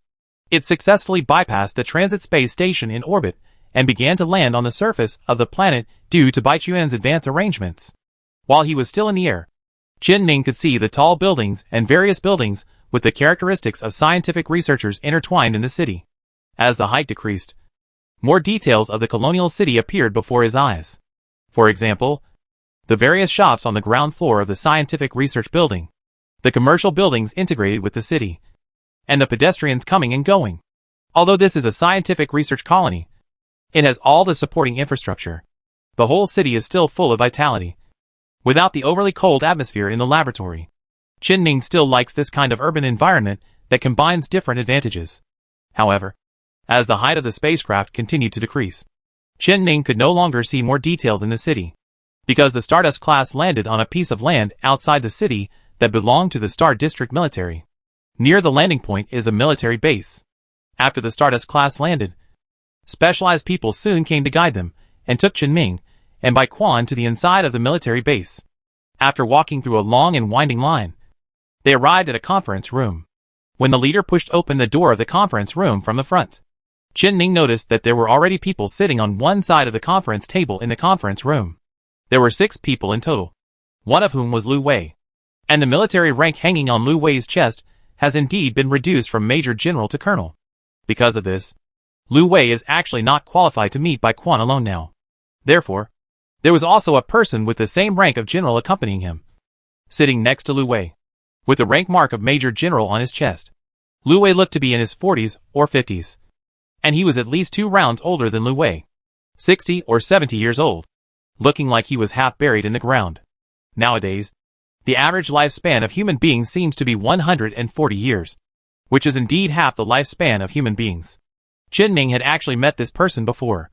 [SPEAKER 1] it successfully bypassed the transit space station in orbit and began to land on the surface of the planet due to Baichuan's advance arrangements. While he was still in the air, Qinming could see the tall buildings and various buildings with the characteristics of scientific researchers intertwined in the city. As the height decreased, more details of the colonial city appeared before his eyes. For example, the various shops on the ground floor of the scientific research building, the commercial buildings integrated with the city, and the pedestrians coming and going. Although this is a scientific research colony, it has all the supporting infrastructure. The whole city is still full of vitality, without the overly cold atmosphere in the laboratory. Qinming still likes this kind of urban environment that combines different advantages. However, as the height of the spacecraft continued to decrease, Qinming could no longer see more details in the city, because the Stardust class landed on a piece of land outside the city that belonged to the Star District military. Near the landing point is a military base. After the Stardust class landed, specialized people soon came to guide them, and took Qinming and Bai Quan to the inside of the military base. After walking through a long and winding line, they arrived at a conference room. when the leader pushed open the door of the conference room from the front. Chen-Ning noticed that there were already people sitting on one side of the conference table in the conference room. There were 6 people in total, one of whom was Lu Wei. And the military rank hanging on Lu Wei's chest has indeed been reduced from Major General to Colonel. Because of this, Lu Wei is actually not qualified to meet by Quan alone now. Therefore, there was also a person with the same rank of General accompanying him, sitting next to Lu Wei, with the rank mark of Major General on his chest. Lu Wei looked to be in his 40s or 50s, and he was at least 2 rounds older than Lu Wei, 60 or 70 years old, looking like he was half buried in the ground. Nowadays, the average lifespan of human beings seems to be 140 years, which is indeed half the lifespan of human beings. Chen-Ning had actually met this person before,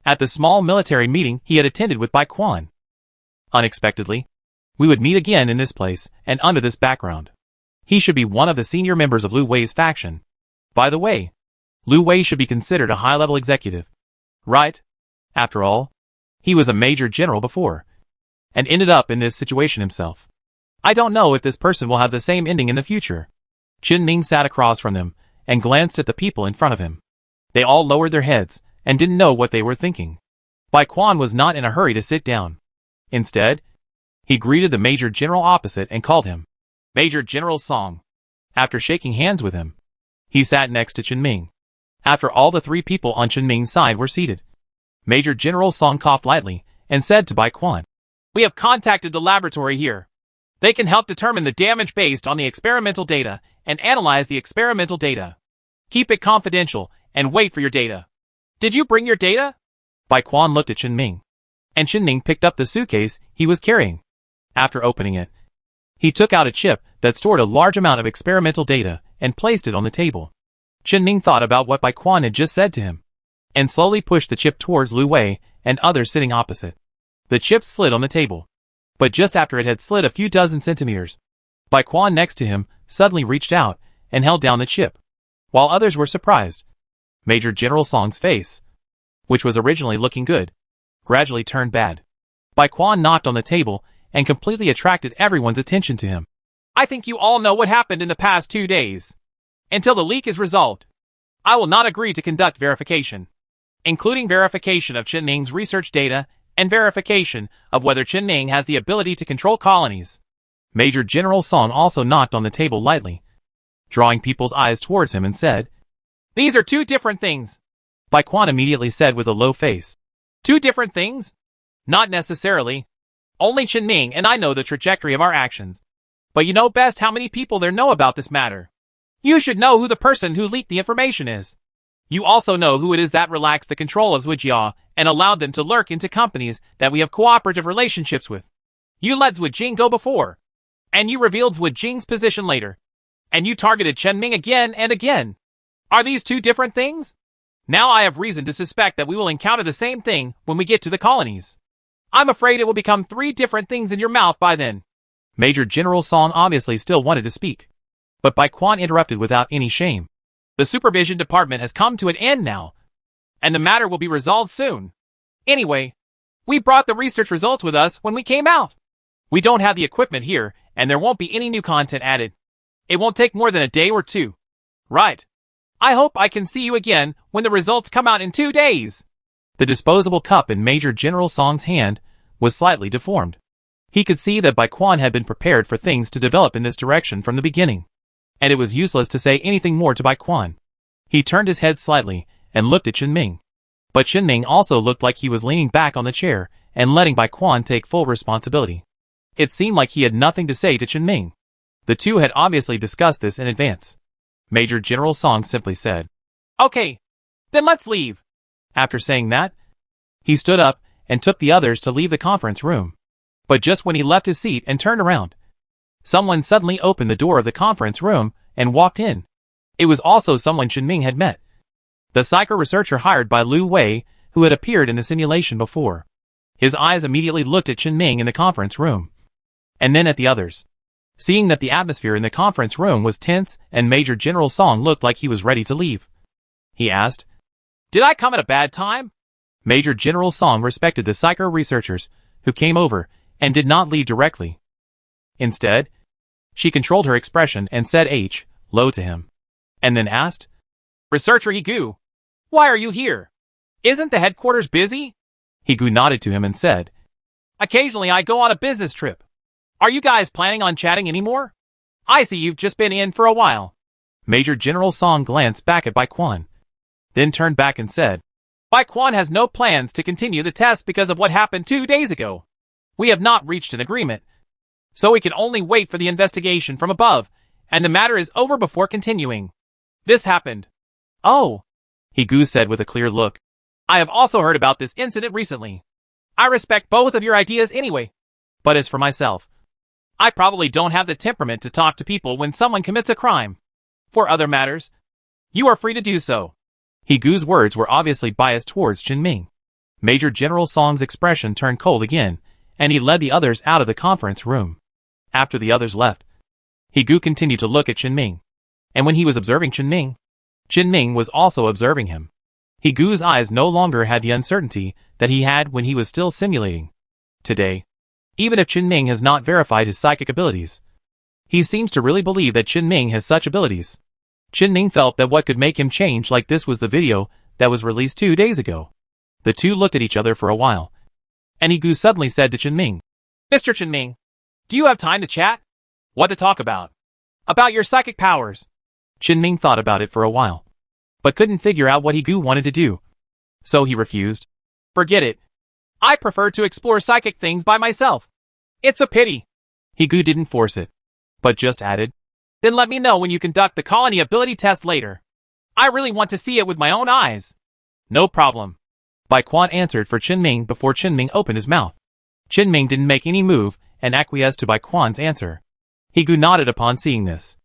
[SPEAKER 1] at the small military meeting he had attended with Bai Quan. Unexpectedly, we would meet again in this place and under this background. He should be one of the senior members of Lu Wei's faction. By the way, Lu Wei should be considered a high-level executive, right? After all, he was a major general before, and ended up in this situation himself. I don't know if this person will have the same ending in the future. Chen-Ning sat across from them and glanced at the people in front of him. They all lowered their heads and didn't know what they were thinking. Bai Quan was not in a hurry to sit down. Instead, he greeted the Major General opposite and called him Major General Song. After shaking hands with him, he sat next to Chen-Ming. After all the 3 people on Chen-Ming's side were seated, Major General Song coughed lightly and said to Bai Quan, "We have contacted the laboratory here. They can help determine the damage based on the experimental data and analyze the experimental data. Keep it confidential and wait for your data." "Did you bring your data?" Bai Quan looked at Chen-Ming, and Chen-Ming picked up the suitcase he was carrying. After opening it, he took out a chip that stored a large amount of experimental data and placed it on the table. Chen-Ming thought about what Bai Quan had just said to him, and slowly pushed the chip towards Lu Wei and others sitting opposite. The chip slid on the table, but just after it had slid a few dozen centimeters, Bai Quan next to him suddenly reached out and held down the chip. While others were surprised, Major General Song's face, which was originally looking good, gradually turned bad. Bai Quan knocked on the table and completely attracted everyone's attention to him. "I think you all know what happened in the past 2 days. Until the leak is resolved, I will not agree to conduct verification, including verification of Chen-Ning's research data and verification of whether Chen-Ning has the ability to control colonies." Major General Song also knocked on the table lightly, drawing people's eyes towards him and said, "These are 2 different things." Bai Quan immediately said with a low face, "2 different things? Not necessarily. Only Chen-Ning and I know the trajectory of our actions. But you know best how many people there know about this matter. You should know who the person who leaked the information is. You also know who it is that relaxed the control of Zhujiao and allowed them to lurk into companies that we have cooperative relationships with. You let Zhu Jing go before, and you revealed Zhu Jing's position later, and you targeted Chen-Ming again and again. Are these 2 different things? Now I have reason to suspect that we will encounter the same thing when we get to the colonies. I'm afraid it will become 3 different things in your mouth by then." Major General Song obviously still wanted to speak, but Bai Quan interrupted without any shame. "The supervision department has come to an end now, and the matter will be resolved soon. Anyway, we brought the research results with us when we came out. We don't have the equipment here, and there won't be any new content added. It won't take more than a day or 2. Right. I hope I can see you again when the results come out in 2 days." The disposable cup in Major General Song's hand was slightly deformed. He could see that Bai Quan had been prepared for things to develop in this direction from the beginning, and it was useless to say anything more to Bai Quan. He turned his head slightly and looked at Chen-Ming. But Chen-Ming also looked like he was leaning back on the chair and letting Bai Quan take full responsibility. It seemed like he had nothing to say to Chen-Ming. The 2 had obviously discussed this in advance. Major General Song simply said, "Okay, then let's leave." After saying that, he stood up and took the others to leave the conference room. But just when he left his seat and turned around, someone suddenly opened the door of the conference room and walked in. It was also someone Chen-Ming had met, the psycho researcher hired by Lu Wei, who had appeared in the simulation before. His eyes immediately looked at Chen-Ming in the conference room, and then at the others. Seeing that the atmosphere in the conference room was tense and Major General Song looked like he was ready to leave, he asked, "Did I come at a bad time?" Major General Song respected the psycho researchers who came over and did not leave directly. Instead, she controlled her expression and said, low to him, and then asked, "Researcher Higu, why are you here? Isn't the headquarters busy?" Higu nodded to him and said, "Occasionally I go on a business trip. Are you guys planning on chatting anymore? I see you've just been in for a while." Major General Song glanced back at Bai Quan, then turned back and said, "Bai Quan has no plans to continue the test because of what happened 2 days ago. We have not reached an agreement, so we can only wait for the investigation from above, and the matter is over before continuing. This happened." "Oh," Higu said with a clear look. "I have also heard about this incident recently. I respect both of your ideas anyway, but as for myself, I probably don't have the temperament to talk to people when someone commits a crime. For other matters, you are free to do so." Higu's words were obviously biased towards Qinming. Major General Song's expression turned cold again, and he led the others out of the conference room. After the others left, Higu continued to look at Qinming, and when he was observing Qinming was also observing him. Higu's eyes no longer had the uncertainty that he had when he was still simulating. Today, even if Qinming has not verified his psychic abilities, he seems to really believe that Qinming has such abilities. Qinming felt that what could make him change like this was the video that was released 2 days ago. The two looked at each other for a while, and Higu suddenly said to Qinming, "Mr. Qinming, do you have time to chat?" "What to talk about?" "About your psychic powers." Qinming thought about it for a while, but couldn't figure out what Higu wanted to do, so he refused. "Forget it. I prefer to explore psychic things by myself. It's a pity." Higu didn't force it, but just added, "Then let me know when you conduct the colony ability test later. I really want to see it with my own eyes." "No problem," Bai Quan answered for Qinming before Qinming opened his mouth. Qinming didn't make any move and acquiesced to Bai Quan's answer. Higu nodded upon seeing this,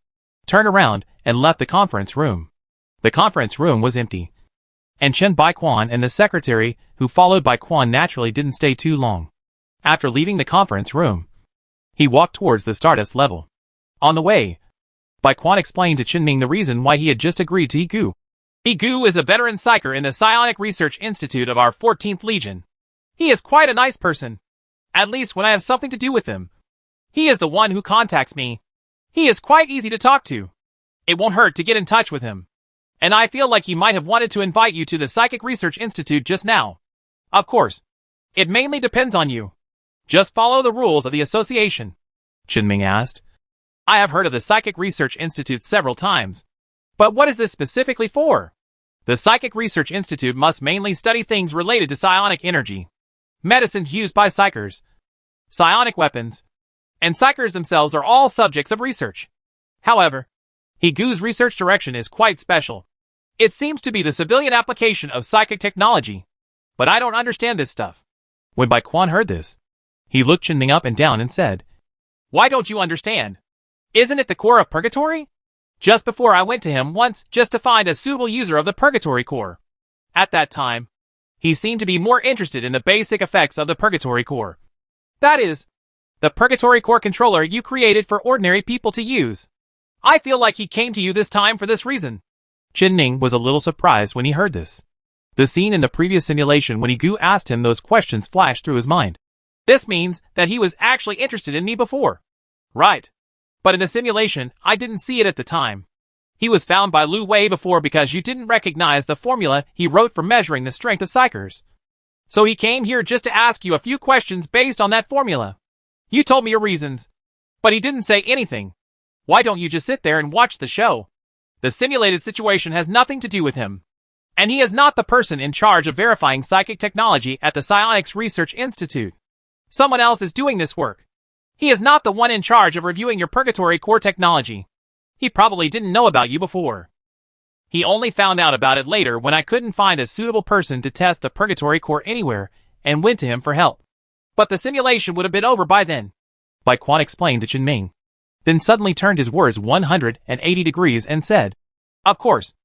[SPEAKER 1] turned around, and left the conference room. The conference room was empty, and Chen Bai Quan and the secretary who followed Bai Quan naturally didn't stay too long. After leaving the conference room, he walked towards the Stardust level. On the way, Bai Quan explained to Qinming the reason why he had just agreed to Higu. "Higu is a veteran psyker in the Psionic Research Institute of our 14th Legion. He is quite a nice person, at least when I have something to do with him. He is the one who contacts me. He is quite easy to talk to. It won't hurt to get in touch with him. And I feel like he might have wanted to invite you to the Psychic Research Institute just now. Of course, it mainly depends on you. Just follow the rules of the association." Qinming asked, "I have heard of the Psychic Research Institute several times. But what is this specifically for?" "The Psychic Research Institute must mainly study things related to psionic energy, medicines used by psychers, psionic weapons, and psychers themselves are all subjects of research. However, Higu's research direction is quite special. It seems to be the civilian application of psychic technology. But I don't understand this stuff." When Bai Quan heard this, he looked Qinming up and down and said, "Why don't you understand? Isn't it the core of purgatory? Just before I went to him once just to find a suitable user of the purgatory core. At that time, he seemed to be more interested in the basic effects of the purgatory core. That is, the purgatory core controller you created for ordinary people to use. I feel like he came to you this time for this reason." Qinming was a little surprised when he heard this. The scene in the previous simulation when Higu asked him those questions flashed through his mind. This means that he was actually interested in me before. Right. But in the simulation, I didn't see it at the time. He was found by Lu Wei before because you didn't recognize the formula he wrote for measuring the strength of psychers. So he came here just to ask you a few questions based on that formula. You told me your reasons, but he didn't say anything. Why don't you just sit there and watch the show? The simulated situation has nothing to do with him. And he is not the person in charge of verifying psychic technology at the Psionics Research Institute. Someone else is doing this work. He is not the one in charge of reviewing your purgatory core technology. He probably didn't know about you before. He only found out about it later when I couldn't find a suitable person to test the purgatory core anywhere and went to him for help. But the simulation would have been over by then." Bai Quan explained to Qinming, then suddenly turned his words 180 degrees and said, "Of course,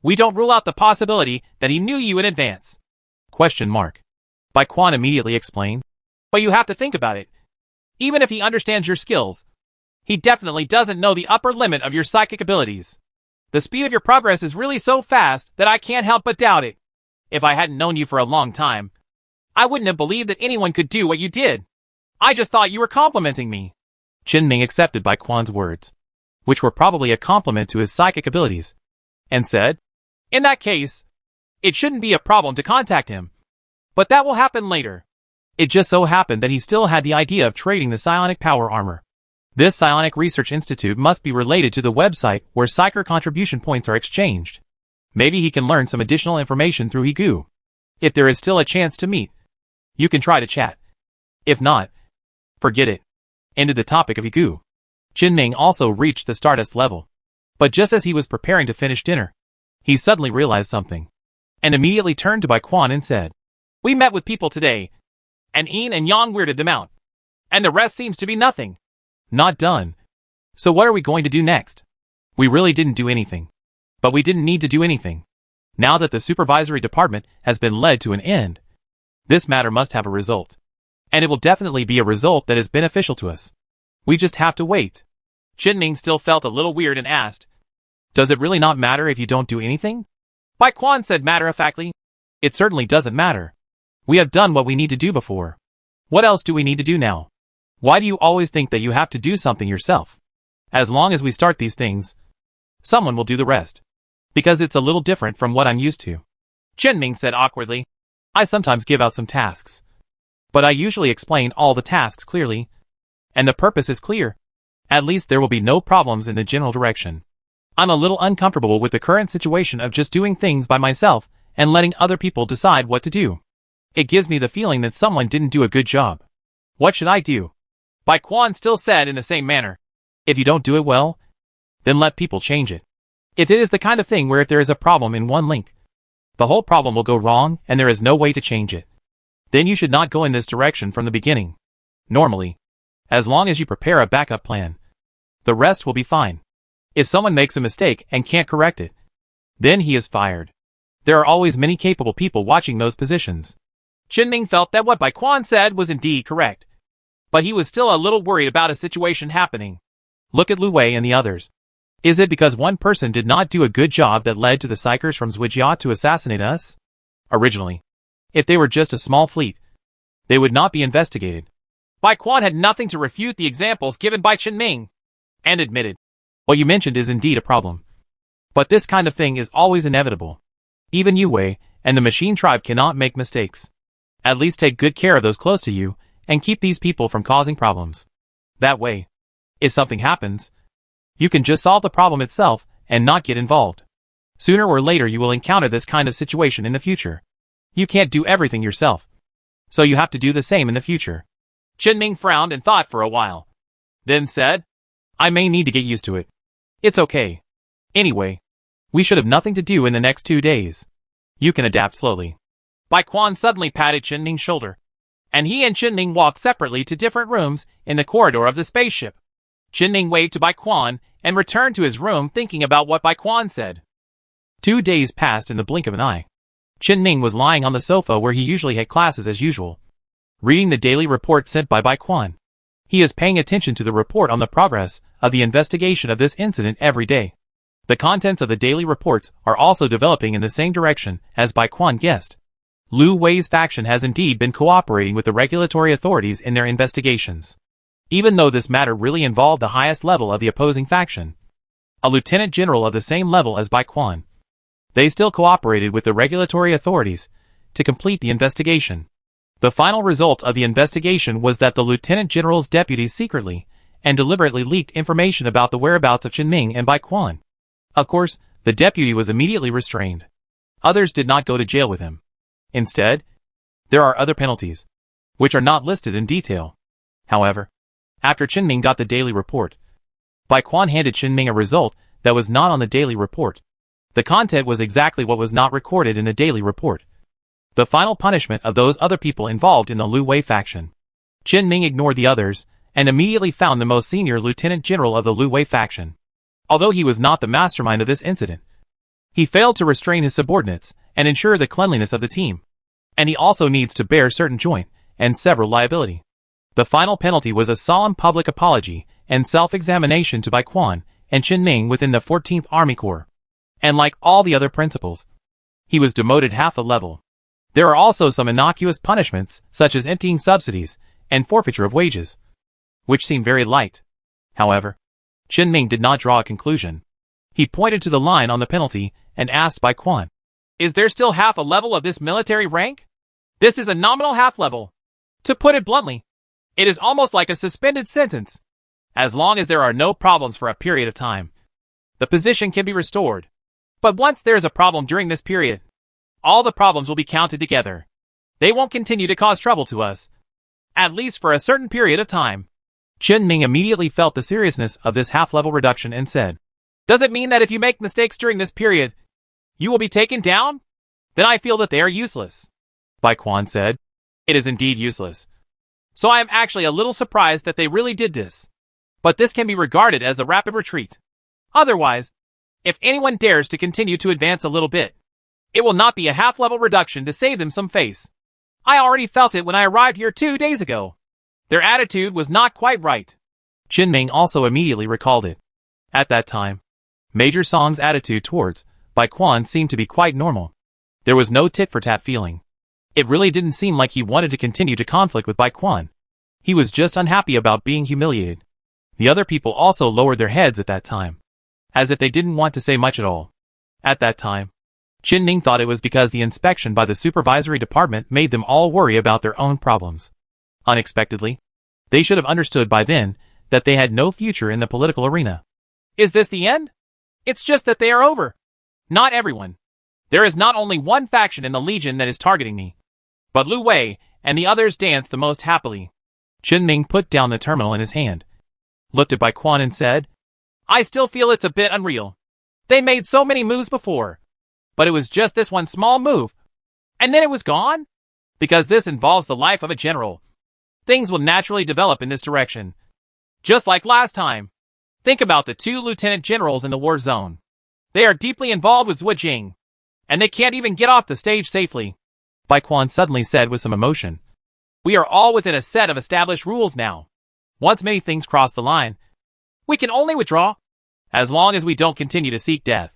[SPEAKER 1] we don't rule out the possibility that he knew you in advance." Bai Quan immediately explained, "But you have to think about it. Even if he understands your skills, he definitely doesn't know the upper limit of your psychic abilities. The speed of your progress is really so fast that I can't help but doubt it. If I hadn't known you for a long time, I wouldn't have believed that anyone could do what you did. I just thought you were complimenting me." Qinming accepted Bai Quan's words. which were probably a compliment to his psychic abilities, and said, "In that case, it shouldn't be a problem to contact him. But that will happen later." It just so happened that he still had the idea of trading the psionic power armor. This Psionic Research Institute must be related to the website where psyker contribution points are exchanged. Maybe he can learn some additional information through Higu. If there is still a chance to meet, you can try to chat. If not, forget it. Ended the topic of Higu. Jinming also reached the Stardust level. But just as he was preparing to finish dinner, he suddenly realized something, and immediately turned to Bai Quan and said, "We met with people today, and Yin and Yang weirded them out. And the rest seems to be nothing. Not done. So what are we going to do next? We really didn't do anything. But we didn't need to do anything. Now that the supervisory department has been led to an end, this matter must have a result. And it will definitely be a result that is beneficial to us. We just have to wait." Jinming still felt a little weird and asked, "Does it really not matter if you don't do anything?" Bai Quan said matter-of-factly, "It certainly doesn't matter. We have done what we need to do before. What else do we need to do now? Why do you always think that you have to do something yourself? As long as we start these things, someone will do the rest. Because it's a little different from what I'm used to." Jinming said awkwardly, "I sometimes give out some tasks. But I usually explain all the tasks clearly. And the purpose is clear. At least there will be no problems in the general direction. I'm a little uncomfortable with the current situation of just doing things by myself and letting other people decide what to do. It gives me the feeling that someone didn't do a good job. What should I do?" Bai Quan still said in the same manner, "If you don't do it well, then let people change it. If it is the kind of thing where if there is a problem in one link, the whole problem will go wrong and there is no way to change it, then you should not go in this direction from the beginning. Normally, as long as you prepare a backup plan, the rest will be fine. If someone makes a mistake and can't correct it, then he is fired. There are always many capable people watching those positions." Jinming felt that what Bai Quan said was indeed correct. But he was still a little worried about a situation happening. Look at Lu Wei and the others. Is it because one person did not do a good job that led to the Psychers from Zwijia to assassinate us? Originally, if they were just a small fleet, they would not be investigated. Bai Quan had nothing to refute the examples given by Jinming, and admitted, "What you mentioned is indeed a problem. But this kind of thing is always inevitable. Even Yu Wei and the machine tribe cannot make mistakes. At least take good care of those close to you, and keep these people from causing problems. That way, if something happens, you can just solve the problem itself and not get involved. Sooner or later you will encounter this kind of situation in the future. You can't do everything yourself, so you have to do the same in the future." Jinming frowned and thought for a while, then said, "I may need to get used to it. It's okay. Anyway, we should have nothing to do in the next 2 days. You can adapt slowly." Bai Quan suddenly patted Jinming's shoulder, and he and Jinming walked separately to different rooms in the corridor of the spaceship. Jinming waved to Bai Quan and returned to his room thinking about what Bai Quan said. 2 days passed in the blink of an eye. Jinming was lying on the sofa where he usually had classes as usual, reading the daily report sent by Bai Quan. He is paying attention to the report on the progress of the investigation of this incident every day. The contents of the daily reports are also developing in the same direction as Bai Quan guessed. Lu Wei's faction has indeed been cooperating with the regulatory authorities in their investigations. Even though this matter really involved the highest level of the opposing faction, a lieutenant general of the same level as Bai Quan, they still cooperated with the regulatory authorities to complete the investigation. The final result of the investigation was that the lieutenant general's deputies secretly and deliberately leaked information about the whereabouts of Jinming and Bai Quan. Of course, the deputy was immediately restrained. Others did not go to jail with him. Instead, there are other penalties, which are not listed in detail. However, after Jinming got the daily report, Bai Quan handed Jinming a result that was not on the daily report. The content was exactly what was not recorded in the daily report. The final punishment of those other people involved in the Lu Wei faction. Jinming ignored the others, and immediately found the most senior lieutenant general of the Lu Wei faction. Although he was not the mastermind of this incident, he failed to restrain his subordinates and ensure the cleanliness of the team. And he also needs to bear certain joint and several liability. The final penalty was a solemn public apology and self-examination to Bai Quan and Jinming within the 14th Army Corps. And like all the other principals, he was demoted half a level. There are also some innocuous punishments, such as emptying subsidies and forfeiture of wages, which seem very light. However, Ming did not draw a conclusion. He pointed to the line on the penalty and asked Bai Quan, "Is there still half a level of this military rank? This is a nominal half level. To put it bluntly, it is almost like a suspended sentence. As long as there are no problems for a period of time, the position can be restored. But once there is a problem during this period, all the problems will be counted together. They won't continue to cause trouble to us, at least for a certain period of time." Ming immediately felt the seriousness of this half-level reduction and said, "Does it mean that if you make mistakes during this period, you will be taken down? Then I feel that they are useless." Bai Quan said, "It is indeed useless. So I am actually a little surprised that they really did this. But this can be regarded as the rapid retreat. Otherwise, if anyone dares to continue to advance a little bit, it will not be a half-level reduction to save them some face. I already felt it when I arrived here 2 days ago. Their attitude was not quite right." Ming also immediately recalled it. At that time, Major Song's attitude towards Bai Quan seemed to be quite normal. There was no tit-for-tat feeling. It really didn't seem like he wanted to continue to conflict with Bai Quan. He was just unhappy about being humiliated. The other people also lowered their heads at that time, as if they didn't want to say much at all. At that time, Ming thought it was because the inspection by the supervisory department made them all worry about their own problems. Unexpectedly, they should have understood by then that they had no future in the political arena. Is this the end? It's just that they are over. Not everyone. There is not only one faction in the Legion that is targeting me, but Lu Wei and the others dance the most happily. Ming put down the terminal in his hand, looked at Bai Quan and said, "I still feel it's a bit unreal. They made so many moves before, but it was just this one small move, and then it was gone? Because this involves the life of a general. Things will naturally develop in this direction. Just like last time. Think about the 2 lieutenant generals in the war zone. They are deeply involved with Zhujiang, and they can't even get off the stage safely." Bai Quan suddenly said with some emotion, "We are all within a set of established rules now. Once many things cross the line, we can only withdraw. As long as we don't continue to seek death,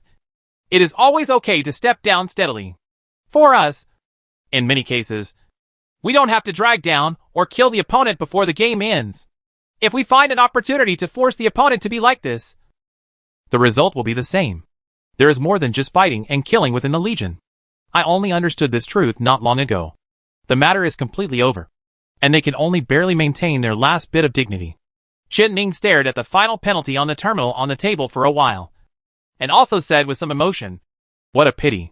[SPEAKER 1] it is always okay to step down steadily. For us, in many cases, we don't have to drag down or kill the opponent before the game ends. If we find an opportunity to force the opponent to be like this, the result will be the same. There is more than just fighting and killing within the Legion. I only understood this truth not long ago. The matter is completely over, and they can only barely maintain their last bit of dignity." Ming stared at the final penalty on the terminal on the table for a while, and also said with some emotion, "What a pity.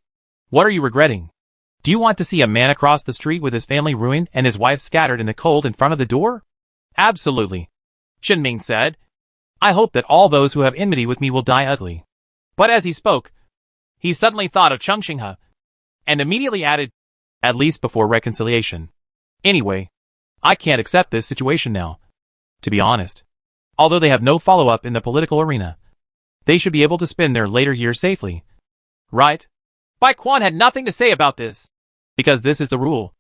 [SPEAKER 1] What are you regretting? Do you want to see a man across the street with his family ruined and his wife scattered in the cold in front of the door?" "Absolutely," Ming said. "I hope that all those who have enmity with me will die ugly." But as he spoke, he suddenly thought of Chengxinghe, and immediately added, "At least before reconciliation. Anyway, I can't accept this situation now. To be honest, although they have no follow-up in the political arena, they should be able to spend their later years safely. Right?" Bai Quan had nothing to say about this, because this is the rule.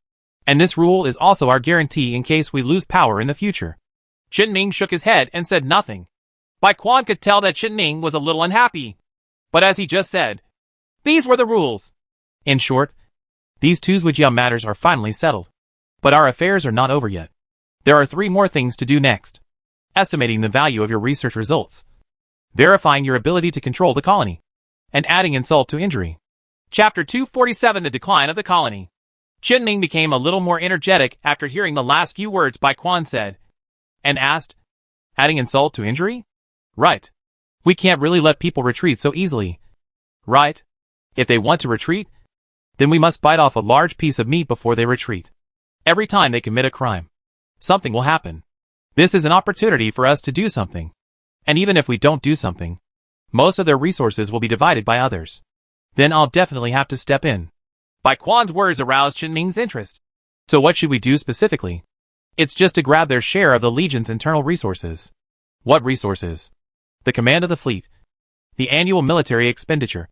[SPEAKER 1] And this rule is also our guarantee in case we lose power in the future. Ming shook his head and said nothing. Bai Quan could tell that Ming was a little unhappy. But as he just said, these were the rules. In short, these 2 Zhujiang matters are finally settled. But our affairs are not over yet. There are 3 more things to do next. Estimating the value of your research results, verifying your ability to control the colony, and adding insult to injury. Chapter 247: The Decline of the Colony. Ming became a little more energetic after hearing the last few words Bai Quan said, and asked, "Adding insult to injury? Right. We can't really let people retreat so easily. Right? If they want to retreat, then we must bite off a large piece of meat before they retreat. Every time they commit a crime, something will happen. This is an opportunity for us to do something. And even if we don't do something, most of their resources will be divided by others. Then I'll definitely have to step in." Bai Quan's words aroused Ming's interest. "So what should we do specifically?" "It's just to grab their share of the Legion's internal resources." "What resources?" "The command of the fleet, the annual military expenditure,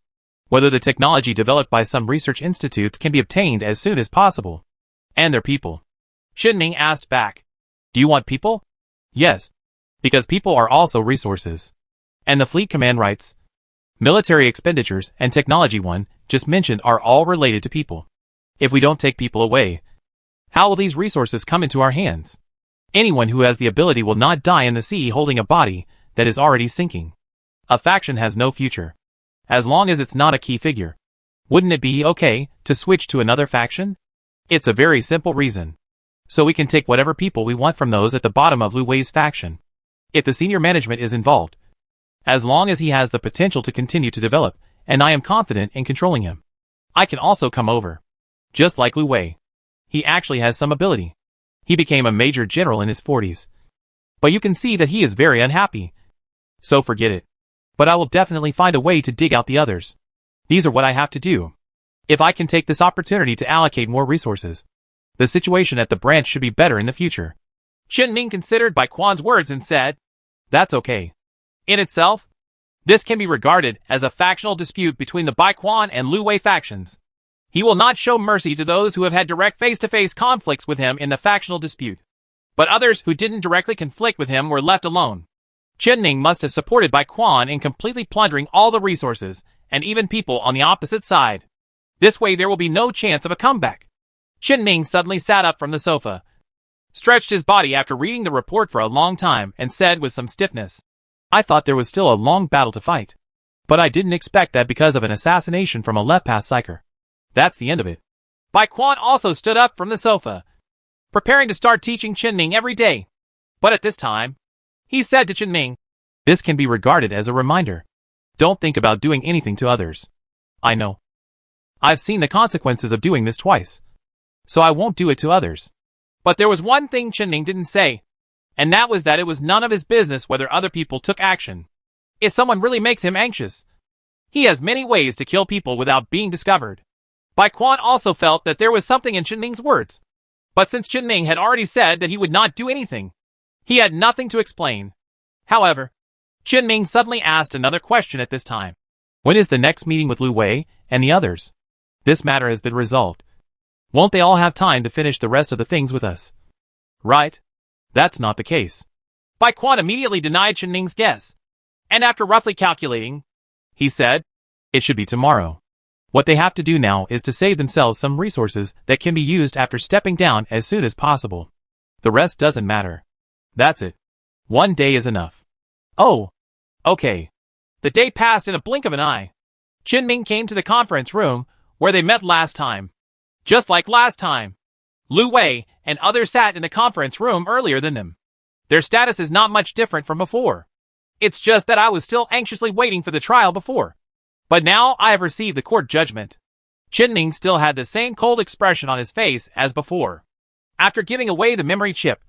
[SPEAKER 1] whether the technology developed by some research institutes can be obtained as soon as possible, and their people." Ming asked back, "Do you want people?" "Yes, because people are also resources." And the fleet command writes, "Military expenditures and technology one just mentioned are all related to people. If we don't take people away, how will these resources come into our hands? Anyone who has the ability will not die in the sea holding a body that is already sinking. A faction has no future. As long as it's not a key figure. Wouldn't it be okay to switch to another faction? It's a very simple reason. So we can take whatever people we want from those at the bottom of Lu Wei's faction. If the senior management is involved. As long as he has the potential to continue to develop, and I am confident in controlling him. I can also come over. Just like Lu Wei. He actually has some ability. He became a major general in his 40s. But you can see that he is very unhappy. So forget it. But I will definitely find a way to dig out the others. These are what I have to do. If I can take this opportunity to allocate more resources, the situation at the branch should be better in the future. Chen Ning considered Bai Quan's words and said, "That's okay. In itself, this can be regarded as a factional dispute between the Bai Quan and Lu Wei factions. He will not show mercy to those who have had direct face-to-face conflicts with him in the factional dispute. But others who didn't directly conflict with him were left alone. Chen Ning must have supported Bai Quan in completely plundering all the resources, and even people on the opposite side. This way there will be no chance of a comeback." Chen Ning suddenly sat up from the sofa, stretched his body after reading the report for a long time, and said with some stiffness, "I thought there was still a long battle to fight. But I didn't expect that because of an assassination from a left-path psyker. That's the end of it." Bai Quan also stood up from the sofa, preparing to start teaching Chen Ning every day. But at this time, he said to Chen Ning, "This can be regarded as a reminder. Don't think about doing anything to others. I know. I've seen the consequences of doing this twice. So I won't do it to others." But there was one thing Chen Ning didn't say, and that was that it was none of his business whether other people took action. If someone really makes him anxious, he has many ways to kill people without being discovered. Bai Quan also felt that there was something in Chen Ning's words. But since Chen Ning had already said that he would not do anything, he had nothing to explain. However, Chen Ning suddenly asked another question at this time. "When is the next meeting with Lu Wei and the others? This matter has been resolved. Won't they all have time to finish the rest of the things with us?" "Right. That's not the case." Bai Quan immediately denied Chen Ning's guess. And after roughly calculating, he said, "It should be tomorrow. What they have to do now is to save themselves some resources that can be used after stepping down as soon as possible. The rest doesn't matter. That's it. One day is enough." "Oh. Okay." The day passed in a blink of an eye. Chen Ning came to the conference room where they met last time. Just like last time, Lu Wei and others sat in the conference room earlier than them. Their status is not much different from before. It's just that I was still anxiously waiting for the trial before. But now I have received the court judgment. Chen Ning still had the same cold expression on his face as before. After giving away the memory chip,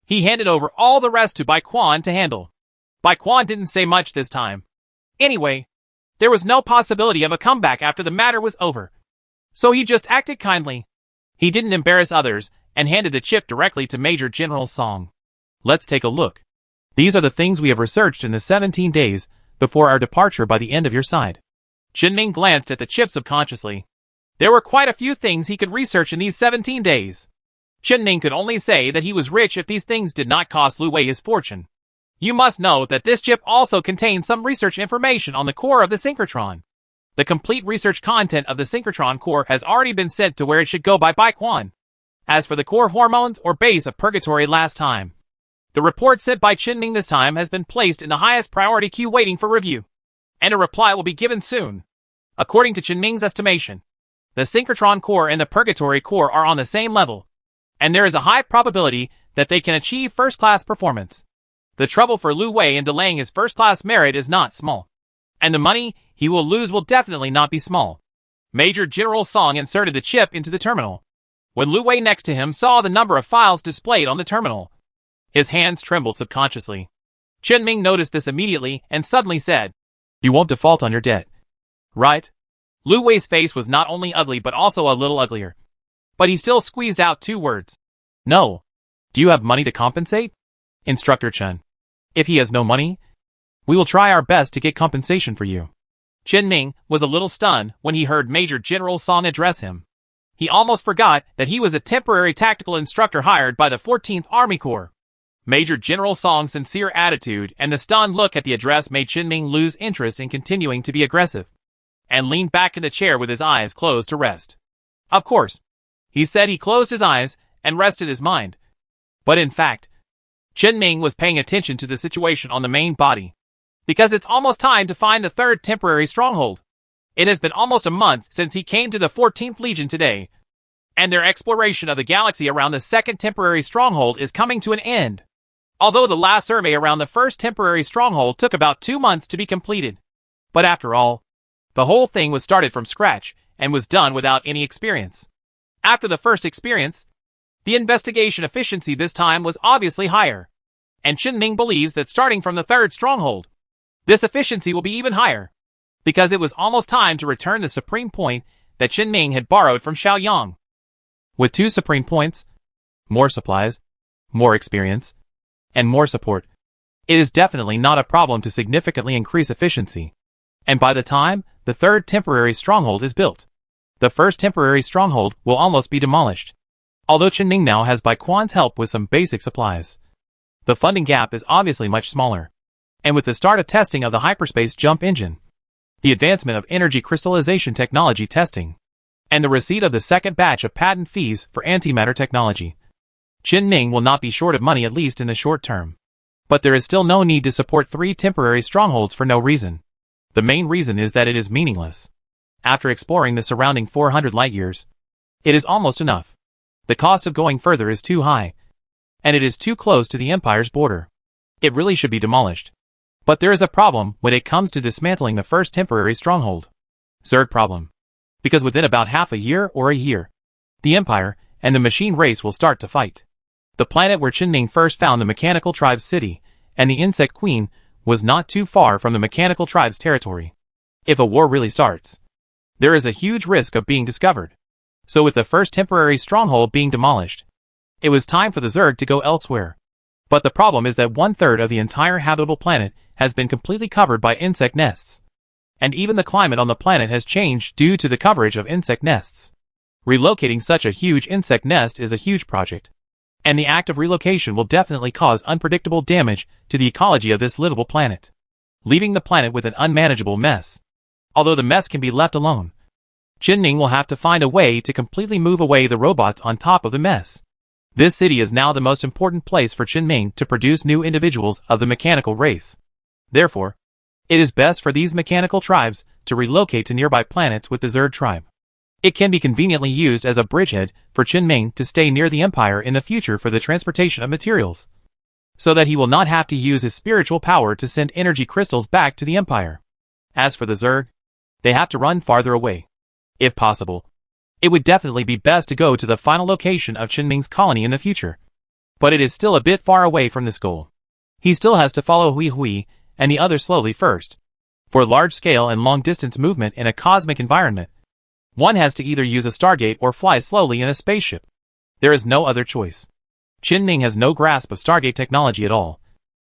[SPEAKER 1] he handed over all the rest to Bai Quan to handle. Bai Quan didn't say much this time. Anyway, there was no possibility of a comeback after the matter was over. So he just acted kindly. He didn't embarrass others and handed the chip directly to Major General Song. "Let's take a look. These are the things we have researched in the 17 days before our departure by the end of your side." Chen Ning glanced at the chip subconsciously. There were quite a few things he could research in these 17 days. Chen Ning could only say that he was rich if these things did not cost Lu Wei his fortune. You must know that this chip also contains some research information on the core of the synchrotron. The complete research content of the synchrotron core has already been sent to where it should go by Bai Quan. As for the core hormones or base of purgatory last time, the report sent by Chen Ning this time has been placed in the highest priority queue waiting for review, and a reply will be given soon. According to Chen Ning's estimation, the synchrotron core and the purgatory core are on the same level, and there is a high probability that they can achieve first-class performance. The trouble for Lu Wei in delaying his first-class merit is not small, and the money he will lose will definitely not be small. Major General Song inserted the chip into the terminal. When Lu Wei next to him saw the number of files displayed on the terminal, his hands trembled subconsciously. Chen Ming noticed this immediately and suddenly said, "You won't default on your debt, right?" Lu Wei's face was not only ugly but also a little uglier. But he still squeezed out two words. "No. Do you have money to compensate?" "Instructor Chen. If he has no money, we will try our best to get compensation for you." Chen Ming was a little stunned when he heard Major General Song address him. He almost forgot that he was a temporary tactical instructor hired by the 14th Army Corps. Major General Song's sincere attitude and the stunned look at the address made Chen Ming lose interest in continuing to be aggressive, and leaned back in the chair with his eyes closed to rest. Of course, he said he closed his eyes and rested his mind. But in fact, Chen Ming was paying attention to the situation on the main body. Because it's almost time to find the third temporary stronghold. It has been almost a month since he came to the 14th Legion today, and their exploration of the galaxy around the second temporary stronghold is coming to an end. Although the last survey around the first temporary stronghold took about 2 months to be completed. But after all, the whole thing was started from scratch and was done without any experience. After the first experience, the investigation efficiency this time was obviously higher, and Chen Ming believes that starting from the third stronghold, this efficiency will be even higher, because it was almost time to return the supreme point that Chen Ming had borrowed from Xiaoyang. With 2 supreme points, more supplies, more experience, and more support, it is definitely not a problem to significantly increase efficiency. And by the time the third temporary stronghold is built, the first temporary stronghold will almost be demolished. Although Chen Ming now has Bai Quan's help with some basic supplies, the funding gap is obviously much smaller. And with the start of testing of the hyperspace jump engine, the advancement of energy crystallization technology testing, and the receipt of the second batch of patent fees for antimatter technology, Chen Ming will not be short of money, at least in the short term. But there is still no need to support 3 temporary strongholds for no reason. The main reason is that it is meaningless. After exploring the surrounding 400 light-years, it is almost enough. The cost of going further is too high, and it is too close to the Empire's border. It really should be demolished. But there is a problem when it comes to dismantling the first temporary stronghold. Zerg problem. Because within about half a year or a year, the Empire and the machine race will start to fight. The planet where Chen Ming first found the Mechanical Tribe's city and the Insect Queen was not too far from the Mechanical Tribe's territory. If a war really starts, there is a huge risk of being discovered. So with the first temporary stronghold being demolished, it was time for the Zerg to go elsewhere. But the problem is that 1/3 of the entire habitable planet has been completely covered by insect nests. And even the climate on the planet has changed due to the coverage of insect nests. Relocating such a huge insect nest is a huge project. And the act of relocation will definitely cause unpredictable damage to the ecology of this livable planet, leaving the planet with an unmanageable mess. Although the mess can be left alone, Chen Ming will have to find a way to completely move away the robots on top of the mess. This city is now the most important place for Chen Ming to produce new individuals of the mechanical race. Therefore, it is best for these mechanical tribes to relocate to nearby planets with the Zerg tribe. It can be conveniently used as a bridgehead for Chen Ming to stay near the Empire in the future for the transportation of materials, so that he will not have to use his spiritual power to send energy crystals back to the Empire. As for the Zerg, they have to run farther away. If possible, it would definitely be best to go to the final location of Chen Ming's colony in the future. But it is still a bit far away from this goal. He still has to follow Hui Hui and the others slowly first. For large-scale and long-distance movement in a cosmic environment, one has to either use a Stargate or fly slowly in a spaceship. There is no other choice. Chen Ming has no grasp of Stargate technology at all,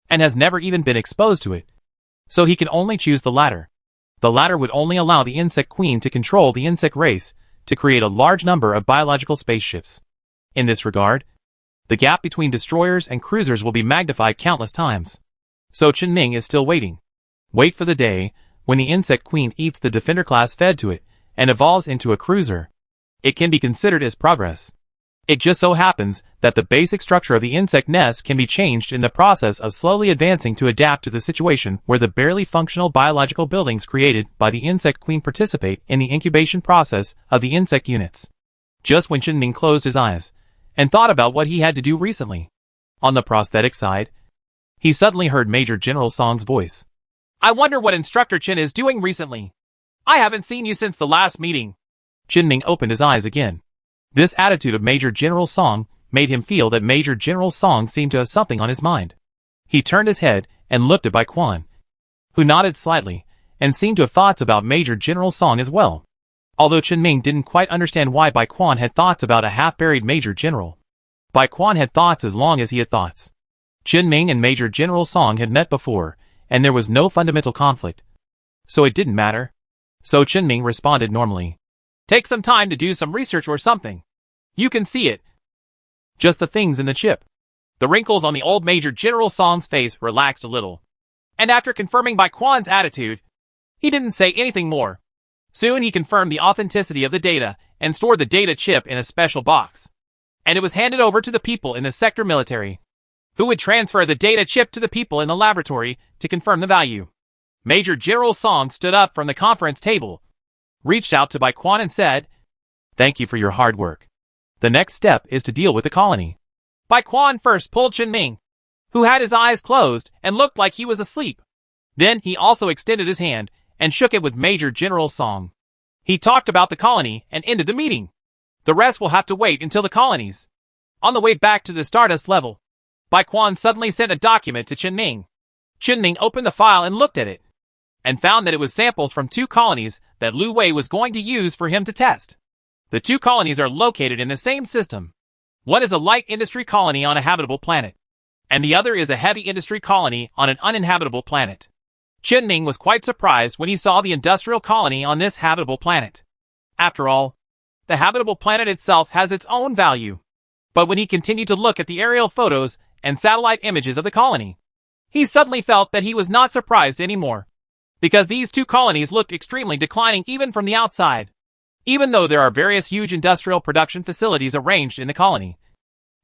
[SPEAKER 1] and has never even been exposed to it, so he can only choose the latter. The latter would only allow the Insect Queen to control the insect race to create a large number of biological spaceships. In this regard, the gap between destroyers and cruisers will be magnified countless times. So Chen Ming is still waiting. Wait for the day when the Insect Queen eats the Defender class fed to it and evolves into a cruiser. It can be considered as progress. It just so happens that the basic structure of the insect nest can be changed in the process of slowly advancing to adapt to the situation where the barely functional biological buildings created by the Insect Queen participate in the incubation process of the insect units. Just when Chen Ming closed his eyes and thought about what he had to do recently, on the prosthetic side, he suddenly heard Major General Song's voice. "I wonder what Instructor Chen is doing recently. I haven't seen you since the last meeting." Chen Ming opened his eyes again. This attitude of Major General Song made him feel that Major General Song seemed to have something on his mind. He turned his head and looked at Bai Quan, who nodded slightly and seemed to have thoughts about Major General Song as well. Although Chen Ming didn't quite understand why Bai Quan had thoughts about a half-buried Major General. Bai Quan had thoughts as long as he had thoughts. Chen Ming and Major General Song had met before, and there was no fundamental conflict. So it didn't matter. So Chen Ming responded normally. "Take some time to do some research or something. You can see it. Just the things in the chip." The wrinkles on the old Major General Song's face relaxed a little. And after confirming Bai Quan's attitude, he didn't say anything more. Soon he confirmed the authenticity of the data and stored the data chip in a special box. And it was handed over to the people in the sector military. who would transfer the data chip to the people in the laboratory to confirm the value. Major General Song stood up from the conference table, reached out to Bai Quan and said, "Thank you for your hard work. The next step is to deal with the colony." Bai Quan first pulled Chen Ming, who had his eyes closed and looked like he was asleep. Then he also extended his hand and shook it with Major General Song. He talked about the colony and ended the meeting. The rest will have to wait until the colonies. On the way back to the Stardust level, Bai Quan suddenly sent a document to Chen Ming. Chen Ming opened the file and looked at it, and found that it was samples from 2 colonies that Lu Wei was going to use for him to test. The 2 colonies are located in the same system. One is a light industry colony on a habitable planet, and the other is a heavy industry colony on an uninhabitable planet. Chen Ming was quite surprised when he saw the industrial colony on this habitable planet. After all, the habitable planet itself has its own value. But when he continued to look at the aerial photos and satellite images of the colony, he suddenly felt that he was not surprised anymore, because these 2 colonies looked extremely declining even from the outside. Even though there are various huge industrial production facilities arranged in the colony,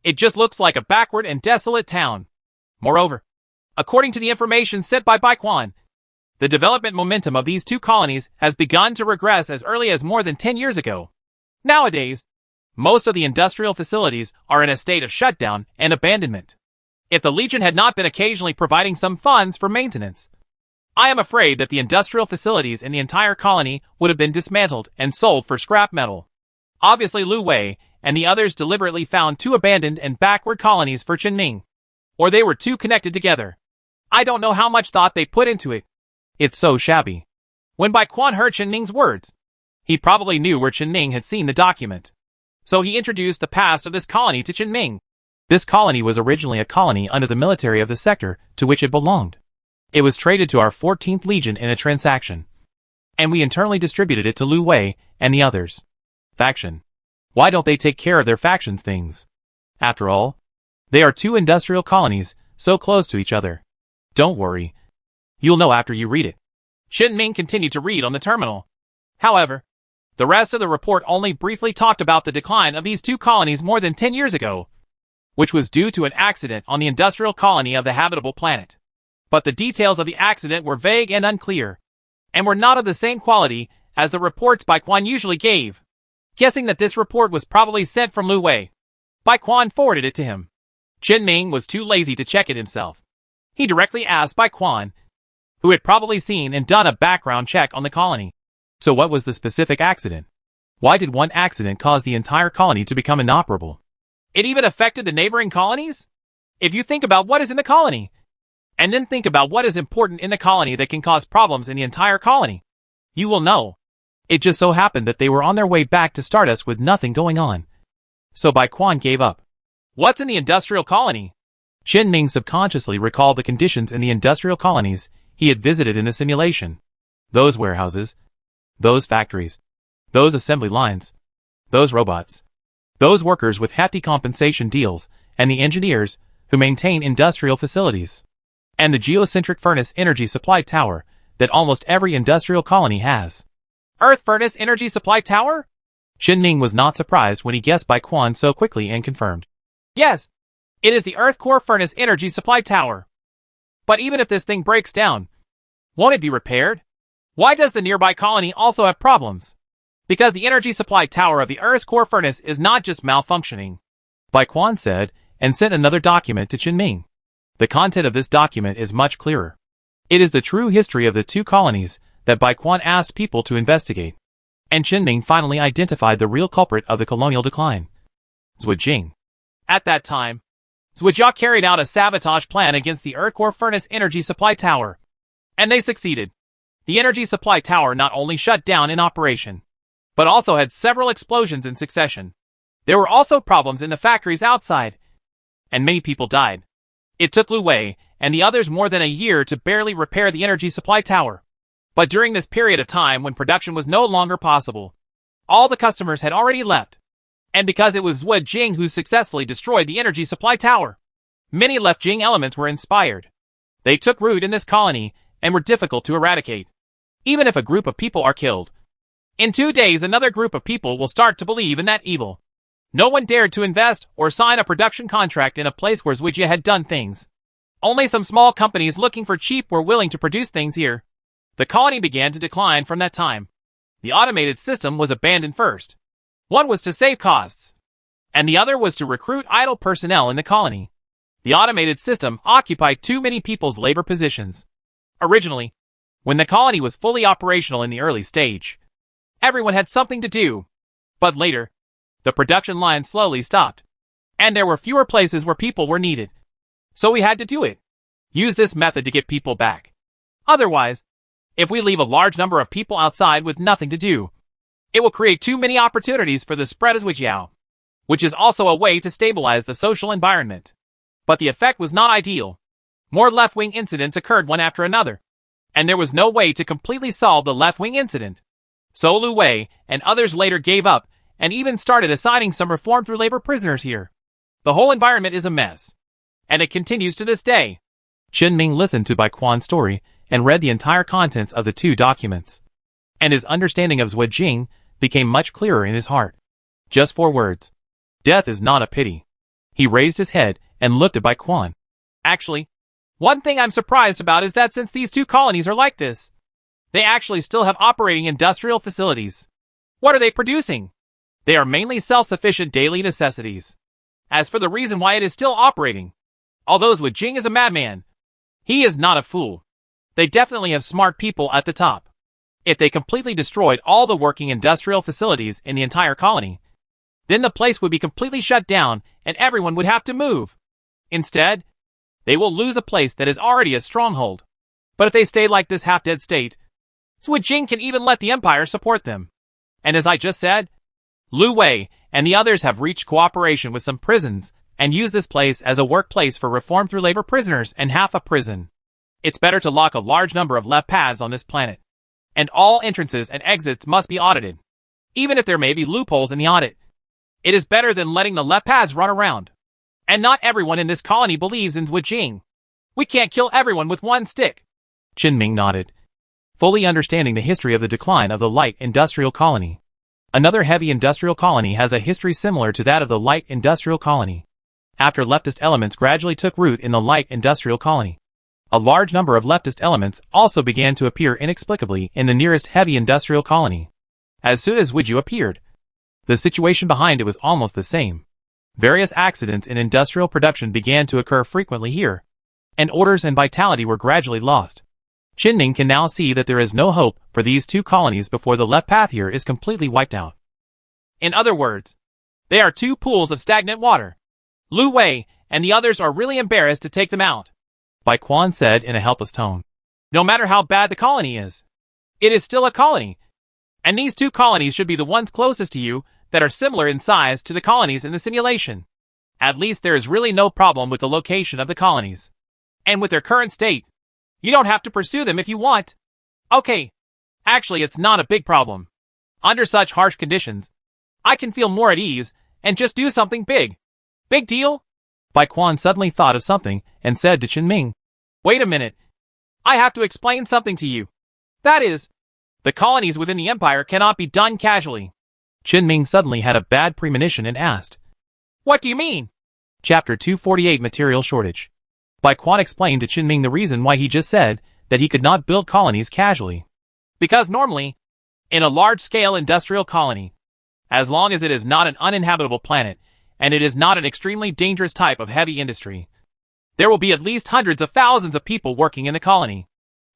[SPEAKER 1] it just looks like a backward and desolate town. Moreover, according to the information sent by Bai Quan, the development momentum of these 2 colonies has begun to regress as early as more than 10 years ago. Nowadays, most of the industrial facilities are in a state of shutdown and abandonment. If the Legion had not been occasionally providing some funds for maintenance, I am afraid that the industrial facilities in the entire colony would have been dismantled and sold for scrap metal. Obviously Lu Wei and the others deliberately found 2 abandoned and backward colonies for Chen Ming, or they were too connected together. I don't know how much thought they put into it. It's so shabby. When Bai Quan heard Chen Ming's words, he probably knew where Chen Ming had seen the document. So he introduced the past of this colony to Chen Ming. This colony was originally a colony under the military of the sector to which it belonged. It was traded to our 14th Legion in a transaction, and we internally distributed it to Lu Wei and the others. Faction. Why don't they take care of their factions things? After all, they are 2 industrial colonies, so close to each other. Don't worry. You'll know after you read it. Chen Ming continued to read on the terminal. However, the rest of the report only briefly talked about the decline of these 2 colonies more than 10 years ago, which was due to an accident on the industrial colony of the habitable planet. But the details of the accident were vague and unclear, and were not of the same quality as the reports Bai Quan usually gave. Guessing that this report was probably sent from Lu Wei, Bai Quan forwarded it to him. Chen Ming was too lazy to check it himself. He directly asked Bai Quan, who had probably seen and done a background check on the colony. So what was the specific accident? Why did one accident cause the entire colony to become inoperable? It even affected the neighboring colonies? If you think about what is in the colony, and then think about what is important in the colony that can cause problems in the entire colony, you will know. It just so happened that they were on their way back to Stardust with nothing going on. So Bai Quan gave up. What's in the industrial colony? Chen Ming subconsciously recalled the conditions in the industrial colonies he had visited in the simulation. Those warehouses, those factories, those assembly lines, those robots, those workers with hefty compensation deals, and the engineers who maintain industrial facilities, and the geocentric furnace energy supply tower that almost every industrial colony has. Earth furnace energy supply tower? Chen Ming was not surprised when he guessed Bai Quan so quickly and confirmed. Yes, it is the Earth core furnace energy supply tower. But even if this thing breaks down, won't it be repaired? Why does the nearby colony also have problems? Because the energy supply tower of the Earth's core furnace is not just malfunctioning, Bai Quan said, and sent another document to Chen Ming. The content of this document is much clearer. It is the true history of the 2 colonies that Bai Quan asked people to investigate. And Chen Ming finally identified the real culprit of the colonial decline. Zhuojing. At that time, Zhuojia carried out a sabotage plan against the Earth core furnace energy supply tower. And they succeeded. The energy supply tower not only shut down in operation, but also had several explosions in succession. There were also problems in the factories outside, and many people died. It took Lu Wei and the others more than a year to barely repair the energy supply tower. But during this period of time when production was no longer possible, all the customers had already left. And because it was Zhuojing who successfully destroyed the energy supply tower, many left Jing elements were inspired. They took root in this colony and were difficult to eradicate. Even if a group of people are killed, in 2 days another group of people will start to believe in that evil. No one dared to invest or sign a production contract in a place where Zwidya had done things. Only some small companies looking for cheap were willing to produce things here. The colony began to decline from that time. The automated system was abandoned first. One was to save costs, and the other was to recruit idle personnel in the colony. The automated system occupied too many people's labor positions. Originally, when the colony was fully operational in the early stage, everyone had something to do. But later, the production line slowly stopped, and there were fewer places where people were needed. So we had to do it. Use this method to get people back. Otherwise, if we leave a large number of people outside with nothing to do, it will create too many opportunities for the spread of Zwijiao, which is also a way to stabilize the social environment. But the effect was not ideal. More left-wing incidents occurred one after another, and there was no way to completely solve the left-wing incident. So Lu Wei and others later gave up and even started assigning some reform through labor prisoners here. The whole environment is a mess, and it continues to this day. Chen Ming listened to Bai Quan's story and read the entire contents of the two documents, and his understanding of Zwijing became much clearer in his heart. Just 4 words. Death is not a pity. He raised his head and looked at Bai Quan. Actually, one thing I'm surprised about is that since these two colonies are like this, they actually still have operating industrial facilities. What are they producing? They are mainly self-sufficient daily necessities. As for the reason why it is still operating, although Zwijing is a madman, he is not a fool. They definitely have smart people at the top. If they completely destroyed all the working industrial facilities in the entire colony, then the place would be completely shut down and everyone would have to move. Instead, they will lose a place that is already a stronghold. But if they stay like this half-dead state, Zwijing can even let the Empire support them. And as I just said, Lu Wei and the others have reached cooperation with some prisons and use this place as a workplace for reform through labor prisoners and half a prison. It's better to lock a large number of left paths on this planet, and all entrances and exits must be audited, even if there may be loopholes in the audit. It is better than letting the left paths run around. And not everyone in this colony believes in Zwijing. We can't kill everyone with one stick. Chen Ming nodded, fully understanding the history of the decline of the light industrial colony. Another heavy industrial colony has a history similar to that of the light industrial colony. After leftist elements gradually took root in the light industrial colony, a large number of leftist elements also began to appear inexplicably in the nearest heavy industrial colony. As soon as Zwijia appeared, the situation behind it was almost the same. Various accidents in industrial production began to occur frequently here, and orders and vitality were gradually lost. Qinning can now see that there is no hope for these two colonies before the left path here is completely wiped out. In other words, they are two pools of stagnant water. Lu Wei and the others are really embarrassed to take them out, Bai Quan said in a helpless tone. No matter how bad the colony is, it is still a colony, and these two colonies should be the ones closest to you that are similar in size to the colonies in the simulation. At least there is really no problem with the location of the colonies. And with their current state, you don't have to pursue them if you want. Okay, actually it's not a big problem. Under such harsh conditions, I can feel more at ease and just do something big. Big deal? Bai Quan suddenly thought of something and said to Chen Ming, wait a minute. I have to explain something to you. That is, the colonies within the Empire cannot be done casually. Chen Ming suddenly had a bad premonition and asked, what do you mean? Chapter 248 Material Shortage. Bai Quan explained to Chen Ming the reason why he just said that he could not build colonies casually. Because normally, in a large-scale industrial colony, as long as it is not an uninhabitable planet, and it is not an extremely dangerous type of heavy industry, there will be at least hundreds of thousands of people working in the colony.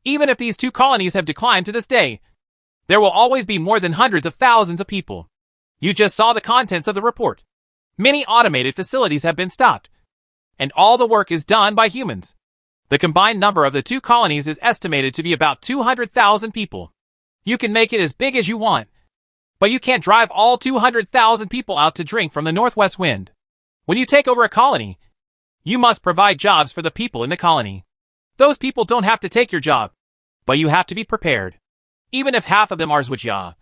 [SPEAKER 1] Even if these two colonies have declined to this day, there will always be more than hundreds of thousands of people. You just saw the contents of the report. Many automated facilities have been stopped, and all the work is done by humans. The combined number of the two colonies is estimated to be about 200,000 people. You can make it as big as you want, but you can't drive all 200,000 people out to drink from the northwest wind. When you take over a colony, you must provide jobs for the people in the colony. Those people don't have to take your job, but you have to be prepared. Even if half of them are Zwijia,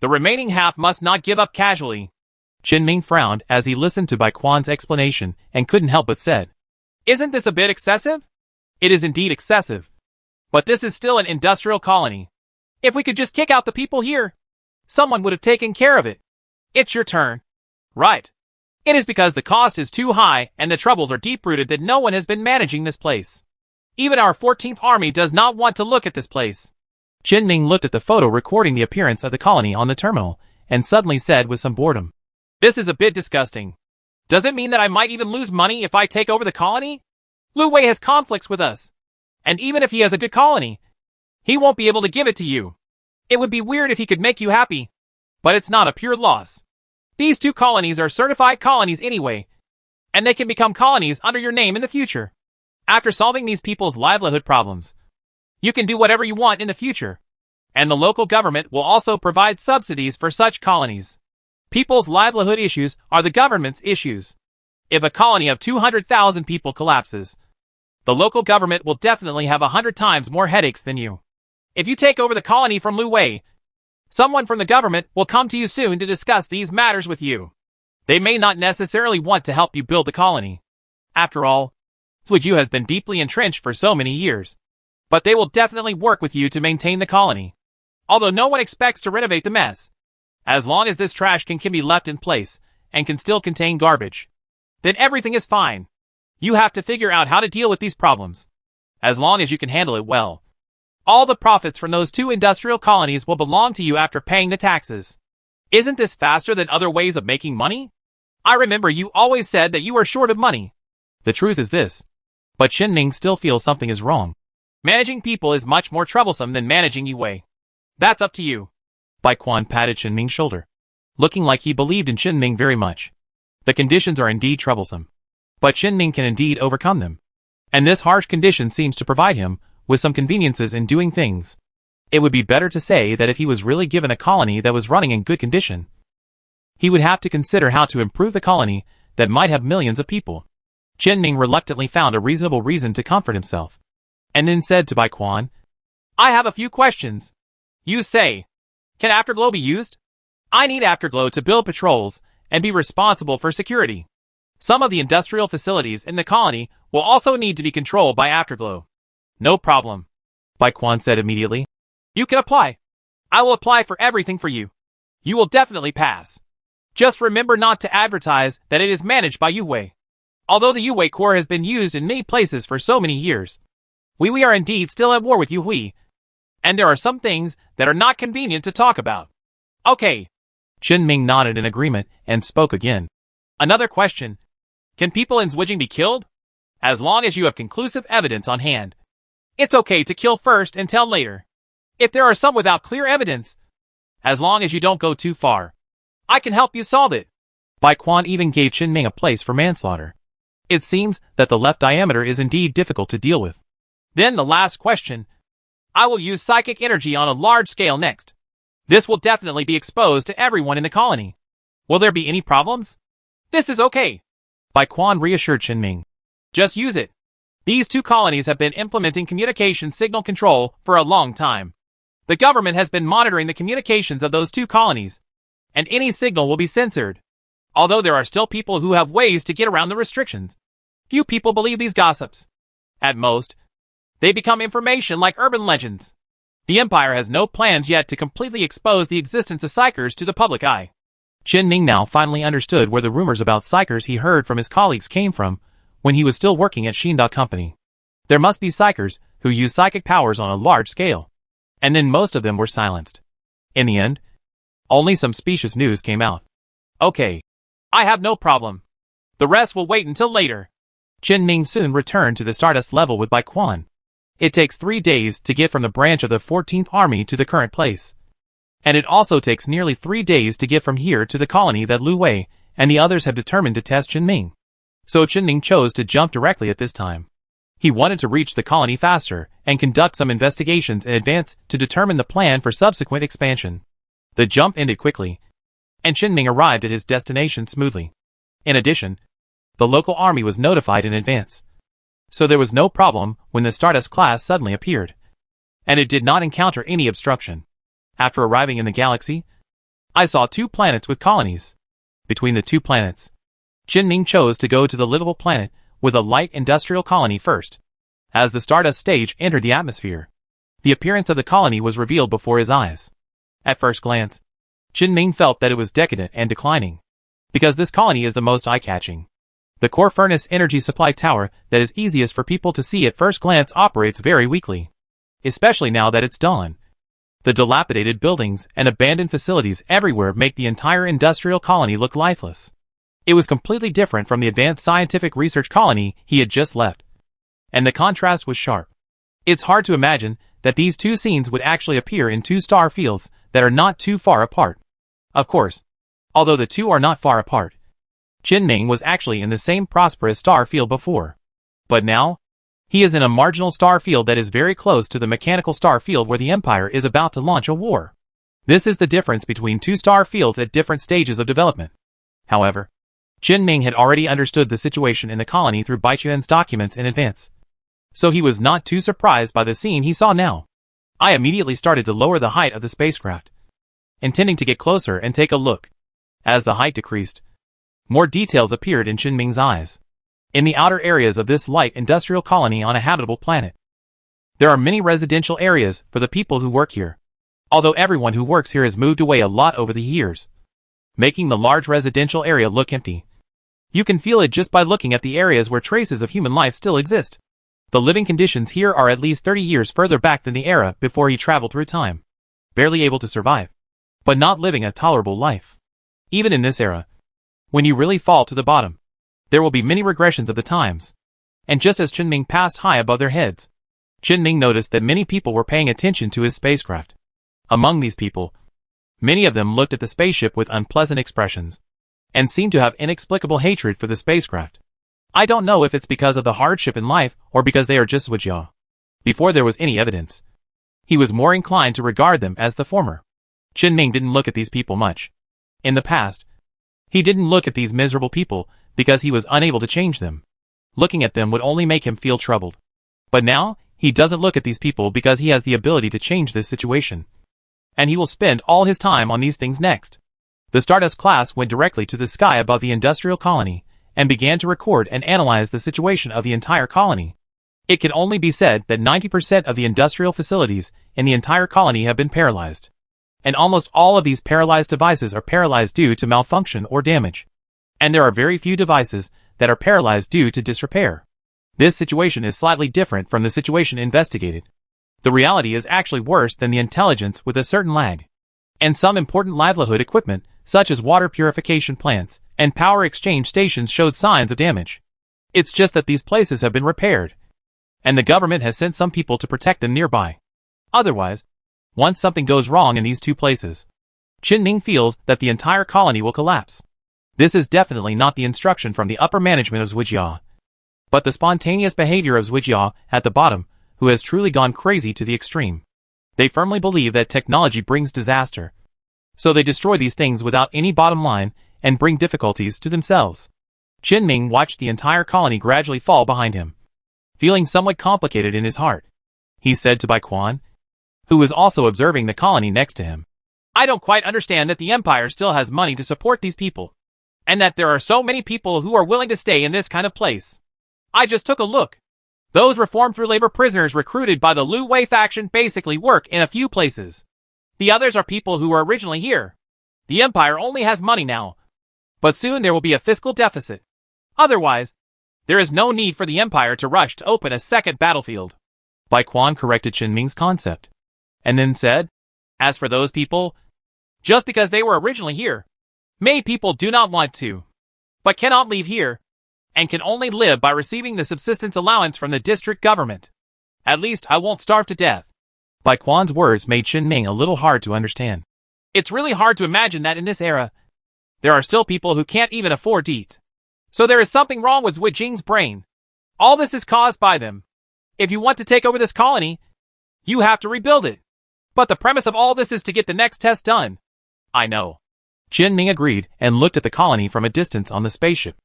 [SPEAKER 1] the remaining half must not give up casually. Chen Ming frowned as he listened to Bai Quan's explanation and couldn't help but said, isn't this a bit excessive? It is indeed excessive. But this is still an industrial colony. If we could just kick out the people here, someone would have taken care of it. It's your turn. Right. It is because the cost is too high and the troubles are deep-rooted that no one has been managing this place. Even our 14th Army does not want to look at this place. Jinming looked at the photo recording the appearance of the colony on the terminal, and suddenly said with some boredom, "This is a bit disgusting. Does it mean that I might even lose money if I take over the colony? Lu Wei has conflicts with us. And even if he has a good colony, he won't be able to give it to you. It would be weird if he could make you happy. But it's not a pure loss. These two colonies are certified colonies anyway, and they can become colonies under your name in the future. After solving these people's livelihood problems, you can do whatever you want in the future. And the local government will also provide subsidies for such colonies. People's livelihood issues are the government's issues. If a colony of 200,000 people collapses, the local government will definitely have 100 times more headaches than you. If you take over the colony from Lu Wei, someone from the government will come to you soon to discuss these matters with you. They may not necessarily want to help you build the colony. After all, Suiju has been deeply entrenched for so many years. But they will definitely work with you to maintain the colony. Although no one expects to renovate the mess. As long as this trash can be left in place, and can still contain garbage, then everything is fine. You have to figure out how to deal with these problems. As long as you can handle it well. All the profits from those two industrial colonies will belong to you after paying the taxes. Isn't this faster than other ways of making money? I remember you always said that you were short of money. The truth is this. But Jinming still feels something is wrong. Managing people is much more troublesome than managing Yu Wei. That's up to you. Bai Quan patted Jinming's shoulder, looking like he believed in Jinming very much. The conditions are indeed troublesome. But Jinming can indeed overcome them. And this harsh condition seems to provide him with some conveniences in doing things. It would be better to say that if he was really given a colony that was running in good condition, he would have to consider how to improve the colony that might have millions of people. Jinming reluctantly found a reasonable reason to comfort himself, and then said to Bai Quan, "I have a few questions. You say, can Afterglow be used? I need Afterglow to build patrols and be responsible for security. Some of the industrial facilities in the colony will also need to be controlled by Afterglow." "No problem," Bai Quan said immediately. "You can apply. I will apply for everything for you. You will definitely pass. Just remember not to advertise that it is managed by Yu Wei. Although the Yu Wei Corps has been used in many places for so many years, we are indeed still at war with Yu Hui, and there are some things that are not convenient to talk about." "Okay." Jinming nodded in agreement and spoke again. "Another question. Can people in Zwijing be killed? As long as you have conclusive evidence on hand. It's okay to kill first and tell later. If there are some without clear evidence, as long as you don't go too far, I can help you solve it." Bai Quan even gave Jinming a place for manslaughter. It seems that the left diameter is indeed difficult to deal with. Then the last question. I will use psychic energy on a large scale next. This will definitely be exposed to everyone in the colony. Will there be any problems? This is okay. Bai Quan reassured Jinming. Just use it. These two colonies have been implementing communication signal control for a long time. The government has been monitoring the communications of those two colonies, and any signal will be censored. Although there are still people who have ways to get around the restrictions. Few people believe these gossips. At most, they become information like urban legends. The Empire has no plans yet to completely expose the existence of psychers to the public eye. Jinming now finally understood where the rumors about psychers he heard from his colleagues came from when he was still working at Shinda Company. There must be psychers who use psychic powers on a large scale. And then most of them were silenced. In the end, only some specious news came out. Okay. I have no problem. The rest will wait until later. Jinming soon returned to the Stardust level with Bai Quan. It takes 3 days to get from the branch of the 14th Army to the current place. And it also takes nearly 3 days to get from here to the colony that Lu Wei and the others have determined to test Jinming. So Jinming chose to jump directly at this time. He wanted to reach the colony faster and conduct some investigations in advance to determine the plan for subsequent expansion. The jump ended quickly, and Jinming arrived at his destination smoothly. In addition, the local army was notified in advance. So there was no problem when the Stardust class suddenly appeared. And it did not encounter any obstruction. After arriving in the galaxy, I saw 2 planets with colonies. Between the 2 planets, Jinming chose to go to the livable planet with a light industrial colony first. As the Stardust stage entered the atmosphere, the appearance of the colony was revealed before his eyes. At first glance, Jinming felt that it was decadent and declining. because this colony is the most eye-catching. The core furnace energy supply tower that is easiest for people to see at first glance operates very weakly, especially now that it's dawn. The dilapidated buildings and abandoned facilities everywhere make the entire industrial colony look lifeless. It was completely different from the advanced scientific research colony he had just left, and the contrast was sharp. It's hard to imagine that these two scenes would actually appear in two star fields that are not too far apart. Of course, although the two are not far apart, Jinming was actually in the same prosperous star field before. But now, he is in a marginal star field that is very close to the mechanical star field where the Empire is about to launch a war. This is the difference between two star fields at different stages of development. However, Jinming had already understood the situation in the colony through Baichuan's documents in advance, so he was not too surprised by the scene he saw now. I immediately started to lower the height of the spacecraft, intending to get closer and take a look. As the height decreased, more details appeared in Jinming's eyes. In the outer areas of this light industrial colony on a habitable planet, there are many residential areas for the people who work here, although everyone who works here has moved away a lot over the years, making the large residential area look empty. You can feel it just by looking at the areas where traces of human life still exist. The living conditions here are at least 30 years further back than the era before he traveled through time, barely able to survive, but not living a tolerable life. Even in this era, when you really fall to the bottom, there will be many regressions of the times. And just as Jinming passed high above their heads, Jinming noticed that many people were paying attention to his spacecraft. Among these people, many of them looked at the spaceship with unpleasant expressions, and seemed to have inexplicable hatred for the spacecraft. I don't know if it's because of the hardship in life or because they are just Zerg. Before there was any evidence, he was more inclined to regard them as the former. Jinming didn't look at these people much. In the past, he didn't look at these miserable people because he was unable to change them. Looking at them would only make him feel troubled. But now, he doesn't look at these people because he has the ability to change this situation. And he will spend all his time on these things next. The Stardust class went directly to the sky above the industrial colony and began to record and analyze the situation of the entire colony. It can only be said that 90% of the industrial facilities in the entire colony have been paralyzed. And almost all of these paralyzed devices are paralyzed due to malfunction or damage. And there are very few devices that are paralyzed due to disrepair. This situation is slightly different from the situation investigated. The reality is actually worse than the intelligence with a certain lag. And some important livelihood equipment, such as water purification plants and power exchange stations, showed signs of damage. It's just that these places have been repaired, and the government has sent some people to protect them nearby. Otherwise, once something goes wrong in these two places, Jinming feels that the entire colony will collapse. This is definitely not the instruction from the upper management of Zerg, but the spontaneous behavior of Zerg at the bottom, who has truly gone crazy to the extreme. They firmly believe that technology brings disaster, so they destroy these things without any bottom line and bring difficulties to themselves. Jinming watched the entire colony gradually fall behind him, feeling somewhat complicated in his heart. He said to Baichuan, who was also observing the colony next to him, "I don't quite understand that the Empire still has money to support these people, and that there are so many people who are willing to stay in this kind of place. I just took a look. Those reformed through labor prisoners recruited by the Lu Wei faction basically work in a few places. The others are people who were originally here. The Empire only has money now, but soon there will be a fiscal deficit. Otherwise, there is no need for the Empire to rush to open a second battlefield." Baichuan corrected Jinming's concept, and then said, "As for those people, just because they were originally here, many people do not want to, but cannot leave here, and can only live by receiving the subsistence allowance from the district government. At least I won't starve to death." Baichuan's words made Jinming a little hard to understand. It's really hard to imagine that in this era, there are still people who can't even afford to eat. So there is something wrong with Wu Jing's brain. All this is caused by them. If you want to take over this colony, you have to rebuild it. But the premise of all this is to get the next test done. I know. Jinming agreed and looked at the colony from a distance on the spaceship.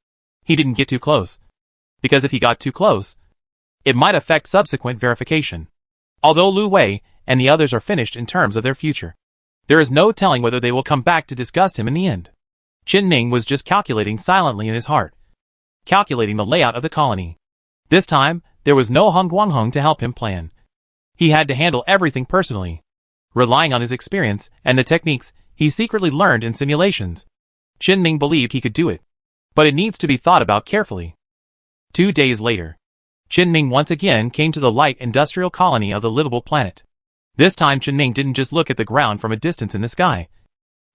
[SPEAKER 1] He didn't get too close, because if he got too close, it might affect subsequent verification. Although Lu Wei and the others are finished in terms of their future, there is no telling whether they will come back to disgust him in the end. Jinming was just calculating silently in his heart, calculating the layout of the colony. This time, there was no Hong Guanghong to help him plan. He had to handle everything personally, relying on his experience and the techniques he secretly learned in simulations. Ming believed he could do it. But it needs to be thought about carefully. 2 days later, Ming once again came to the light industrial colony of the livable planet. This time Ming didn't just look at the ground from a distance in the sky.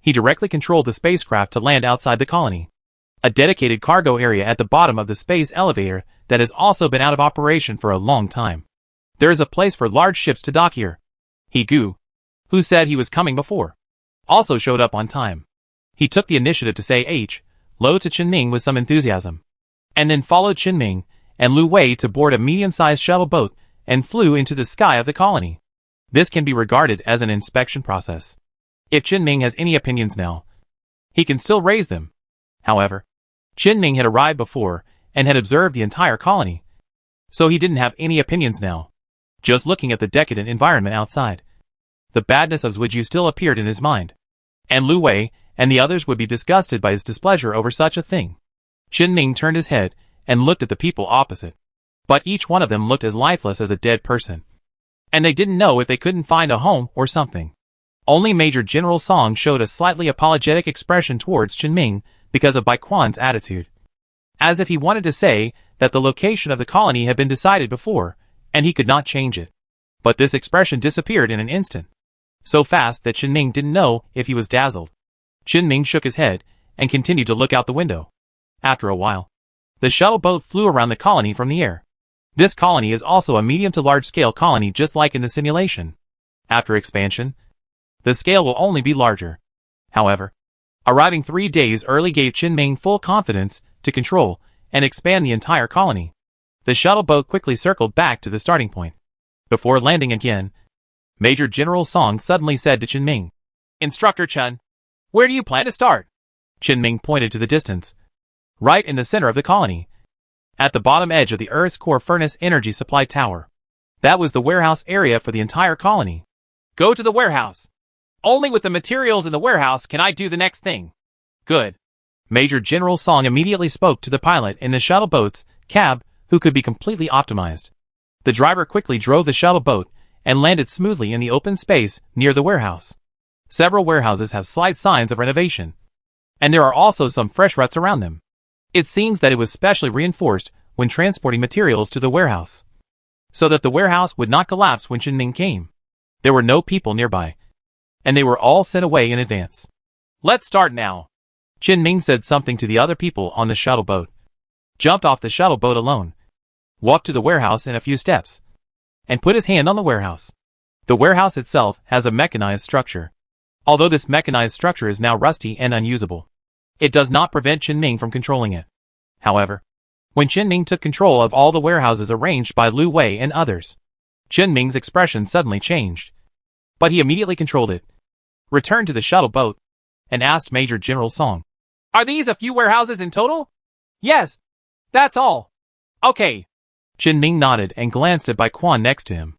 [SPEAKER 1] He directly controlled the spacecraft to land outside the colony. A dedicated cargo area at the bottom of the space elevator that has also been out of operation for a long time. There is a place for large ships to dock here. Gu, who said he was coming before, also showed up on time. He took the initiative to say hello to Ming with some enthusiasm, and then followed Ming and Lu Wei to board a medium-sized shuttle boat and flew into the sky of the colony. This can be regarded as an inspection process. If Ming has any opinions now, he can still raise them. However, Ming had arrived before and had observed the entire colony, so he didn't have any opinions now. Just looking at the decadent environment outside, the badness of Zhuju still appeared in his mind, and Lu Wei and the others would be disgusted by his displeasure over such a thing. Ming turned his head and looked at the people opposite, but each one of them looked as lifeless as a dead person, and they didn't know if they couldn't find a home or something. Only Major General Song showed a slightly apologetic expression towards Ming because of Bai Quan's attitude, as if he wanted to say that the location of the colony had been decided before, and he could not change it. But this expression disappeared in an instant, so fast that Ming didn't know if he was dazzled. Ming shook his head and continued to look out the window. After a while, the shuttle boat flew around the colony from the air. This colony is also a medium to large scale colony, just like in the simulation. After expansion, the scale will only be larger. However, arriving 3 days early gave Ming full confidence to control and expand the entire colony. The shuttle boat quickly circled back to the starting point. Before landing again, Major General Song suddenly said to Ming, "Instructor Chen, where do you plan to start?" Ming pointed to the distance, right in the center of the colony, at the bottom edge of the Earth's core furnace energy supply tower. That was the warehouse area for the entire colony. "Go to the warehouse. Only with the materials in the warehouse can I do the next thing." "Good." Major General Song immediately spoke to the pilot in the shuttle boat's cab, who could be completely optimized. The driver quickly drove the shuttle boat and landed smoothly in the open space near the warehouse. Several warehouses have slight signs of renovation, and there are also some fresh ruts around them. It seems that it was specially reinforced when transporting materials to the warehouse, so that the warehouse would not collapse when Ming came. There were no people nearby, and they were all sent away in advance. "Let's start now." Ming said something to the other people on the shuttle boat, jumped off the shuttle boat alone, walked to the warehouse in a few steps, and put his hand on the warehouse. The warehouse itself has a mechanized structure. Although this mechanized structure is now rusty and unusable, it does not prevent Ming from controlling it. However, when Ming took control of all the warehouses arranged by Lu Wei and others, Ming's expression suddenly changed. But he immediately controlled it, returned to the shuttle boat, and asked Major General Song, "Are these a few warehouses in total?" "Yes, that's all." "Okay." Ming nodded and glanced at Bai Quan next to him.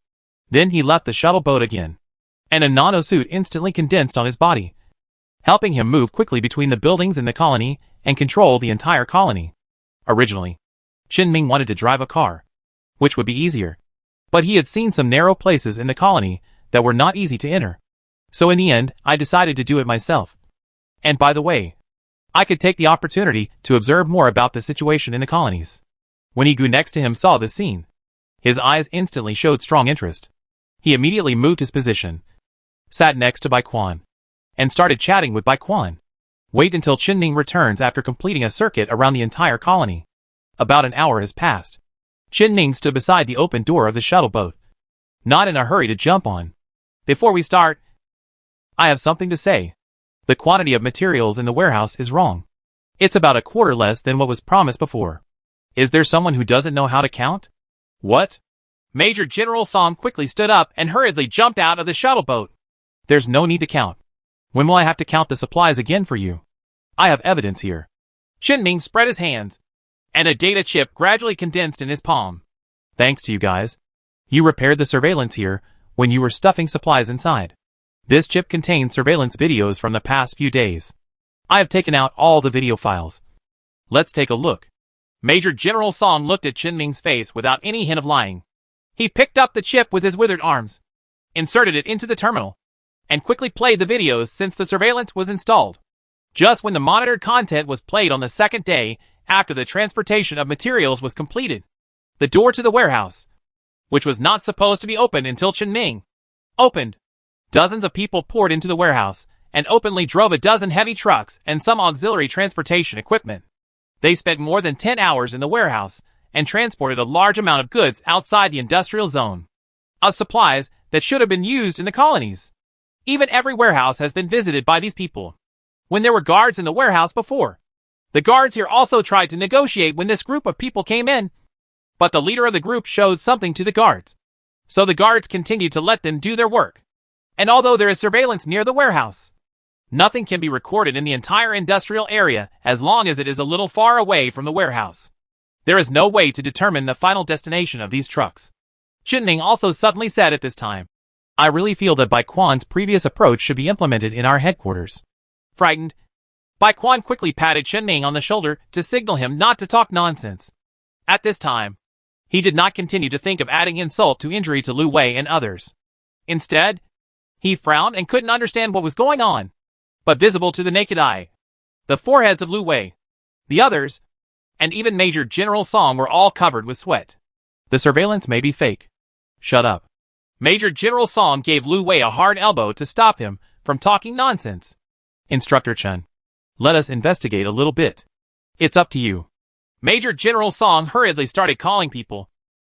[SPEAKER 1] Then he left the shuttle boat again, and a nano-suit instantly condensed on his body, helping him move quickly between the buildings in the colony and control the entire colony. Originally, Ming wanted to drive a car, which would be easier, but he had seen some narrow places in the colony that were not easy to enter. So in the end, I decided to do it myself. And by the way, I could take the opportunity to observe more about the situation in the colonies. When Gu next to him saw this scene, his eyes instantly showed strong interest. He immediately moved his position, sat next to Bai Quan, and started chatting with Bai Quan. Wait until Ming returns after completing a circuit around the entire colony. About an hour has passed. Ming stood beside the open door of the shuttle boat, not in a hurry to jump on. "Before we start, I have something to say. The quantity of materials in the warehouse is wrong. It's about a quarter less than what was promised before. Is there someone who doesn't know how to count?" "What?" Major General Song quickly stood up and hurriedly jumped out of the shuttle boat. "There's no need to count. When will I have to count the supplies again for you? I have evidence here." Ming spread his hands, and a data chip gradually condensed in his palm. "Thanks to you guys. You repaired the surveillance here when you were stuffing supplies inside. This chip contains surveillance videos from the past few days. I have taken out all the video files. Let's take a look." Major General Song looked at Ming's face without any hint of lying. He picked up the chip with his withered arms, inserted it into the terminal, and quickly played the videos since the surveillance was installed. Just when the monitored content was played on the second day after the transportation of materials was completed, the door to the warehouse, which was not supposed to be opened until Chenming, opened. Dozens of people poured into the warehouse and openly drove a dozen heavy trucks and some auxiliary transportation equipment. They spent more than 10 hours in the warehouse and transported a large amount of goods outside the industrial zone, of supplies that should have been used in the colonies. Even every warehouse has been visited by these people. When there were guards in the warehouse before, the guards here also tried to negotiate when this group of people came in, but the leader of the group showed something to the guards, so the guards continued to let them do their work. And although there is surveillance near the warehouse, nothing can be recorded in the entire industrial area as long as it is a little far away from the warehouse. There is no way to determine the final destination of these trucks. Chenming also suddenly said at this time, I really feel that Bai Quan's previous approach should be implemented in our headquarters. Frightened, Bai Quan quickly patted Chenming on the shoulder to signal him not to talk nonsense. At this time, he did not continue to think of adding insult to injury to Lu Wei and others. Instead, he frowned and couldn't understand what was going on. But visible to the naked eye, the foreheads of Lu Wei, the others, and even Major General Song were all covered with sweat. The surveillance may be fake. Shut up. Major General Song gave Lu Wei a hard elbow to stop him from talking nonsense. Instructor Chen, let us investigate a little bit. It's up to you. Major General Song hurriedly started calling people.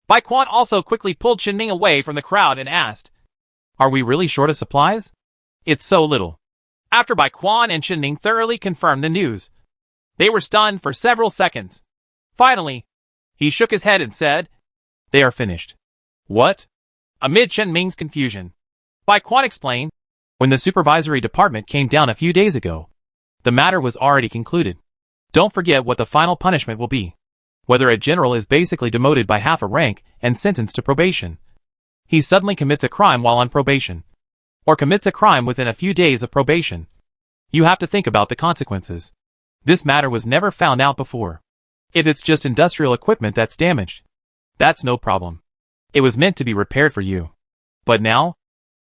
[SPEAKER 1] Bai Quan also quickly pulled Chenming away from the crowd and asked, Are we really short of supplies? It's so little. After Bai Quan and Chenming thoroughly confirmed the news, they were stunned for several seconds. Finally, he shook his head and said, They are finished. What? Amid Chenming's confusion, Bai Quan explained, When the supervisory department came down a few days ago, the matter was already concluded. Don't forget what the final punishment will be. Whether a general is basically demoted by half a rank and sentenced to probation, he suddenly commits a crime while on probation, or commits a crime within a few days of probation. You have to think about the consequences. This matter was never found out before. If it's just industrial equipment that's damaged, that's no problem. It was meant to be repaired for you. But now,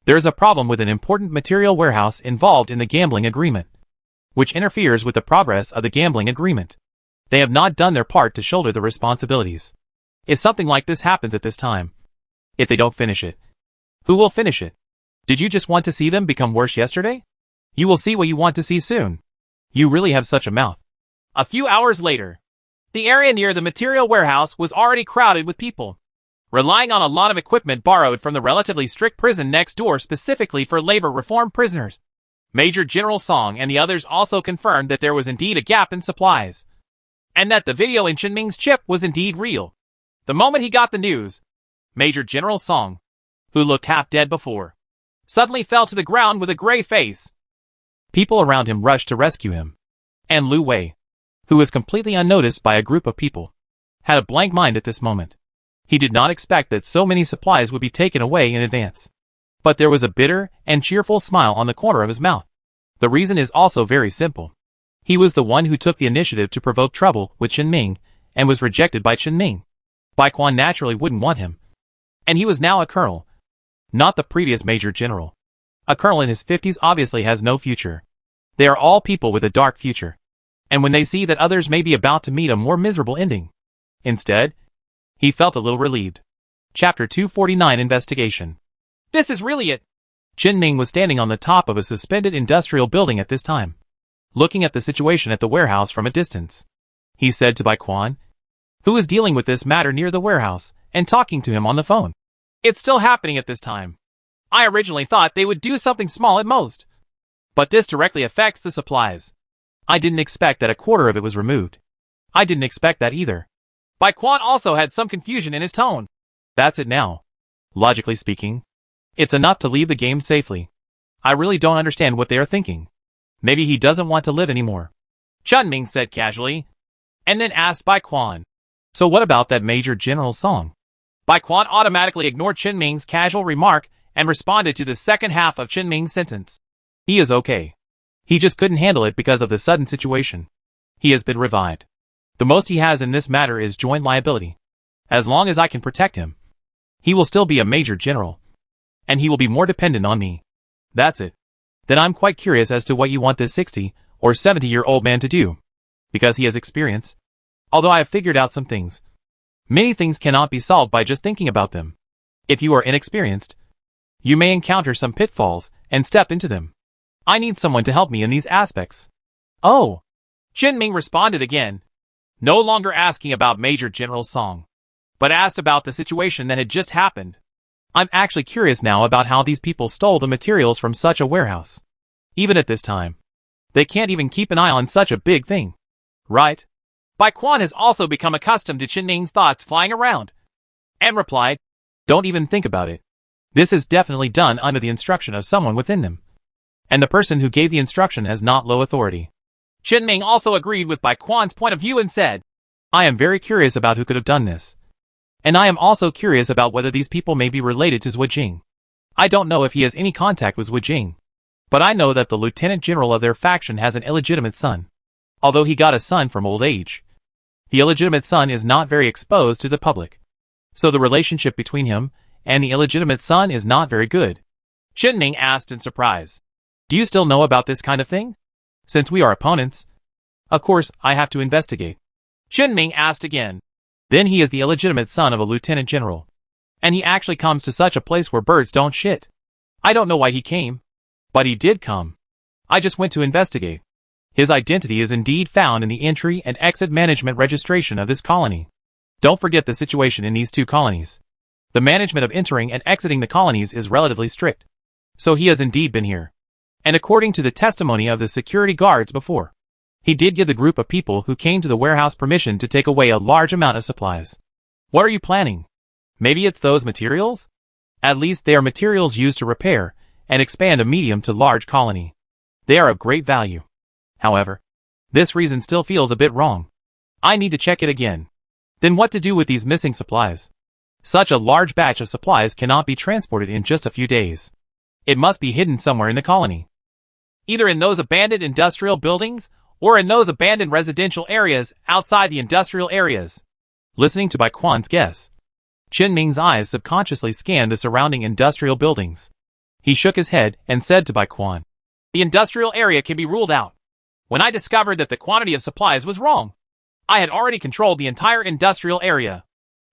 [SPEAKER 1] there's a problem with an important material warehouse involved in the gambling agreement, which interferes with the progress of the gambling agreement. They have not done their part to shoulder the responsibilities. If something like this happens at this time, if they don't finish it, who will finish it? Did you just want to see them become worse yesterday? You will see what you want to see soon. You really have such a mouth. A few hours later, the area near the material warehouse was already crowded with people, relying on a lot of equipment borrowed from the relatively strict prison next door specifically for labor reform prisoners. Major General Song and the others also confirmed that there was indeed a gap in supplies, and that the video in Chenming's chip was indeed real. The moment he got the news, Major General Song, who looked half dead before, suddenly fell to the ground with a gray face. People around him rushed to rescue him, and Lu Wei, who was completely unnoticed by a group of people, had a blank mind at this moment. He did not expect that so many supplies would be taken away in advance. But there was a bitter and cheerful smile on the corner of his mouth. The reason is also very simple. He was the one who took the initiative to provoke trouble with Chenming, and was rejected by Chenming. Bai Quan naturally wouldn't want him. And he was now a colonel, not the previous major general. A colonel in his 50s obviously has no future. They are all people with a dark future. And when they see that others may be about to meet a more miserable ending, instead, he felt a little relieved. Chapter 249 Investigation. This is really it. Chenming was standing on the top of a suspended industrial building at this time, looking at the situation at the warehouse from a distance. He said to Bai Quan, who was dealing with this matter near the warehouse, and talking to him on the phone. It's still happening at this time. I originally thought they would do something small at most, but this directly affects the supplies. I didn't expect that a quarter of it was removed. I didn't expect that either. Bai Quan also had some confusion in his tone. That's it now. Logically speaking, it's enough to leave the game safely. I really don't understand what they are thinking. Maybe he doesn't want to live anymore. Chenming said casually, and then asked Bai Quan, so what about that Major General Song? Bai Quan automatically ignored Chenming's casual remark and responded to the second half of Chenming's sentence. He is okay. He just couldn't handle it because of the sudden situation. He has been revived. The most he has in this matter is joint liability. As long as I can protect him, he will still be a major general, and he will be more dependent on me. That's it. Then I'm quite curious as to what you want this 60 or 70-year-old man to do, because he has experience. Although I have figured out some things. Many things cannot be solved by just thinking about them. If you are inexperienced, you may encounter some pitfalls and step into them. I need someone to help me in these aspects. Oh, Jinming responded again, no longer asking about Major General Song, but asked about the situation that had just happened. I'm actually curious now about how these people stole the materials from such a warehouse. Even at this time, they can't even keep an eye on such a big thing. Right? Bai Quan has also become accustomed to Jinming's thoughts flying around, and replied, don't even think about it. This is definitely done under the instruction of someone within them. And the person who gave the instruction has not low authority. Jinming also agreed with Bai Quan's point of view and said, I am very curious about who could have done this. And I am also curious about whether these people may be related to Zhu Jing. I don't know if he has any contact with Zhu Jing, but I know that the lieutenant general of their faction has an illegitimate son. Although he got a son from old age, the illegitimate son is not very exposed to the public. So the relationship between him and the illegitimate son is not very good. Jinming asked in surprise, do you still know about this kind of thing? Since we are opponents, of course I have to investigate. Jinming asked again. Then he is the illegitimate son of a lieutenant general. And he actually comes to such a place where birds don't shit. I don't know why he came, but he did come. I just went to investigate. His identity is indeed found in the entry and exit management registration of this colony. Don't forget the situation in these two colonies. The management of entering and exiting the colonies is relatively strict. So he has indeed been here. And according to the testimony of the security guards before, he did give the group of people who came to the warehouse permission to take away a large amount of supplies. What are you planning? Maybe it's those materials? At least they are materials used to repair and expand a medium to large colony. They are of great value. However, this reason still feels a bit wrong. I need to check it again. Then what to do with these missing supplies? Such a large batch of supplies cannot be transported in just a few days. It must be hidden somewhere in the colony. Either in those abandoned industrial buildings, or in those abandoned residential areas outside the industrial areas. Listening to Bai Quan's guess, Jinming's eyes subconsciously scanned the surrounding industrial buildings. He shook his head and said to Bai Quan, the industrial area can be ruled out. When I discovered that the quantity of supplies was wrong, I had already controlled the entire industrial area.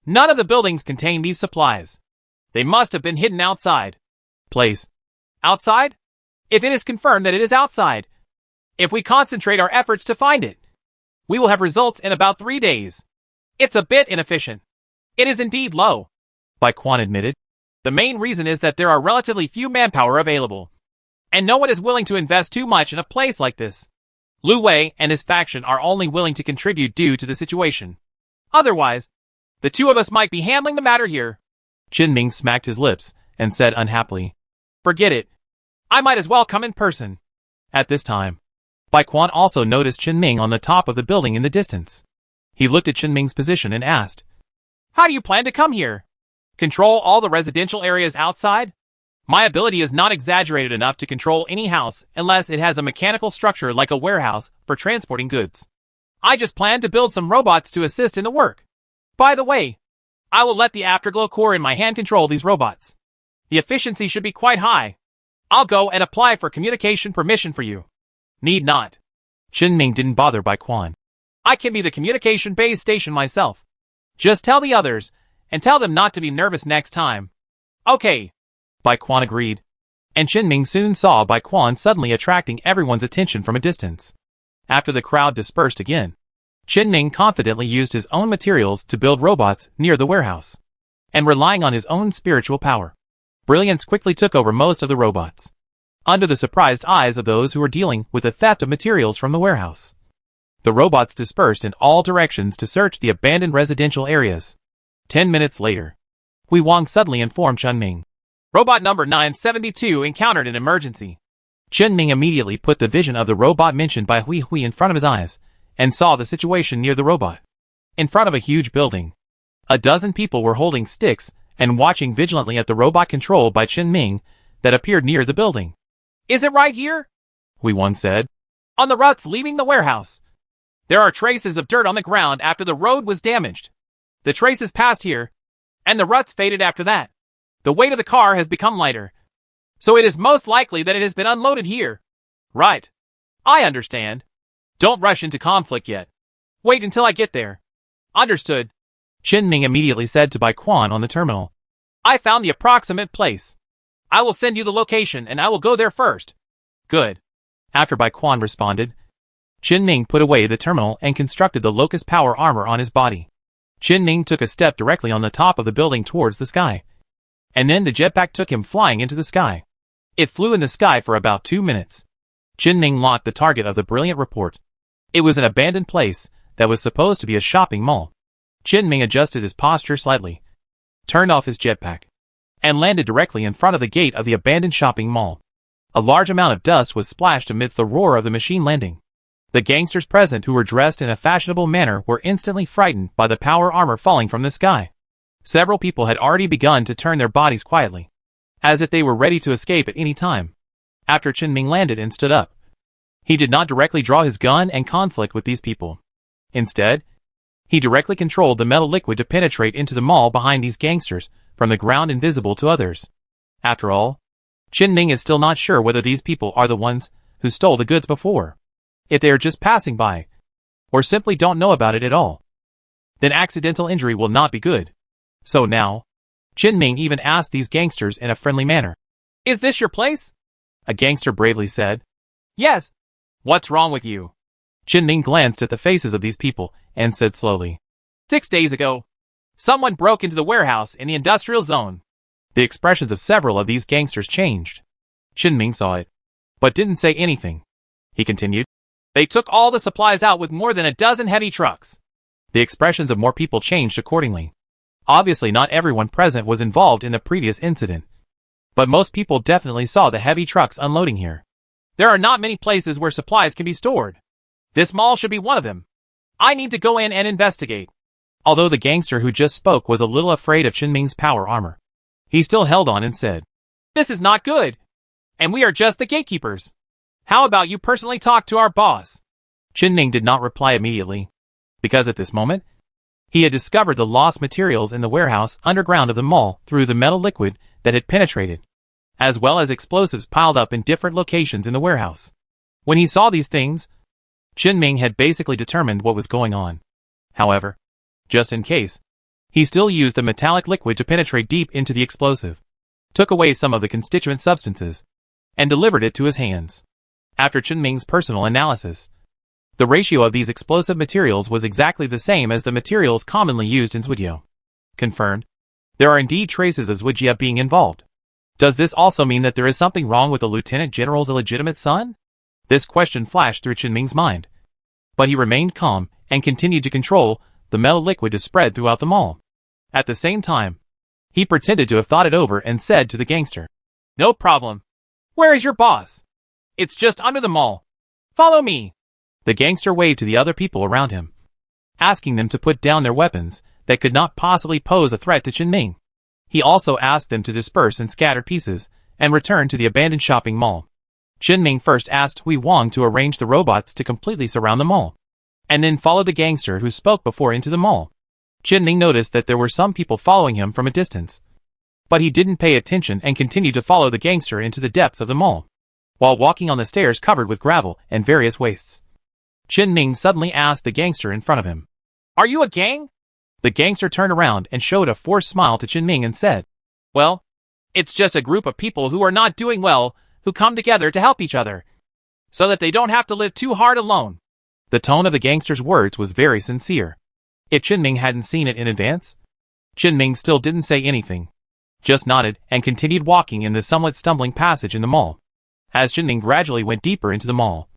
[SPEAKER 1] None of the buildings contained these supplies. They must have been hidden outside. Place. Outside? If it is confirmed that it is outside, if we concentrate our efforts to find it, we will have results in about 3 days. It's a bit inefficient. It is indeed low, Bai Quan admitted. The main reason is that there are relatively few manpower available, and no one is willing to invest too much in a place like this. Lu Wei and his faction are only willing to contribute due to the situation. Otherwise, the two of us might be handling the matter here. Jinming smacked his lips and said unhappily, forget it. I might as well come in person. At this time, Bai Quan also noticed Jinming on the top of the building in the distance. He looked at Jinming's position and asked, how do you plan to come here? Control all the residential areas outside? My ability is not exaggerated enough to control any house unless it has a mechanical structure like a warehouse for transporting goods. I just plan to build some robots to assist in the work. By the way, I will let the Afterglow core in my hand control these robots. The efficiency should be quite high. I'll go and apply for communication permission for you. Need not. Jinming didn't bother Bai Quan. I can be the communication base station myself. Just tell the others, and tell them not to be nervous next time. Okay. Bai Quan agreed. And Jinming soon saw Bai Quan suddenly attracting everyone's attention from a distance. After the crowd dispersed again, Jinming confidently used his own materials to build robots near the warehouse. And relying on his own spiritual power, brilliance quickly took over most of the robots, under the surprised eyes of those who were dealing with the theft of materials from the warehouse. The robots dispersed in all directions to search the abandoned residential areas. 10 minutes later, Hui Wang suddenly informed Jinming. Robot number 972 encountered an emergency. Jinming immediately put the vision of the robot mentioned by Hui in front of his eyes, and saw the situation near the robot. In front of a huge building, a dozen people were holding sticks and watching vigilantly at the robot controlled by Jinming that appeared near the building. Is it right here? Hui Wang said. On the ruts leaving the warehouse. There are traces of dirt on the ground after the road was damaged. The traces passed here, and the ruts faded after that. The weight of the car has become lighter, so it is most likely that it has been unloaded here. Right. I understand. Don't rush into conflict yet. Wait until I get there. Understood. Qin Ming immediately said to Bai Quan on the terminal. I found the approximate place. I will send you the location and I will go there first. Good. After Bai Quan responded, Qin Ming put away the terminal and constructed the locust power armor on his body. Qin Ming took a step directly on the top of the building towards the sky. And then the jetpack took him flying into the sky. It flew in the sky for about 2 minutes. Qin Ming locked the target of the brilliant report. It was an abandoned place that was supposed to be a shopping mall. Qin Ming adjusted his posture slightly, turned off his jetpack, and landed directly in front of the gate of the abandoned shopping mall. A large amount of dust was splashed amidst the roar of the machine landing. The gangsters present, who were dressed in a fashionable manner, were instantly frightened by the power armor falling from the sky. Several people had already begun to turn their bodies quietly, as if they were ready to escape at any time. After Qin Ming landed and stood up, he did not directly draw his gun and conflict with these people. Instead, he directly controlled the metal liquid to penetrate into the mall behind these gangsters, from the ground invisible to others. After all, Qin Ming is still not sure whether these people are the ones who stole the goods before. If they are just passing by, or simply don't know about it at all, then accidental injury will not be good. So now, Qin Ming even asked these gangsters in a friendly manner. Is this your place? A gangster bravely said. Yes. What's wrong with you? Qin Ming glanced at the faces of these people and said slowly. 6 days ago, someone broke into the warehouse in the industrial zone. The expressions of several of these gangsters changed. Qin Ming saw it, but didn't say anything. He continued. They took all the supplies out with more than a dozen heavy trucks. The expressions of more people changed accordingly. Obviously not everyone present was involved in the previous incident, but most people definitely saw the heavy trucks unloading here. There are not many places where supplies can be stored. This mall should be one of them. I need to go in and investigate. Although the gangster who just spoke was a little afraid of Qin Ming's power armor, he still held on and said, This is not good. And we are just the gatekeepers. How about you personally talk to our boss? Qin Ming did not reply immediately, because at this moment, he had discovered the lost materials in the warehouse underground of the mall through the metal liquid that had penetrated, as well as explosives piled up in different locations in the warehouse. When he saw these things, Qin Ming had basically determined what was going on. However, just in case, he still used the metallic liquid to penetrate deep into the explosive, took away some of the constituent substances, and delivered it to his hands. After Qin Ming's personal analysis, the ratio of these explosive materials was exactly the same as the materials commonly used in Zhujiao. Confirmed. There are indeed traces of Zhujiao being involved. Does this also mean that there is something wrong with the Lieutenant General's illegitimate son? This question flashed through Qin Ming's mind. But he remained calm and continued to control the metal liquid to spread throughout the mall. At the same time, he pretended to have thought it over and said to the gangster, No problem. Where is your boss? It's just under the mall. Follow me. The gangster waved to the other people around him, asking them to put down their weapons that could not possibly pose a threat to Qin Ming. He also asked them to disperse in scattered pieces and return to the abandoned shopping mall. Qin Ming first asked Hui Wang to arrange the robots to completely surround the mall, and then followed the gangster who spoke before into the mall. Qin Ming noticed that there were some people following him from a distance, but he didn't pay attention and continued to follow the gangster into the depths of the mall, while walking on the stairs covered with gravel and various wastes. Qin Ming suddenly asked the gangster in front of him, Are you a gang? The gangster turned around and showed a forced smile to Qin Ming and said, Well, it's just a group of people who are not doing well, who come together to help each other, so that they don't have to live too hard alone. The tone of the gangster's words was very sincere. If Qin Ming hadn't seen it in advance, Qin Ming still didn't say anything, just nodded and continued walking in the somewhat stumbling passage in the mall. As Qin Ming gradually went deeper into the mall,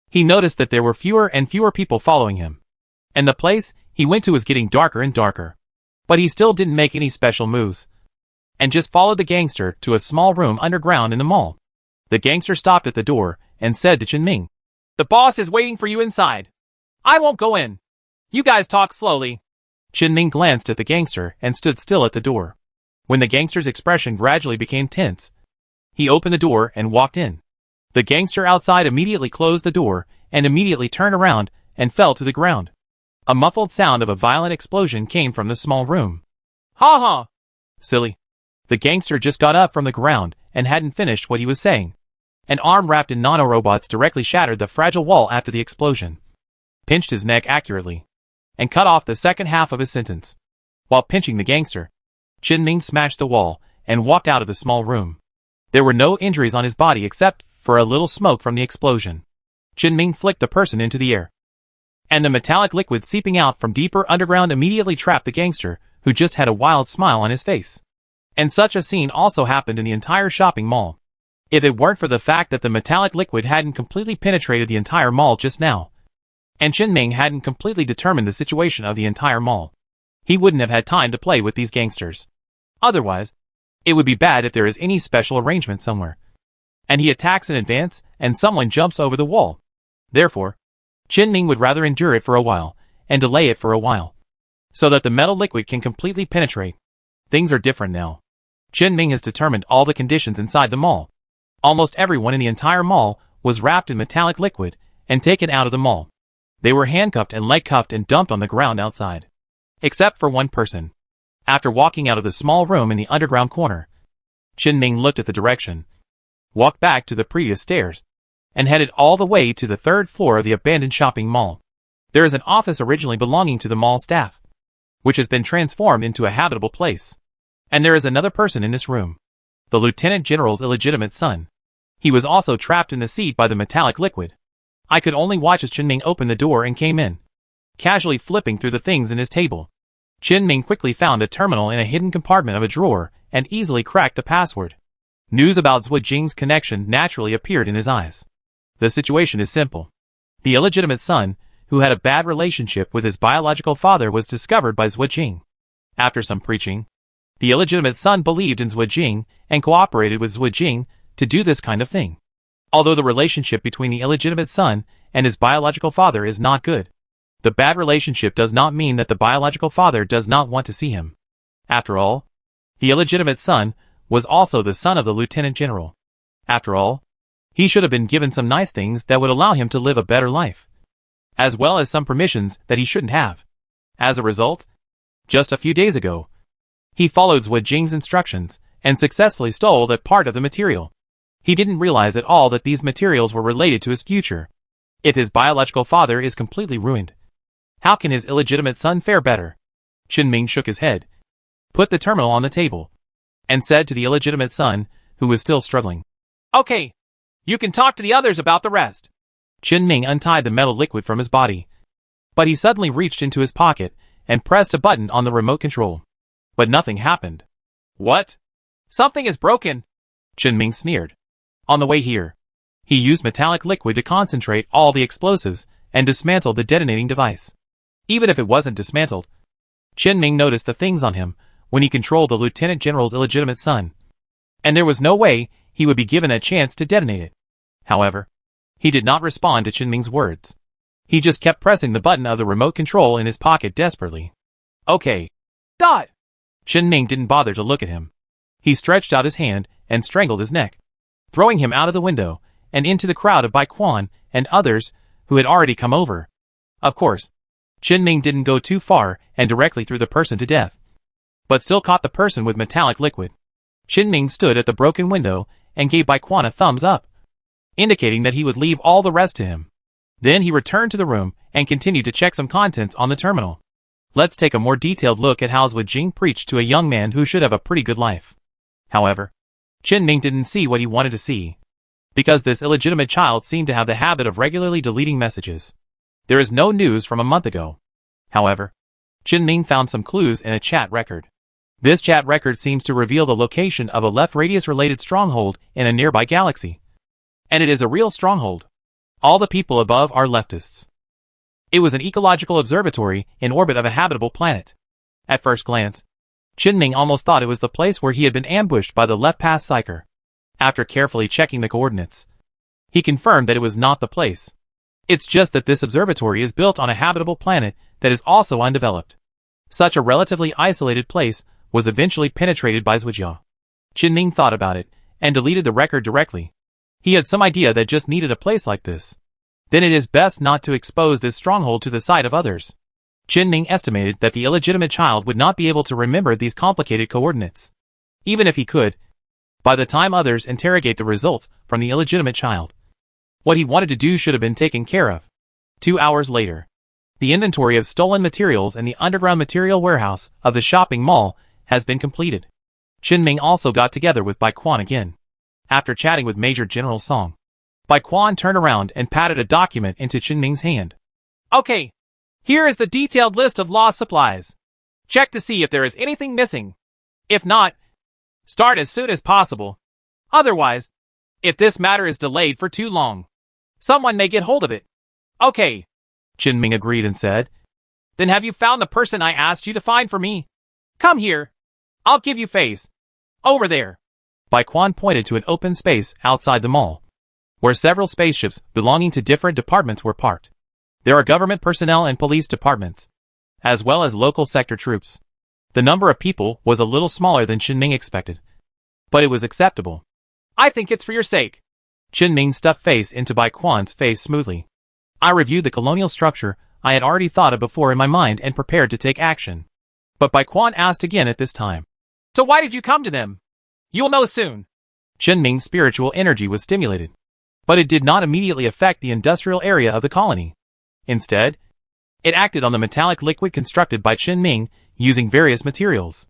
[SPEAKER 1] he noticed that there were fewer and fewer people following him, and the place he went to was getting darker and darker. But he still didn't make any special moves, and just followed the gangster to a small room underground in the mall. The gangster stopped at the door and said to Qin Ming, The boss is waiting for you inside. I won't go in. You guys talk slowly. Qin Ming glanced at the gangster and stood still at the door. When the gangster's expression gradually became tense, he opened the door and walked in. The gangster outside immediately closed the door and immediately turned around and fell to the ground. A muffled sound of a violent explosion came from the small room. Ha ha! Silly. The gangster just got up from the ground and hadn't finished what he was saying. An arm wrapped in nanorobots directly shattered the fragile wall after the explosion, pinched his neck accurately, and cut off the second half of his sentence. While pinching the gangster, Qin-Ming smashed the wall and walked out of the small room. There were no injuries on his body except for a little smoke from the explosion. Qin-Ming flicked the person into the air, and the metallic liquid seeping out from deeper underground immediately trapped the gangster, who just had a wild smile on his face. And such a scene also happened in the entire shopping mall. If it weren't for the fact that the metallic liquid hadn't completely penetrated the entire mall just now, and Qin-Ming hadn't completely determined the situation of the entire mall, he wouldn't have had time to play with these gangsters. Otherwise, it would be bad if there is any special arrangement somewhere, and he attacks in advance and someone jumps over the wall. Therefore, Qin-Ming would rather endure it for a while, and delay it for a while, so that the metal liquid can completely penetrate. Things are different now. Qin-Ming has determined all the conditions inside the mall. Almost everyone in the entire mall was wrapped in metallic liquid and taken out of the mall. They were handcuffed and leg-cuffed and dumped on the ground outside. Except for one person. After walking out of the small room in the underground corner, Qin-Ming looked at the direction, walked back to the previous stairs, and headed all the way to the third floor of the abandoned shopping mall. There is an office originally belonging to the mall staff, which has been transformed into a habitable place. And there is another person in this room. The Lieutenant General's illegitimate son. He was also trapped in the seat by the metallic liquid. I could only watch as Qin-Ming opened the door and came in, casually flipping through the things in his table. Qin-Ming quickly found a terminal in a hidden compartment of a drawer and easily cracked the password. News about Zhuo Jing's connection naturally appeared in his eyes. The situation is simple. The illegitimate son, who had a bad relationship with his biological father, was discovered by Zhuo Jing. After some preaching, the illegitimate son believed in Zhuo Jing and cooperated with Zhuo Jing to do this kind of thing. Although the relationship between the illegitimate son and his biological father is not good, the bad relationship does not mean that the biological father does not want to see him. After all, the illegitimate son was also the son of the Lieutenant General. After all, he should have been given some nice things that would allow him to live a better life, as well as some permissions that he shouldn't have. As a result, just a few days ago, he followed Zhuo Jing's instructions and successfully stole that part of the material. He didn't realize at all that these materials were related to his future. If his biological father is completely ruined, how can his illegitimate son fare better? Qin-Ming shook his head, put the terminal on the table, and said to the illegitimate son, who was still struggling, "Okay, you can talk to the others about the rest." Qin-Ming untied the metal liquid from his body, but he suddenly reached into his pocket and pressed a button on the remote control. But nothing happened. "What? Something is broken," Qin-Ming sneered. On the way here, he used metallic liquid to concentrate all the explosives and dismantled the detonating device. Even if it wasn't dismantled, Qin-Ming noticed the things on him when he controlled the Lieutenant General's illegitimate son, and there was no way he would be given a chance to detonate it. However, he did not respond to Qin-Ming's words. He just kept pressing the button of the remote control in his pocket desperately. "Okay. Dot!" Qin-Ming didn't bother to look at him. He stretched out his hand and strangled his neck, throwing him out of the window and into the crowd of Bai Quan and others who had already come over. Of course, Qin-Ming didn't go too far and directly threw the person to death, but still caught the person with metallic liquid. Qin-Ming stood at the broken window and gave Bai Quan a thumbs up, indicating that he would leave all the rest to him. Then he returned to the room and continued to check some contents on the terminal. Let's take a more detailed look at how Zhuo Jing preached to a young man who should have a pretty good life. However, Qin-Ming didn't see what he wanted to see, because this illegitimate child seemed to have the habit of regularly deleting messages. There is no news from a month ago. However, Qin-Ming found some clues in a chat record. This chat record seems to reveal the location of a left radius-related stronghold in a nearby galaxy. And it is a real stronghold. All the people above are leftists. It was an ecological observatory in orbit of a habitable planet. At first glance, Qin-Ming almost thought it was the place where he had been ambushed by the left path psyker. After carefully checking the coordinates, he confirmed that it was not the place. It's just that this observatory is built on a habitable planet that is also undeveloped. Such a relatively isolated place was eventually penetrated by Zhuo. Qin-Ming thought about it and deleted the record directly. He had some idea that just needed a place like this. Then it is best not to expose this stronghold to the sight of others. Qin-Ming estimated that the illegitimate child would not be able to remember these complicated coordinates. Even if he could, by the time others interrogate the results from the illegitimate child. What he wanted to do should have been taken care of. 2 hours later. The inventory of stolen materials in the underground material warehouse of the shopping mall has been completed. Qinming also got together with Bai Quan again. After chatting with Major General Song, Bai Quan turned around and patted a document into Qinming's hand. Okay. Here is the detailed list of lost supplies. Check to see if there is anything missing. If not, start as soon as possible. Otherwise, if this matter is delayed for too long, someone may get hold of it. Okay. Qinming agreed and said, Then have you found the person I asked you to find for me? Come here. I'll give you face. Over there. Bai Quan pointed to an open space outside the mall, where several spaceships belonging to different departments were parked. There are government personnel and police departments, as well as local sector troops. The number of people was a little smaller than Qinming expected, but it was acceptable. I think it's for your sake. Qinming stuffed face into Bai Quan's face smoothly. I reviewed the colonial structure I had already thought of before in my mind and prepared to take action. But Bai Quan asked again at this time. So why did you come to them? You'll know soon. Qinming's spiritual energy was stimulated, but it did not immediately affect the industrial area of the colony. Instead, it acted on the metallic liquid constructed by Qinming using various materials.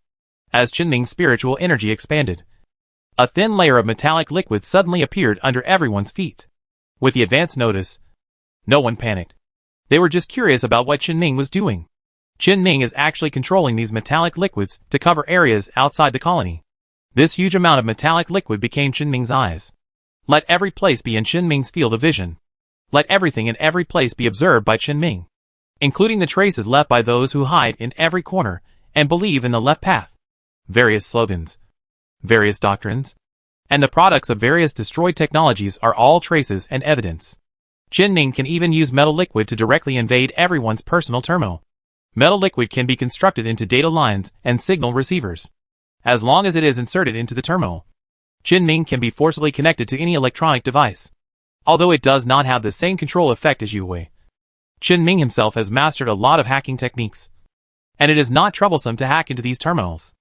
[SPEAKER 1] As Qinming's spiritual energy expanded, a thin layer of metallic liquid suddenly appeared under everyone's feet. With the advance notice, no one panicked. They were just curious about what Qinming was doing. Qinming is actually controlling these metallic liquids to cover areas outside the colony. This huge amount of metallic liquid became Qinming's eyes. Let every place be in Qinming's field of vision. Let everything in every place be observed by Qinming, including the traces left by those who hide in every corner and believe in the left path. Various slogans, various doctrines, and the products of various destroyed technologies are all traces and evidence. Qinming can even use metal liquid to directly invade everyone's personal terminal. Metal liquid can be constructed into data lines and signal receivers. As long as it is inserted into the terminal, Qinming can be forcibly connected to any electronic device. Although it does not have the same control effect as Yue, Qinming himself has mastered a lot of hacking techniques, and it is not troublesome to hack into these terminals.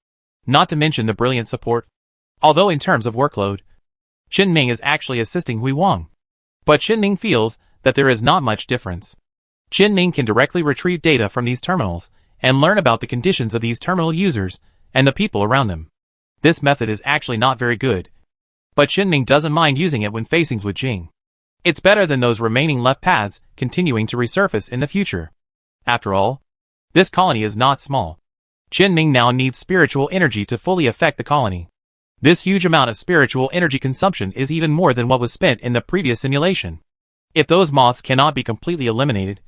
[SPEAKER 1] Not to mention the brilliant support. Although in terms of workload, Qinming is actually assisting Hui Wang. But Qinming feels that there is not much difference. Qinming can directly retrieve data from these terminals and learn about the conditions of these terminal users and the people around them. This method is actually not very good, but Qinming doesn't mind using it when facing with Jing. It's better than those remaining left paths continuing to resurface in the future. After all, this colony is not small. Qinming now needs spiritual energy to fully affect the colony. This huge amount of spiritual energy consumption is even more than what was spent in the previous simulation. If those moths cannot be completely eliminated,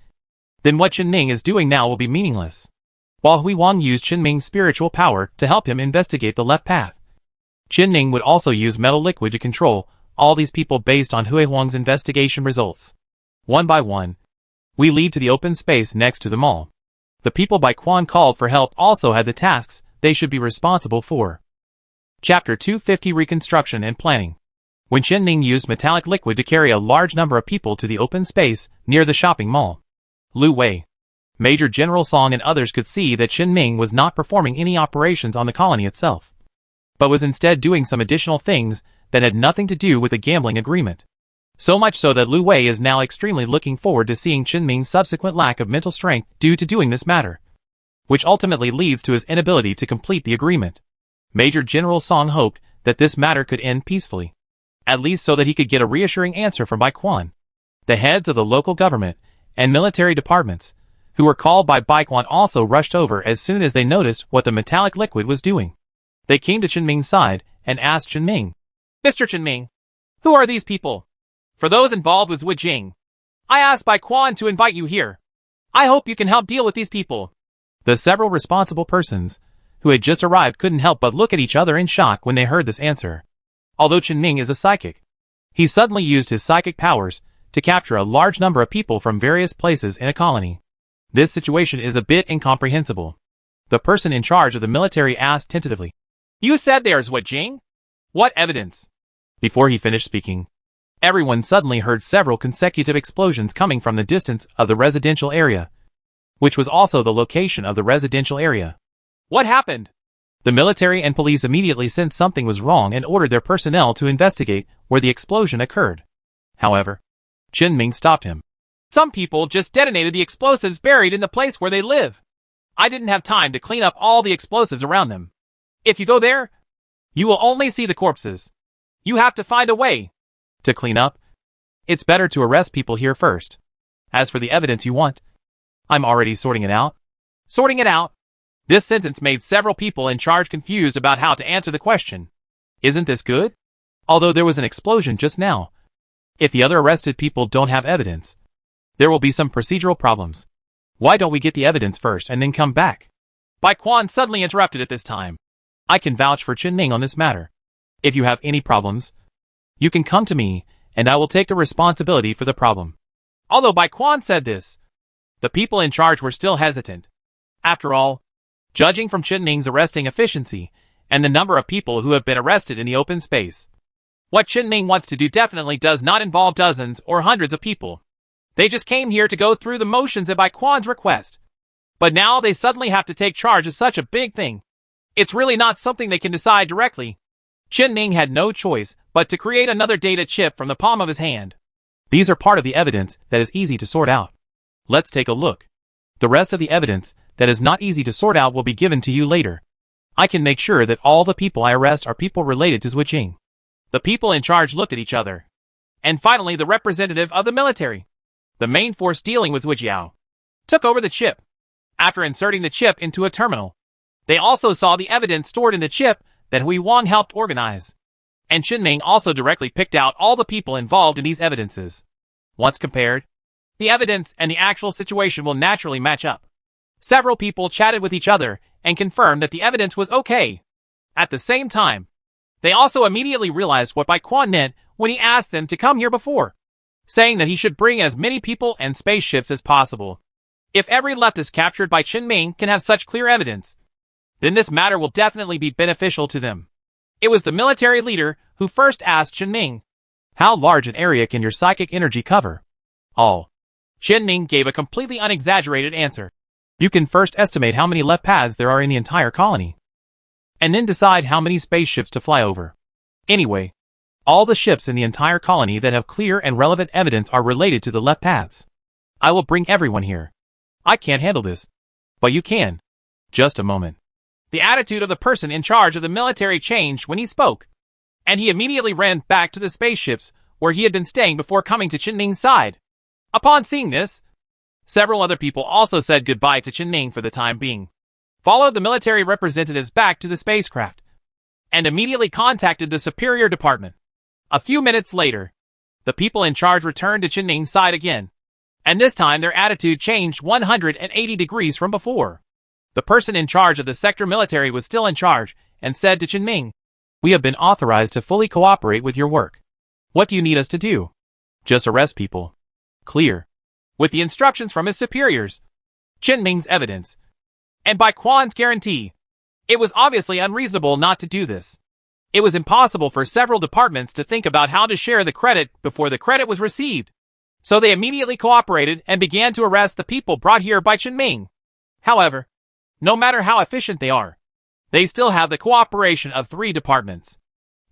[SPEAKER 1] then what Qinming is doing now will be meaningless. While Hui Wang used Qinming's spiritual power to help him investigate the left path, Qinming would also use metal liquid to control all these people based on Hui Wang's investigation results. One by one, we lead to the open space next to the mall. The people Bai Quan called for help also had the tasks they should be responsible for. Chapter 250 Reconstruction and Planning. When Qinming used metallic liquid to carry a large number of people to the open space near the shopping mall, Lu Wei, Major General Song and others could see that Qinming was not performing any operations on the colony itself, but was instead doing some additional things that had nothing to do with the gambling agreement. So much so that Lu Wei is now extremely looking forward to seeing Qinming's subsequent lack of mental strength due to doing this matter, which ultimately leads to his inability to complete the agreement. Major General Song hoped that this matter could end peacefully, at least so that he could get a reassuring answer from Bai Quan. The heads of the local government and military departments, who were called by Bai Quan, also rushed over as soon as they noticed what the metallic liquid was doing. They came to Qinming's side and asked Qinming, Mr. Qinming, who are these people? For those involved with Wu Jing, I asked Bai Quan to invite you here. I hope you can help deal with these people. The several responsible persons who had just arrived couldn't help but look at each other in shock when they heard this answer. Although Qinming is a psychic, he suddenly used his psychic powers to capture a large number of people from various places in a colony. This situation is a bit incomprehensible. The person in charge of the military asked tentatively, You said there's Wu Jing? What evidence? Before he finished speaking, everyone suddenly heard several consecutive explosions coming from the distance of the residential area, which was also the location of the residential area. What happened? The military and police immediately sensed something was wrong and ordered their personnel to investigate where the explosion occurred. However, Chen Ming stopped him. Some people just detonated the explosives buried in the place where they live. I didn't have time to clean up all the explosives around them. If you go there, you will only see the corpses. You have to find a way to clean up. It's better to arrest people here first. As for the evidence you want, I'm already sorting it out. Sorting it out? This sentence made several people in charge confused about how to answer the question. Isn't this good? Although there was an explosion just now. If the other arrested people don't have evidence, there will be some procedural problems. Why don't we get the evidence first and then come back? Bai Quan suddenly interrupted at this time. I can vouch for Chen Ning on this matter. If you have any problems, you can come to me, and I will take the responsibility for the problem. Although Bai Quan said this, the people in charge were still hesitant. After all, judging from Chen Ning's arresting efficiency and the number of people who have been arrested in the open space, what Chen Ning wants to do definitely does not involve dozens or hundreds of people. They just came here to go through the motions at Bai Quan's request. But now they suddenly have to take charge of such a big thing. It's really not something they can decide directly. Chen Ning had no choice but to create another data chip from the palm of his hand. These are part of the evidence that is easy to sort out. Let's take a look. The rest of the evidence that is not easy to sort out will be given to you later. I can make sure that all the people I arrest are people related to Zhuijing. The people in charge looked at each other. And finally the representative of the military, the main force dealing with Zhuijiao, took over the chip. After inserting the chip into a terminal, they also saw the evidence stored in the chip that Hui Wang helped organize. And Chen Ming also directly picked out all the people involved in these evidences. Once compared, the evidence and the actual situation will naturally match up. Several people chatted with each other and confirmed that the evidence was okay. At the same time, they also immediately realized what Bai Quan meant when he asked them to come here before, saying that he should bring as many people and spaceships as possible. If every leftist captured by Chen Ming can have such clear evidence, then this matter will definitely be beneficial to them. It was the military leader who first asked Chen Ming, "How large an area can your psychic energy cover?" All. Chen Ming gave a completely unexaggerated answer. You can first estimate how many left paths there are in the entire colony, and then decide how many spaceships to fly over. Anyway, all the ships in the entire colony that have clear and relevant evidence are related to the left paths. I will bring everyone here. I can't handle this, but you can. Just a moment. The attitude of the person in charge of the military changed when he spoke, and he immediately ran back to the spaceships where he had been staying before coming to Chen Ning's side. Upon seeing this, several other people also said goodbye to Chen Ning for the time being, followed the military representatives back to the spacecraft, and immediately contacted the superior department. A few minutes later, the people in charge returned to Chen Ning's side again, and this time their attitude changed 180 degrees from before. The person in charge of the sector military was still in charge and said to Chen Ming, "We have been authorized to fully cooperate with your work. What do you need us to do?" "Just arrest people." Clear. With the instructions from his superiors, Chen Ming's evidence, and Bai Quan's guarantee, it was obviously unreasonable not to do this. It was impossible for several departments to think about how to share the credit before the credit was received. So they immediately cooperated and began to arrest the people brought here by Chen Ming. However, no matter how efficient they are, they still have the cooperation of 3 departments.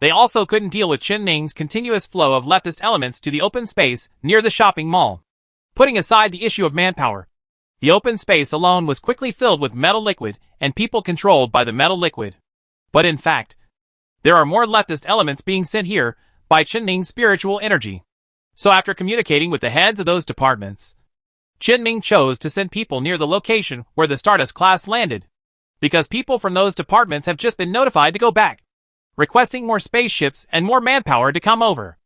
[SPEAKER 1] They also couldn't deal with Chen Ming's continuous flow of leftist elements to the open space near the shopping mall. Putting aside the issue of manpower, the open space alone was quickly filled with metal liquid and people controlled by the metal liquid. But in fact, there are more leftist elements being sent here by Chen Ming's spiritual energy. So after communicating with the heads of those departments, Chen Ming chose to send people near the location where the Stardust class landed, because people from those departments have just been notified to go back, requesting more spaceships and more manpower to come over.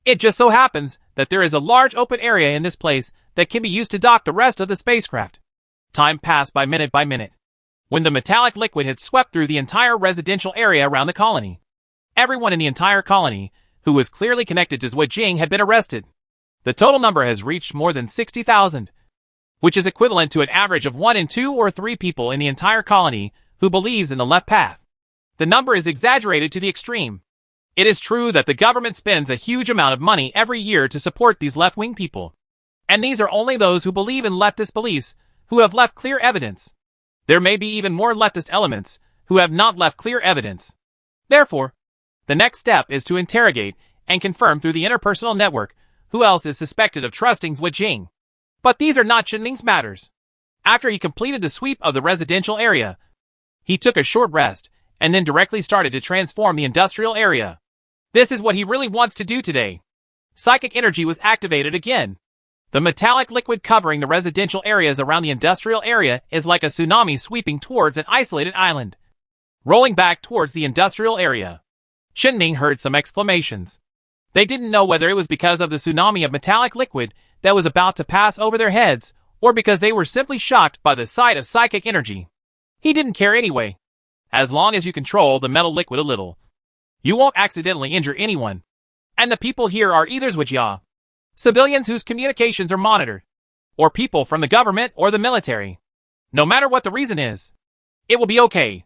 [SPEAKER 1] It just so happens that there is a large open area in this place that can be used to dock the rest of the spacecraft. Time passed by minute, when the metallic liquid had swept through the entire residential area around the colony. Everyone in the entire colony who was clearly connected to Zhuijing had been arrested. The total number has reached more than 60,000. Which is equivalent to an average of 1 in 2 or 3 people in the entire colony who believes in the left path. The number is exaggerated to the extreme. It is true that the government spends a huge amount of money every year to support these left-wing people. And these are only those who believe in leftist beliefs, who have left clear evidence. There may be even more leftist elements who have not left clear evidence. Therefore, the next step is to interrogate and confirm through the interpersonal network who else is suspected of trusting Zwi Jing. But these are not Qianming's matters. After he completed the sweep of the residential area, he took a short rest and then directly started to transform the industrial area. This is what he really wants to do today. Psychic energy was activated again. The metallic liquid covering the residential areas around the industrial area is like a tsunami sweeping towards an isolated island, rolling back towards the industrial area. Qianming heard some exclamations. They didn't know whether it was because of the tsunami of metallic liquid that was about to pass over their heads, or because they were simply shocked by the sight of psychic energy. He didn't care anyway. As long as you control the metal liquid a little, you won't accidentally injure anyone. And the people here are either Zwijia, civilians whose communications are monitored, or people from the government or the military. No matter what the reason is, it will be okay.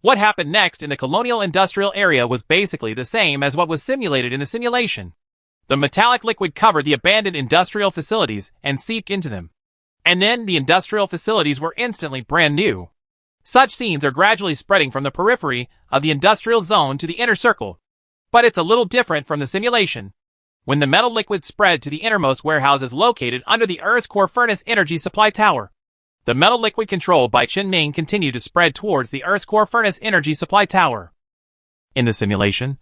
[SPEAKER 1] What happened next in the colonial industrial area was basically the same as what was simulated in the simulation. The metallic liquid covered the abandoned industrial facilities and seeped into them. And then the industrial facilities were instantly brand new. Such scenes are gradually spreading from the periphery of the industrial zone to the inner circle. But it's a little different from the simulation. When the metal liquid spread to the innermost warehouses located under the Earth's core furnace energy supply tower, the metal liquid controlled by Qianming continued to spread towards the Earth's core furnace energy supply tower. In the simulation,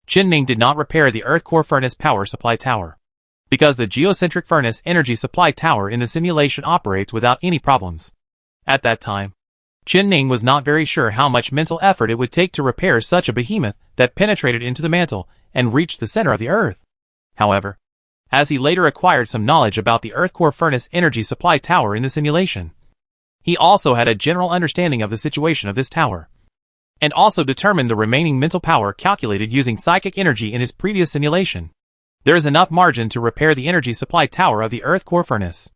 [SPEAKER 1] Qianming did not repair the Earth core furnace power supply tower, because the geocentric furnace energy supply tower in the simulation operates without any problems. At that time, Qianming was not very sure how much mental effort it would take to repair such a behemoth that penetrated into the mantle and reached the center of the Earth. However, as he later acquired some knowledge about the Earth core furnace energy supply tower in the simulation, he also had a general understanding of the situation of this tower, and also determined the remaining mental power calculated using psychic energy in his previous simulation. There is enough margin to repair the energy supply tower of the Earth core furnace.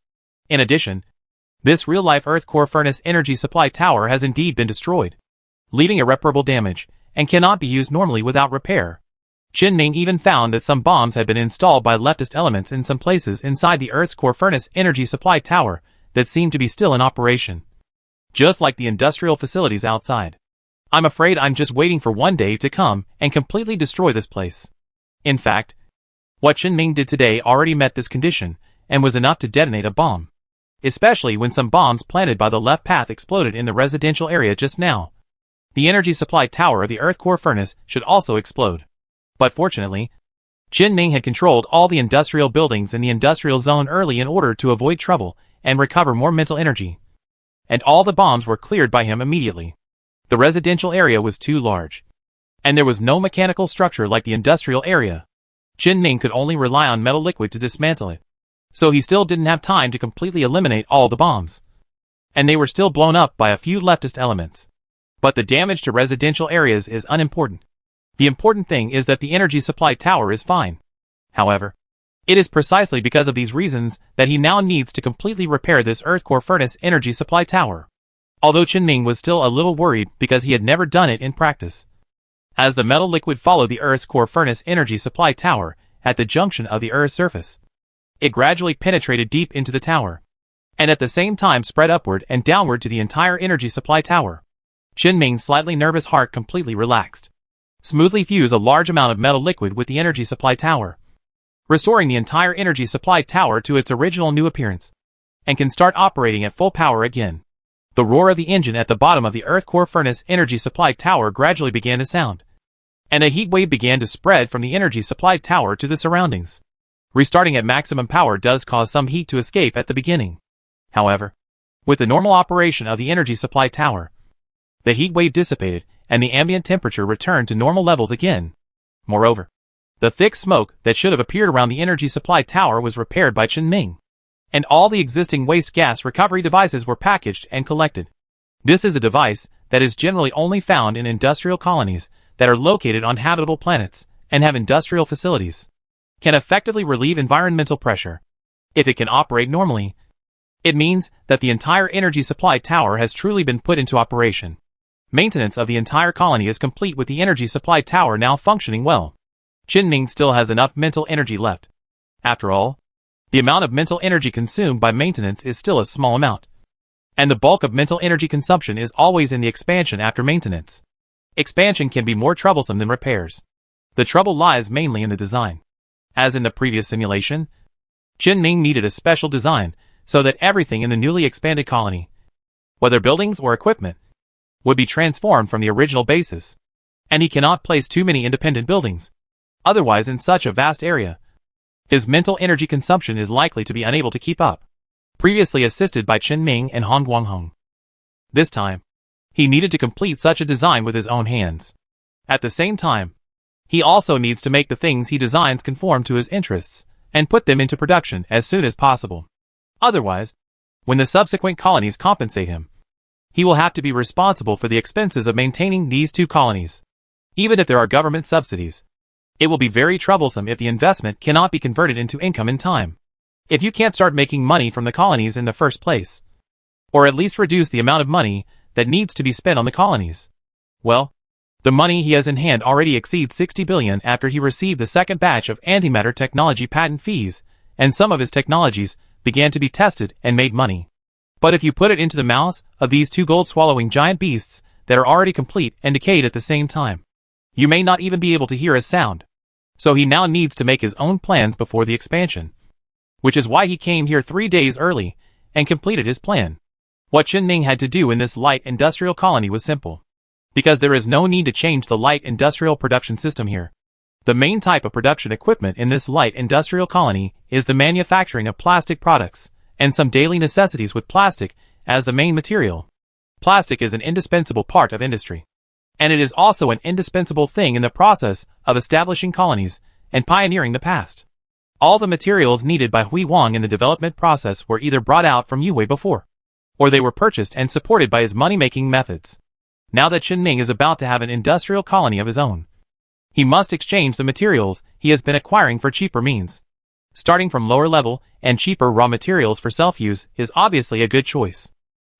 [SPEAKER 1] In addition, this real-life Earth core furnace energy supply tower has indeed been destroyed, leaving irreparable damage, and cannot be used normally without repair. Qianming even found that some bombs had been installed by leftist elements in some places inside the Earth's core furnace energy supply tower that seemed to be still in operation, just like the industrial facilities outside. I'm afraid I'm just waiting for one day to come and completely destroy this place. In fact, what Qianming did today already met this condition and was enough to detonate a bomb, especially when some bombs planted by the left path exploded in the residential area just now. The energy supply tower of the Earth core furnace should also explode. But fortunately, Qianming had controlled all the industrial buildings in the industrial zone early in order to avoid trouble and recover more mental energy. And all the bombs were cleared by him immediately. The residential area was too large, and there was no mechanical structure like the industrial area. Qianming could only rely on metal liquid to dismantle it, so he still didn't have time to completely eliminate all the bombs. And they were still blown up by a few leftist elements. But the damage to residential areas is unimportant. The important thing is that the energy supply tower is fine. However, it is precisely because of these reasons that he now needs to completely repair this Earth core furnace energy supply tower. Although Qianming was still a little worried because he had never done it in practice. As the metal liquid followed the Earth's core furnace energy supply tower at the junction of the Earth's surface, it gradually penetrated deep into the tower, and at the same time spread upward and downward to the entire energy supply tower. Qianming's slightly nervous heart completely relaxed. Smoothly fuse a large amount of metal liquid with the energy supply tower, restoring the entire energy supply tower to its original new appearance, and can start operating at full power again. The roar of the engine at the bottom of the Earth core furnace energy supply tower gradually began to sound, and a heat wave began to spread from the energy supply tower to the surroundings. Restarting at maximum power does cause some heat to escape at the beginning. However, with the normal operation of the energy supply tower, the heat wave dissipated and the ambient temperature returned to normal levels again. Moreover, the thick smoke that should have appeared around the energy supply tower was repaired by Qianming, and all the existing waste gas recovery devices were packaged and collected. This is a device that is generally only found in industrial colonies that are located on habitable planets and have industrial facilities. Can effectively relieve environmental pressure. If it can operate normally, it means that the entire energy supply tower has truly been put into operation. Maintenance of the entire colony is complete with the energy supply tower now functioning well. Qianming still has enough mental energy left. After all, the amount of mental energy consumed by maintenance is still a small amount. And the bulk of mental energy consumption is always in the expansion after maintenance. Expansion can be more troublesome than repairs. The trouble lies mainly in the design. As in the previous simulation, Qin needed a special design so that everything in the newly expanded colony, whether buildings or equipment, would be transformed from the original basis. And he cannot place too many independent buildings. Otherwise, in such a vast area, his mental energy consumption is likely to be unable to keep up. Previously assisted by Qin and Hong Guanghong. This time, he needed to complete such a design with his own hands. At the same time, he also needs to make the things he designs conform to his interests, and put them into production as soon as possible. Otherwise, when the subsequent colonies compensate him, he will have to be responsible for the expenses of maintaining these two colonies. Even if there are government subsidies, it will be very troublesome if the investment cannot be converted into income in time. If you can't start making money from the colonies in the first place, or at least reduce the amount of money that needs to be spent on the colonies, well, the money he has in hand already exceeds 60 billion after he received the second batch of antimatter technology patent fees, and some of his technologies began to be tested and made money. But if you put it into the mouths of these two gold-swallowing giant beasts that are already complete and decayed at the same time, you may not even be able to hear a sound. So he now needs to make his own plans before the expansion. Which is why he came here 3 days early and completed his plan. What Qin had to do in this light industrial colony was simple. Because there is no need to change the light industrial production system here. The main type of production equipment in this light industrial colony is the manufacturing of plastic products, and some daily necessities with plastic as the main material. Plastic is an indispensable part of industry. And it is also an indispensable thing in the process of establishing colonies and pioneering the past. All the materials needed by Hui Wang in the development process were either brought out from Yue before, or they were purchased and supported by his money-making methods. Now that Qin is about to have an industrial colony of his own, he must exchange the materials he has been acquiring for cheaper means. Starting from lower level and cheaper raw materials for self-use is obviously a good choice.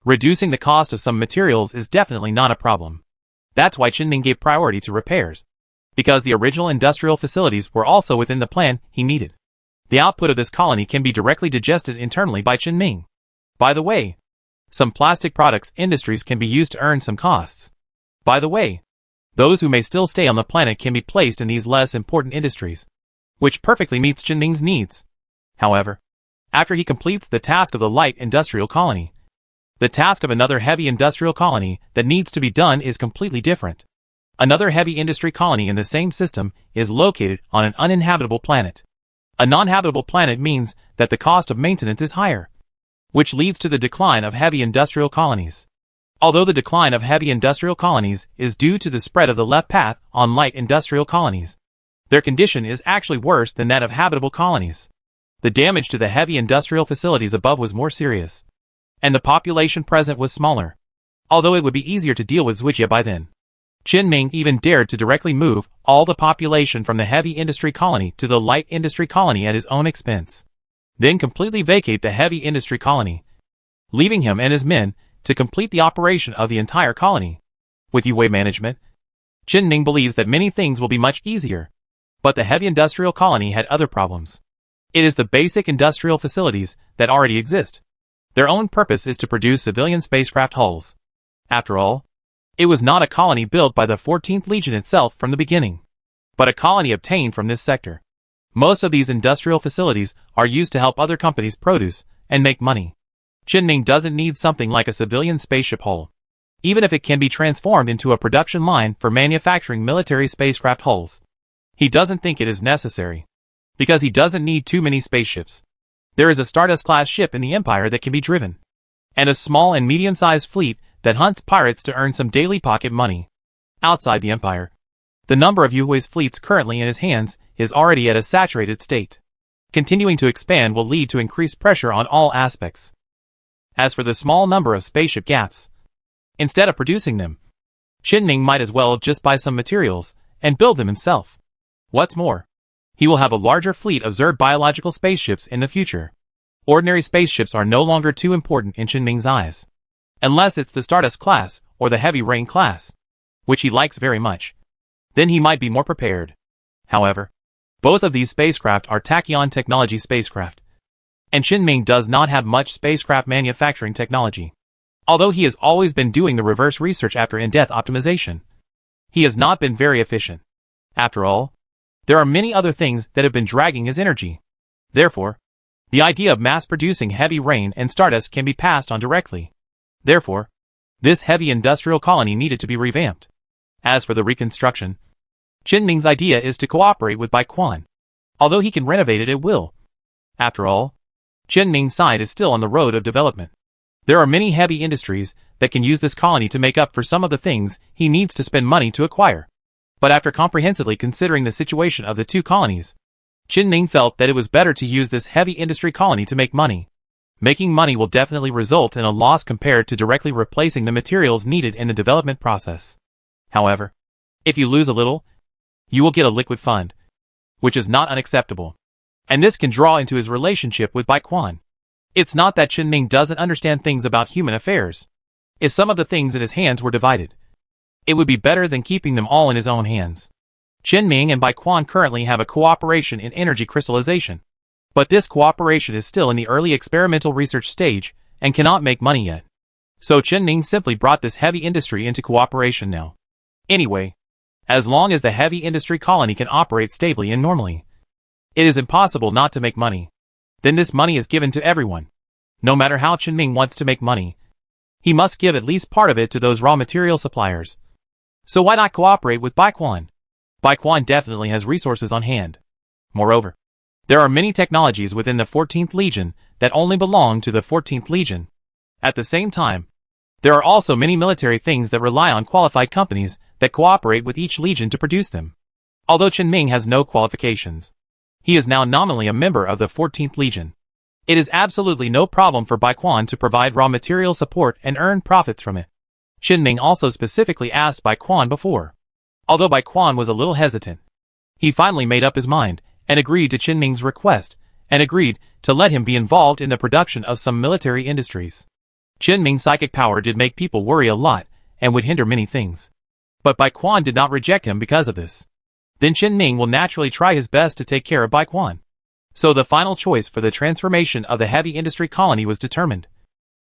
[SPEAKER 1] Reducing the cost of some materials is definitely not a problem. That's why Qin gave priority to repairs, because the original industrial facilities were also within the plan he needed. The output of this colony can be directly digested internally by Qin. By the way, some plastic products industries can be used to earn some costs. By the way, those who may still stay on the planet can be placed in these less important industries, which perfectly meets Qin needs. However, after he completes the task of the light industrial colony, the task of another heavy industrial colony that needs to be done is completely different. Another heavy industry colony in the same system is located on an uninhabitable planet. A non-habitable planet means that the cost of maintenance is higher, which leads to the decline of heavy industrial colonies. Although the decline of heavy industrial colonies is due to the spread of the left path on light industrial colonies, their condition is actually worse than that of habitable colonies. The damage to the heavy industrial facilities above was more serious, and the population present was smaller, although it would be easier to deal with Zhuijia by then. Qin even dared to directly move all the population from the heavy industry colony to the light industry colony at his own expense. Then completely vacate the heavy industry colony, leaving him and his men to complete the operation of the entire colony. With Yue management, Qin believes that many things will be much easier. But the heavy industrial colony had other problems. It is the basic industrial facilities that already exist. Their own purpose is to produce civilian spacecraft hulls. After all, it was not a colony built by the 14th Legion itself from the beginning, but a colony obtained from this sector. Most of these industrial facilities are used to help other companies produce and make money. Qin doesn't need something like a civilian spaceship hull, even if it can be transformed into a production line for manufacturing military spacecraft hulls. He doesn't think it is necessary, because he doesn't need too many spaceships. There is a Stardust-class ship in the Empire that can be driven, and a small and medium-sized fleet that hunts pirates to earn some daily pocket money. Outside the Empire, the number of Yue's fleets currently in his hands is already at a saturated state. Continuing to expand will lead to increased pressure on all aspects. As for the small number of spaceship gaps, instead of producing them, Qin might as well just buy some materials and build them himself. What's more, he will have a larger fleet of Zerg biological spaceships in the future. Ordinary spaceships are no longer too important in Qin eyes, unless it's the Stardust class or the Heavy Rain class, which he likes very much. Then he might be more prepared. However, both of these spacecraft are tachyon technology spacecraft, and Qin does not have much spacecraft manufacturing technology. Although he has always been doing the reverse research after in-depth optimization, he has not been very efficient. After all, there are many other things that have been dragging his energy. Therefore, the idea of mass-producing heavy rain and stardust can be passed on directly. Therefore, this heavy industrial colony needed to be revamped. As for the reconstruction, Qinming's idea is to cooperate with Bai Quan. Although he can renovate it at will. After all, Qinming's side is still on the road of development. There are many heavy industries that can use this colony to make up for some of the things he needs to spend money to acquire. But after comprehensively considering the situation of the two colonies, Qinming felt that it was better to use this heavy industry colony to make money. Making money will definitely result in a loss compared to directly replacing the materials needed in the development process. However, if you lose a little, you will get a liquid fund, which is not unacceptable. And this can draw into his relationship with Bai Quan. It's not that Qinming doesn't understand things about human affairs. If some of the things in his hands were divided, it would be better than keeping them all in his own hands. Qinming and Bai Quan currently have a cooperation in energy crystallization. But this cooperation is still in the early experimental research stage and cannot make money yet. So Qinming simply brought this heavy industry into cooperation now. Anyway, as long as the heavy industry colony can operate stably and normally, it is impossible not to make money. Then this money is given to everyone. No matter how Qinming wants to make money, he must give at least part of it to those raw material suppliers. So why not cooperate with Bai Quan? Bai Quan definitely has resources on hand. Moreover, there are many technologies within the 14th Legion that only belong to the 14th Legion. At the same time, there are also many military things that rely on qualified companies that cooperate with each legion to produce them. Although Qinming has no qualifications, he is now nominally a member of the 14th Legion. It is absolutely no problem for Bai Quan to provide raw material support and earn profits from it. Qinming also specifically asked Bai Quan before. Although Bai Quan was a little hesitant, he finally made up his mind and agreed to Qinming's request and agreed to let him be involved in the production of some military industries. Qinming's psychic power did make people worry a lot and would hinder many things. But Bai Quan did not reject him because of this. Then Qinming will naturally try his best to take care of Bai Quan. So the final choice for the transformation of the heavy industry colony was determined,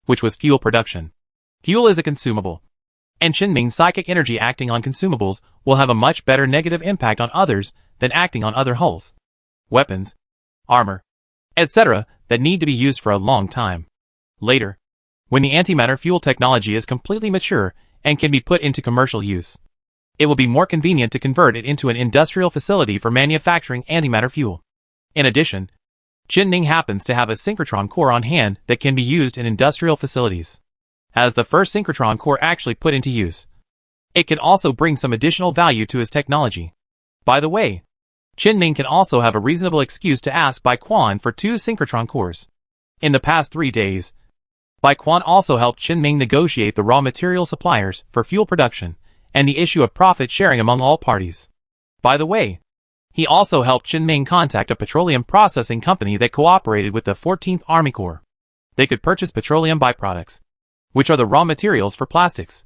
[SPEAKER 1] which was fuel production. Fuel is a consumable, and Qinming's psychic energy acting on consumables will have a much better negative impact on others than acting on other hulls, weapons, armor, etc. that need to be used for a long time. Later, when the antimatter fuel technology is completely mature and can be put into commercial use, it will be more convenient to convert it into an industrial facility for manufacturing antimatter fuel. In addition, Qinming happens to have a synchrotron core on hand that can be used in industrial facilities. As the first synchrotron core actually put into use, it can also bring some additional value to his technology. By the way, Qinming can also have a reasonable excuse to ask Bai Quan for 2 synchrotron cores. In the past 3 days, Bai Quan also helped Qinming negotiate the raw material suppliers for fuel production and the issue of profit sharing among all parties. By the way, he also helped Qinming contact a petroleum processing company that cooperated with the 14th Army Corps. They could purchase petroleum byproducts, which are the raw materials for plastics,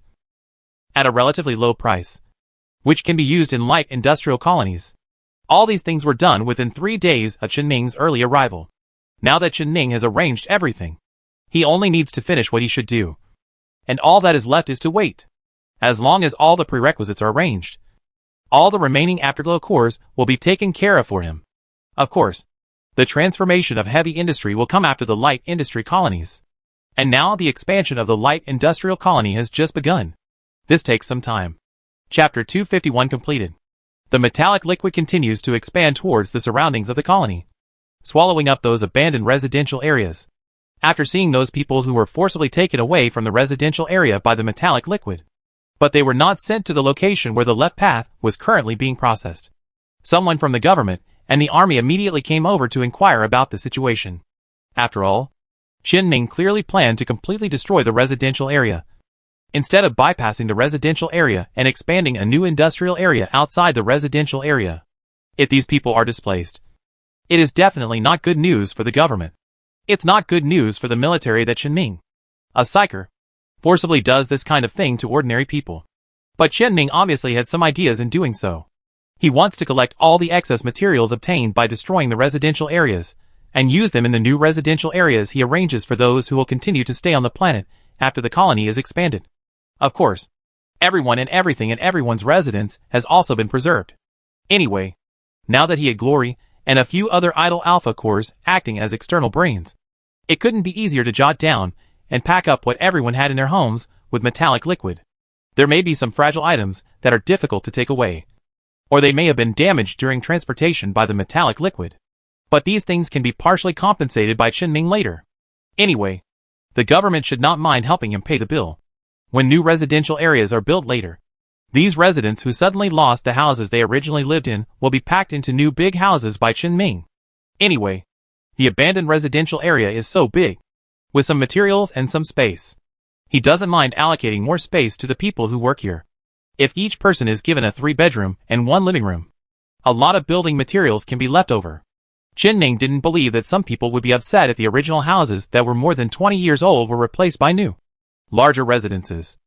[SPEAKER 1] at a relatively low price, which can be used in light industrial colonies. All these things were done within 3 days of Qinming's early arrival. Now that Qinming has arranged everything, he only needs to finish what he should do. And all that is left is to wait. As long as all the prerequisites are arranged, all the remaining afterglow cores will be taken care of for him. Of course, the transformation of heavy industry will come after the light industry colonies. And now the expansion of the light industrial colony has just begun. This takes some time. Chapter 251 completed. The metallic liquid continues to expand towards the surroundings of the colony, swallowing up those abandoned residential areas. After seeing those people who were forcibly taken away from the residential area by the metallic liquid, but they were not sent to the location where the left path was currently being processed. Someone from the government and the army immediately came over to inquire about the situation. After all, Qinming clearly planned to completely destroy the residential area, instead of bypassing the residential area and expanding a new industrial area outside the residential area. If these people are displaced, it is definitely not good news for the government. It's not good news for the military that Qinming, a psyker, forcibly does this kind of thing to ordinary people. But Qinming obviously had some ideas in doing so. He wants to collect all the excess materials obtained by destroying the residential areas, and use them in the new residential areas he arranges for those who will continue to stay on the planet after the colony is expanded. Of course, everyone and everything in everyone's residence has also been preserved. Anyway, now that he had Glory and a few other idle alpha cores acting as external brains, it couldn't be easier to jot down and pack up what everyone had in their homes with metallic liquid. There may be some fragile items that are difficult to take away, or they may have been damaged during transportation by the metallic liquid. But these things can be partially compensated by Qinming later. Anyway, the government should not mind helping him pay the bill when new residential areas are built later. These residents who suddenly lost the houses they originally lived in will be packed into new big houses by Qinming. Anyway, the abandoned residential area is so big, with some materials and some space. He doesn't mind allocating more space to the people who work here. If each person is given a 3-bedroom and 1 living room, a lot of building materials can be left over. Qinming didn't believe that some people would be upset if the original houses that were more than 20 years old were replaced by new, larger residences.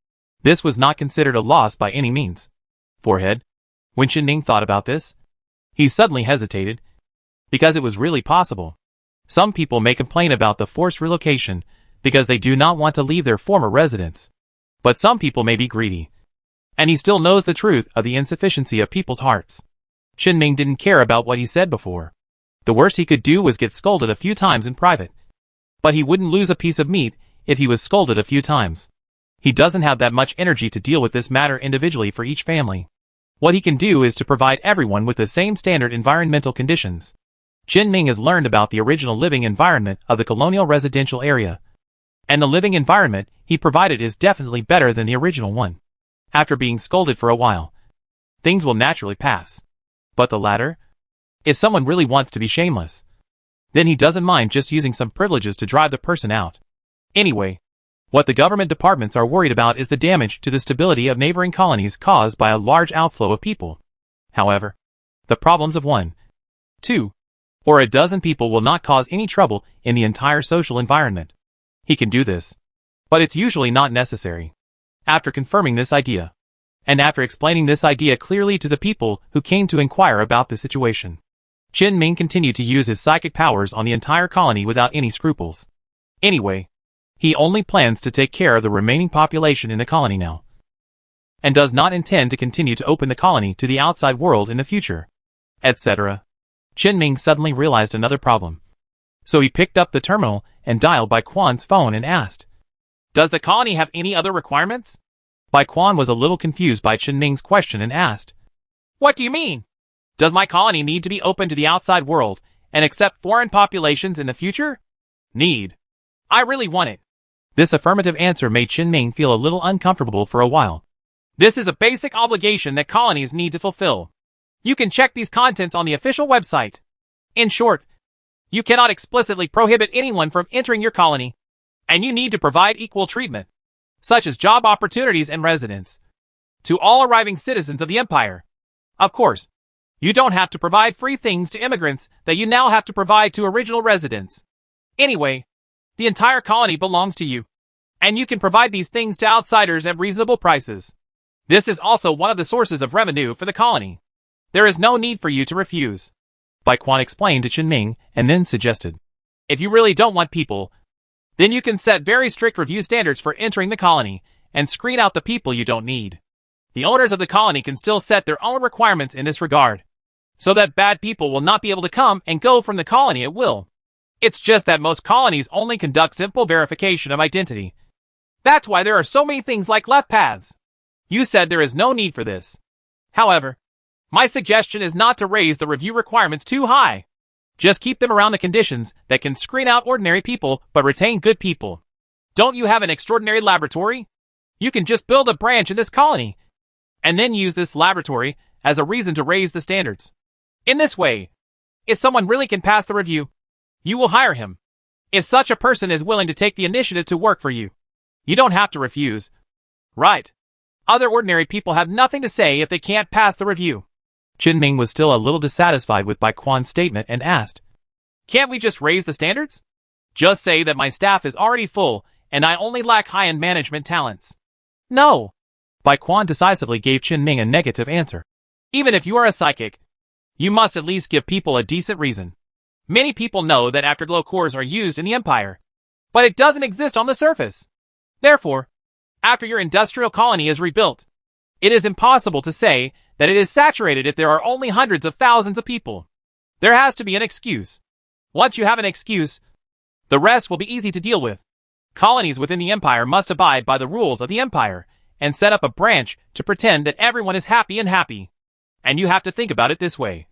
[SPEAKER 1] This was not considered a loss by any means. Forehead. When Qinming thought about this, he suddenly hesitated, because it was really possible. Some people may complain about the forced relocation because they do not want to leave their former residence. But some people may be greedy. And he still knows the truth of the insufficiency of people's hearts. Qinming didn't care about what he said before. The worst he could do was get scolded a few times in private. But he wouldn't lose a piece of meat if he was scolded a few times. He doesn't have that much energy to deal with this matter individually for each family. What he can do is to provide everyone with the same standard environmental conditions. Qinming has learned about the original living environment of the colonial residential area. And the living environment he provided is definitely better than the original one. After being scolded for a while, things will naturally pass. But the latter? If someone really wants to be shameless, then he doesn't mind just using some privileges to drive the person out. Anyway, what the government departments are worried about is the damage to the stability of neighboring colonies caused by a large outflow of people. However, the problems of 1, 2, or a dozen people will not cause any trouble in the entire social environment. He can do this, but it's usually not necessary. After confirming this idea, and after explaining this idea clearly to the people who came to inquire about the situation, Qinming continued to use his psychic powers on the entire colony without any scruples. Anyway, he only plans to take care of the remaining population in the colony now, and does not intend to continue to open the colony to the outside world in the future, etc. Qinming suddenly realized another problem. So he picked up the terminal and dialed Bai Quan's phone and asked, "Does the colony have any other requirements?" Bai Quan was a little confused by Qinming's question and asked, "What do you mean? Does my colony need to be open to the outside world and accept foreign populations in the future?" "Need. I really want it." This affirmative answer made Qinming feel a little uncomfortable for a while. "This is a basic obligation that colonies need to fulfill. You can check these contents on the official website. In short, you cannot explicitly prohibit anyone from entering your colony, and you need to provide equal treatment, such as job opportunities and residence, to all arriving citizens of the empire. Of course, you don't have to provide free things to immigrants that you now have to provide to original residents. Anyway, the entire colony belongs to you, and you can provide these things to outsiders at reasonable prices. This is also one of the sources of revenue for the colony. There is no need for you to refuse." Bai Quan explained to Qinming and then suggested, "If you really don't want people, then you can set very strict review standards for entering the colony and screen out the people you don't need. The owners of the colony can still set their own requirements in this regard, so that bad people will not be able to come and go from the colony at will. It's just that most colonies only conduct simple verification of identity. That's why there are so many things like left paths. You said there is no need for this. However, my suggestion is not to raise the review requirements too high. Just keep them around the conditions that can screen out ordinary people but retain good people. Don't you have an extraordinary laboratory? You can just build a branch in this colony, and then use this laboratory as a reason to raise the standards. In this way, if someone really can pass the review, you will hire him. If such a person is willing to take the initiative to work for you, you don't have to refuse. Right. Other ordinary people have nothing to say if they can't pass the review." Qinming was still a little dissatisfied with Bai Quan's statement and asked, "Can't we just raise the standards? Just say that my staff is already full and I only lack high-end management talents." "No." Bai Quan decisively gave Qinming a negative answer. "Even if you are a psychic, you must at least give people a decent reason. Many people know that afterglow cores are used in the Empire, but it doesn't exist on the surface. Therefore, after your industrial colony is rebuilt, it is impossible to say that it is saturated if there are only hundreds of thousands of people. There has to be an excuse. Once you have an excuse, the rest will be easy to deal with. Colonies within the Empire must abide by the rules of the Empire and set up a branch to pretend that everyone is happy. And you have to think about it this way.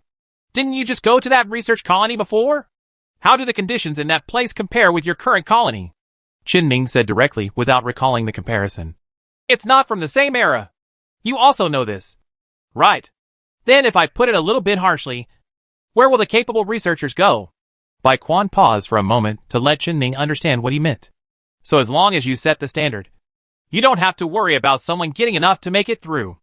[SPEAKER 1] Didn't you just go to that research colony before? How do the conditions in that place compare with your current colony? Qin Ming said directly without recalling the comparison. It's not from the same era. You also know this. Right. Then if I put it a little bit harshly, where will the capable researchers go? Bai Quan paused for a moment to let Qin Ming understand what he meant. So as long as you set the standard, you don't have to worry about someone getting enough to make it through.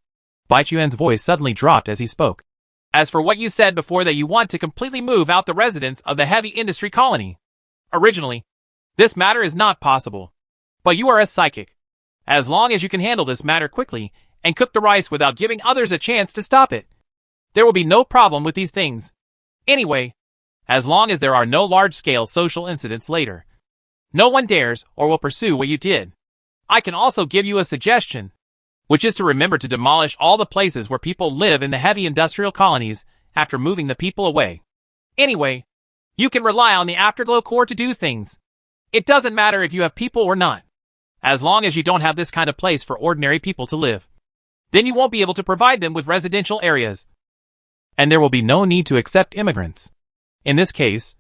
[SPEAKER 1] Bai Chuan's voice suddenly dropped as he spoke. As for what you said before that you want to completely move out the residents of the heavy industry colony. Originally, this matter is not possible. But you are a psychic. As long as you can handle this matter quickly and cook the rice without giving others a chance to stop it, there will be no problem with these things. Anyway, as long as there are no large-scale social incidents later, no one dares or will pursue what you did. I can also give you a suggestion, which is to remember to demolish all the places where people live in the heavy industrial colonies after moving the people away. Anyway, you can rely on the Afterglow Corps to do things. It doesn't matter if you have people or not. As long as you don't have this kind of place for ordinary people to live, then you won't be able to provide them with residential areas. And there will be no need to accept immigrants. In this case,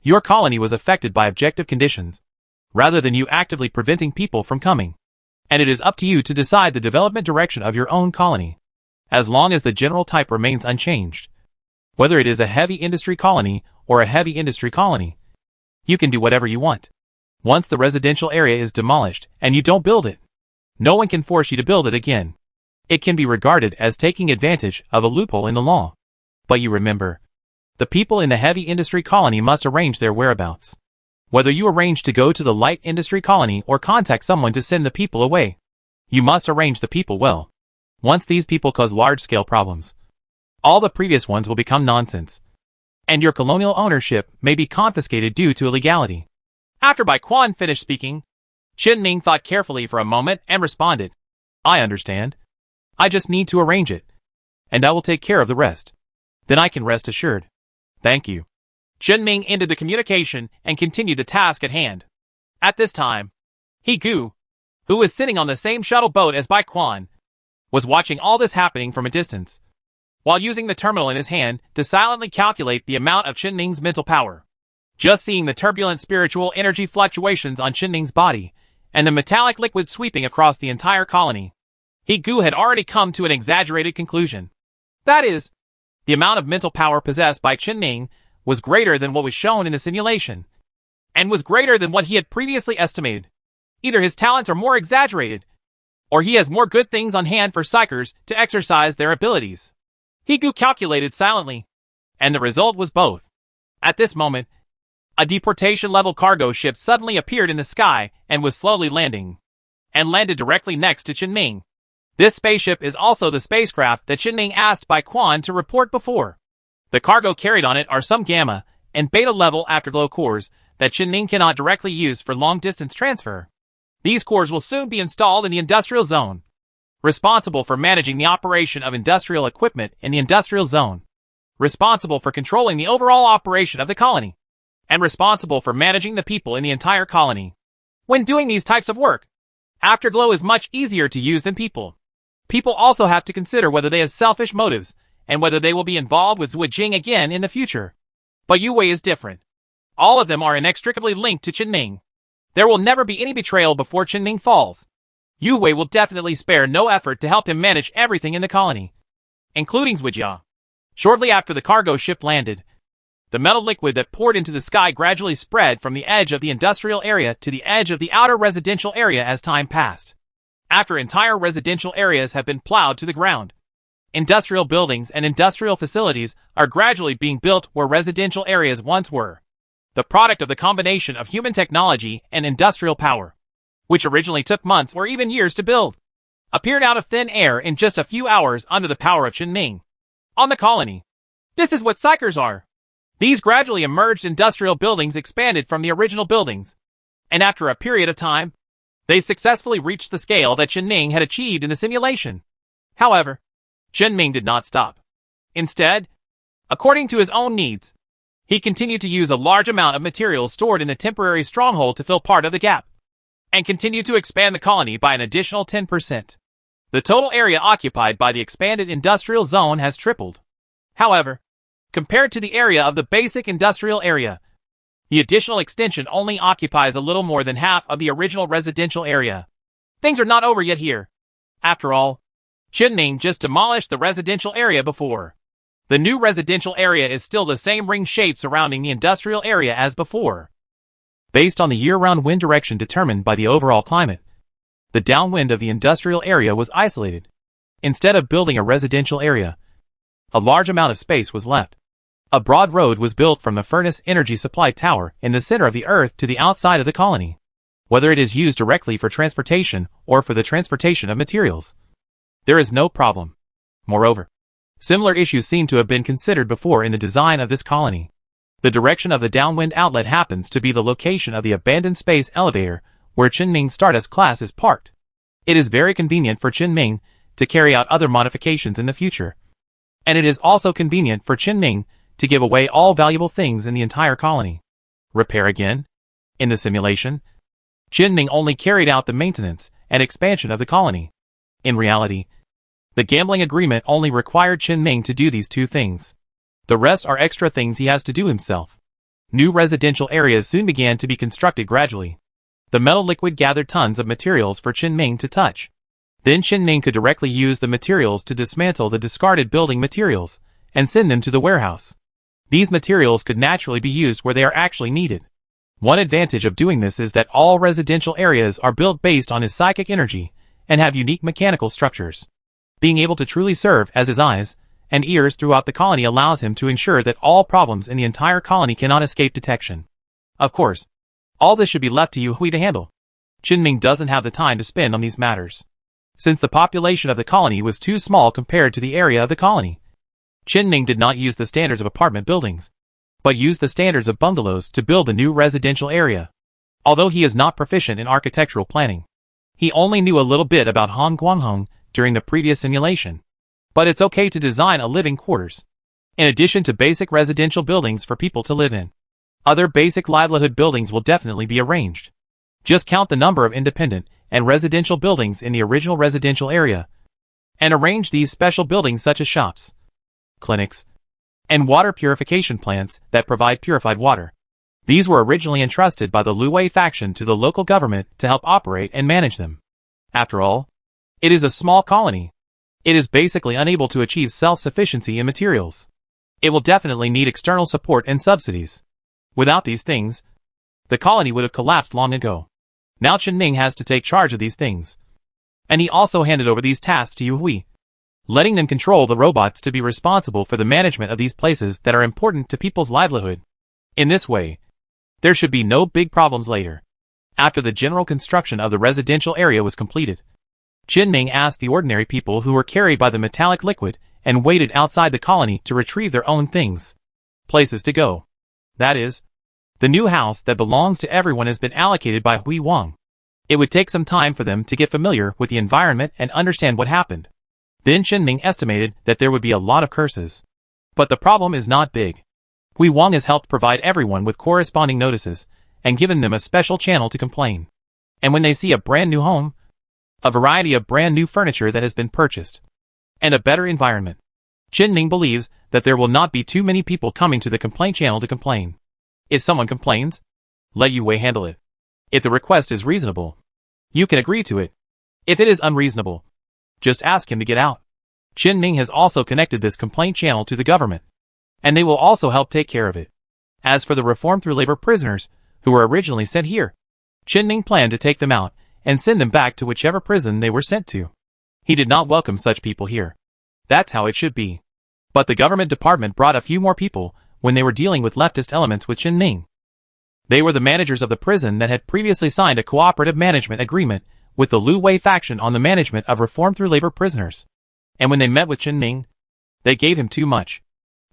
[SPEAKER 1] your colony was affected by objective conditions, rather than you actively preventing people from coming. And it is up to you to decide the development direction of your own colony, as long as the general type remains unchanged. Whether it is a heavy industry colony or a heavy industry colony, you can do whatever you want. Once the residential area is demolished and you don't build it, no one can force you to build it again. It can be regarded as taking advantage of a loophole in the law. But you remember, the people in the heavy industry colony must arrange their whereabouts. Whether you arrange to go to the light industry colony or contact someone to send the people away, you must arrange the people well. Once these people cause large-scale problems, all the previous ones will become nonsense, and your colonial ownership may be confiscated due to illegality. After Bai Quan finished speaking, Qin Ming thought carefully for a moment and responded, I understand. I just need to arrange it, and I will take care of the rest. Then I can rest assured. Thank you. Qin Ming ended the communication and continued the task at hand. At this time, He Gu, who was sitting on the same shuttle boat as Bai Quan, was watching all this happening from a distance, while using the terminal in his hand to silently calculate the amount of Qin Ming's mental power. Just seeing the turbulent spiritual energy fluctuations on Qin Ming's body, and the metallic liquid sweeping across the entire colony, He Gu had already come to an exaggerated conclusion. That is, the amount of mental power possessed by Qin Ming was greater than what was shown in the simulation, and was greater than what he had previously estimated. Either his talents are more exaggerated, or he has more good things on hand for psychers to exercise their abilities. He Gu calculated silently, and the result was both. At this moment, a deportation-level cargo ship suddenly appeared in the sky and was slowly landing, and landed directly next to Qin Ming. This spaceship is also the spacecraft that Qin Ming asked Bai Quan to report before. The cargo carried on it are some gamma and beta-level afterglow cores that Qin Ming cannot directly use for long-distance transfer. These cores will soon be installed in the industrial zone, responsible for managing the operation of industrial equipment in the industrial zone, responsible for controlling the overall operation of the colony, and responsible for managing the people in the entire colony. When doing these types of work, afterglow is much easier to use than people. People also have to consider whether they have selfish motives and whether they will be involved with Zhuo Jing again in the future. But Yu Wei is different. All of them are inextricably linked to Qin Ming. There will never be any betrayal before Qin Ming falls. Yu Wei will definitely spare no effort to help him manage everything in the colony, including Zhuo. Shortly after the cargo ship landed, the metal liquid that poured into the sky gradually spread from the edge of the industrial area to the edge of the outer residential area as time passed. After entire residential areas have been plowed to the ground, industrial buildings and industrial facilities are gradually being built where residential areas once were. The product of the combination of human technology and industrial power, which originally took months or even years to build, appeared out of thin air in just a few hours under the power of Qin Ming. On the colony, this is what psychers are. These gradually emerged industrial buildings expanded from the original buildings, and after a period of time, They successfully reached the scale that Chen Ming had achieved in the simulation. However, Chen Ming did not stop. Instead, according to his own needs, he continued to use a large amount of materials stored in the temporary stronghold to fill part of the gap, and continued to expand the colony by an additional 10%. The total area occupied by the expanded industrial zone has tripled. However, compared to the area of the basic industrial area, the additional extension only occupies a little more than half of the original residential area. Things are not over yet here. After all, Chen Ming just demolished the residential area before. The new residential area is still the same ring shape surrounding the industrial area as before. Based on the year-round wind direction determined by the overall climate, the downwind of the industrial area was isolated. Instead of building a residential area, a large amount of space was left. A broad road was built from the furnace energy supply tower in the center of the Earth to the outside of the colony, whether it is used directly for transportation or for the transportation of materials. There is no problem. Moreover, similar issues seem to have been considered before in the design of this colony. The direction of the downwind outlet happens to be the location of the abandoned space elevator where Chen Ming's Stardust class is parked. It is very convenient for Chen Ming to carry out other modifications in the future. And it is also convenient for Chen Ming to give away all valuable things in the entire colony. Repair again? In the simulation, Chen Ming only carried out the maintenance and expansion of the colony. In reality, the gambling agreement only required Chen Ming to do these two things. The rest are extra things he has to do himself. New residential areas soon began to be constructed gradually. The metal liquid gathered tons of materials for Chen Ming to touch. Then Chen Ming could directly use the materials to dismantle the discarded building materials and send them to the warehouse. These materials could naturally be used where they are actually needed. One advantage of doing this is that all residential areas are built based on his psychic energy and have unique mechanical structures. Being able to truly serve as his eyes and ears throughout the colony allows him to ensure that all problems in the entire colony cannot escape detection. Of course, all this should be left to you Hui to handle. Chen Ming doesn't have the time to spend on these matters. Since the population of the colony was too small compared to the area of the colony, Chen Ming did not use the standards of apartment buildings, but used the standards of bungalows to build the new residential area. Although he is not proficient in architectural planning, he only knew a little bit about Han Guanghong during the previous simulation. But it's okay to design a living quarters. In addition to basic residential buildings for people to live in, other basic livelihood buildings will definitely be arranged. Just count the number of independent and residential buildings in the original residential area, and arrange these special buildings such as shops, clinics, and water purification plants that provide purified water. These were originally entrusted by the Lu Wei faction to the local government to help operate and manage them. After all, it is a small colony. It is basically unable to achieve self-sufficiency in materials. It will definitely need external support and subsidies. Without these things, the colony would have collapsed long ago. Now Chen Ming has to take charge of these things. And he also handed over these tasks to Yu Hui, letting them control the robots to be responsible for the management of these places that are important to people's livelihood. In this way, there should be no big problems later. After the general construction of the residential area was completed, Chen Ming asked the ordinary people who were carried by the metallic liquid and waited outside the colony to retrieve their own things. Places to go. That is, the new house that belongs to everyone has been allocated by Hui Wang. It would take some time for them to get familiar with the environment and understand what happened. Then Chen Ming estimated that there would be a lot of curses. But the problem is not big. Hui Wang has helped provide everyone with corresponding notices and given them a special channel to complain. And when they see a brand new home, a variety of brand new furniture that has been purchased, and a better environment, Chen Ming believes that there will not be too many people coming to the complaint channel to complain. If someone complains, let Yu Wei handle it. If the request is reasonable, you can agree to it. If it is unreasonable, just ask him to get out. Chen Ming has also connected this complaint channel to the government, and they will also help take care of it. As for the reform through labor prisoners, who were originally sent here, Chen Ming planned to take them out and send them back to whichever prison they were sent to. He did not welcome such people here. That's how it should be. But the government department brought a few more people when they were dealing with leftist elements with Chen Ming. They were the managers of the prison that had previously signed a cooperative management agreement with the Lu Wei faction on the management of reform through labor prisoners. And when they met with Chen Ming, they gave him too much.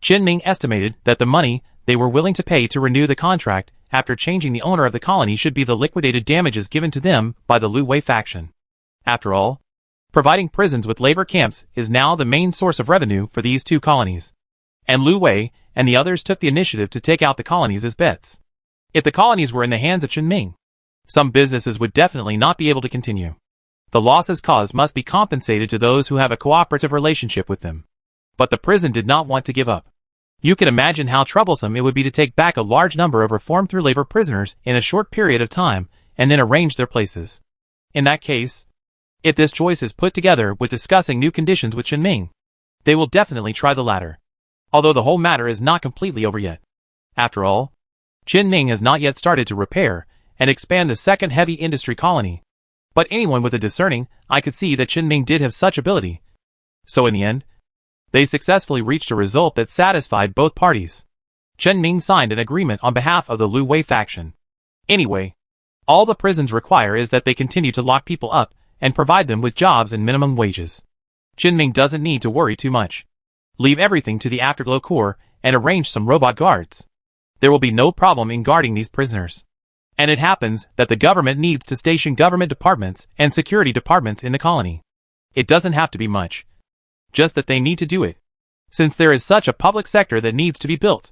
[SPEAKER 1] Chen Ming estimated that the money they were willing to pay to renew the contract after changing the owner of the colony should be the liquidated damages given to them by the Lu Wei faction. After all, providing prisons with labor camps is now the main source of revenue for these two colonies. And Lu Wei and the others took the initiative to take out the colonies as bets. If the colonies were in the hands of Qinming, some businesses would definitely not be able to continue. The losses caused must be compensated to those who have a cooperative relationship with them. But the prison did not want to give up. You can imagine how troublesome it would be to take back a large number of reformed through labor prisoners in a short period of time and then arrange their places. In that case, if this choice is put together with discussing new conditions with Qinming, they will definitely try the latter. Although the whole matter is not completely over yet. After all, Qinming has not yet started to repair and expand the second heavy industry colony. But anyone with a discerning eye could see that Qinming did have such ability. So in the end, they successfully reached a result that satisfied both parties. Qinming signed an agreement on behalf of the Lu Wei faction. Anyway, all the prisons require is that they continue to lock people up and provide them with jobs and minimum wages. Qinming doesn't need to worry too much. Leave everything to the Afterglow Corps and arrange some robot guards. There will be no problem in guarding these prisoners. And it happens that the government needs to station government departments and security departments in the colony. It doesn't have to be much. Just that they need to do it. Since there is such a public sector that needs to be built,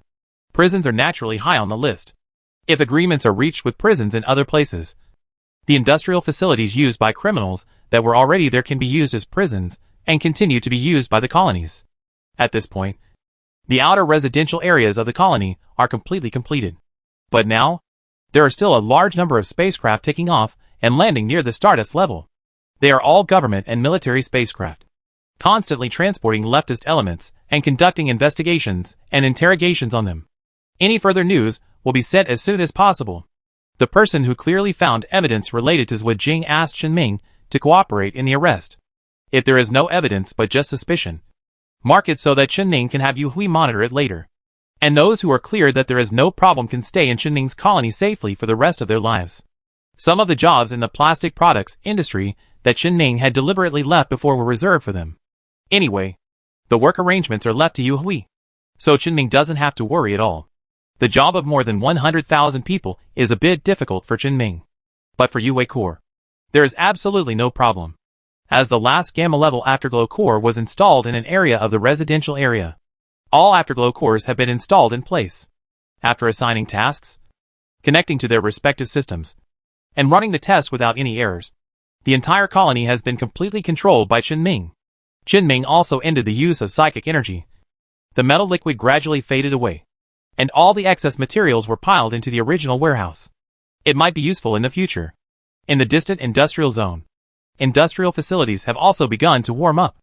[SPEAKER 1] prisons are naturally high on the list. If agreements are reached with prisons in other places, the industrial facilities used by criminals that were already there can be used as prisons and continue to be used by the colonies. At this point, the outer residential areas of the colony are completely completed. But now, there are still a large number of spacecraft taking off and landing near the Stardust level. They are all government and military spacecraft, constantly transporting leftist elements and conducting investigations and interrogations on them. Any further news will be sent as soon as possible. The person who clearly found evidence related to Zhuo Jing asked Qinming to cooperate in the arrest. If there is no evidence but just suspicion, mark it so that Qinming can have Yu Hui monitor it later. And those who are clear that there is no problem can stay in Qinming's colony safely for the rest of their lives. Some of the jobs in the plastic products industry that Qinming had deliberately left before were reserved for them. Anyway, the work arrangements are left to Yu Hui, so Qinming doesn't have to worry at all. The job of more than 100,000 people is a bit difficult for Qinming. But for Yu Hui Corps, there is absolutely no problem, as the last Gamma-level Afterglow Core was installed in an area of the residential area. All Afterglow Cores have been installed in place. After assigning tasks, connecting to their respective systems, and running the test without any errors, the entire colony has been completely controlled by Qinming. Qinming also ended the use of psychic energy. The metal liquid gradually faded away, and all the excess materials were piled into the original warehouse. It might be useful in the future. In the distant industrial zone, industrial facilities have also begun to warm up.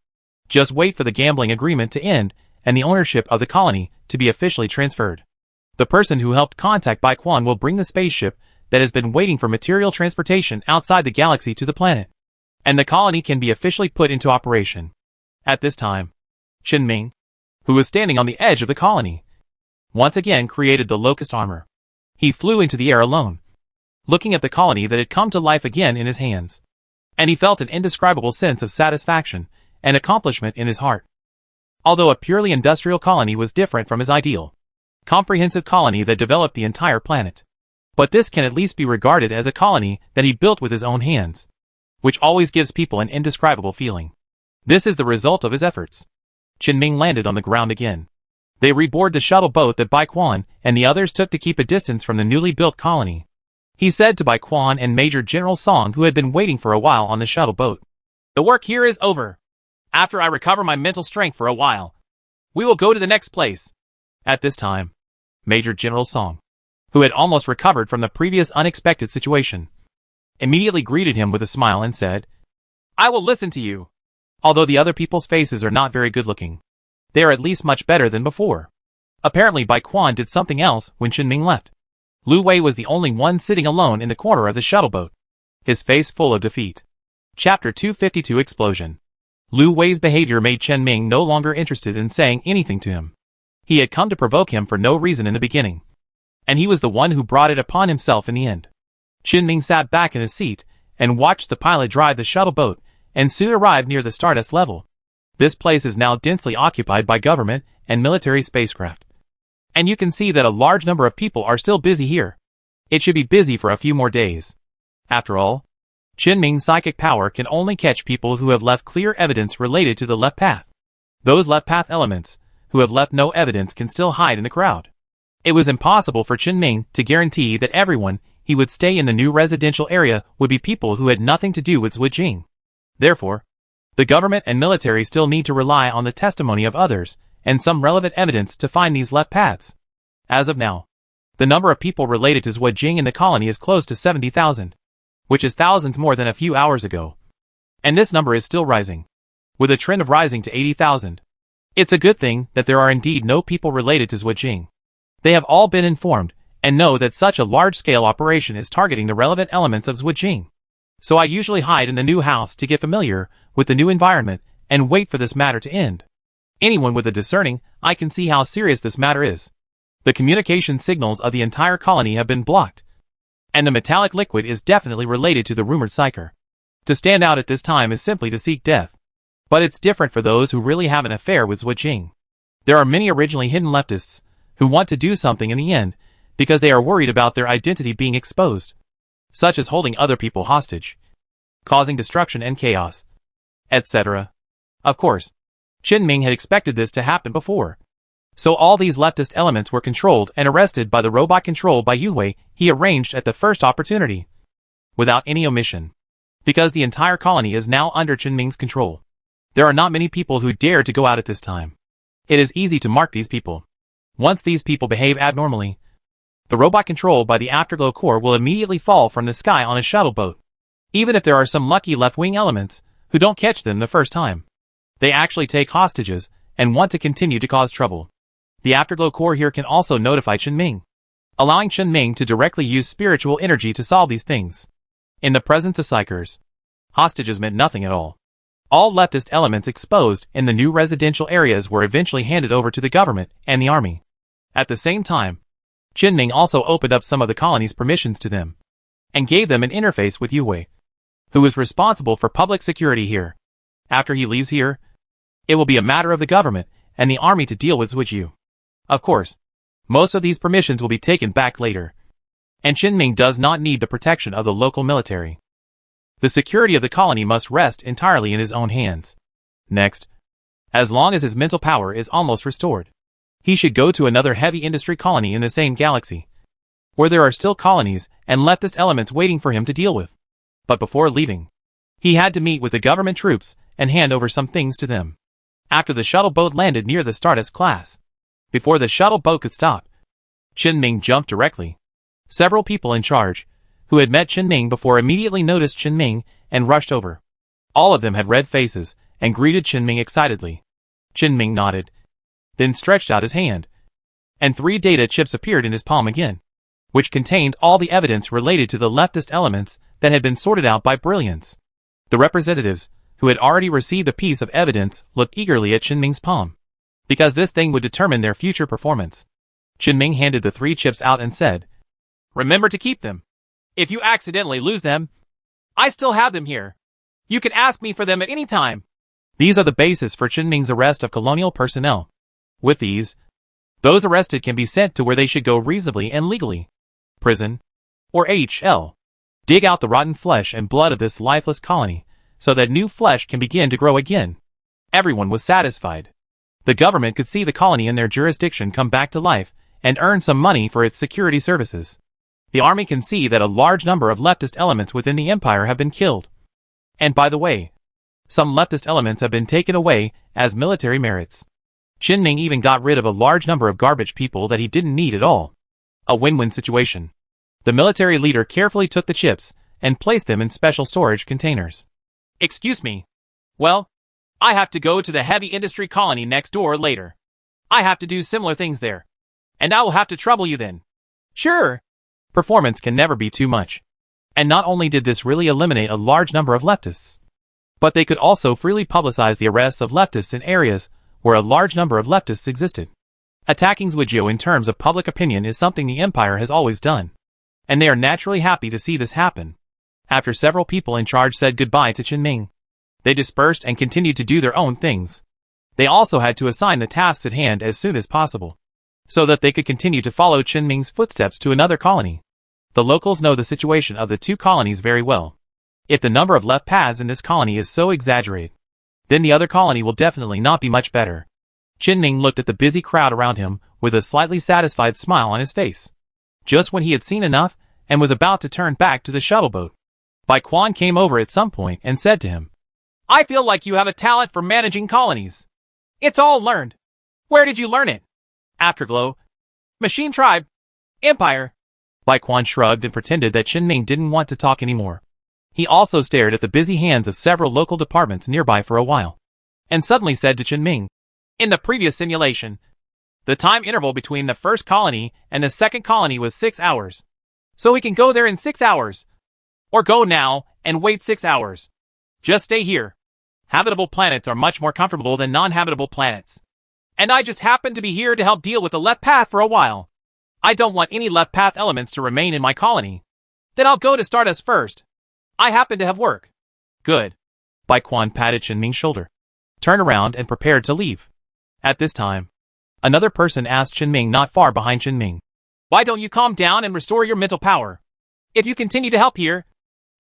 [SPEAKER 1] Just wait for the gambling agreement to end and the ownership of the colony to be officially transferred. The person who helped contact Bai Quan will bring the spaceship that has been waiting for material transportation outside the galaxy to the planet, and the colony can be officially put into operation. At this time, Qinming, who was standing on the edge of the colony, once again created the locust armor. He flew into the air alone, looking at the colony that had come to life again in his hands, and he felt an indescribable sense of satisfaction and accomplishment in his heart. Although a purely industrial colony was different from his ideal, comprehensive colony that developed the entire planet. But this can at least be regarded as a colony that he built with his own hands, which always gives people an indescribable feeling. This is the result of his efforts. Qinming landed on the ground again. They reboarded the shuttle boat that Bai Quan and the others took to keep a distance from the newly built colony. He said to Bai Quan and Major General Song, who had been waiting for a while on the shuttle boat, "The work here is over. After I recover my mental strength for a while, we will go to the next place." At this time, Major General Song, who had almost recovered from the previous unexpected situation, immediately greeted him with a smile and said, "I will listen to you." Although the other people's faces are not very good looking, they are at least much better than before. Apparently Bai Quan did something else when Qinming left. Lu Wei was the only one sitting alone in the corner of the shuttle boat, his face full of defeat. Chapter 252 Explosion. Lu Wei's behavior made Qinming no longer interested in saying anything to him. He had come to provoke him for no reason in the beginning, and he was the one who brought it upon himself in the end. Qinming sat back in his seat and watched the pilot drive the shuttle boat and soon arrived near the Stardust level. This place is now densely occupied by government and military spacecraft, and you can see that a large number of people are still busy here. It should be busy for a few more days. After all, Qinming's psychic power can only catch people who have left clear evidence related to the left path. Those left path elements, who have left no evidence, can still hide in the crowd. It was impossible for Qinming to guarantee that everyone he would stay in the new residential area would be people who had nothing to do with Zhujiang. Therefore, the government and military still need to rely on the testimony of others and some relevant evidence to find these left paths. As of now, the number of people related to Zhujiang in the colony is close to 70,000, which is thousands more than a few hours ago. And this number is still rising, with a trend of rising to 80,000. It's a good thing that there are indeed no people related to Zhujiang. They have all been informed and know that such a large-scale operation is targeting the relevant elements of Zhujiang. So I usually hide in the new house to get familiar with the new environment and wait for this matter to end. Anyone with a discerning eye can see how serious this matter is. The communication signals of the entire colony have been blocked, and the metallic liquid is definitely related to the rumored psyker. To stand out at this time is simply to seek death. But it's different for those who really have an affair with Zhujiang. There are many originally hidden leftists who want to do something in the end because they are worried about their identity being exposed, such as holding other people hostage, causing destruction and chaos, etc. Of course, Qinming had expected this to happen before. So all these leftist elements were controlled and arrested by the robot controlled by Yuhui he arranged at the first opportunity, without any omission, because the entire colony is now under Qinming's control. There are not many people who dare to go out at this time. It is easy to mark these people. Once these people behave abnormally, the robot controlled by the Afterglow Core will immediately fall from the sky on a shuttle boat. Even if there are some lucky left-wing elements who don't catch them the first time, they actually take hostages and want to continue to cause trouble. The Afterglow Core here can also notify Qinming, allowing Qinming to directly use spiritual energy to solve these things. In the presence of psychers, hostages meant nothing at all. All leftist elements exposed in the new residential areas were eventually handed over to the government and the army. At the same time, Qinming also opened up some of the colony's permissions to them, and gave them an interface with Yuhui, who is responsible for public security here. After he leaves here, it will be a matter of the government and the army to deal with Zhujiang. Of course, most of these permissions will be taken back later, and Qinming does not need the protection of the local military. The security of the colony must rest entirely in his own hands. Next, as long as his mental power is almost restored, he should go to another heavy industry colony in the same galaxy, where there are still colonies and leftist elements waiting for him to deal with. But before leaving, he had to meet with the government troops and hand over some things to them. After the shuttle boat landed near the Stardust class, before the shuttle boat could stop, Qinming jumped directly. Several people in charge, who had met Qinming before, immediately noticed Qinming and rushed over. All of them had red faces and greeted Qinming excitedly. Qinming nodded, then stretched out his hand, and 3 data chips appeared in his palm again, which contained all the evidence related to the leftist elements that had been sorted out by brilliance. The representatives, who had already received a piece of evidence, looked eagerly at Qinming's palm, because this thing would determine their future performance. Qinming handed the 3 chips out and said, "Remember to keep them. If you accidentally lose them, I still have them here. You can ask me for them at any time." These are the basis for Qinming's arrest of colonial personnel. With these, those arrested can be sent to where they should go reasonably and legally. Prison, or HL. Dig out the rotten flesh and blood of this lifeless colony, so that new flesh can begin to grow again. Everyone was satisfied. The government could see the colony in their jurisdiction come back to life and earn some money for its security services. The army can see that a large number of leftist elements within the empire have been killed. And by the way, some leftist elements have been taken away as military merits. Qinming even got rid of a large number of garbage people that he didn't need at all. A win-win situation. The military leader carefully took the chips and placed them in special storage containers. "Excuse me. Well, I have to go to the heavy industry colony next door later. I have to do similar things there. And I will have to trouble you then." "Sure." Performance can never be too much. And not only did this really eliminate a large number of leftists, but they could also freely publicize the arrests of leftists in areas where a large number of leftists existed. Attacking Zhujiang in terms of public opinion is something the Empire has always done, and they are naturally happy to see this happen. After several people in charge said goodbye to Qinming, they dispersed and continued to do their own things. They also had to assign the tasks at hand as soon as possible, so that they could continue to follow Qinming's footsteps to another colony. The locals know the situation of the two colonies very well. If the number of left paths in this colony is so exaggerated, then the other colony will definitely not be much better. Qin looked at the busy crowd around him with a slightly satisfied smile on his face. Just when he had seen enough and was about to turn back to the shuttle boat, Bai Quan came over at some point and said to him, "I feel like you have a talent for managing colonies. It's all learned. Where did you learn it? Afterglow? Machine Tribe? Empire?" Bai Quan shrugged and pretended that Qin didn't want to talk anymore. He also stared at the busy hands of several local departments nearby for a while, and suddenly said to Qin, "In the previous simulation, the time interval between the first colony and the second colony was 6 hours. So we can go there in 6 hours. Or go now and wait 6 hours. Just stay here. Habitable planets are much more comfortable than non-habitable planets. And I just happen to be here to help deal with the left path for a while. I don't want any left path elements to remain in my colony. Then I'll go to Stardust first. I happen to have work." "Good." Bai Quan patted Qin shoulder, turned around and prepared to leave. At this time, another person asked Qin not far behind Qin, "Why don't you calm down and restore your mental power? If you continue to help here,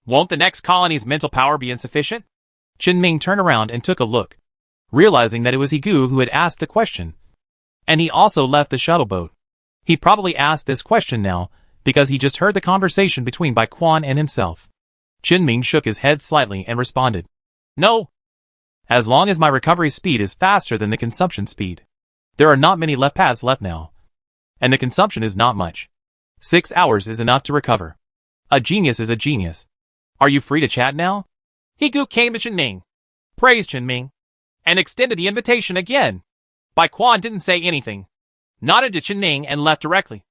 [SPEAKER 1] won't the next colony's mental power be insufficient?" Qin turned around and took a look, realizing that it was Higu who had asked the question. And he also left the shuttle boat. He probably asked this question now because he just heard the conversation between Bai Quan and himself. Qin shook his head slightly and responded, "No. As long as my recovery speed is faster than the consumption speed. There are not many left paths left now. And the consumption is not much. 6 hours is enough to recover. A genius is a genius. Are you free to chat now?" Higu came to Qin, praised Qin, and extended the invitation again. Bai Quan didn't say anything, nodded to Qin and left directly,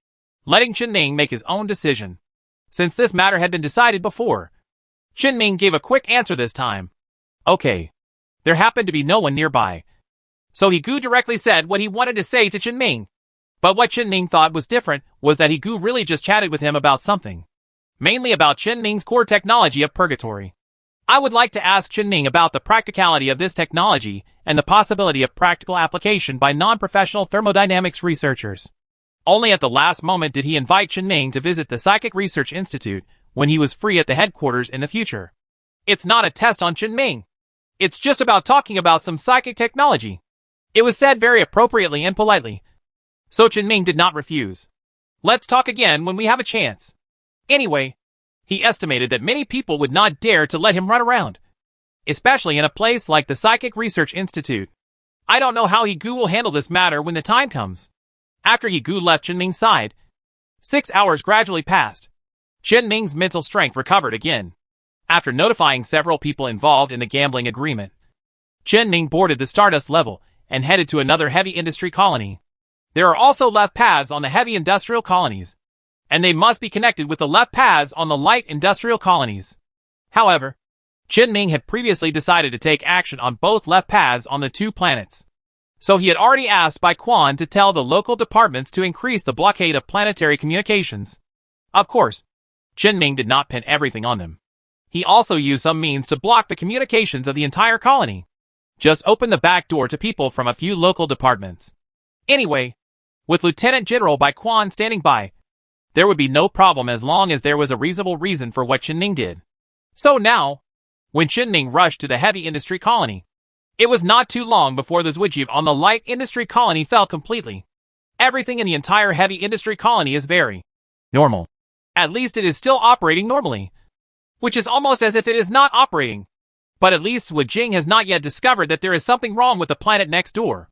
[SPEAKER 1] letting Qin make his own decision. Since this matter had been decided before, Qin gave a quick answer this time. "Okay." There happened to be no one nearby, so Higu directly said what he wanted to say to Qin. But what Qin thought was different was that Higu really just chatted with him about something, mainly about Qin's core technology of purgatory. I would like to ask Qin about the practicality of this technology and the possibility of practical application by non-professional thermodynamics researchers. Only at the last moment did he invite Qin to visit the Psychic Research Institute when he was free at the headquarters in the future. It's not a test on Qin. It's just about talking about some psychic technology. It was said very appropriately and politely, so Qin did not refuse. "Let's talk again when we have a chance." Anyway, he estimated that many people would not dare to let him run around, especially in a place like the Psychic Research Institute. I don't know how Higu will handle this matter when the time comes. After Higu left Qin's side, 6 hours gradually passed. Qin's mental strength recovered again. After notifying several people involved in the gambling agreement, Qin boarded the Stardust level and headed to another heavy industry colony. There are also left paths on the heavy industrial colonies, and they must be connected with the left paths on the light industrial colonies. However, Qin had previously decided to take action on both left paths on the two planets. So he had already asked Bai Quan to tell the local departments to increase the blockade of planetary communications. Of course, Qin did not pin everything on them. He also used some means to block the communications of the entire colony. Just open the back door to people from a few local departments. Anyway, with Lieutenant General Bai Quan standing by, there would be no problem as long as there was a reasonable reason for what Qin did. So now, when Qin rushed to the heavy industry colony, it was not too long before the Zwijiv on the light industry colony fell completely. Everything in the entire heavy industry colony is very normal. At least it is still operating normally, which is almost as if it is not operating. But at least Zwijing has not yet discovered that there is something wrong with the planet next door.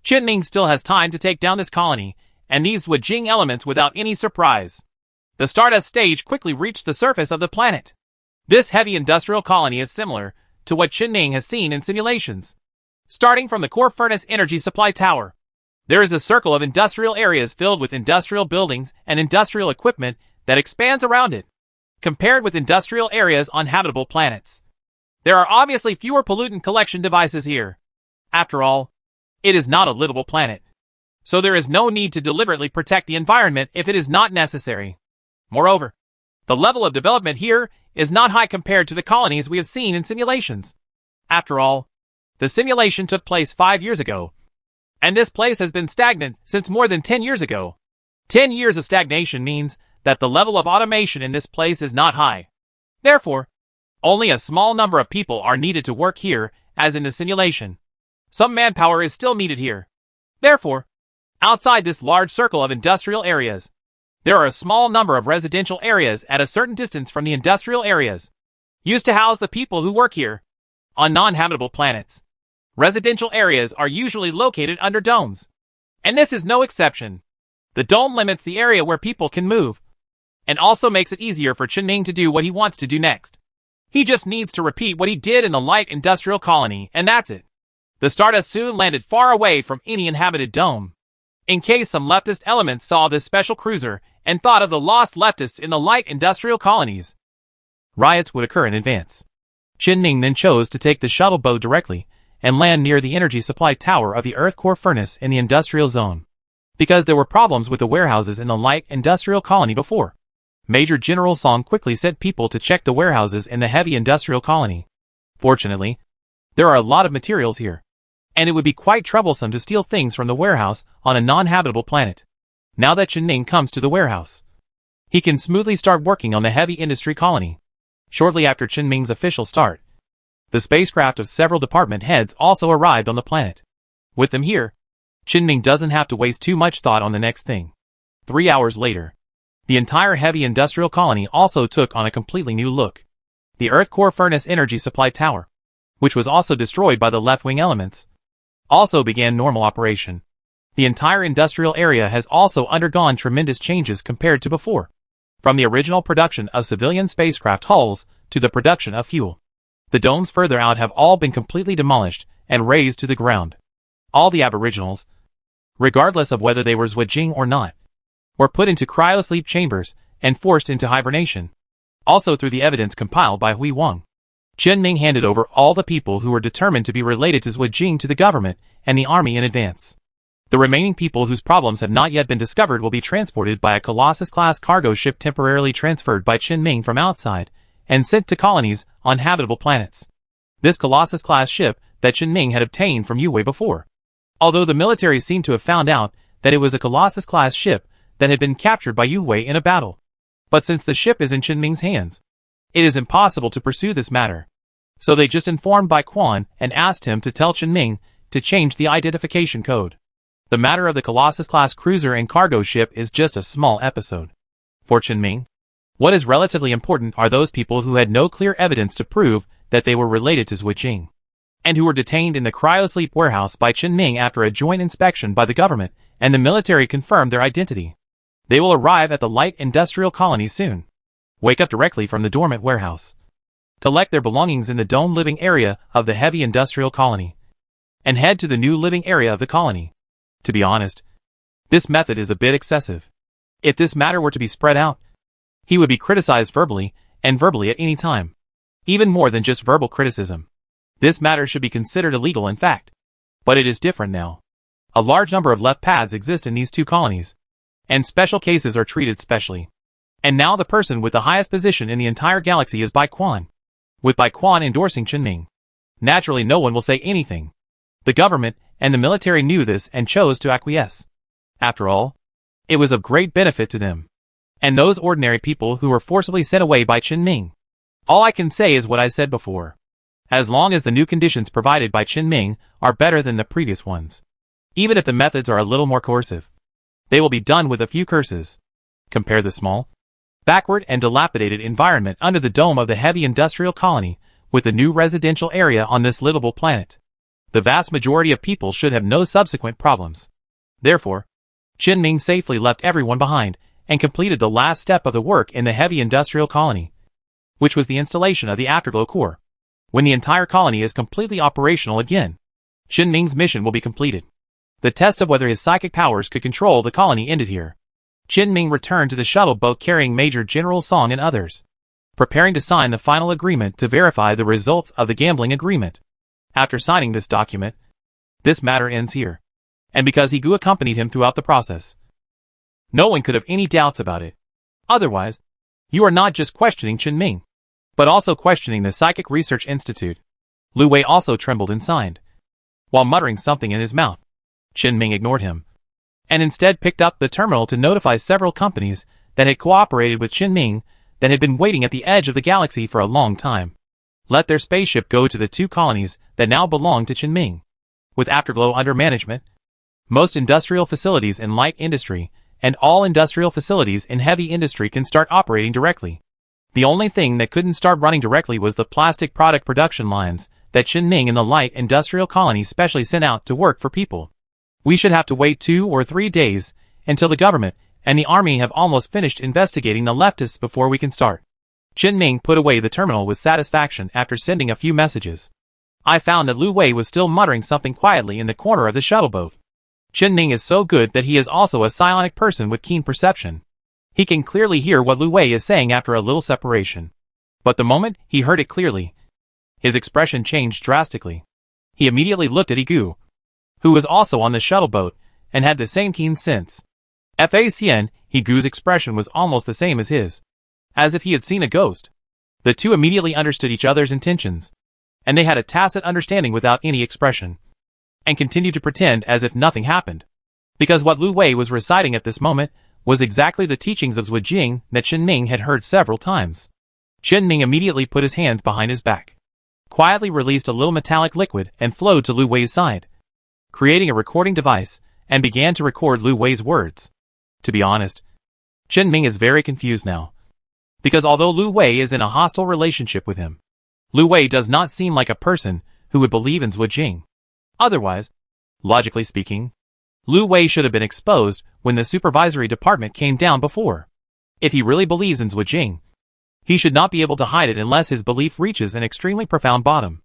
[SPEAKER 1] Qin still has time to take down this colony and these Zwijing elements without any surprise. The Stardust stage quickly reached the surface of the planet. This heavy industrial colony is similar to what Qin has seen in simulations. Starting from the core furnace energy supply tower, there is a circle of industrial areas filled with industrial buildings and industrial equipment that expands around it. Compared with industrial areas on habitable planets, there are obviously fewer pollutant collection devices here. After all, it is not a livable planet, so there is no need to deliberately protect the environment if it is not necessary. Moreover, the level of development here is not high compared to the colonies we have seen in simulations. After all, the simulation took place 5 years ago, and this place has been stagnant since more than 10 years ago. 10 years of stagnation means that the level of automation in this place is not high. Therefore, only a small number of people are needed to work here, as in the simulation. Some manpower is still needed here. Therefore, outside this large circle of industrial areas, there are a small number of residential areas at a certain distance from the industrial areas, used to house the people who work here. On non-habitable planets, residential areas are usually located under domes. And this is no exception. The dome limits the area where people can move, and also makes it easier for Chen-Ming to do what he wants to do next. He just needs to repeat what he did in the light industrial colony, and that's it. The Stardust soon landed far away from any inhabited dome. In case some leftist elements saw this special cruiser and thought of the lost leftists in the light industrial colonies, riots would occur in advance. Chen-Ming then chose to take the shuttle boat directly and land near the energy supply tower of the Earth core furnace in the industrial zone. Because there were problems with the warehouses in the light industrial colony before, Major General Song quickly sent people to check the warehouses in the heavy industrial colony. Fortunately, there are a lot of materials here, and it would be quite troublesome to steal things from the warehouse on a non-habitable planet. Now that Chen-Ming comes to the warehouse, he can smoothly start working on the heavy industry colony. Shortly after Chen-Ming's official start, the spacecraft of several department heads also arrived on the planet. With them here, Chen-Ming doesn't have to waste too much thought on the next thing. 3 hours later, the entire heavy industrial colony also took on a completely new look. The Earth core furnace energy supply tower, which was also destroyed by the left-wing elements, also began normal operation. The entire industrial area has also undergone tremendous changes compared to before. From the original production of civilian spacecraft hulls to the production of fuel. The domes further out have all been completely demolished and razed to the ground. All the aboriginals, regardless of whether they were Zwajing or not, were put into cryosleep chambers and forced into hibernation. Also through the evidence compiled by Hui Wang, Chen-Ming handed over all the people who were determined to be related to Zwajing to the government and the army in advance. The remaining people whose problems have not yet been discovered will be transported by a Colossus-class cargo ship temporarily transferred by Chen-Ming from outside and sent to colonies on habitable planets. This Colossus-class ship that Chen-Ming had obtained from Yue before. Although the military seemed to have found out that it was a Colossus-class ship that had been captured by Yue in a battle. But since the ship is in Chen-Ming's hands, it is impossible to pursue this matter. So they just informed Bai Quan and asked him to tell Chen-Ming to change the identification code. The matter of the Colossus-class cruiser and cargo ship is just a small episode. For Chen-Ming, what is relatively important are those people who had no clear evidence to prove that they were related to Zwajing, and who were detained in the cryosleep warehouse by Chen-Ming after a joint inspection by the government and the military confirmed their identity. They will arrive at the light industrial colony soon. Wake up directly from the dormant warehouse. Collect their belongings in the dome living area of the heavy industrial colony. And head to the new living area of the colony. To be honest, this method is a bit excessive. If this matter were to be spread out, he would be criticized verbally, and verbally at any time. Even more than just verbal criticism. This matter should be considered illegal in fact. But it is different now. A large number of left paths exist in these two colonies. And special cases are treated specially. And now the person with the highest position in the entire galaxy is Bai Quan. With Bai Quan endorsing Chen-Ming, naturally no one will say anything. The government and the military knew this and chose to acquiesce. After all, it was of great benefit to them. And those ordinary people who were forcibly sent away by Chen-Ming. All I can say is what I said before. As long as the new conditions provided by Chen-Ming are better than the previous ones. Even if the methods are a little more coercive, they will be done with a few curses. Compare the small, backward and dilapidated environment under the dome of the heavy industrial colony with the new residential area on this livable planet. The vast majority of people should have no subsequent problems. Therefore, Chen-Ming safely left everyone behind and completed the last step of the work in the heavy industrial colony, which was the installation of the afterglow core. When the entire colony is completely operational again, Chen-Ming's mission will be completed. The test of whether his psychic powers could control the colony ended here. Chen-Ming returned to the shuttle boat carrying Major General Song and others, preparing to sign the final agreement to verify the results of the gambling agreement. After signing this document, this matter ends here. And because Higu accompanied him throughout the process, no one could have any doubts about it. Otherwise, you are not just questioning Chen-Ming, but also questioning the Psychic Research Institute. Lu Wei also trembled and signed. While muttering something in his mouth, Chen-Ming ignored him, and instead picked up the terminal to notify several companies that had cooperated with Qin that had been waiting at the edge of the galaxy for a long time. Let their spaceship go to the 2 colonies that now belonged to Qin. With Afterglow under management, most industrial facilities in light industry and all industrial facilities in heavy industry can start operating directly. The only thing that couldn't start running directly was the plastic product production lines that Qin and the light industrial colony specially sent out to work for people. We should have to wait 2 or 3 days until the government and the army have almost finished investigating the leftists before we can start. Qin put away the terminal with satisfaction after sending a few messages. I found that Lu Wei was still muttering something quietly in the corner of the shuttle boat. Qin is so good that he is also a psionic person with keen perception. He can clearly hear what Lu Wei is saying after a little separation. But the moment he heard it clearly, his expression changed drastically. He immediately looked at Igu, who was also on the shuttle boat and had the same keen sense. FACN, Igu's expression was almost the same as his, as if he had seen a ghost. The two immediately understood each other's intentions, and they had a tacit understanding without any expression, and continued to pretend as if nothing happened. Because what Lu Wei was reciting at this moment was exactly the teachings of Zhujiang that Qin had heard several times. Qin immediately put his hands behind his back, quietly released a little metallic liquid and flowed to Lu Wei's side, creating a recording device, and began to record Lu Wei's words. To be honest, Qin is very confused now. Because although Lu Wei is in a hostile relationship with him, Lu Wei does not seem like a person who would believe in Zhujiang. Otherwise, logically speaking, Lu Wei should have been exposed when the supervisory department came down before. If he really believes in Zhujiang, he should not be able to hide it unless his belief reaches an extremely profound bottom.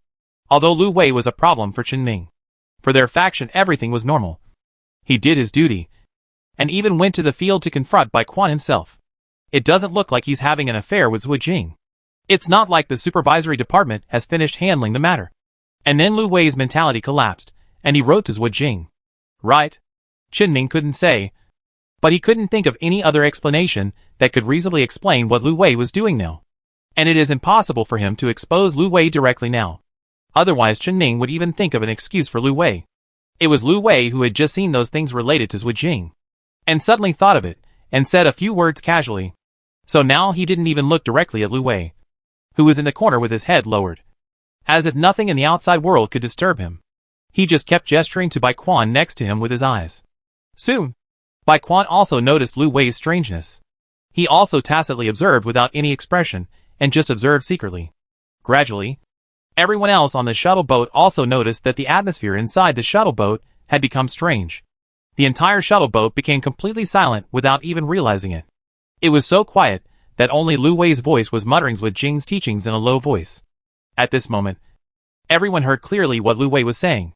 [SPEAKER 1] Although Lu Wei was a problem for Qin, for their faction everything was normal. He did his duty, and even went to the field to confront Bai Quan himself. It doesn't look like he's having an affair with Zhujiang. It's not like the supervisory department has finished handling the matter. And then Lu Wei's mentality collapsed, and he wrote to Zhujiang. Right? Qin couldn't say, but he couldn't think of any other explanation that could reasonably explain what Lu Wei was doing now. And it is impossible for him to expose Lu Wei directly now. Otherwise Qin would even think of an excuse for Lu Wei. It was Lu Wei who had just seen those things related to Zhujiang, and suddenly thought of it, and said a few words casually. So now he didn't even look directly at Lu Wei, who was in the corner with his head lowered, as if nothing in the outside world could disturb him. He just kept gesturing to Bai Quan next to him with his eyes. Soon, Bai Quan also noticed Lu Wei's strangeness. He also tacitly observed without any expression, and just observed secretly. Gradually, everyone else on the shuttle boat also noticed that the atmosphere inside the shuttle boat had become strange. The entire shuttle boat became completely silent without even realizing it. It was so quiet that only Lu Wei's voice was muttering Zhujiang's teachings in a low voice. At this moment, everyone heard clearly what Lu Wei was saying.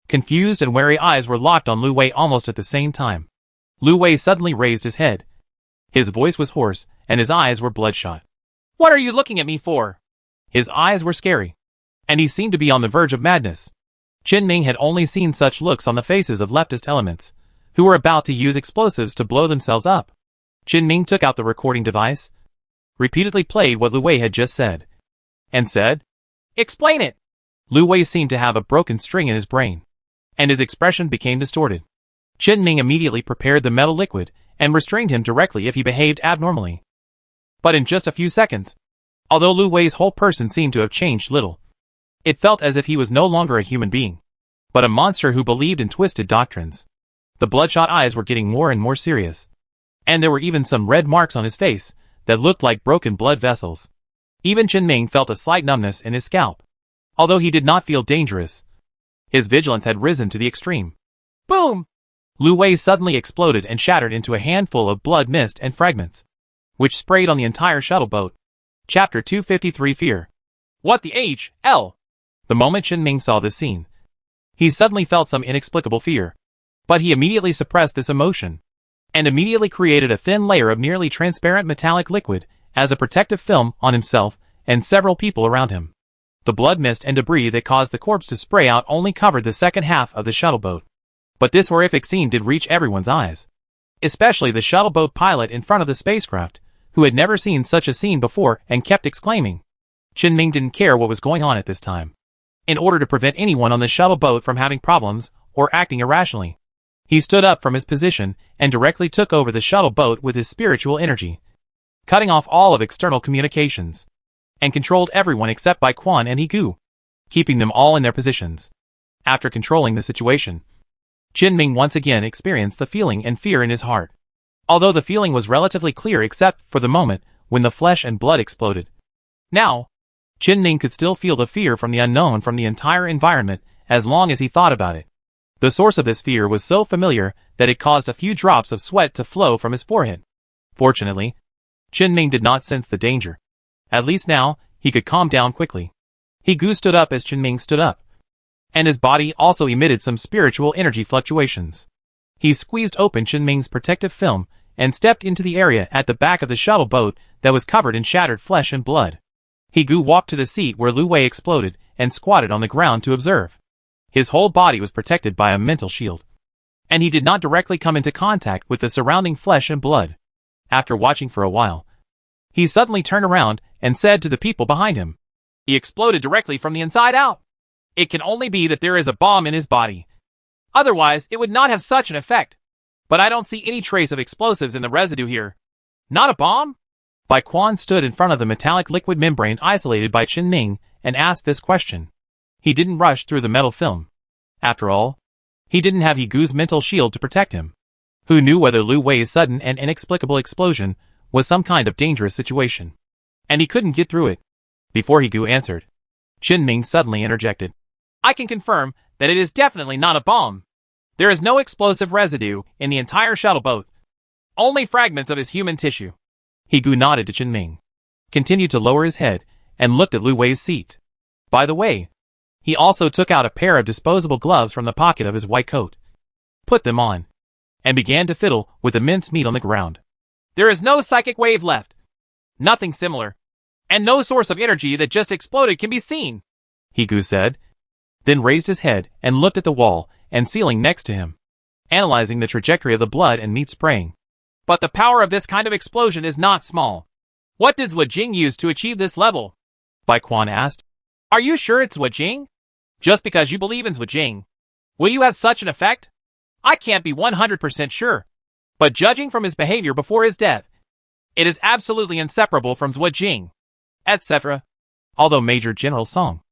[SPEAKER 1] Confused and wary eyes were locked on Lu Wei almost at the same time. Lu Wei suddenly raised his head. His voice was hoarse, and his eyes were bloodshot. What are you looking at me for? His eyes were scary, and he seemed to be on the verge of madness. Qin had only seen such looks on the faces of leftist elements, who were about to use explosives to blow themselves up. Qin took out the recording device, repeatedly played what Lu Wei had just said, and said, "Explain it!" Lu Wei seemed to have a broken string in his brain, and his expression became distorted. Qin immediately prepared the metal liquid and restrained him directly if he behaved abnormally. But in just a few seconds, although Lu Wei's whole person seemed to have changed little, it felt as if he was no longer a human being, but a monster who believed in twisted doctrines. The bloodshot eyes were getting more and more serious, and there were even some red marks on his face that looked like broken blood vessels. Even Qin felt a slight numbness in his scalp. Although he did not feel dangerous, his vigilance had risen to the extreme. Boom! Lu Wei suddenly exploded and shattered into a handful of blood mist and fragments, which sprayed on the entire shuttle boat. Chapter 253 Fear. What the H.L.? The moment Qin saw this scene, he suddenly felt some inexplicable fear. But he immediately suppressed this emotion, and immediately created a thin layer of nearly transparent metallic liquid as a protective film on himself and several people around him. The blood mist and debris that caused the corpse to spray out only covered the second half of the shuttle boat. But this horrific scene did reach everyone's eyes, especially the shuttle boat pilot in front of the spacecraft, who had never seen such a scene before and kept exclaiming. Qin didn't care what was going on at this time. In order to prevent anyone on the shuttle boat from having problems or acting irrationally, He stood up from his position and directly took over the shuttle boat with his spiritual energy, cutting off all of external communications, and controlled everyone except Bai Quan and Higu, keeping them all in their positions. After controlling the situation, Jinming once again experienced the feeling and fear in his heart. Although the feeling was relatively clear except for the moment when the flesh and blood exploded. Now, Jinming could still feel the fear from the unknown from the entire environment as long as he thought about it. The source of this fear was so familiar that it caused a few drops of sweat to flow from his forehead. Fortunately, Jinming did not sense the danger. At least now, he could calm down quickly. Higu stood up as Jinming stood up, and his body also emitted some spiritual energy fluctuations. He squeezed open Jinming's protective film and stepped into the area at the back of the shuttle boat that was covered in shattered flesh and blood. Higu walked to the seat where Lu Wei exploded and squatted on the ground to observe. His whole body was protected by a mental shield, and he did not directly come into contact with the surrounding flesh and blood. After watching for a while, he suddenly turned around and said to the people behind him, "He exploded directly from the inside out. It can only be that there is a bomb in his body. Otherwise, it would not have such an effect. But I don't see any trace of explosives in the residue here. Not a bomb?" Bai Quan stood in front of the metallic liquid membrane isolated by Jinming and asked this question. He didn't rush through the metal film. After all, he didn't have Higu's mental shield to protect him. Who knew whether Lu Wei's sudden and inexplicable explosion was some kind of dangerous situation? And he couldn't get through it. Before Higu answered, Jinming suddenly interjected. "I can confirm that it is definitely not a bomb. There is no explosive residue in the entire shuttle boat. Only fragments of his human tissue." Higu nodded to Jinming, continued to lower his head, and looked at Lu Wei's seat. By the way, he also took out a pair of disposable gloves from the pocket of his white coat, put them on, and began to fiddle with the minced meat on the ground. "There is no psychic wave left. Nothing similar. And no source of energy that just exploded can be seen," Higu said, then raised his head and looked at the wall and ceiling next to him, analyzing the trajectory of the blood and meat spraying. "But the power of this kind of explosion is not small. What did Zhuojing use to achieve this level?" Bai Quan asked. "Are you sure it's Zhuojing? Just because you believe in Zhuojing, will you have such an effect? I can't be 100% sure. But judging from his behavior before his death, it is absolutely inseparable from Zhuojing," etc. Although Major General Song,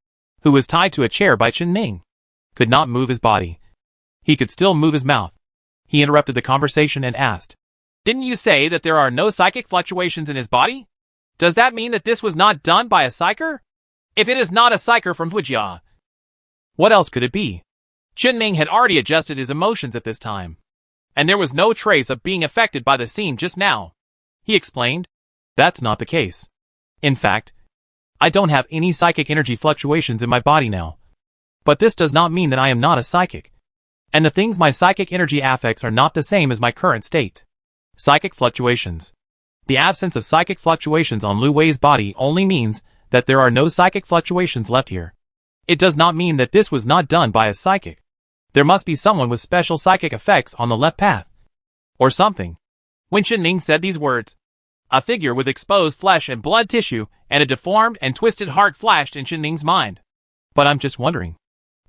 [SPEAKER 1] who was tied to a chair by Jinming, could not move his body, he could still move his mouth. He interrupted the conversation and asked, "Didn't you say that there are no psychic fluctuations in his body? Does that mean that this was not done by a psyker? If it is not a psyker from Zhuojia, what else could it be?" Jinming had already adjusted his emotions at this time, and there was no trace of being affected by the scene just now. He explained, "That's not the case. In fact, I don't have any psychic energy fluctuations in my body now. But this does not mean that I am not a psychic. And the things my psychic energy affects are not the same as my current state. Psychic fluctuations. The absence of psychic fluctuations on Lu Wei's body only means that there are no psychic fluctuations left here. It does not mean that this was not done by a psychic. There must be someone with special psychic effects on the left path. Or something." When Jinming said these words, a figure with exposed flesh and blood tissue and a deformed and twisted heart flashed in Jinming's mind. "But I'm just wondering,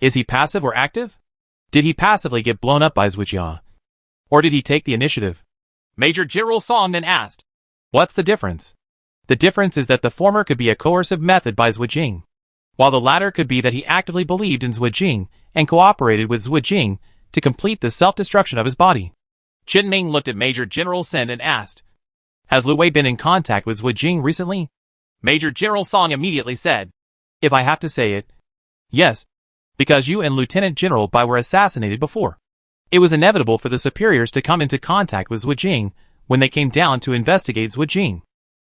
[SPEAKER 1] is he passive or active? Did he passively get blown up by Zhuojia? Or did he take the initiative?" Major General Song then asked, "What's the difference?" "The difference is that the former could be a coercive method by Zhuojing, while the latter could be that he actively believed in Zhuojing and cooperated with Zhuojing to complete the self-destruction of his body." Jinming looked at Major General Sen and asked, "Has Lu Wei been in contact with Zhuojing recently?" Major General Song immediately said, "If I have to say it, yes, because you and Lieutenant General Bai were assassinated before. It was inevitable for the superiors to come into contact with Zhuojing when they came down to investigate Zhuojing.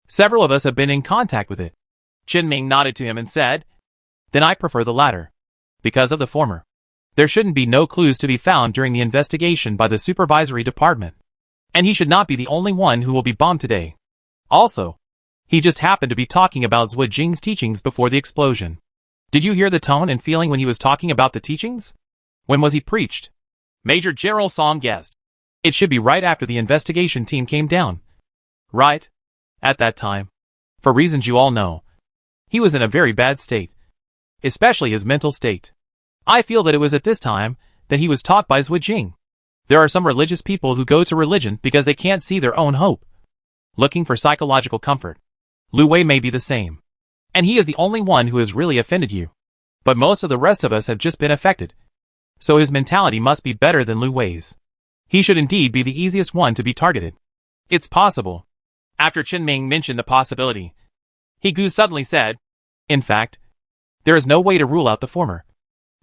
[SPEAKER 1] Several of us have been in contact with it." Jinming nodded to him and said, "Then I prefer the latter. Because of the former, there shouldn't be no clues to be found during the investigation by the supervisory department. And he should not be the only one who will be bombed today. Also, he just happened to be talking about Zhuojing's teachings before the explosion. Did you hear the tone and feeling when he was talking about the teachings? When was he preached?" Major General Song guessed. "It should be right after the investigation team came down." "Right. At that time. For reasons you all know. He was in a very bad state. Especially his mental state. I feel that it was at this time that he was taught by Zhuojing. There are some religious people who go to religion because they can't see their own hope, looking for psychological comfort. Lu Wei may be the same. And he is the only one who has really offended you. But most of the rest of us have just been affected. So his mentality must be better than Lu Wei's. He should indeed be the easiest one to be targeted. It's possible. After Chen Ming mentioned the possibility, He Gu suddenly said, in fact, there is no way to rule out the former.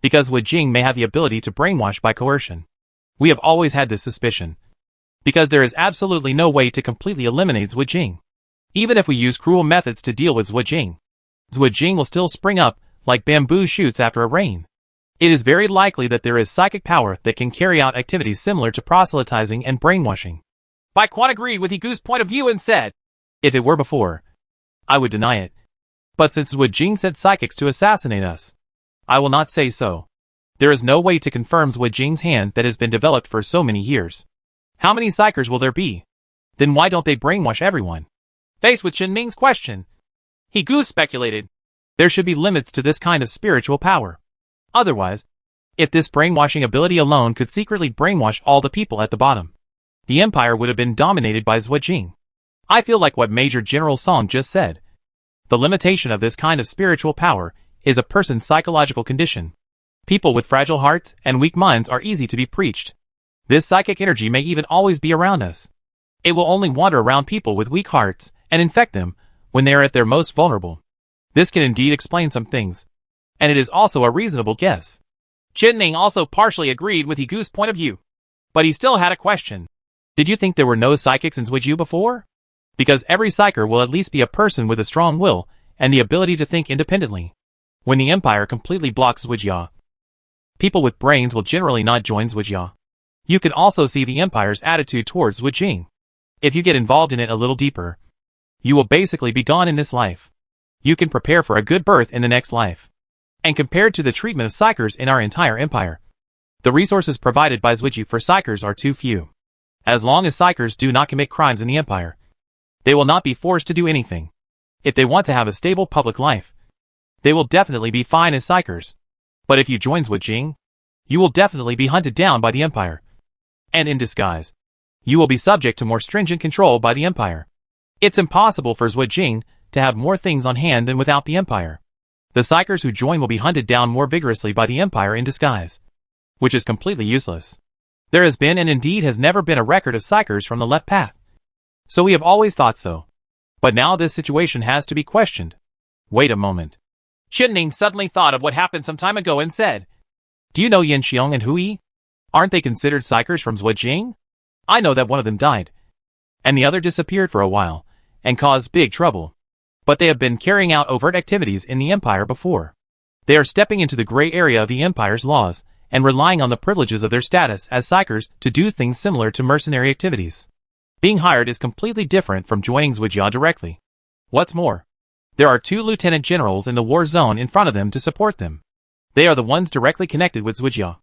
[SPEAKER 1] Because Wu Jing may have the ability to brainwash by coercion. We have always had this suspicion. Because there is absolutely no way to completely eliminate Wu Jing. Even if we use cruel methods to deal with Wu Jing, Wu Jing will still spring up like bamboo shoots after a rain. It is very likely that there is psychic power that can carry out activities similar to proselytizing and brainwashing. Bai Quan agreed with He Gu's point of view and said, if it were before, I would deny it. But since Wu Jing sent psychics to assassinate us, I will not say so. There is no way to confirm Wu Jing's hand that has been developed for so many years. How many psychers will there be? Then why don't they brainwash everyone? Faced with Chen Ming's question, He Gu speculated, there should be limits to this kind of spiritual power. Otherwise, if this brainwashing ability alone could secretly brainwash all the people at the bottom, the empire would have been dominated by Wu Jing. I feel like what Major General Song just said. The limitation of this kind of spiritual power is a person's psychological condition. People with fragile hearts and weak minds are easy to be preached. This psychic energy may even always be around us. It will only wander around people with weak hearts and infect them when they are at their most vulnerable. This can indeed explain some things. And it is also a reasonable guess. Chen Ming also partially agreed with He Gu's point of view. But he still had a question. Did you think there were no psychics in Zuiju before? Because every psyker will at least be a person with a strong will and the ability to think independently. When the empire completely blocks Zuijia, people with brains will generally not join Zuijia. You can also see the empire's attitude towards Wu Jing. If you get involved in it a little deeper, you will basically be gone in this life. You can prepare for a good birth in the next life. And compared to the treatment of psychers in our entire empire, the resources provided by Zuiju for psychers are too few. As long as psychers do not commit crimes in the empire, they will not be forced to do anything. If they want to have a stable public life, they will definitely be fine as psychers. But if you join Wu Jing, you will definitely be hunted down by the empire. And in disguise, you will be subject to more stringent control by the empire. It's impossible for Wu Jing to have more things on hand than without the empire. The psychers who join will be hunted down more vigorously by the empire in disguise, which is completely useless. There has been and indeed has never been a record of psychers from the left path. So we have always thought so. But now this situation has to be questioned. Wait a moment. Chen Ning suddenly thought of what happened some time ago and said, do you know Yin Xiong and Hui? Aren't they considered psychers from Wu Jing? I know that one of them died, and the other disappeared for a while, and caused big trouble. But they have been carrying out overt activities in the empire before. They are stepping into the gray area of the empire's laws, and relying on the privileges of their status as psychers to do things similar to mercenary activities. Being hired is completely different from joining Zuijia directly. What's more, there are 2 lieutenant generals in the war zone in front of them to support them. They are the ones directly connected with Zuijia.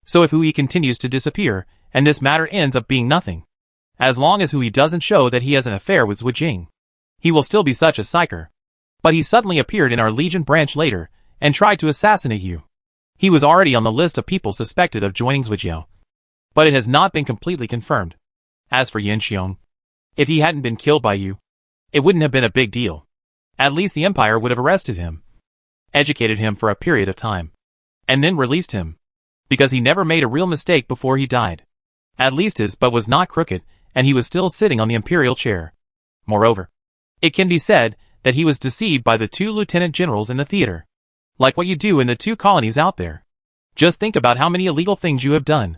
[SPEAKER 1] So if Hui continues to disappear, and this matter ends up being nothing, as long as Hui doesn't show that he has an affair with Wu Jing, he will still be such a psycher. But he suddenly appeared in our Legion branch later, and tried to assassinate you. He was already on the list of people suspected of joining Zuijia. But it has not been completely confirmed. As for Yin Xiong, if he hadn't been killed by you, it wouldn't have been a big deal. At least the empire would have arrested him, educated him for a period of time, and then released him. Because he never made a real mistake before he died. At least his butt was not crooked, and he was still sitting on the imperial chair. Moreover, it can be said that he was deceived by the 2 lieutenant generals in the theater. Like what you do in the 2 colonies out there. Just think about how many illegal things you have done.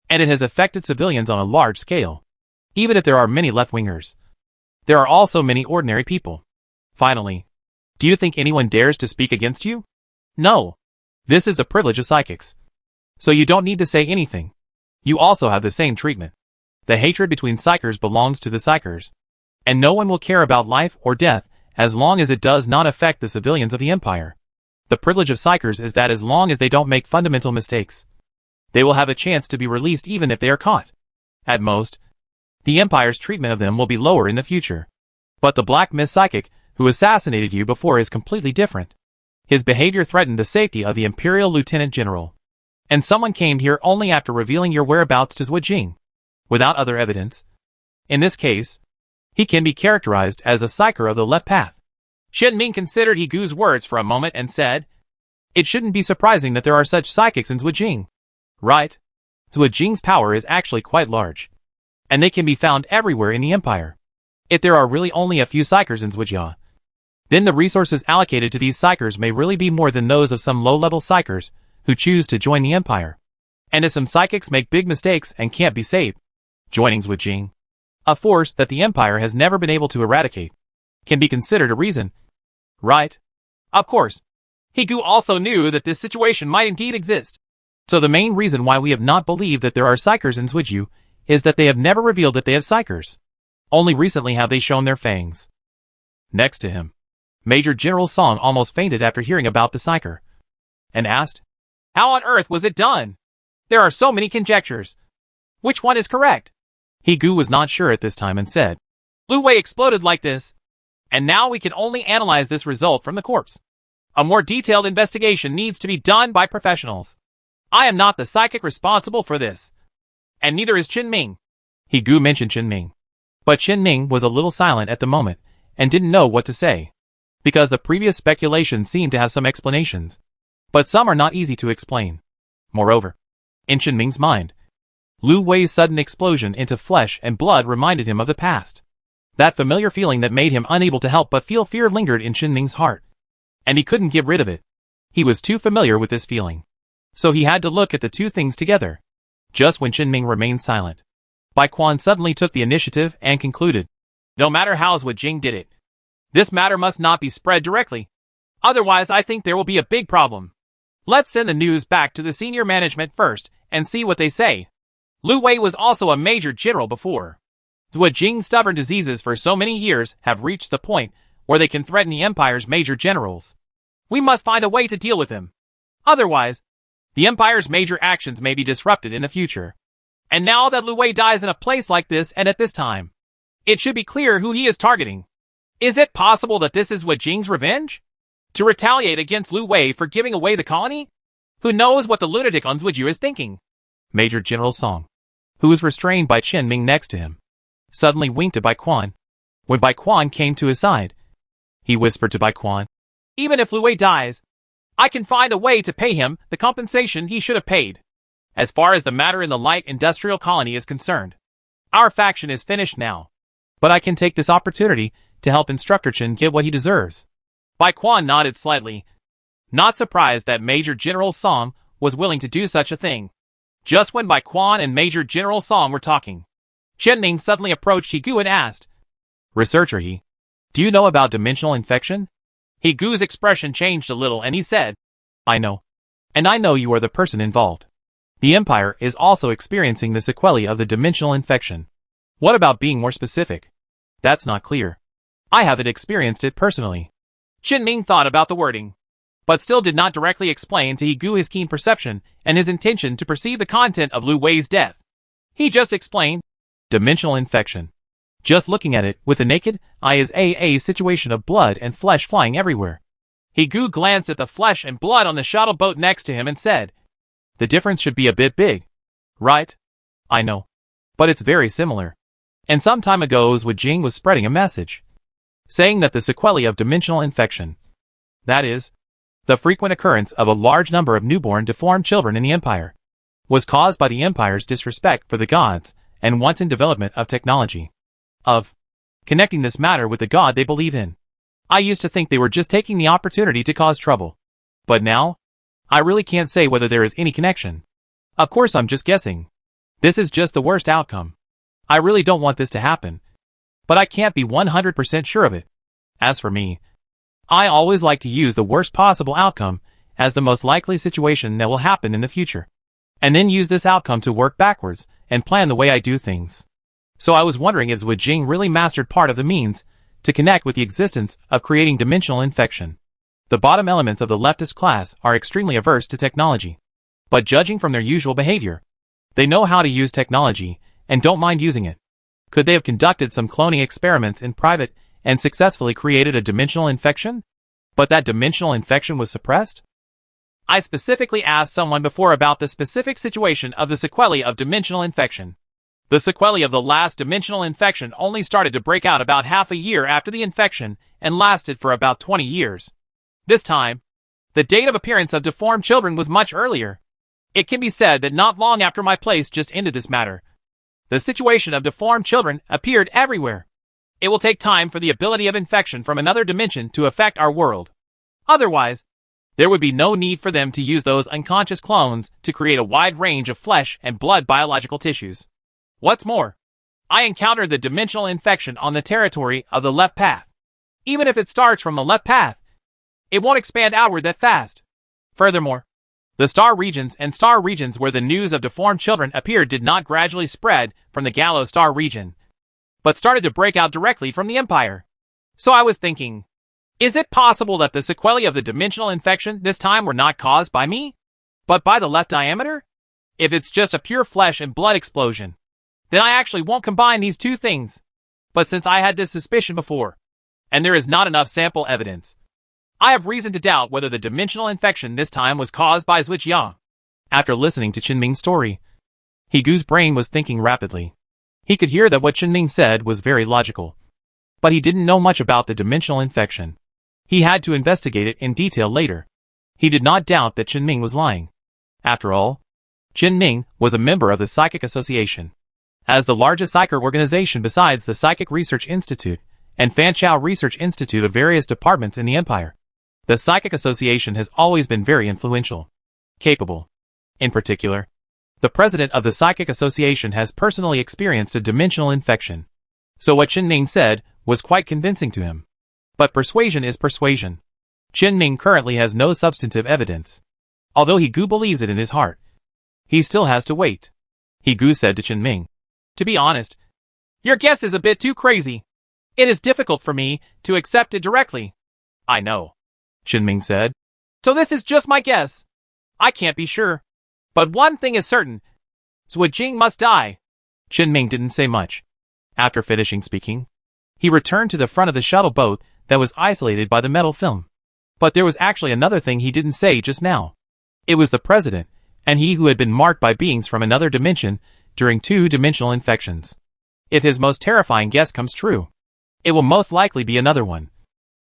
[SPEAKER 1] And it has affected civilians on a large scale. Even if there are many left-wingers, there are also many ordinary people. Finally, do you think anyone dares to speak against you? No. This is the privilege of psychics. So you don't need to say anything. You also have the same treatment. The hatred between psychers belongs to the psychers. And no one will care about life or death as long as it does not affect the civilians of the empire. The privilege of psychers is that as long as they don't make fundamental mistakes, they will have a chance to be released even if they are caught. At most, the empire's treatment of them will be lower in the future. But the Black Mist psychic who assassinated you before is completely different. His behavior threatened the safety of the Imperial Lieutenant General. And someone came here only after revealing your whereabouts to Zhuojing, without other evidence. In this case, he can be characterized as a psyker of the left path. Qianming considered He Gu's words for a moment and said, "It shouldn't be surprising that there are such psychics in Zhuojing, right? Zhuojing's power is actually quite large, and they can be found everywhere in the Empire. If there are really only a few psykers in Zhuojia, then the resources allocated to these psykers may really be more than those of some low-level psykers who choose to join the Empire. And if some psychics make big mistakes and can't be saved, joining Zhuojing, a force that the Empire has never been able to eradicate, can be considered a reason, right?" Of course, He Gu also knew that this situation might indeed exist. So the main reason why we have not believed that there are psykers in Zhuojiu is that they have never revealed that they have psykers. Only recently have they shown their fangs. Next to him, Major General Song almost fainted after hearing about the psyker, and asked, "How on earth was it done? There are so many conjectures. Which one is correct?" He Gu was not sure at this time and said, "Lu Wei exploded like this, and now we can only analyze this result from the corpse. A more detailed investigation needs to be done by professionals. I am not the psychic responsible for this, and neither is Qianming." He Gu mentioned Qianming, but Qianming was a little silent at the moment and didn't know what to say, because the previous speculation seemed to have some explanations, but some are not easy to explain. Moreover, in Qianming's mind, Lu Wei's sudden explosion into flesh and blood reminded him of the past. That familiar feeling that made him unable to help but feel fear lingered in Qianming's heart, and he couldn't get rid of it. He was too familiar with this feeling, so he had to look at the two things together. Just when Qianming remained silent, Bai Quan suddenly took the initiative and concluded, "No matter how Zhuojing did it, this matter must not be spread directly. Otherwise, I think there will be a big problem. Let's send the news back to the senior management first and see what they say." Lu Wei was also a major general before. Zhuojing's stubborn diseases for so many years have reached the point where they can threaten the Empire's major generals. We must find a way to deal with them. Otherwise, the Empire's major actions may be disrupted in the future. And now that Lu Wei dies in a place like this and at this time, it should be clear who he is targeting. Is it possible that this is Zhuojing's revenge? To retaliate against Lu Wei for giving away the colony? Who knows what the lunatic on Zhuojiu is thinking? Major General Song, who was restrained by Qianming next to him, suddenly winked at Bai Quan. When Bai Quan came to his side, he whispered to Bai Quan, "Even if Lu Wei dies, I can find a way to pay him the compensation he should have paid. As far as the matter in the light industrial colony is concerned, our faction is finished now. But I can take this opportunity to help Instructor Chen get what he deserves." Bai Quan nodded slightly, not surprised that Major General Song was willing to do such a thing. Just when Bai Quan and Major General Song were talking, Qianming suddenly approached He Gu and asked, "Researcher He, do you know about dimensional infection?" He Gu's expression changed a little and he said, "I know. And I know you are the person involved. The Empire is also experiencing the sequelae of the dimensional infection. What about being more specific?" "That's not clear. I haven't experienced it personally." Qianming thought about the wording, but still did not directly explain to He Gu his keen perception and his intention to perceive the content of Lu Wei's death. He just explained, "Dimensional infection. Just looking at it with the naked eye is a situation of blood and flesh flying everywhere." He Gu glanced at the flesh and blood on the shuttle boat next to him and said, "The difference should be a bit big, right?" "I know. But it's very similar. And some time ago Zhuojing was spreading a message, saying that the sequelae of dimensional infection, that is, the frequent occurrence of a large number of newborn deformed children in the Empire, was caused by the Empire's disrespect for the gods and wanton development of technology, of connecting this matter with the god they believe in. I used to think they were just taking the opportunity to cause trouble. But now, I really can't say whether there is any connection. Of course I'm just guessing. This is just the worst outcome. I really don't want this to happen, but I can't be 100% sure of it. As for me, I always like to use the worst possible outcome as the most likely situation that will happen in the future, and then use this outcome to work backwards and plan the way I do things. So I was wondering if Zhuojing really mastered part of the means to connect with the existence of creating dimensional infection. The bottom elements of the leftist class are extremely averse to technology, but judging from their usual behavior, they know how to use technology and don't mind using it. Could they have conducted some cloning experiments in private and successfully created a dimensional infection? But that dimensional infection was suppressed? I specifically asked someone before about the specific situation of the sequelae of dimensional infection. The sequelae of the last dimensional infection only started to break out about half a year after the infection and lasted for about 20 years. This time, the date of appearance of deformed children was much earlier. It can be said that not long after my place just ended this matter, the situation of deformed children appeared everywhere. It will take time for the ability of infection from another dimension to affect our world. Otherwise, there would be no need for them to use those unconscious clones to create a wide range of flesh and blood biological tissues. What's more, I encountered the dimensional infection on the territory of the left path. Even if it starts from the left path, it won't expand outward that fast. Furthermore, the star regions and star regions where the news of deformed children appeared did not gradually spread from the Gallo star region, but started to break out directly from the Empire. So I was thinking, is it possible that the sequelae of the dimensional infection this time were not caused by me, but by the left diameter? If it's just a pure flesh and blood explosion, then I actually won't combine these two things. But since I had this suspicion before, and there is not enough sample evidence, I have reason to doubt whether the dimensional infection this time was caused by Zwijiang. After listening to Qinming's story, Higu's brain was thinking rapidly. He could hear that what Qinming said was very logical, but he didn't know much about the dimensional infection. He had to investigate it in detail later. He did not doubt that Qinming was lying. After all, Qinming was a member of the Psychic Association. As the largest psychic organization besides the Psychic Research Institute and Fanchao Research Institute of various departments in the Empire, the Psychic Association has always been very influential, capable. In particular, the president of the Psychic Association has personally experienced a dimensional infection. So what Qinming said was quite convincing to him. But persuasion is persuasion. Qinming currently has no substantive evidence. Although Higu believes it in his heart, he still has to wait. Higu said to Qinming, "To be honest, your guess is a bit too crazy. It is difficult for me to accept it directly." "I know," Qinming said. "So this is just my guess. I can't be sure. But one thing is certain. Zwijiang must die." Qinming didn't say much. After finishing speaking, he returned to the front of the shuttle boat that was isolated by the metal film. But there was actually another thing he didn't say just now. It was the president, and he who had been marked by beings from another dimension during 2-dimensional infections. If his most terrifying guess comes true, it will most likely be another one.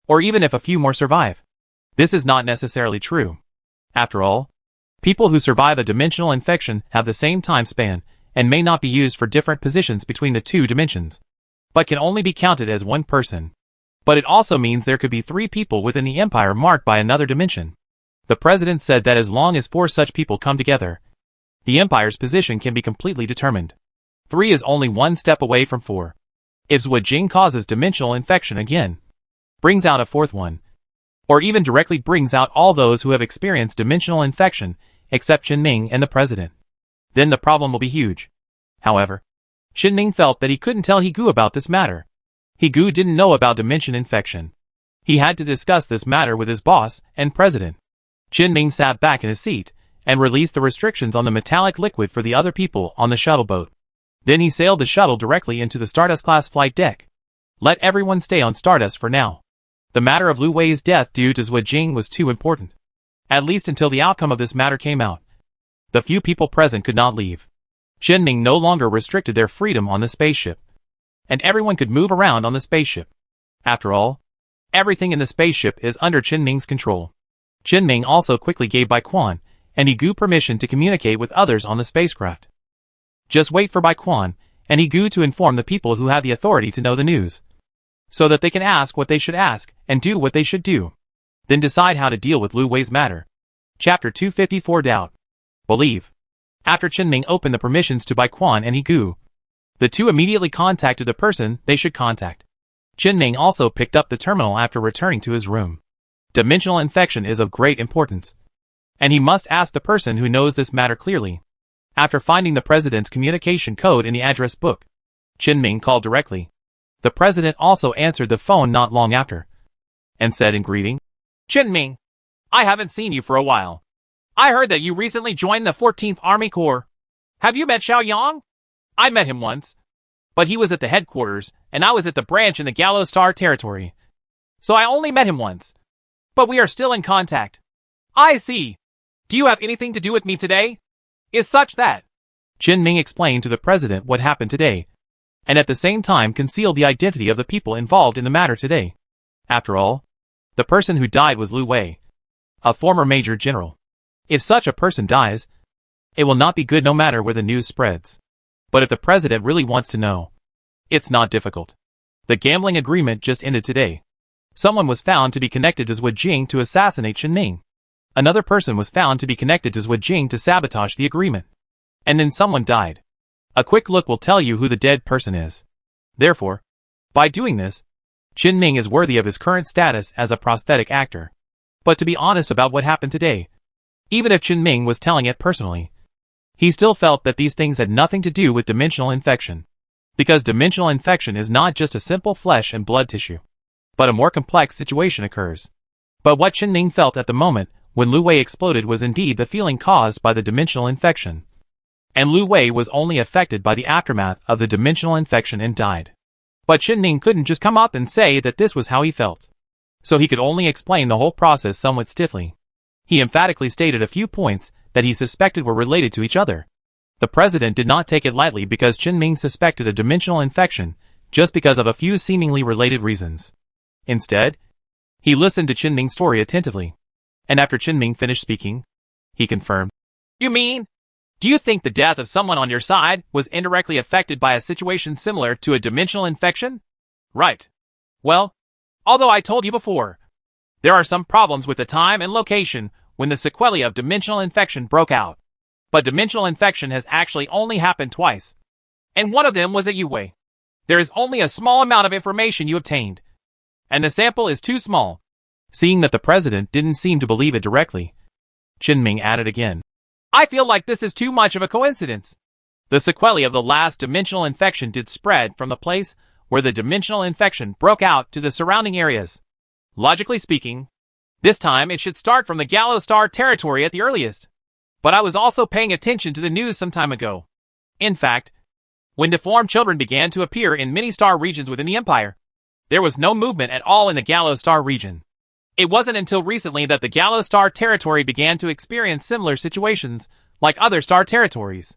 [SPEAKER 1] Or even if a few more survive. This is not necessarily true. After all, people who survive a dimensional infection have the same time span and may not be used for different positions between the 2 dimensions, but can only be counted as one person. But it also means there could be 3 people within the Empire marked by another dimension. The president said that as long as 4 such people come together, the Empire's position can be completely determined. 3 is only one step away from 4. If Zwijiang causes dimensional infection again, brings out a 4th one, or even directly brings out all those who have experienced dimensional infection except Qinming and the president, then the problem will be huge. However, Qinming felt that he couldn't tell Higu about this matter. Higu didn't know about dimension infection. He had to discuss this matter with his boss and president. Qinming sat back in his seat and released the restrictions on the metallic liquid for the other people on the shuttle boat. Then he sailed the shuttle directly into the Stardust-class flight deck. Let everyone stay on Stardust for now. The matter of Lu Wei's death due to Zwijiang was too important. At least until the outcome of this matter came out. The few people present could not leave. Qinming no longer restricted their freedom on the spaceship, and everyone could move around on the spaceship. After all, everything in the spaceship is under Qinming's control. Qinming also quickly gave Baiquan and Higu permission to communicate with others on the spacecraft. Just wait for Baiquan and Higu to inform the people who have the authority to know the news, so that they can ask what they should ask and do what they should do. Then decide how to deal with Lu Wei's matter. Chapter 254 Doubt. Believe. After Qinming opened the permissions to Baiquan and Higu, the two immediately contacted the person they should contact. Qinming also picked up the terminal after returning to his room. Dimensional infection is of great importance, and he must ask the person who knows this matter clearly. After finding the president's communication code in the address book, Qinming called directly. The president also answered the phone not long after, and said in greeting, "Qinming, I haven't seen you for a while. I heard that you recently joined the 14th Army Corps. Have you met Xiaoyang?" "I met him once, but he was at the headquarters, and I was at the branch in the Gallo Star territory. So I only met him once. But we are still in contact." "I see. Do you have anything to do with me today? Is such that Qin Ming explained to the president what happened today, and at the same time concealed the identity of the people involved in the matter today. After all, the person who died was Lu Wei, a former major general. If such a person dies, it will not be good no matter where the news spreads. But if the president really wants to know, it's not difficult. The gambling agreement just ended today. Someone was found to be connected to Zhuo Jing to assassinate Qin Ming. Another person was found to be connected to Zhuo Jing to sabotage the agreement. And then someone died. A quick look will tell you who the dead person is. Therefore, by doing this, Qin Ming is worthy of his current status as a prosthetic actor. But to be honest about what happened today, even if Qin Ming was telling it personally, he still felt that these things had nothing to do with dimensional infection. Because dimensional infection is not just a simple flesh and blood tissue, but a more complex situation occurs. But what Qin Ming felt at the moment when Lu Wei exploded was indeed the feeling caused by the dimensional infection. And Lu Wei was only affected by the aftermath of the dimensional infection and died. But Qin Ming couldn't just come up and say that this was how he felt. So he could only explain the whole process somewhat stiffly. He emphatically stated a few points that he suspected were related to each other. The president did not take it lightly because Qin Ming suspected a dimensional infection just because of a few seemingly related reasons. Instead, he listened to Qin Ming's story attentively. And after Qin Ming finished speaking, he confirmed. You mean? Do you think the death of someone on your side was indirectly affected by a situation similar to a dimensional infection? Right. Well, although I told you before, there are some problems with the time and location when the sequelae of dimensional infection broke out. But dimensional infection has actually only happened twice. And one of them was at Yue. There is only a small amount of information you obtained. And the sample is too small. Seeing that the president didn't seem to believe it directly, Qin Ming added again. I feel like this is too much of a coincidence. The sequelae of the last dimensional infection did spread from the place where the dimensional infection broke out to the surrounding areas. Logically speaking, this time it should start from the Gallows Star territory at the earliest. But I was also paying attention to the news some time ago. In fact, when deformed children began to appear in many star regions within the Empire, there was no movement at all in the Gallows Star region. It wasn't until recently that the Gallows Star territory began to experience similar situations like other star territories.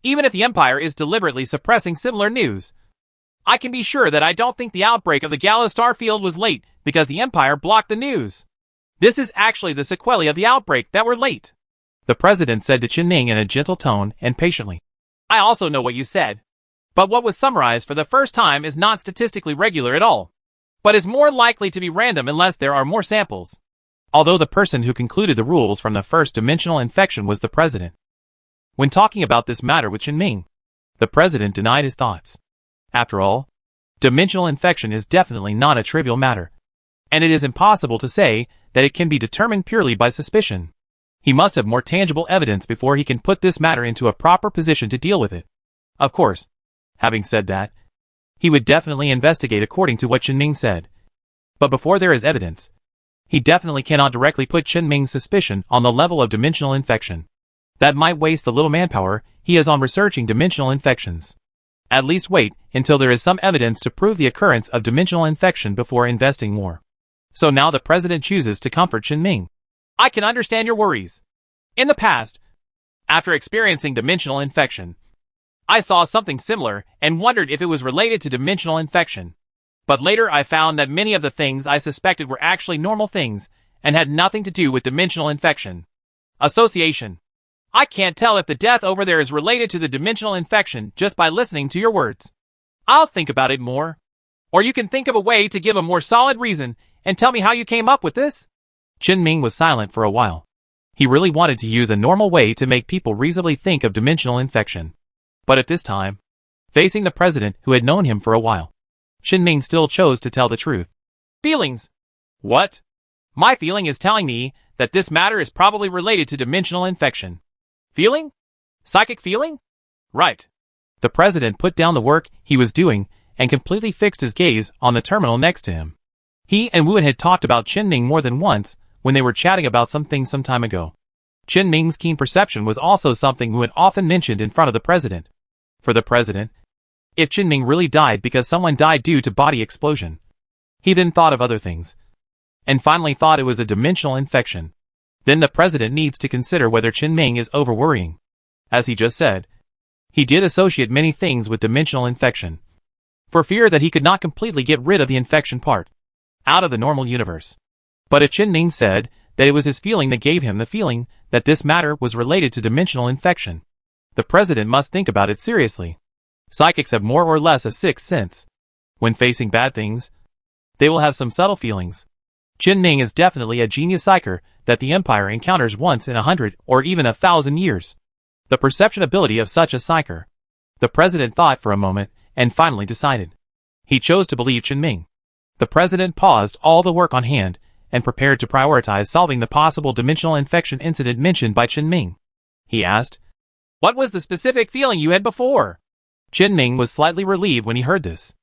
[SPEAKER 1] Even if the Empire is deliberately suppressing similar news, I can be sure that I don't think the outbreak of the Gallows Star field was late because the Empire blocked the news. This is actually the sequelae of the outbreak that were late. The president said to Qin Ming in a gentle tone and patiently. I also know what you said. But what was summarized for the first time is not statistically regular at all, but is more likely to be random unless there are more samples. Although the person who concluded the rules from the first dimensional infection was the president. When talking about this matter with Qin Ming, the president denied his thoughts. After all, dimensional infection is definitely not a trivial matter, and it is impossible to say that it can be determined purely by suspicion. He must have more tangible evidence before he can put this matter into a proper position to deal with it. Of course, having said that, he would definitely investigate according to what Qin Ming said. But before there is evidence, he definitely cannot directly put Qin Ming's suspicion on the level of dimensional infection. That might waste the little manpower he has on researching dimensional infections. At least wait until there is some evidence to prove the occurrence of dimensional infection before investing more. So now the president chooses to comfort Qin Ming. I can understand your worries. In the past, after experiencing dimensional infection, I saw something similar and wondered if it was related to dimensional infection. But later I found that many of the things I suspected were actually normal things and had nothing to do with dimensional infection. Association. I can't tell if the death over there is related to the dimensional infection just by listening to your words. I'll think about it more. Or you can think of a way to give a more solid reason and tell me how you came up with this. Qin Ming was silent for a while. He really wanted to use a normal way to make people reasonably think of dimensional infection. But at this time, facing the president who had known him for a while, Qin Ming still chose to tell the truth. Feelings. What? My feeling is telling me that this matter is probably related to dimensional infection. Feeling? Psychic feeling? Right. The president put down the work he was doing and completely fixed his gaze on the terminal next to him. He and Wu had talked about Qin Ming more than once when they were chatting about some things some time ago. Qin Ming's keen perception was also something Wu had often mentioned in front of the president. For the president, if Qin Ming really died because someone died due to body explosion, he then thought of other things, and finally thought it was a dimensional infection. Then the president needs to consider whether Chen-Ming is over-worrying. As he just said, he did associate many things with dimensional infection, for fear that he could not completely get rid of the infection part out of the normal universe. But if Chen-Ming said that it was his feeling that gave him the feeling that this matter was related to dimensional infection, the president must think about it seriously. Psychics have more or less a sixth sense. When facing bad things, they will have some subtle feelings. Chen-Ming is definitely a genius psyker that the Empire encounters once in 100 or even 1,000 years. The perception ability of such a psyker. The president thought for a moment and finally decided. He chose to believe Chen-Ming. The president paused all the work on hand and prepared to prioritize solving the possible dimensional infection incident mentioned by Chen-Ming. He asked, "What was the specific feeling you had before?" Chen-Ming was slightly relieved when he heard this.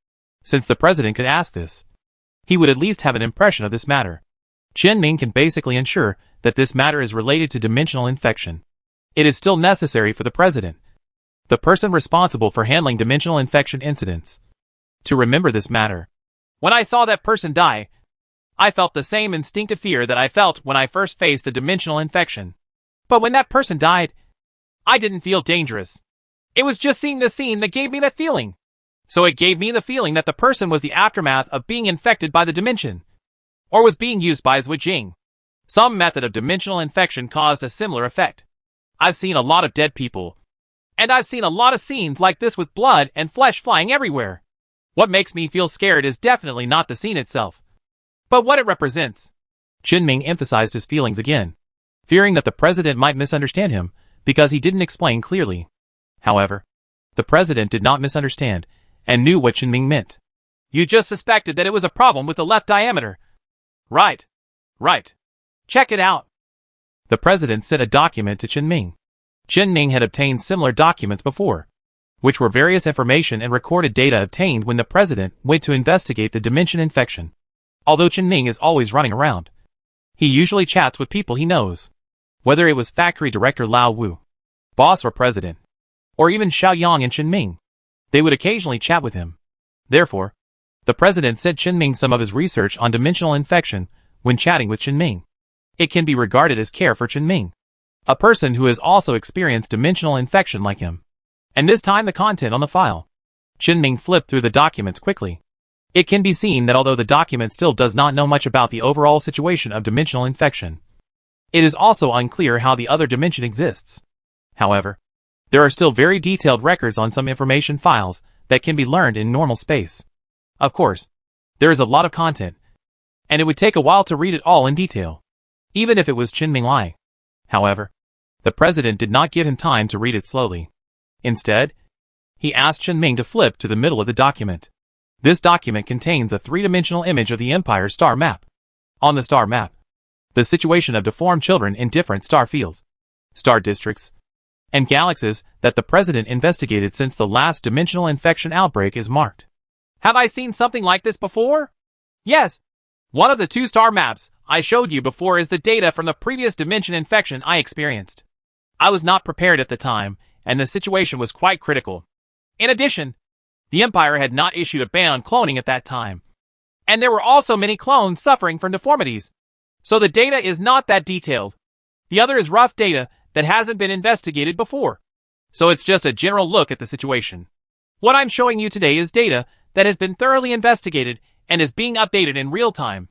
[SPEAKER 1] Since the president could ask this, he would at least have an impression of this matter. Chen-Ming can basically ensure that this matter is related to dimensional infection. It is still necessary for the president, the person responsible for handling dimensional infection incidents, to remember this matter. When I saw that person die, I felt the same instinctive fear that I felt when I first faced the dimensional infection. But when that person died, I didn't feel dangerous. It was just seeing the scene that gave me that feeling. So it gave me the feeling that the person was the aftermath of being infected by the dimension, or was being used by Zerg. Some method of dimensional infection caused a similar effect. I've seen a lot of dead people, and I've seen a lot of scenes like this with blood and flesh flying everywhere. What makes me feel scared is definitely not the scene itself, but what it represents. Chen-Ming emphasized his feelings again, fearing that the president might misunderstand him because he didn't explain clearly. However, the president did not misunderstand and knew what Chen-Ming meant. You just suspected that it was a problem with the left diameter. Right. Right. Check it out. The president sent a document to Chen-Ming. Chen-Ming had obtained similar documents before, which were various information and recorded data obtained when the president went to investigate the dimension infection. Although Chen-Ming is always running around, he usually chats with people he knows. Whether it was factory director Lao Wu, boss or president, or even Xiaoyang and Chen-Ming, they would occasionally chat with him. Therefore, the president sent Chen-Ming some of his research on dimensional infection when chatting with Chen-Ming. It can be regarded as care for Chen-Ming, a person who has also experienced dimensional infection like him. And this time the content on the file. Chen-Ming flipped through the documents quickly. It can be seen that although the document still does not know much about the overall situation of dimensional infection, it is also unclear how the other dimension exists. However, there are still very detailed records on some information files that can be learned in normal space. Of course, there is a lot of content, and it would take a while to read it all in detail, even if it was Chen-Ming Lai. However, the president did not give him time to read it slowly. Instead, he asked Chen-Ming to flip to the middle of the document. This document contains a three-dimensional image of the Empire star map. On the star map, the situation of deformed children in different star fields, star districts, and galaxies that the president investigated since the last dimensional infection outbreak is marked. Have I seen something like this before? Yes. One of the two star maps I showed you before is the data from the previous dimension infection I experienced. I was not prepared at the time, and the situation was quite critical. In addition, the Empire had not issued a ban on cloning at that time, and there were also many clones suffering from deformities. So the data is not that detailed. The other is rough data that hasn't been investigated before. So it's just a general look at the situation. What I'm showing you today is data that has been thoroughly investigated and is being updated in real time.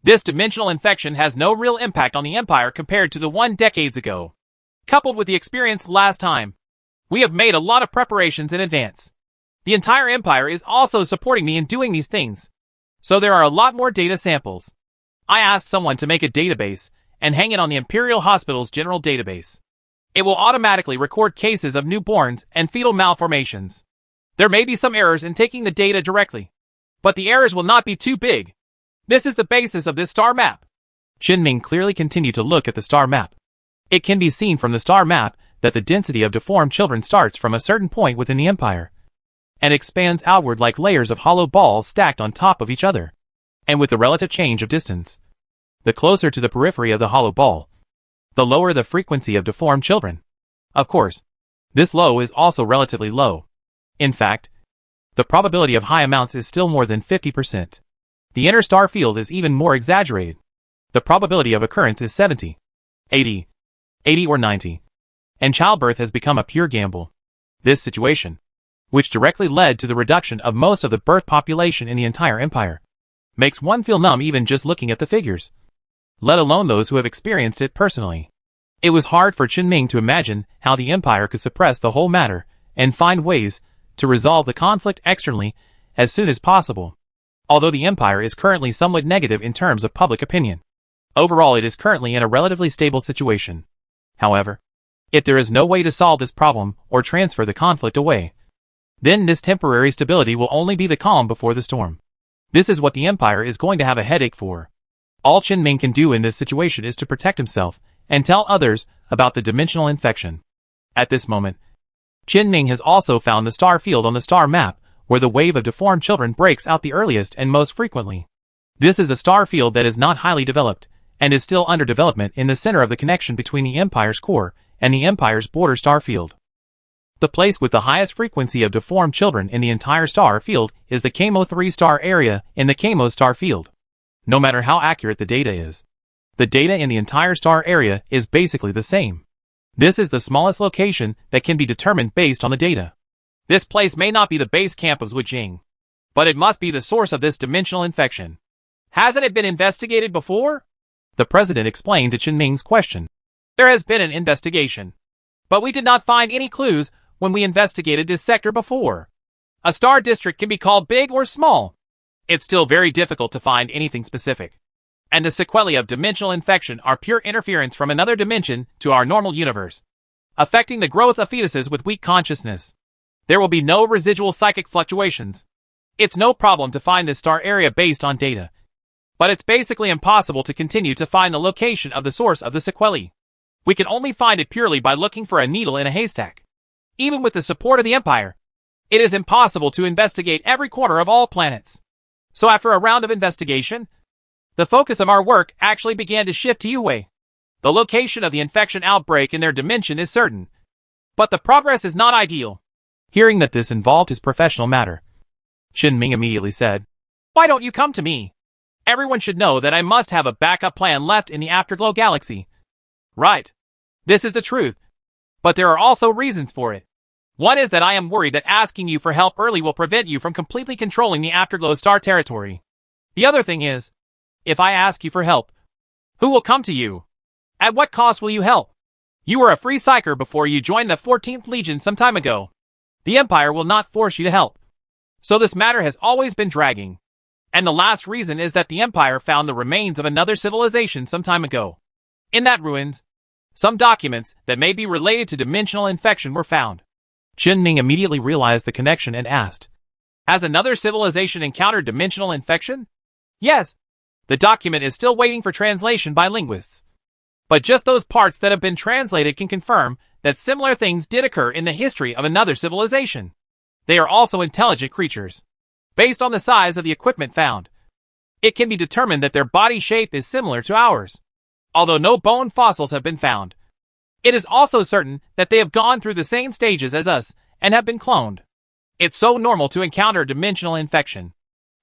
[SPEAKER 1] This dimensional infection has no real impact on the Empire compared to the one decades ago. Coupled with the experience last time, we have made a lot of preparations in advance. The entire Empire is also supporting me in doing these things. So there are a lot more data samples. I asked someone to make a database and hang it on the Imperial Hospital's general database. It will automatically record cases of newborns and fetal malformations. There may be some errors in taking the data directly, but the errors will not be too big. This is the basis of this star map. Chen-Ming clearly continued to look at the star map. It can be seen from the star map that the density of deformed children starts from a certain point within the Empire and expands outward like layers of hollow balls stacked on top of each other. And with the relative change of distance, the closer to the periphery of the hollow ball, the lower the frequency of deformed children. Of course, this low is also relatively low. In fact, the probability of high amounts is still more than 50%. The inner star field is even more exaggerated. The probability of occurrence is 70. 80, 80 or 90. And childbirth has become a pure gamble. This situation, which directly led to the reduction of most of the birth population in the entire empire, makes one feel numb even just looking at the figures, let alone those who have experienced it personally. It was hard for Qin to imagine how the empire could suppress the whole matter and find ways to resolve the conflict externally as soon as possible. Although the empire is currently somewhat negative in terms of public opinion, overall it is currently in a relatively stable situation. However, if there is no way to solve this problem or transfer the conflict away, then this temporary stability will only be the calm before the storm. This is what the empire is going to have a headache for. All Qin can do in this situation is to protect himself and tell others about the dimensional infection. At this moment, Qin has also found the star field on the star map where the wave of deformed children breaks out the earliest and most frequently. This is a star field that is not highly developed and is still under development in the center of the connection between the empire's core and the empire's border star field. The place with the highest frequency of deformed children in the entire star field is the Camo-3 star area in the Camo star field. No matter how accurate the data is, the data in the entire star area is basically the same. This is the smallest location that can be determined based on the data. This place may not be the base camp of Zhujiang, but it must be the source of this dimensional infection. Hasn't it been investigated before? The president explained to Qin question. There has been an investigation, but we did not find any clues when we investigated this sector before. A star district can be called big or small. It's still very difficult to find anything specific. And the sequelae of dimensional infection are pure interference from another dimension to our normal universe, affecting the growth of fetuses with weak consciousness. There will be no residual psychic fluctuations. It's no problem to find this star area based on data, but it's basically impossible to continue to find the location of the source of the sequelae. We can only find it purely by looking for a needle in a haystack. Even with the support of the Empire, it is impossible to investigate every corner of all planets. So after a round of investigation, the focus of our work actually began to shift to Yue. The location of the infection outbreak in their dimension is certain, but the progress is not ideal. Hearing that this involved his professional matter, Qin immediately said, "Why don't you come to me? Everyone should know that I must have a backup plan left in the Afterglow Galaxy." Right. This is the truth. But there are also reasons for it. One is that I am worried that asking you for help early will prevent you from completely controlling the Afterglow star territory. The other thing is, if I ask you for help, who will come to you? At what cost will you help? You were a free psyker before you joined the 14th Legion some time ago. The Empire will not force you to help. So this matter has always been dragging. And the last reason is that the Empire found the remains of another civilization some time ago. In that ruins, some documents that may be related to dimensional infection were found. Qin immediately realized the connection and asked, "Has another civilization encountered dimensional infection?" "Yes. The document is still waiting for translation by linguists. But just those parts that have been translated can confirm that similar things did occur in the history of another civilization. They are also intelligent creatures. Based on the size of the equipment found, it can be determined that their body shape is similar to ours. Although no bone fossils have been found, it is also certain that they have gone through the same stages as us and have been cloned. It's so normal to encounter dimensional infection."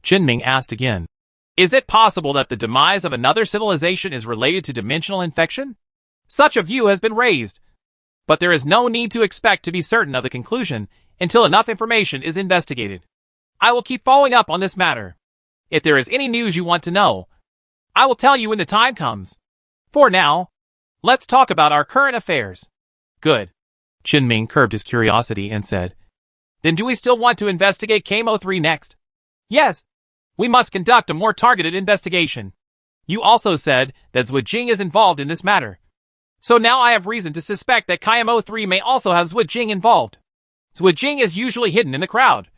[SPEAKER 1] Qin asked again, "Is it possible that the demise of another civilization is related to dimensional infection?" Such a view has been raised, but there is no need to expect to be certain of the conclusion until enough information is investigated. I will keep following up on this matter. If there is any news you want to know, I will tell you when the time comes. For now, let's talk about our current affairs." "Good." Qin curbed his curiosity and said, "Then do we still want to investigate Camo-3 next?" "Yes. We must conduct a more targeted investigation. You also said that Zhujiang is involved in this matter. So now I have reason to suspect that Camo-3 may also have Zhujiang involved. Zhujiang is usually hidden in the crowd.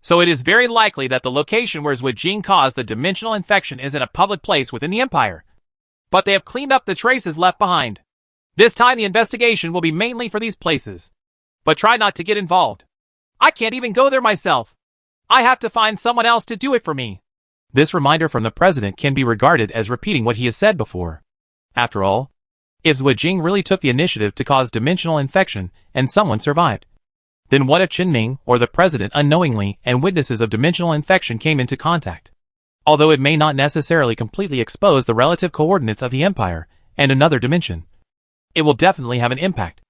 [SPEAKER 1] So it is very likely that the location where Zhujiang caused the dimensional infection is in a public place within the Empire. But they have cleaned up the traces left behind. This time the investigation will be mainly for these places. But try not to get involved. I can't even go there myself. I have to find someone else to do it for me." This reminder from the president can be regarded as repeating what he has said before. After all, if Zhujiang really took the initiative to cause dimensional infection and someone survived, then what if Qin or the president unknowingly and witnesses of dimensional infection came into contact? Although it may not necessarily completely expose the relative coordinates of the Empire and another dimension, it will definitely have an impact.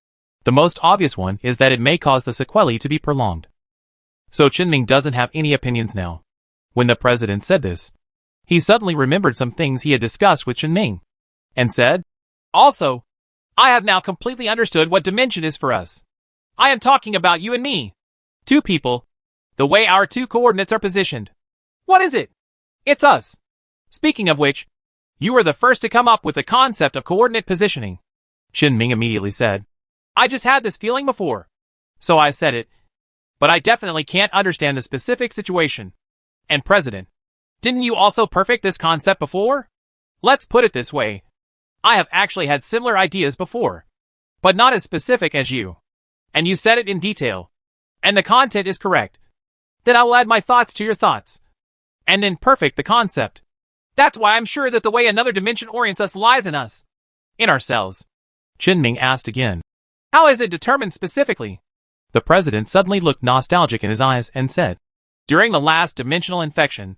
[SPEAKER 1] The most obvious one is that it may cause the sequelae to be prolonged. So Qinming doesn't have any opinions now. When the president said this, he suddenly remembered some things he had discussed with Qinming, and said, "Also, I have now completely understood what dimension is for us. I am talking about you and me. Two people. The way our two coordinates are positioned. What is it? It's us. Speaking of which, you were the first to come up with the concept of coordinate positioning." Qinming immediately said, "I just had this feeling before. So I said it. But I definitely can't understand the specific situation. And President, didn't you also perfect this concept before? Let's put it this way. I have actually had similar ideas before, but not as specific as you. And you said it in detail. And the content is correct. Then I will add my thoughts to your thoughts. And then perfect the concept. That's why I'm sure that the way another dimension orients us lies in us. In ourselves." Qinming asked again, "How is it determined specifically?" The president suddenly looked nostalgic in his eyes and said, "During the last dimensional infection,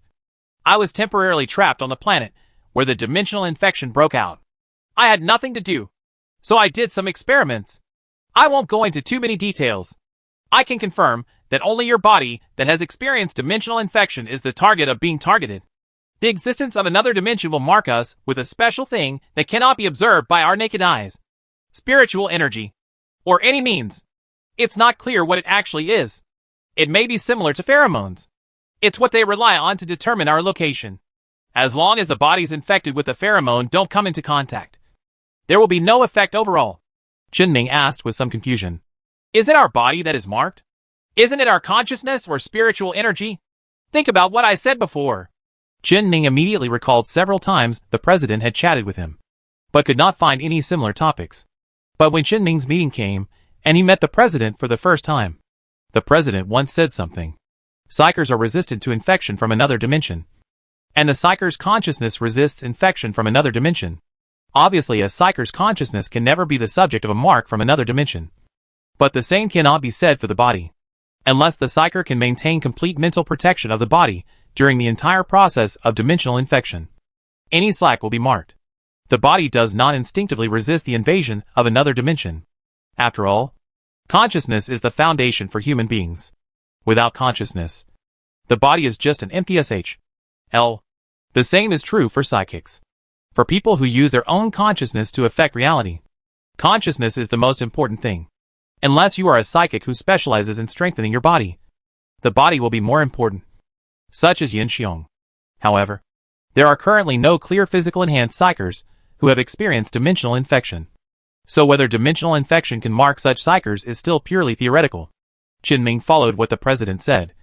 [SPEAKER 1] I was temporarily trapped on the planet where the dimensional infection broke out. I had nothing to do, so I did some experiments. I won't go into too many details. I can confirm that only your body that has experienced dimensional infection is the target of being targeted. The existence of another dimension will mark us with a special thing that cannot be observed by our naked eyes. Spiritual energy. Or any means. It's not clear what it actually is. It may be similar to pheromones. It's what they rely on to determine our location. As long as the bodies infected with the pheromone don't come into contact, there will be no effect overall." Qinming asked with some confusion, "Is it our body that is marked? Isn't it our consciousness or spiritual energy? Think about what I said before." Qinming immediately recalled several times the president had chatted with him, but could not find any similar topics. But when Qinming's meeting came, and he met the president for the first time, the president once said something. Psychers are resistant to infection from another dimension. And the psycher's consciousness resists infection from another dimension. Obviously, a psycher's consciousness can never be the subject of a mark from another dimension. But the same cannot be said for the body. Unless the psycher can maintain complete mental protection of the body during the entire process of dimensional infection, any slack will be marked. The body does not instinctively resist the invasion of another dimension. After all, consciousness is the foundation for human beings. Without consciousness, the body is just an empty SHL. The same is true for psychics. For people who use their own consciousness to affect reality, consciousness is the most important thing. Unless you are a psychic who specializes in strengthening your body, the body will be more important, such as Yin Xiong. However, there are currently no clear physical enhanced psychers who have experienced dimensional infection. So whether dimensional infection can mark such psychers is still purely theoretical. Qinming followed what the president said,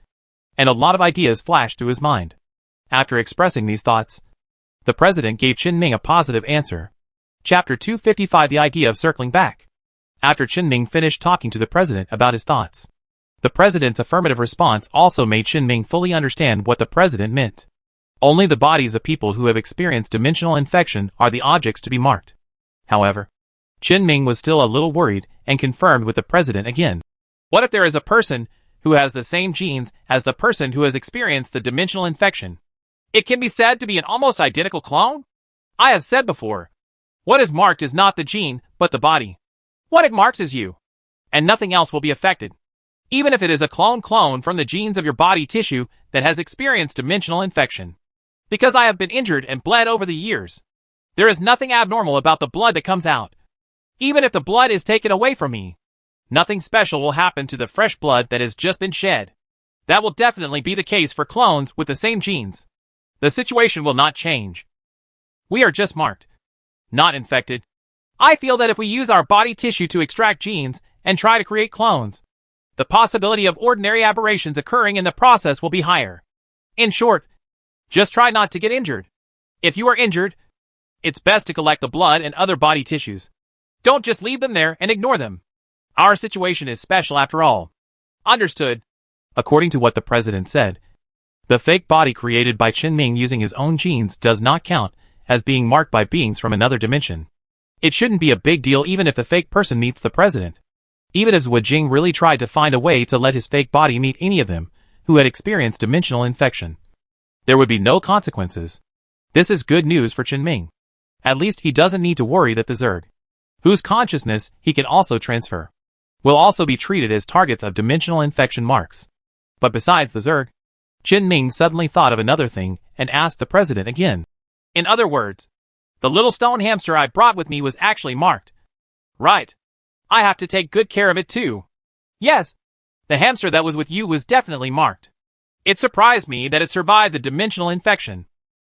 [SPEAKER 1] and a lot of ideas flashed through his mind. After expressing these thoughts, the president gave Qinming a positive answer. Chapter 255: The Idea of Circling Back. After Qinming finished talking to the president about his thoughts, the president's affirmative response also made Qinming fully understand what the president meant. Only the bodies of people who have experienced dimensional infection are the objects to be marked. However, Qinming was still a little worried and confirmed with the president again. What if there is a person who has the same genes as the person who has experienced the dimensional infection? It can be said to be an almost identical clone? I have said before, what is marked is not the gene, but the body. What it marks is you, and nothing else will be affected. Even if it is a clone from the genes of your body tissue that has experienced dimensional infection. Because I have been injured and bled over the years, there is nothing abnormal about the blood that comes out. Even if the blood is taken away from me, nothing special will happen to the fresh blood that has just been shed. That will definitely be the case for clones with the same genes. The situation will not change. We are just marked, not infected. I feel that if we use our body tissue to extract genes and try to create clones, the possibility of ordinary aberrations occurring in the process will be higher. In short, just try not to get injured. If you are injured, it's best to collect the blood and other body tissues. Don't just leave them there and ignore them. Our situation is special after all. Understood? According to what the president said, the fake body created by Qinming using his own genes does not count as being marked by beings from another dimension. It shouldn't be a big deal even if the fake person meets the president. Even if Wu Jing really tried to find a way to let his fake body meet any of them who had experienced dimensional infection, there would be no consequences. This is good news for Qinming. At least he doesn't need to worry that the Zerg whose consciousness he can also transfer, will also be treated as targets of dimensional infection marks. But besides the Zerg, Qin Ming suddenly thought of another thing and asked the president again. In other words, the little stone hamster I brought with me was actually marked. Right. I have to take good care of it too. Yes. The hamster that was with you was definitely marked. It surprised me that it survived the dimensional infection.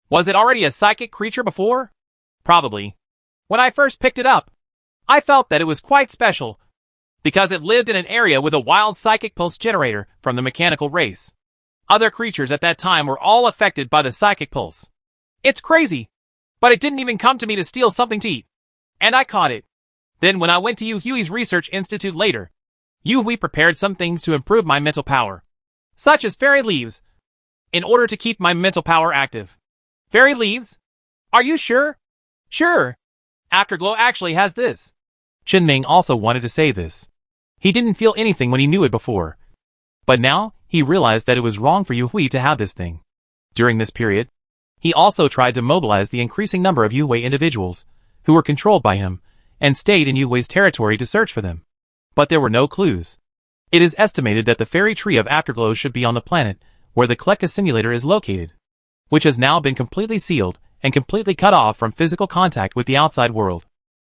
[SPEAKER 1] Was it already a psychic creature before? Probably. When I first picked it up, I felt that it was quite special, because it lived in an area with a wild psychic pulse generator from the mechanical race. Other creatures at that time were all affected by the psychic pulse. It's crazy, but it didn't even come to me to steal something to eat. And I caught it. Then when I went to Yu Hui's Research Institute later, Yu Hui prepared some things to improve my mental power, such as fairy leaves, in order to keep my mental power active. Fairy leaves? Are you sure? Sure. Afterglow actually has this. Qin Ming also wanted to say this. He didn't feel anything when he knew it before. But now, he realized that it was wrong for Yu Hui to have this thing. During this period, he also tried to mobilize the increasing number of Yu Hui individuals, who were controlled by him, and stayed in Yu Hui's territory to search for them. But there were no clues. It is estimated that the fairy tree of Afterglow should be on the planet where the Kleka simulator is located, which has now been completely sealed and completely cut off from physical contact with the outside world.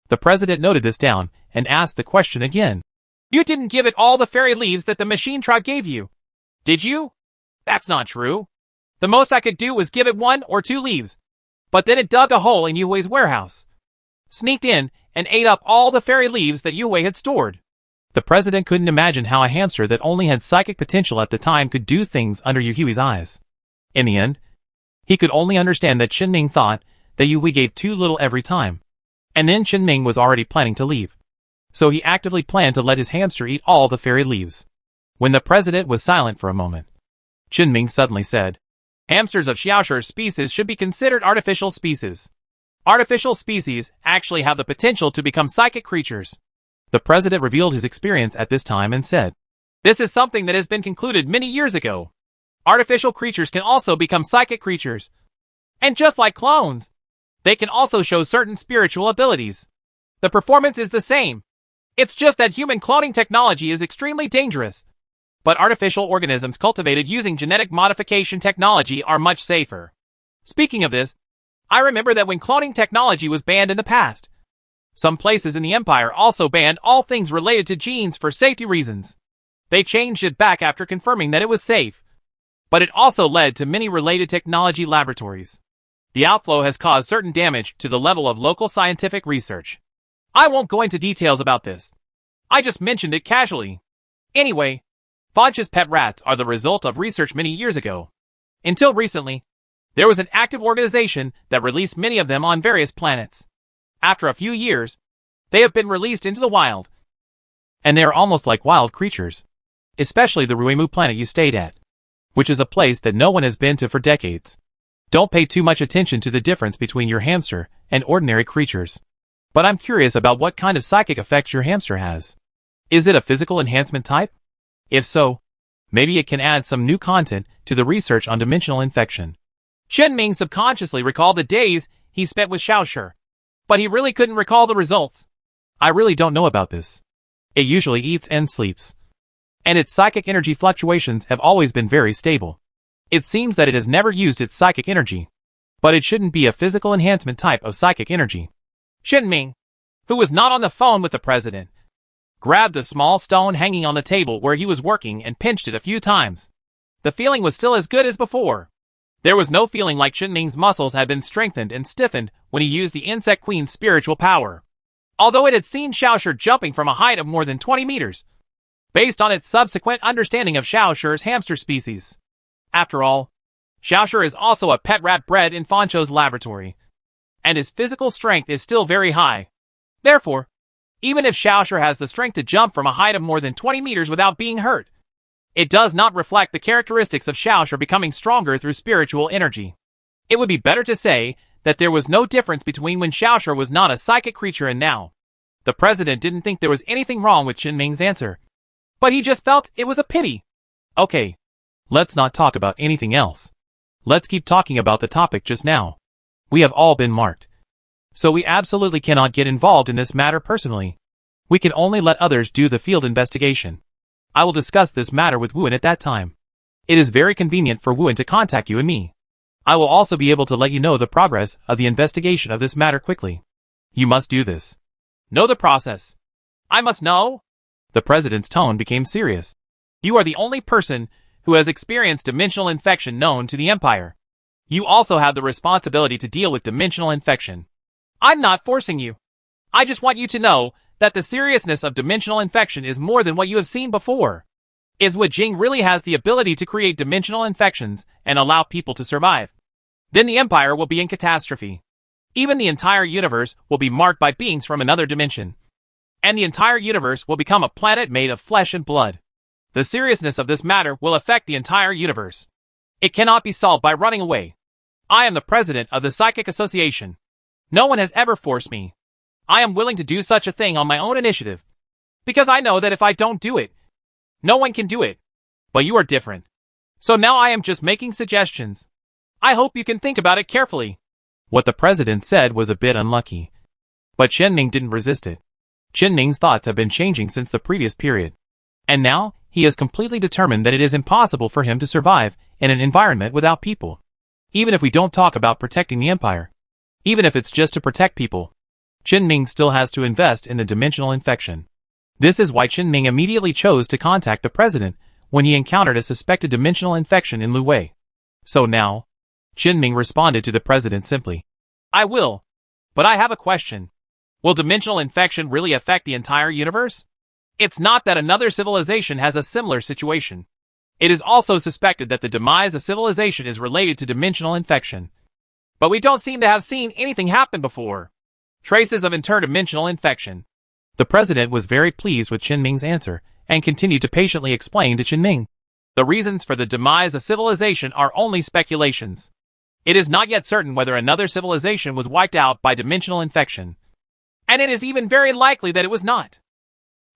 [SPEAKER 1] The president noted this down and asked the question again. You didn't give it all the fairy leaves that the machine tribe gave you, did you? That's not true. The most I could do was give it 1 or 2 leaves. But then it dug a hole in Yu Hui's warehouse, sneaked in, and ate up all the fairy leaves that Yu Hui had stored. The president couldn't imagine how a hamster that only had psychic potential at the time could do things under Yu Hui's eyes. In the end, he could only understand that Qin Ming thought that Yu Hui gave too little every time. And then Qin Ming was already planning to leave. So he actively planned to let his hamster eat all the fairy leaves. When the president was silent for a moment, Qin Ming suddenly said, Hamsters of Xiaoshu's species should be considered artificial species. Artificial species actually have the potential to become psychic creatures. The president revealed his experience at this time and said, This is something that has been concluded many years ago. Artificial creatures can also become psychic creatures. And just like clones, they can also show certain spiritual abilities. The performance is the same. It's just that human cloning technology is extremely dangerous. But artificial organisms cultivated using genetic modification technology are much safer. Speaking of this, I remember that when cloning technology was banned in the past, some places in the Empire also banned all things related to genes for safety reasons. They changed it back after confirming that it was safe. But it also led to many related technology laboratories. The outflow has caused certain damage to the level of local scientific research. I won't go into details about this. I just mentioned it casually. Anyway, Fonch's pet rats are the result of research many years ago. Until recently, there was an active organization that released many of them on various planets. After a few years, they have been released into the wild. And they are almost like wild creatures. Especially the Ruimu planet you stayed at, which is a place that no one has been to for decades. Don't pay too much attention to the difference between your hamster and ordinary creatures. But I'm curious about what kind of psychic effects your hamster has. Is it a physical enhancement type? If so, maybe it can add some new content to the research on dimensional infection. Qin Ming subconsciously recalled the days he spent with Xiaoshu, but he really couldn't recall the results. I really don't know about this. It usually eats and sleeps. And its psychic energy fluctuations have always been very stable. It seems that it has never used its psychic energy. But it shouldn't be a physical enhancement type of psychic energy. Qin Ming, who was not on the phone with the president, grabbed a small stone hanging on the table where he was working and pinched it a few times. The feeling was still as good as before. There was no feeling like Qin Ming's muscles had been strengthened and stiffened when he used the Insect Queen's spiritual power. Although it had seen Xiaoshu jumping from a height of more than 20 meters, based on its subsequent understanding of Xiaoshu's hamster species. After all, Xiaoshu is also a pet rat bred in Fancho's laboratory, and his physical strength is still very high. Therefore, even if Xiaoshu has the strength to jump from a height of more than 20 meters without being hurt, it does not reflect the characteristics of Xiaoshu becoming stronger through spiritual energy. It would be better to say that there was no difference between when Xiaoshu was not a psychic creature and now. The president didn't think there was anything wrong with Qin Ming's answer, but he just felt it was a pity. Okay, let's not talk about anything else. Let's keep talking about the topic just now. We have all been marked. So we absolutely cannot get involved in this matter personally. We can only let others do the field investigation. I will discuss this matter with Wuan at that time. It is very convenient for Wuan to contact you and me. I will also be able to let you know the progress of the investigation of this matter quickly. You must do this. Know the process. I must know? The president's tone became serious. You are the only person who has experienced dimensional infection known to the Empire. You also have the responsibility to deal with dimensional infection. I'm not forcing you. I just want you to know that the seriousness of dimensional infection is more than what you have seen before. If Jing really has the ability to create dimensional infections and allow people to survive, then the Empire will be in catastrophe. Even the entire universe will be marked by beings from another dimension. And the entire universe will become a planet made of flesh and blood. The seriousness of this matter will affect the entire universe. It cannot be solved by running away. I am the president of the Psychic Association. No one has ever forced me. I am willing to do such a thing on my own initiative. Because I know that if I don't do it, no one can do it. But you are different. So now I am just making suggestions. I hope you can think about it carefully. What the president said was a bit unlucky. But Chen-Ning didn't resist it. Chen-Ning's thoughts have been changing since the previous period. And now, he is completely determined that it is impossible for him to survive in an environment without people. Even if we don't talk about protecting the Empire. Even if it's just to protect people. Chen-Ning still has to invest in the dimensional infection. This is why Chen-Ning immediately chose to contact the president when he encountered a suspected dimensional infection in Lu Wei. So now, Chen-Ning responded to the president simply. I will. But I have a question. Will dimensional infection really affect the entire universe? It's not that another civilization has a similar situation. It is also suspected that the demise of civilization is related to dimensional infection. But we don't seem to have seen anything happen before. Traces of interdimensional infection. The president was very pleased with Chen-Ning's answer and continued to patiently explain to Chen-Ning. The reasons for the demise of civilization are only speculations. It is not yet certain whether another civilization was wiped out by dimensional infection. And it is even very likely that it was not.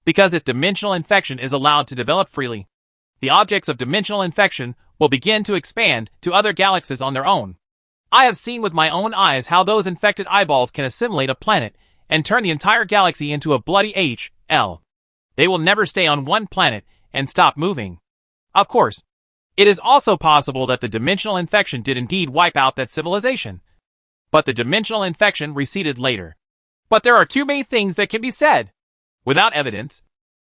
[SPEAKER 1] Because if dimensional infection is allowed to develop freely, the objects of dimensional infection will begin to expand to other galaxies on their own. I have seen with my own eyes how those infected eyeballs can assimilate a planet and turn the entire galaxy into a bloody HL. They will never stay on one planet and stop moving. Of course, it is also possible that the dimensional infection did indeed wipe out that civilization. But the dimensional infection receded later. But there are two main things that can be said. Without evidence,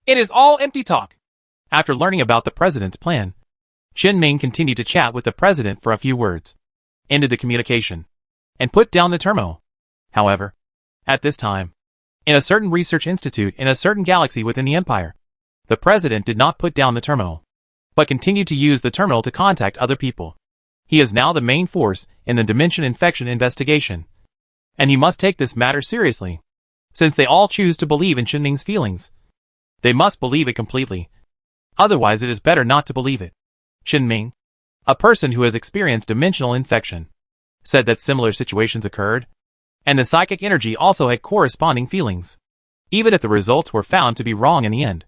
[SPEAKER 1] it is all empty talk. After learning about the president's plan, Chen-Ning continued to chat with the president for a few words, ended the communication, and put down the terminal. However, at this time, in a certain research institute in a certain galaxy within the Empire, the president did not put down the terminal, but continued to use the terminal to contact other people. He is now the main force in the dimension infection investigation. And he must take this matter seriously. Since they all choose to believe in Chen-Ning's feelings, they must believe it completely. Otherwise it is better not to believe it. Chen-Ning, a person who has experienced dimensional infection, said that similar situations occurred, and the psychic energy also had corresponding feelings. Even if the results were found to be wrong in the end,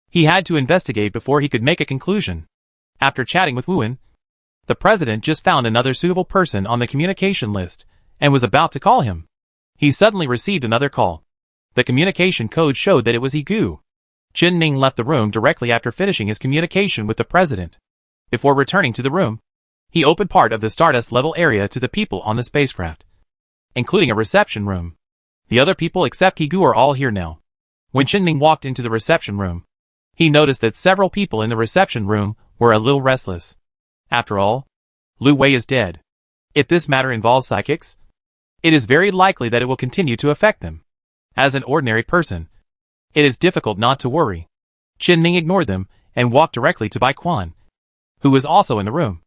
[SPEAKER 1] he had to investigate before he could make a conclusion. After chatting with Wuan, the president just found another suitable person on the communication list and was about to call him. He suddenly received another call. The communication code showed that it was Egu. Chen-Ning left the room directly after finishing his communication with the president. Before returning to the room, he opened part of the Stardust level area to the people on the spacecraft, including a reception room. The other people except Egu are all here now. When Chen-Ning walked into the reception room, he noticed that several people in the reception room were a little restless. After all, Lu Wei is dead. If this matter involves psychics, it is very likely that it will continue to affect them. As an ordinary person, it is difficult not to worry. Chen-Ning ignored them and walked directly to Bai Quan, who was also in the room,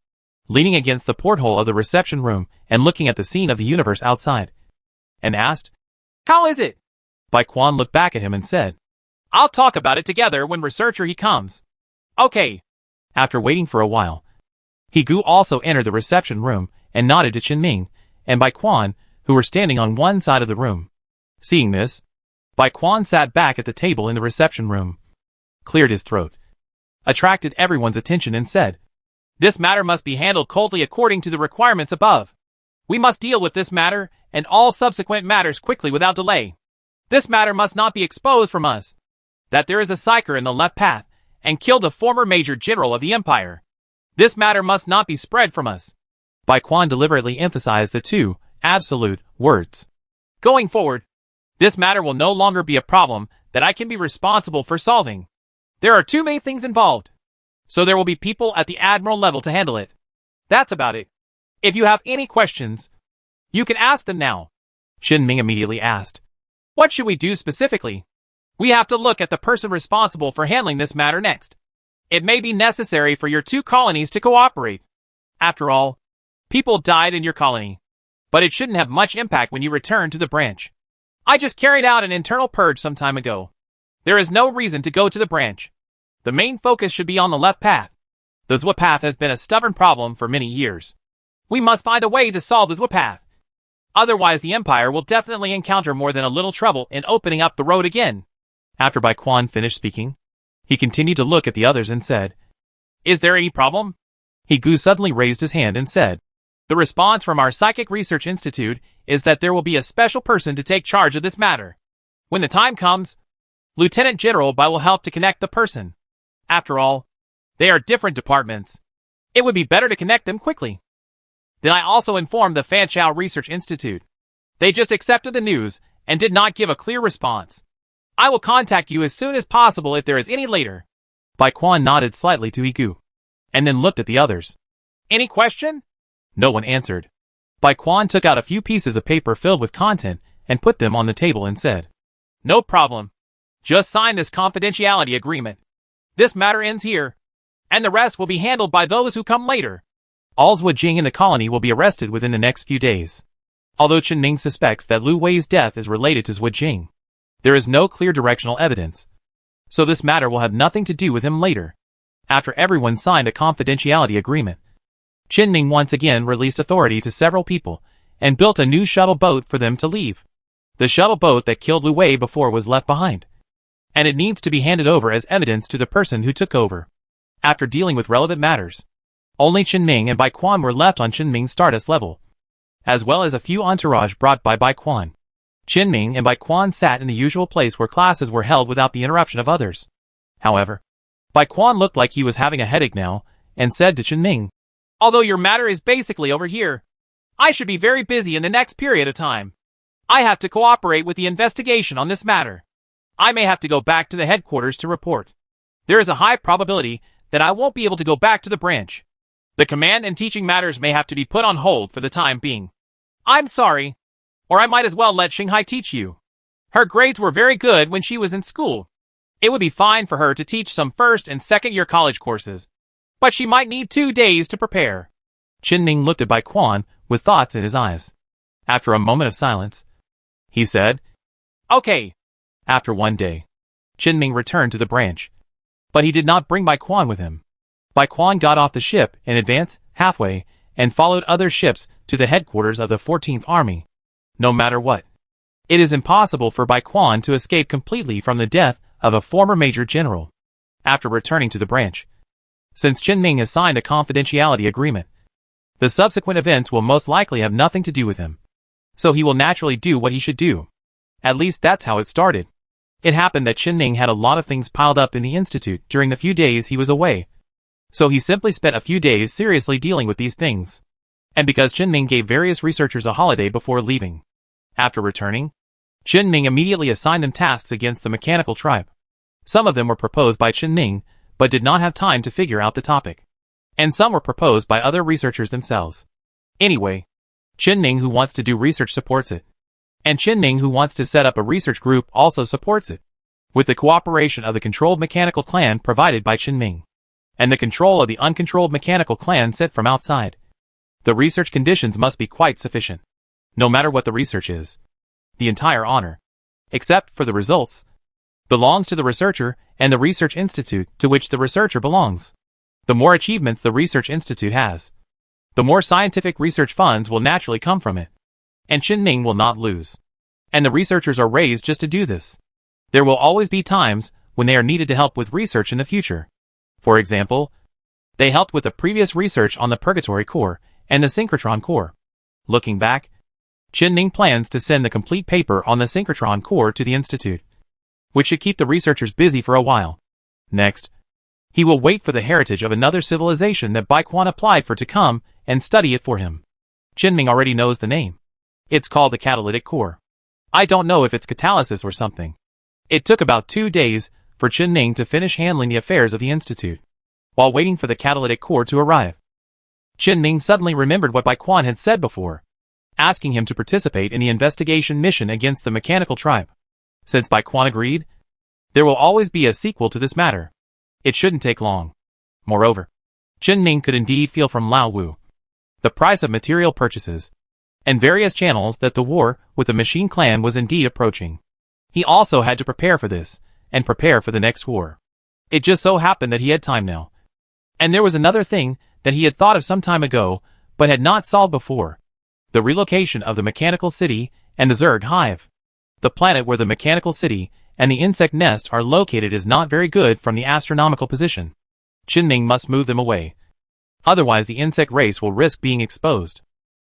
[SPEAKER 1] leaning against the porthole of the reception room and looking at the scene of the universe outside, and asked, "How is it?" Bai Quan looked back at him and said, "I'll talk about it together when researcher he comes." Okay. After waiting for a while, Gu also entered the reception room and nodded to Chen-Ning and Bai Quan, who were standing on one side of the room. Seeing this, Bai Quan sat back at the table in the reception room, cleared his throat, attracted everyone's attention and said, "This matter must be handled coldly according to the requirements above. We must deal with this matter and all subsequent matters quickly without delay. This matter must not be exposed from us. That there is a psyker in the left path, and killed the former Major General of the Empire. This matter must not be spread from us. Bai Quan deliberately emphasized the two absolute words. Going forward, this matter will no longer be a problem that I can be responsible for solving. There are too many things involved. So there will be people at the Admiral level to handle it. That's about it. If you have any questions, you can ask them now. Qin Ming immediately asked. What should we do specifically? We have to look at the person responsible for handling this matter next. It may be necessary for your two colonies to cooperate. After all, people died in your colony. But it shouldn't have much impact when you return to the branch. I just carried out an internal purge some time ago. There is no reason to go to the branch. The main focus should be on the left path. The Zwa path has been a stubborn problem for many years. We must find a way to solve the Zwa path. Otherwise the Empire will definitely encounter more than a little trouble in opening up the road again. After Bai Quan finished speaking, he continued to look at the others and said, Is there any problem? He Gu suddenly raised his hand and said, The response from our Psychic Research Institute is that there will be a special person to take charge of this matter. When the time comes, Lieutenant General Bai will help to connect the person. After all, they are different departments. It would be better to connect them quickly. Then I also informed the Fanchao Research Institute. They just accepted the news and did not give a clear response. I will contact you as soon as possible if there is any later. Bai Quan nodded slightly to Igu, and then looked at the others. Any question? No one answered. Bai Quan took out a few pieces of paper filled with content and put them on the table and said, No problem. Just sign this confidentiality agreement. This matter ends here, and the rest will be handled by those who come later. All Zwa Jing in the colony will be arrested within the next few days. Although Qin Ming suspects that Lu Wei's death is related to Zwa Jing, there is no clear directional evidence. So this matter will have nothing to do with him later. After everyone signed a confidentiality agreement, Qin Ming once again released authority to several people and built a new shuttle boat for them to leave. The shuttle boat that killed Lu Wei before was left behind, and it needs to be handed over as evidence to the person who took over. After dealing with relevant matters, only Qin Ming and Bai Quan were left on Qin Ming's Stardust level, as well as a few entourage brought by Bai Quan. Qin Ming and Bai Quan sat in the usual place where classes were held without the interruption of others. However, Bai Quan looked like he was having a headache now, and said to Qin Ming, Although your matter is basically over here, I should be very busy in the next period of time. I have to cooperate with the investigation on this matter. I may have to go back to the headquarters to report. There is a high probability that I won't be able to go back to the branch. The command and teaching matters may have to be put on hold for the time being. I'm sorry, or I might as well let Xinghai teach you. Her grades were very good when she was in school. It would be fine for her to teach some first and second year college courses, but she might need 2 days to prepare. Qin Ming looked at Bai Quan with thoughts in his eyes. After a moment of silence, he said, Okay. After 1 day, Qin Ming returned to the branch, but he did not bring Bai Quan with him. Bai Quan got off the ship and advanced halfway and followed other ships to the headquarters of the 14th Army. No matter what, it is impossible for Bai Quan to escape completely from the death of a former Major General. After returning to the branch, since Qin Ming has signed a confidentiality agreement, the subsequent events will most likely have nothing to do with him. So he will naturally do what he should do. At least that's how it started. It happened that Qin Ming had a lot of things piled up in the institute during the few days he was away. So he simply spent a few days seriously dealing with these things. And because Qin Ming gave various researchers a holiday before leaving, after returning, Qin Ming immediately assigned them tasks against the mechanical tribe. Some of them were proposed by Qin Ming, but did not have time to figure out the topic. And some were proposed by other researchers themselves. Anyway, Qin Ming who wants to do research supports it. And Qin Ming who wants to set up a research group also supports it, with the cooperation of the controlled mechanical clan provided by Qin Ming, and the control of the uncontrolled mechanical clan set from outside. The research conditions must be quite sufficient. No matter what the research is, the entire honor, except for the results, belongs to the researcher and the research institute to which the researcher belongs. The more achievements the research institute has, the more scientific research funds will naturally come from it. And Qin Ming will not lose. And the researchers are raised just to do this. There will always be times when they are needed to help with research in the future. For example, they helped with the previous research on the Purgatory Core and the Synchrotron Core. Looking back, Ning plans to send the complete paper on the synchrotron core to the Institute, which should keep the researchers busy for a while. Next, he will wait for the heritage of another civilization that Quan applied for to come and study it for him. Ning already knows the name. It's called the catalytic core. I don't know if it's catalysis or something. It took about 2 days for Ning to finish handling the affairs of the Institute, while waiting for the catalytic core to arrive. Ning suddenly remembered what Quan had said before, asking him to participate in the investigation mission against the mechanical tribe. Since Quan agreed, there will always be a sequel to this matter. It shouldn't take long. Moreover, Ning could indeed feel from Lao Wu the price of material purchases and various channels that the war with the Machine Clan was indeed approaching. He also had to prepare for this, and prepare for the next war. It just so happened that he had time now. And there was another thing that he had thought of some time ago, but had not solved before. The relocation of the mechanical city and the Zerg hive. The planet where the mechanical city and the insect nest are located is not very good from the astronomical position. Ning must move them away. Otherwise the insect race will risk being exposed.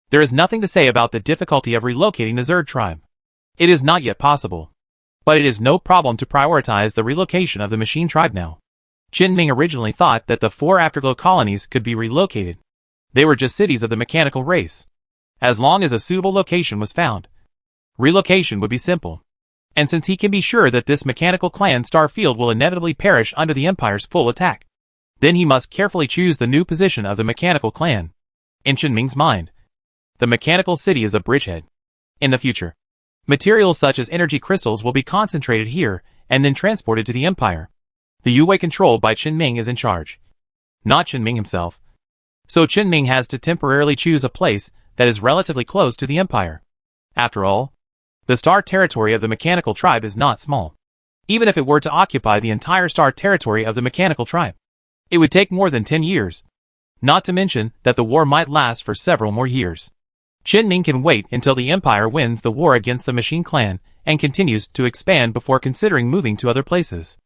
[SPEAKER 1] There is nothing to say about the difficulty of relocating the Zerg tribe. It is not yet possible. But it is no problem to prioritize the relocation of the machine tribe now. Ning originally thought that the 4 Afterglow colonies could be relocated. They were just cities of the mechanical race. As long as a suitable location was found, relocation would be simple. And since he can be sure that this mechanical clan star field will inevitably perish under the Empire's full attack, then he must carefully choose the new position of the mechanical clan. In Ming's mind, the mechanical city is a bridgehead. In the future, materials such as energy crystals will be concentrated here and then transported to the Empire. The Yuwei controlled by Ming is in charge, not Ming himself. So Ming has to temporarily choose a place that is relatively close to the Empire. After all, the star territory of the mechanical tribe is not small. Even if it were to occupy the entire star territory of the mechanical tribe, it would take more than 10 years. Not to mention that the war might last for several more years. Ming can wait until the Empire wins the war against the Machine Clan and continues to expand before considering moving to other places.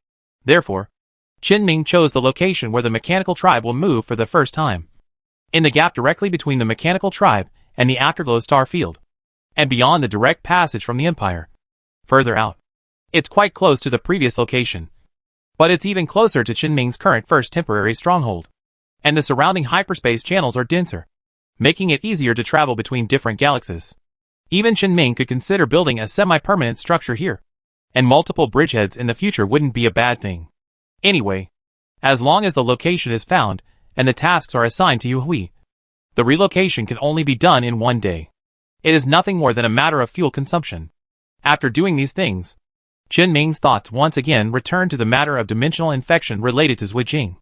[SPEAKER 1] Therefore, Ming chose the location where the mechanical tribe will move for the first time. In the gap directly between the mechanical tribe and the Afterglow star field, and beyond the direct passage from the Empire. Further out, it's quite close to the previous location. But it's even closer to Ming's current first temporary stronghold. And the surrounding hyperspace channels are denser, making it easier to travel between different galaxies. Even Ming could consider building a semi-permanent structure here. And multiple bridgeheads in the future wouldn't be a bad thing. Anyway, as long as the location is found, and the tasks are assigned to Yu Hui, the relocation can only be done in 1 day. It is nothing more than a matter of fuel consumption. After doing these things, Ming's thoughts once again return to the matter of dimensional infection related to Zhuijing.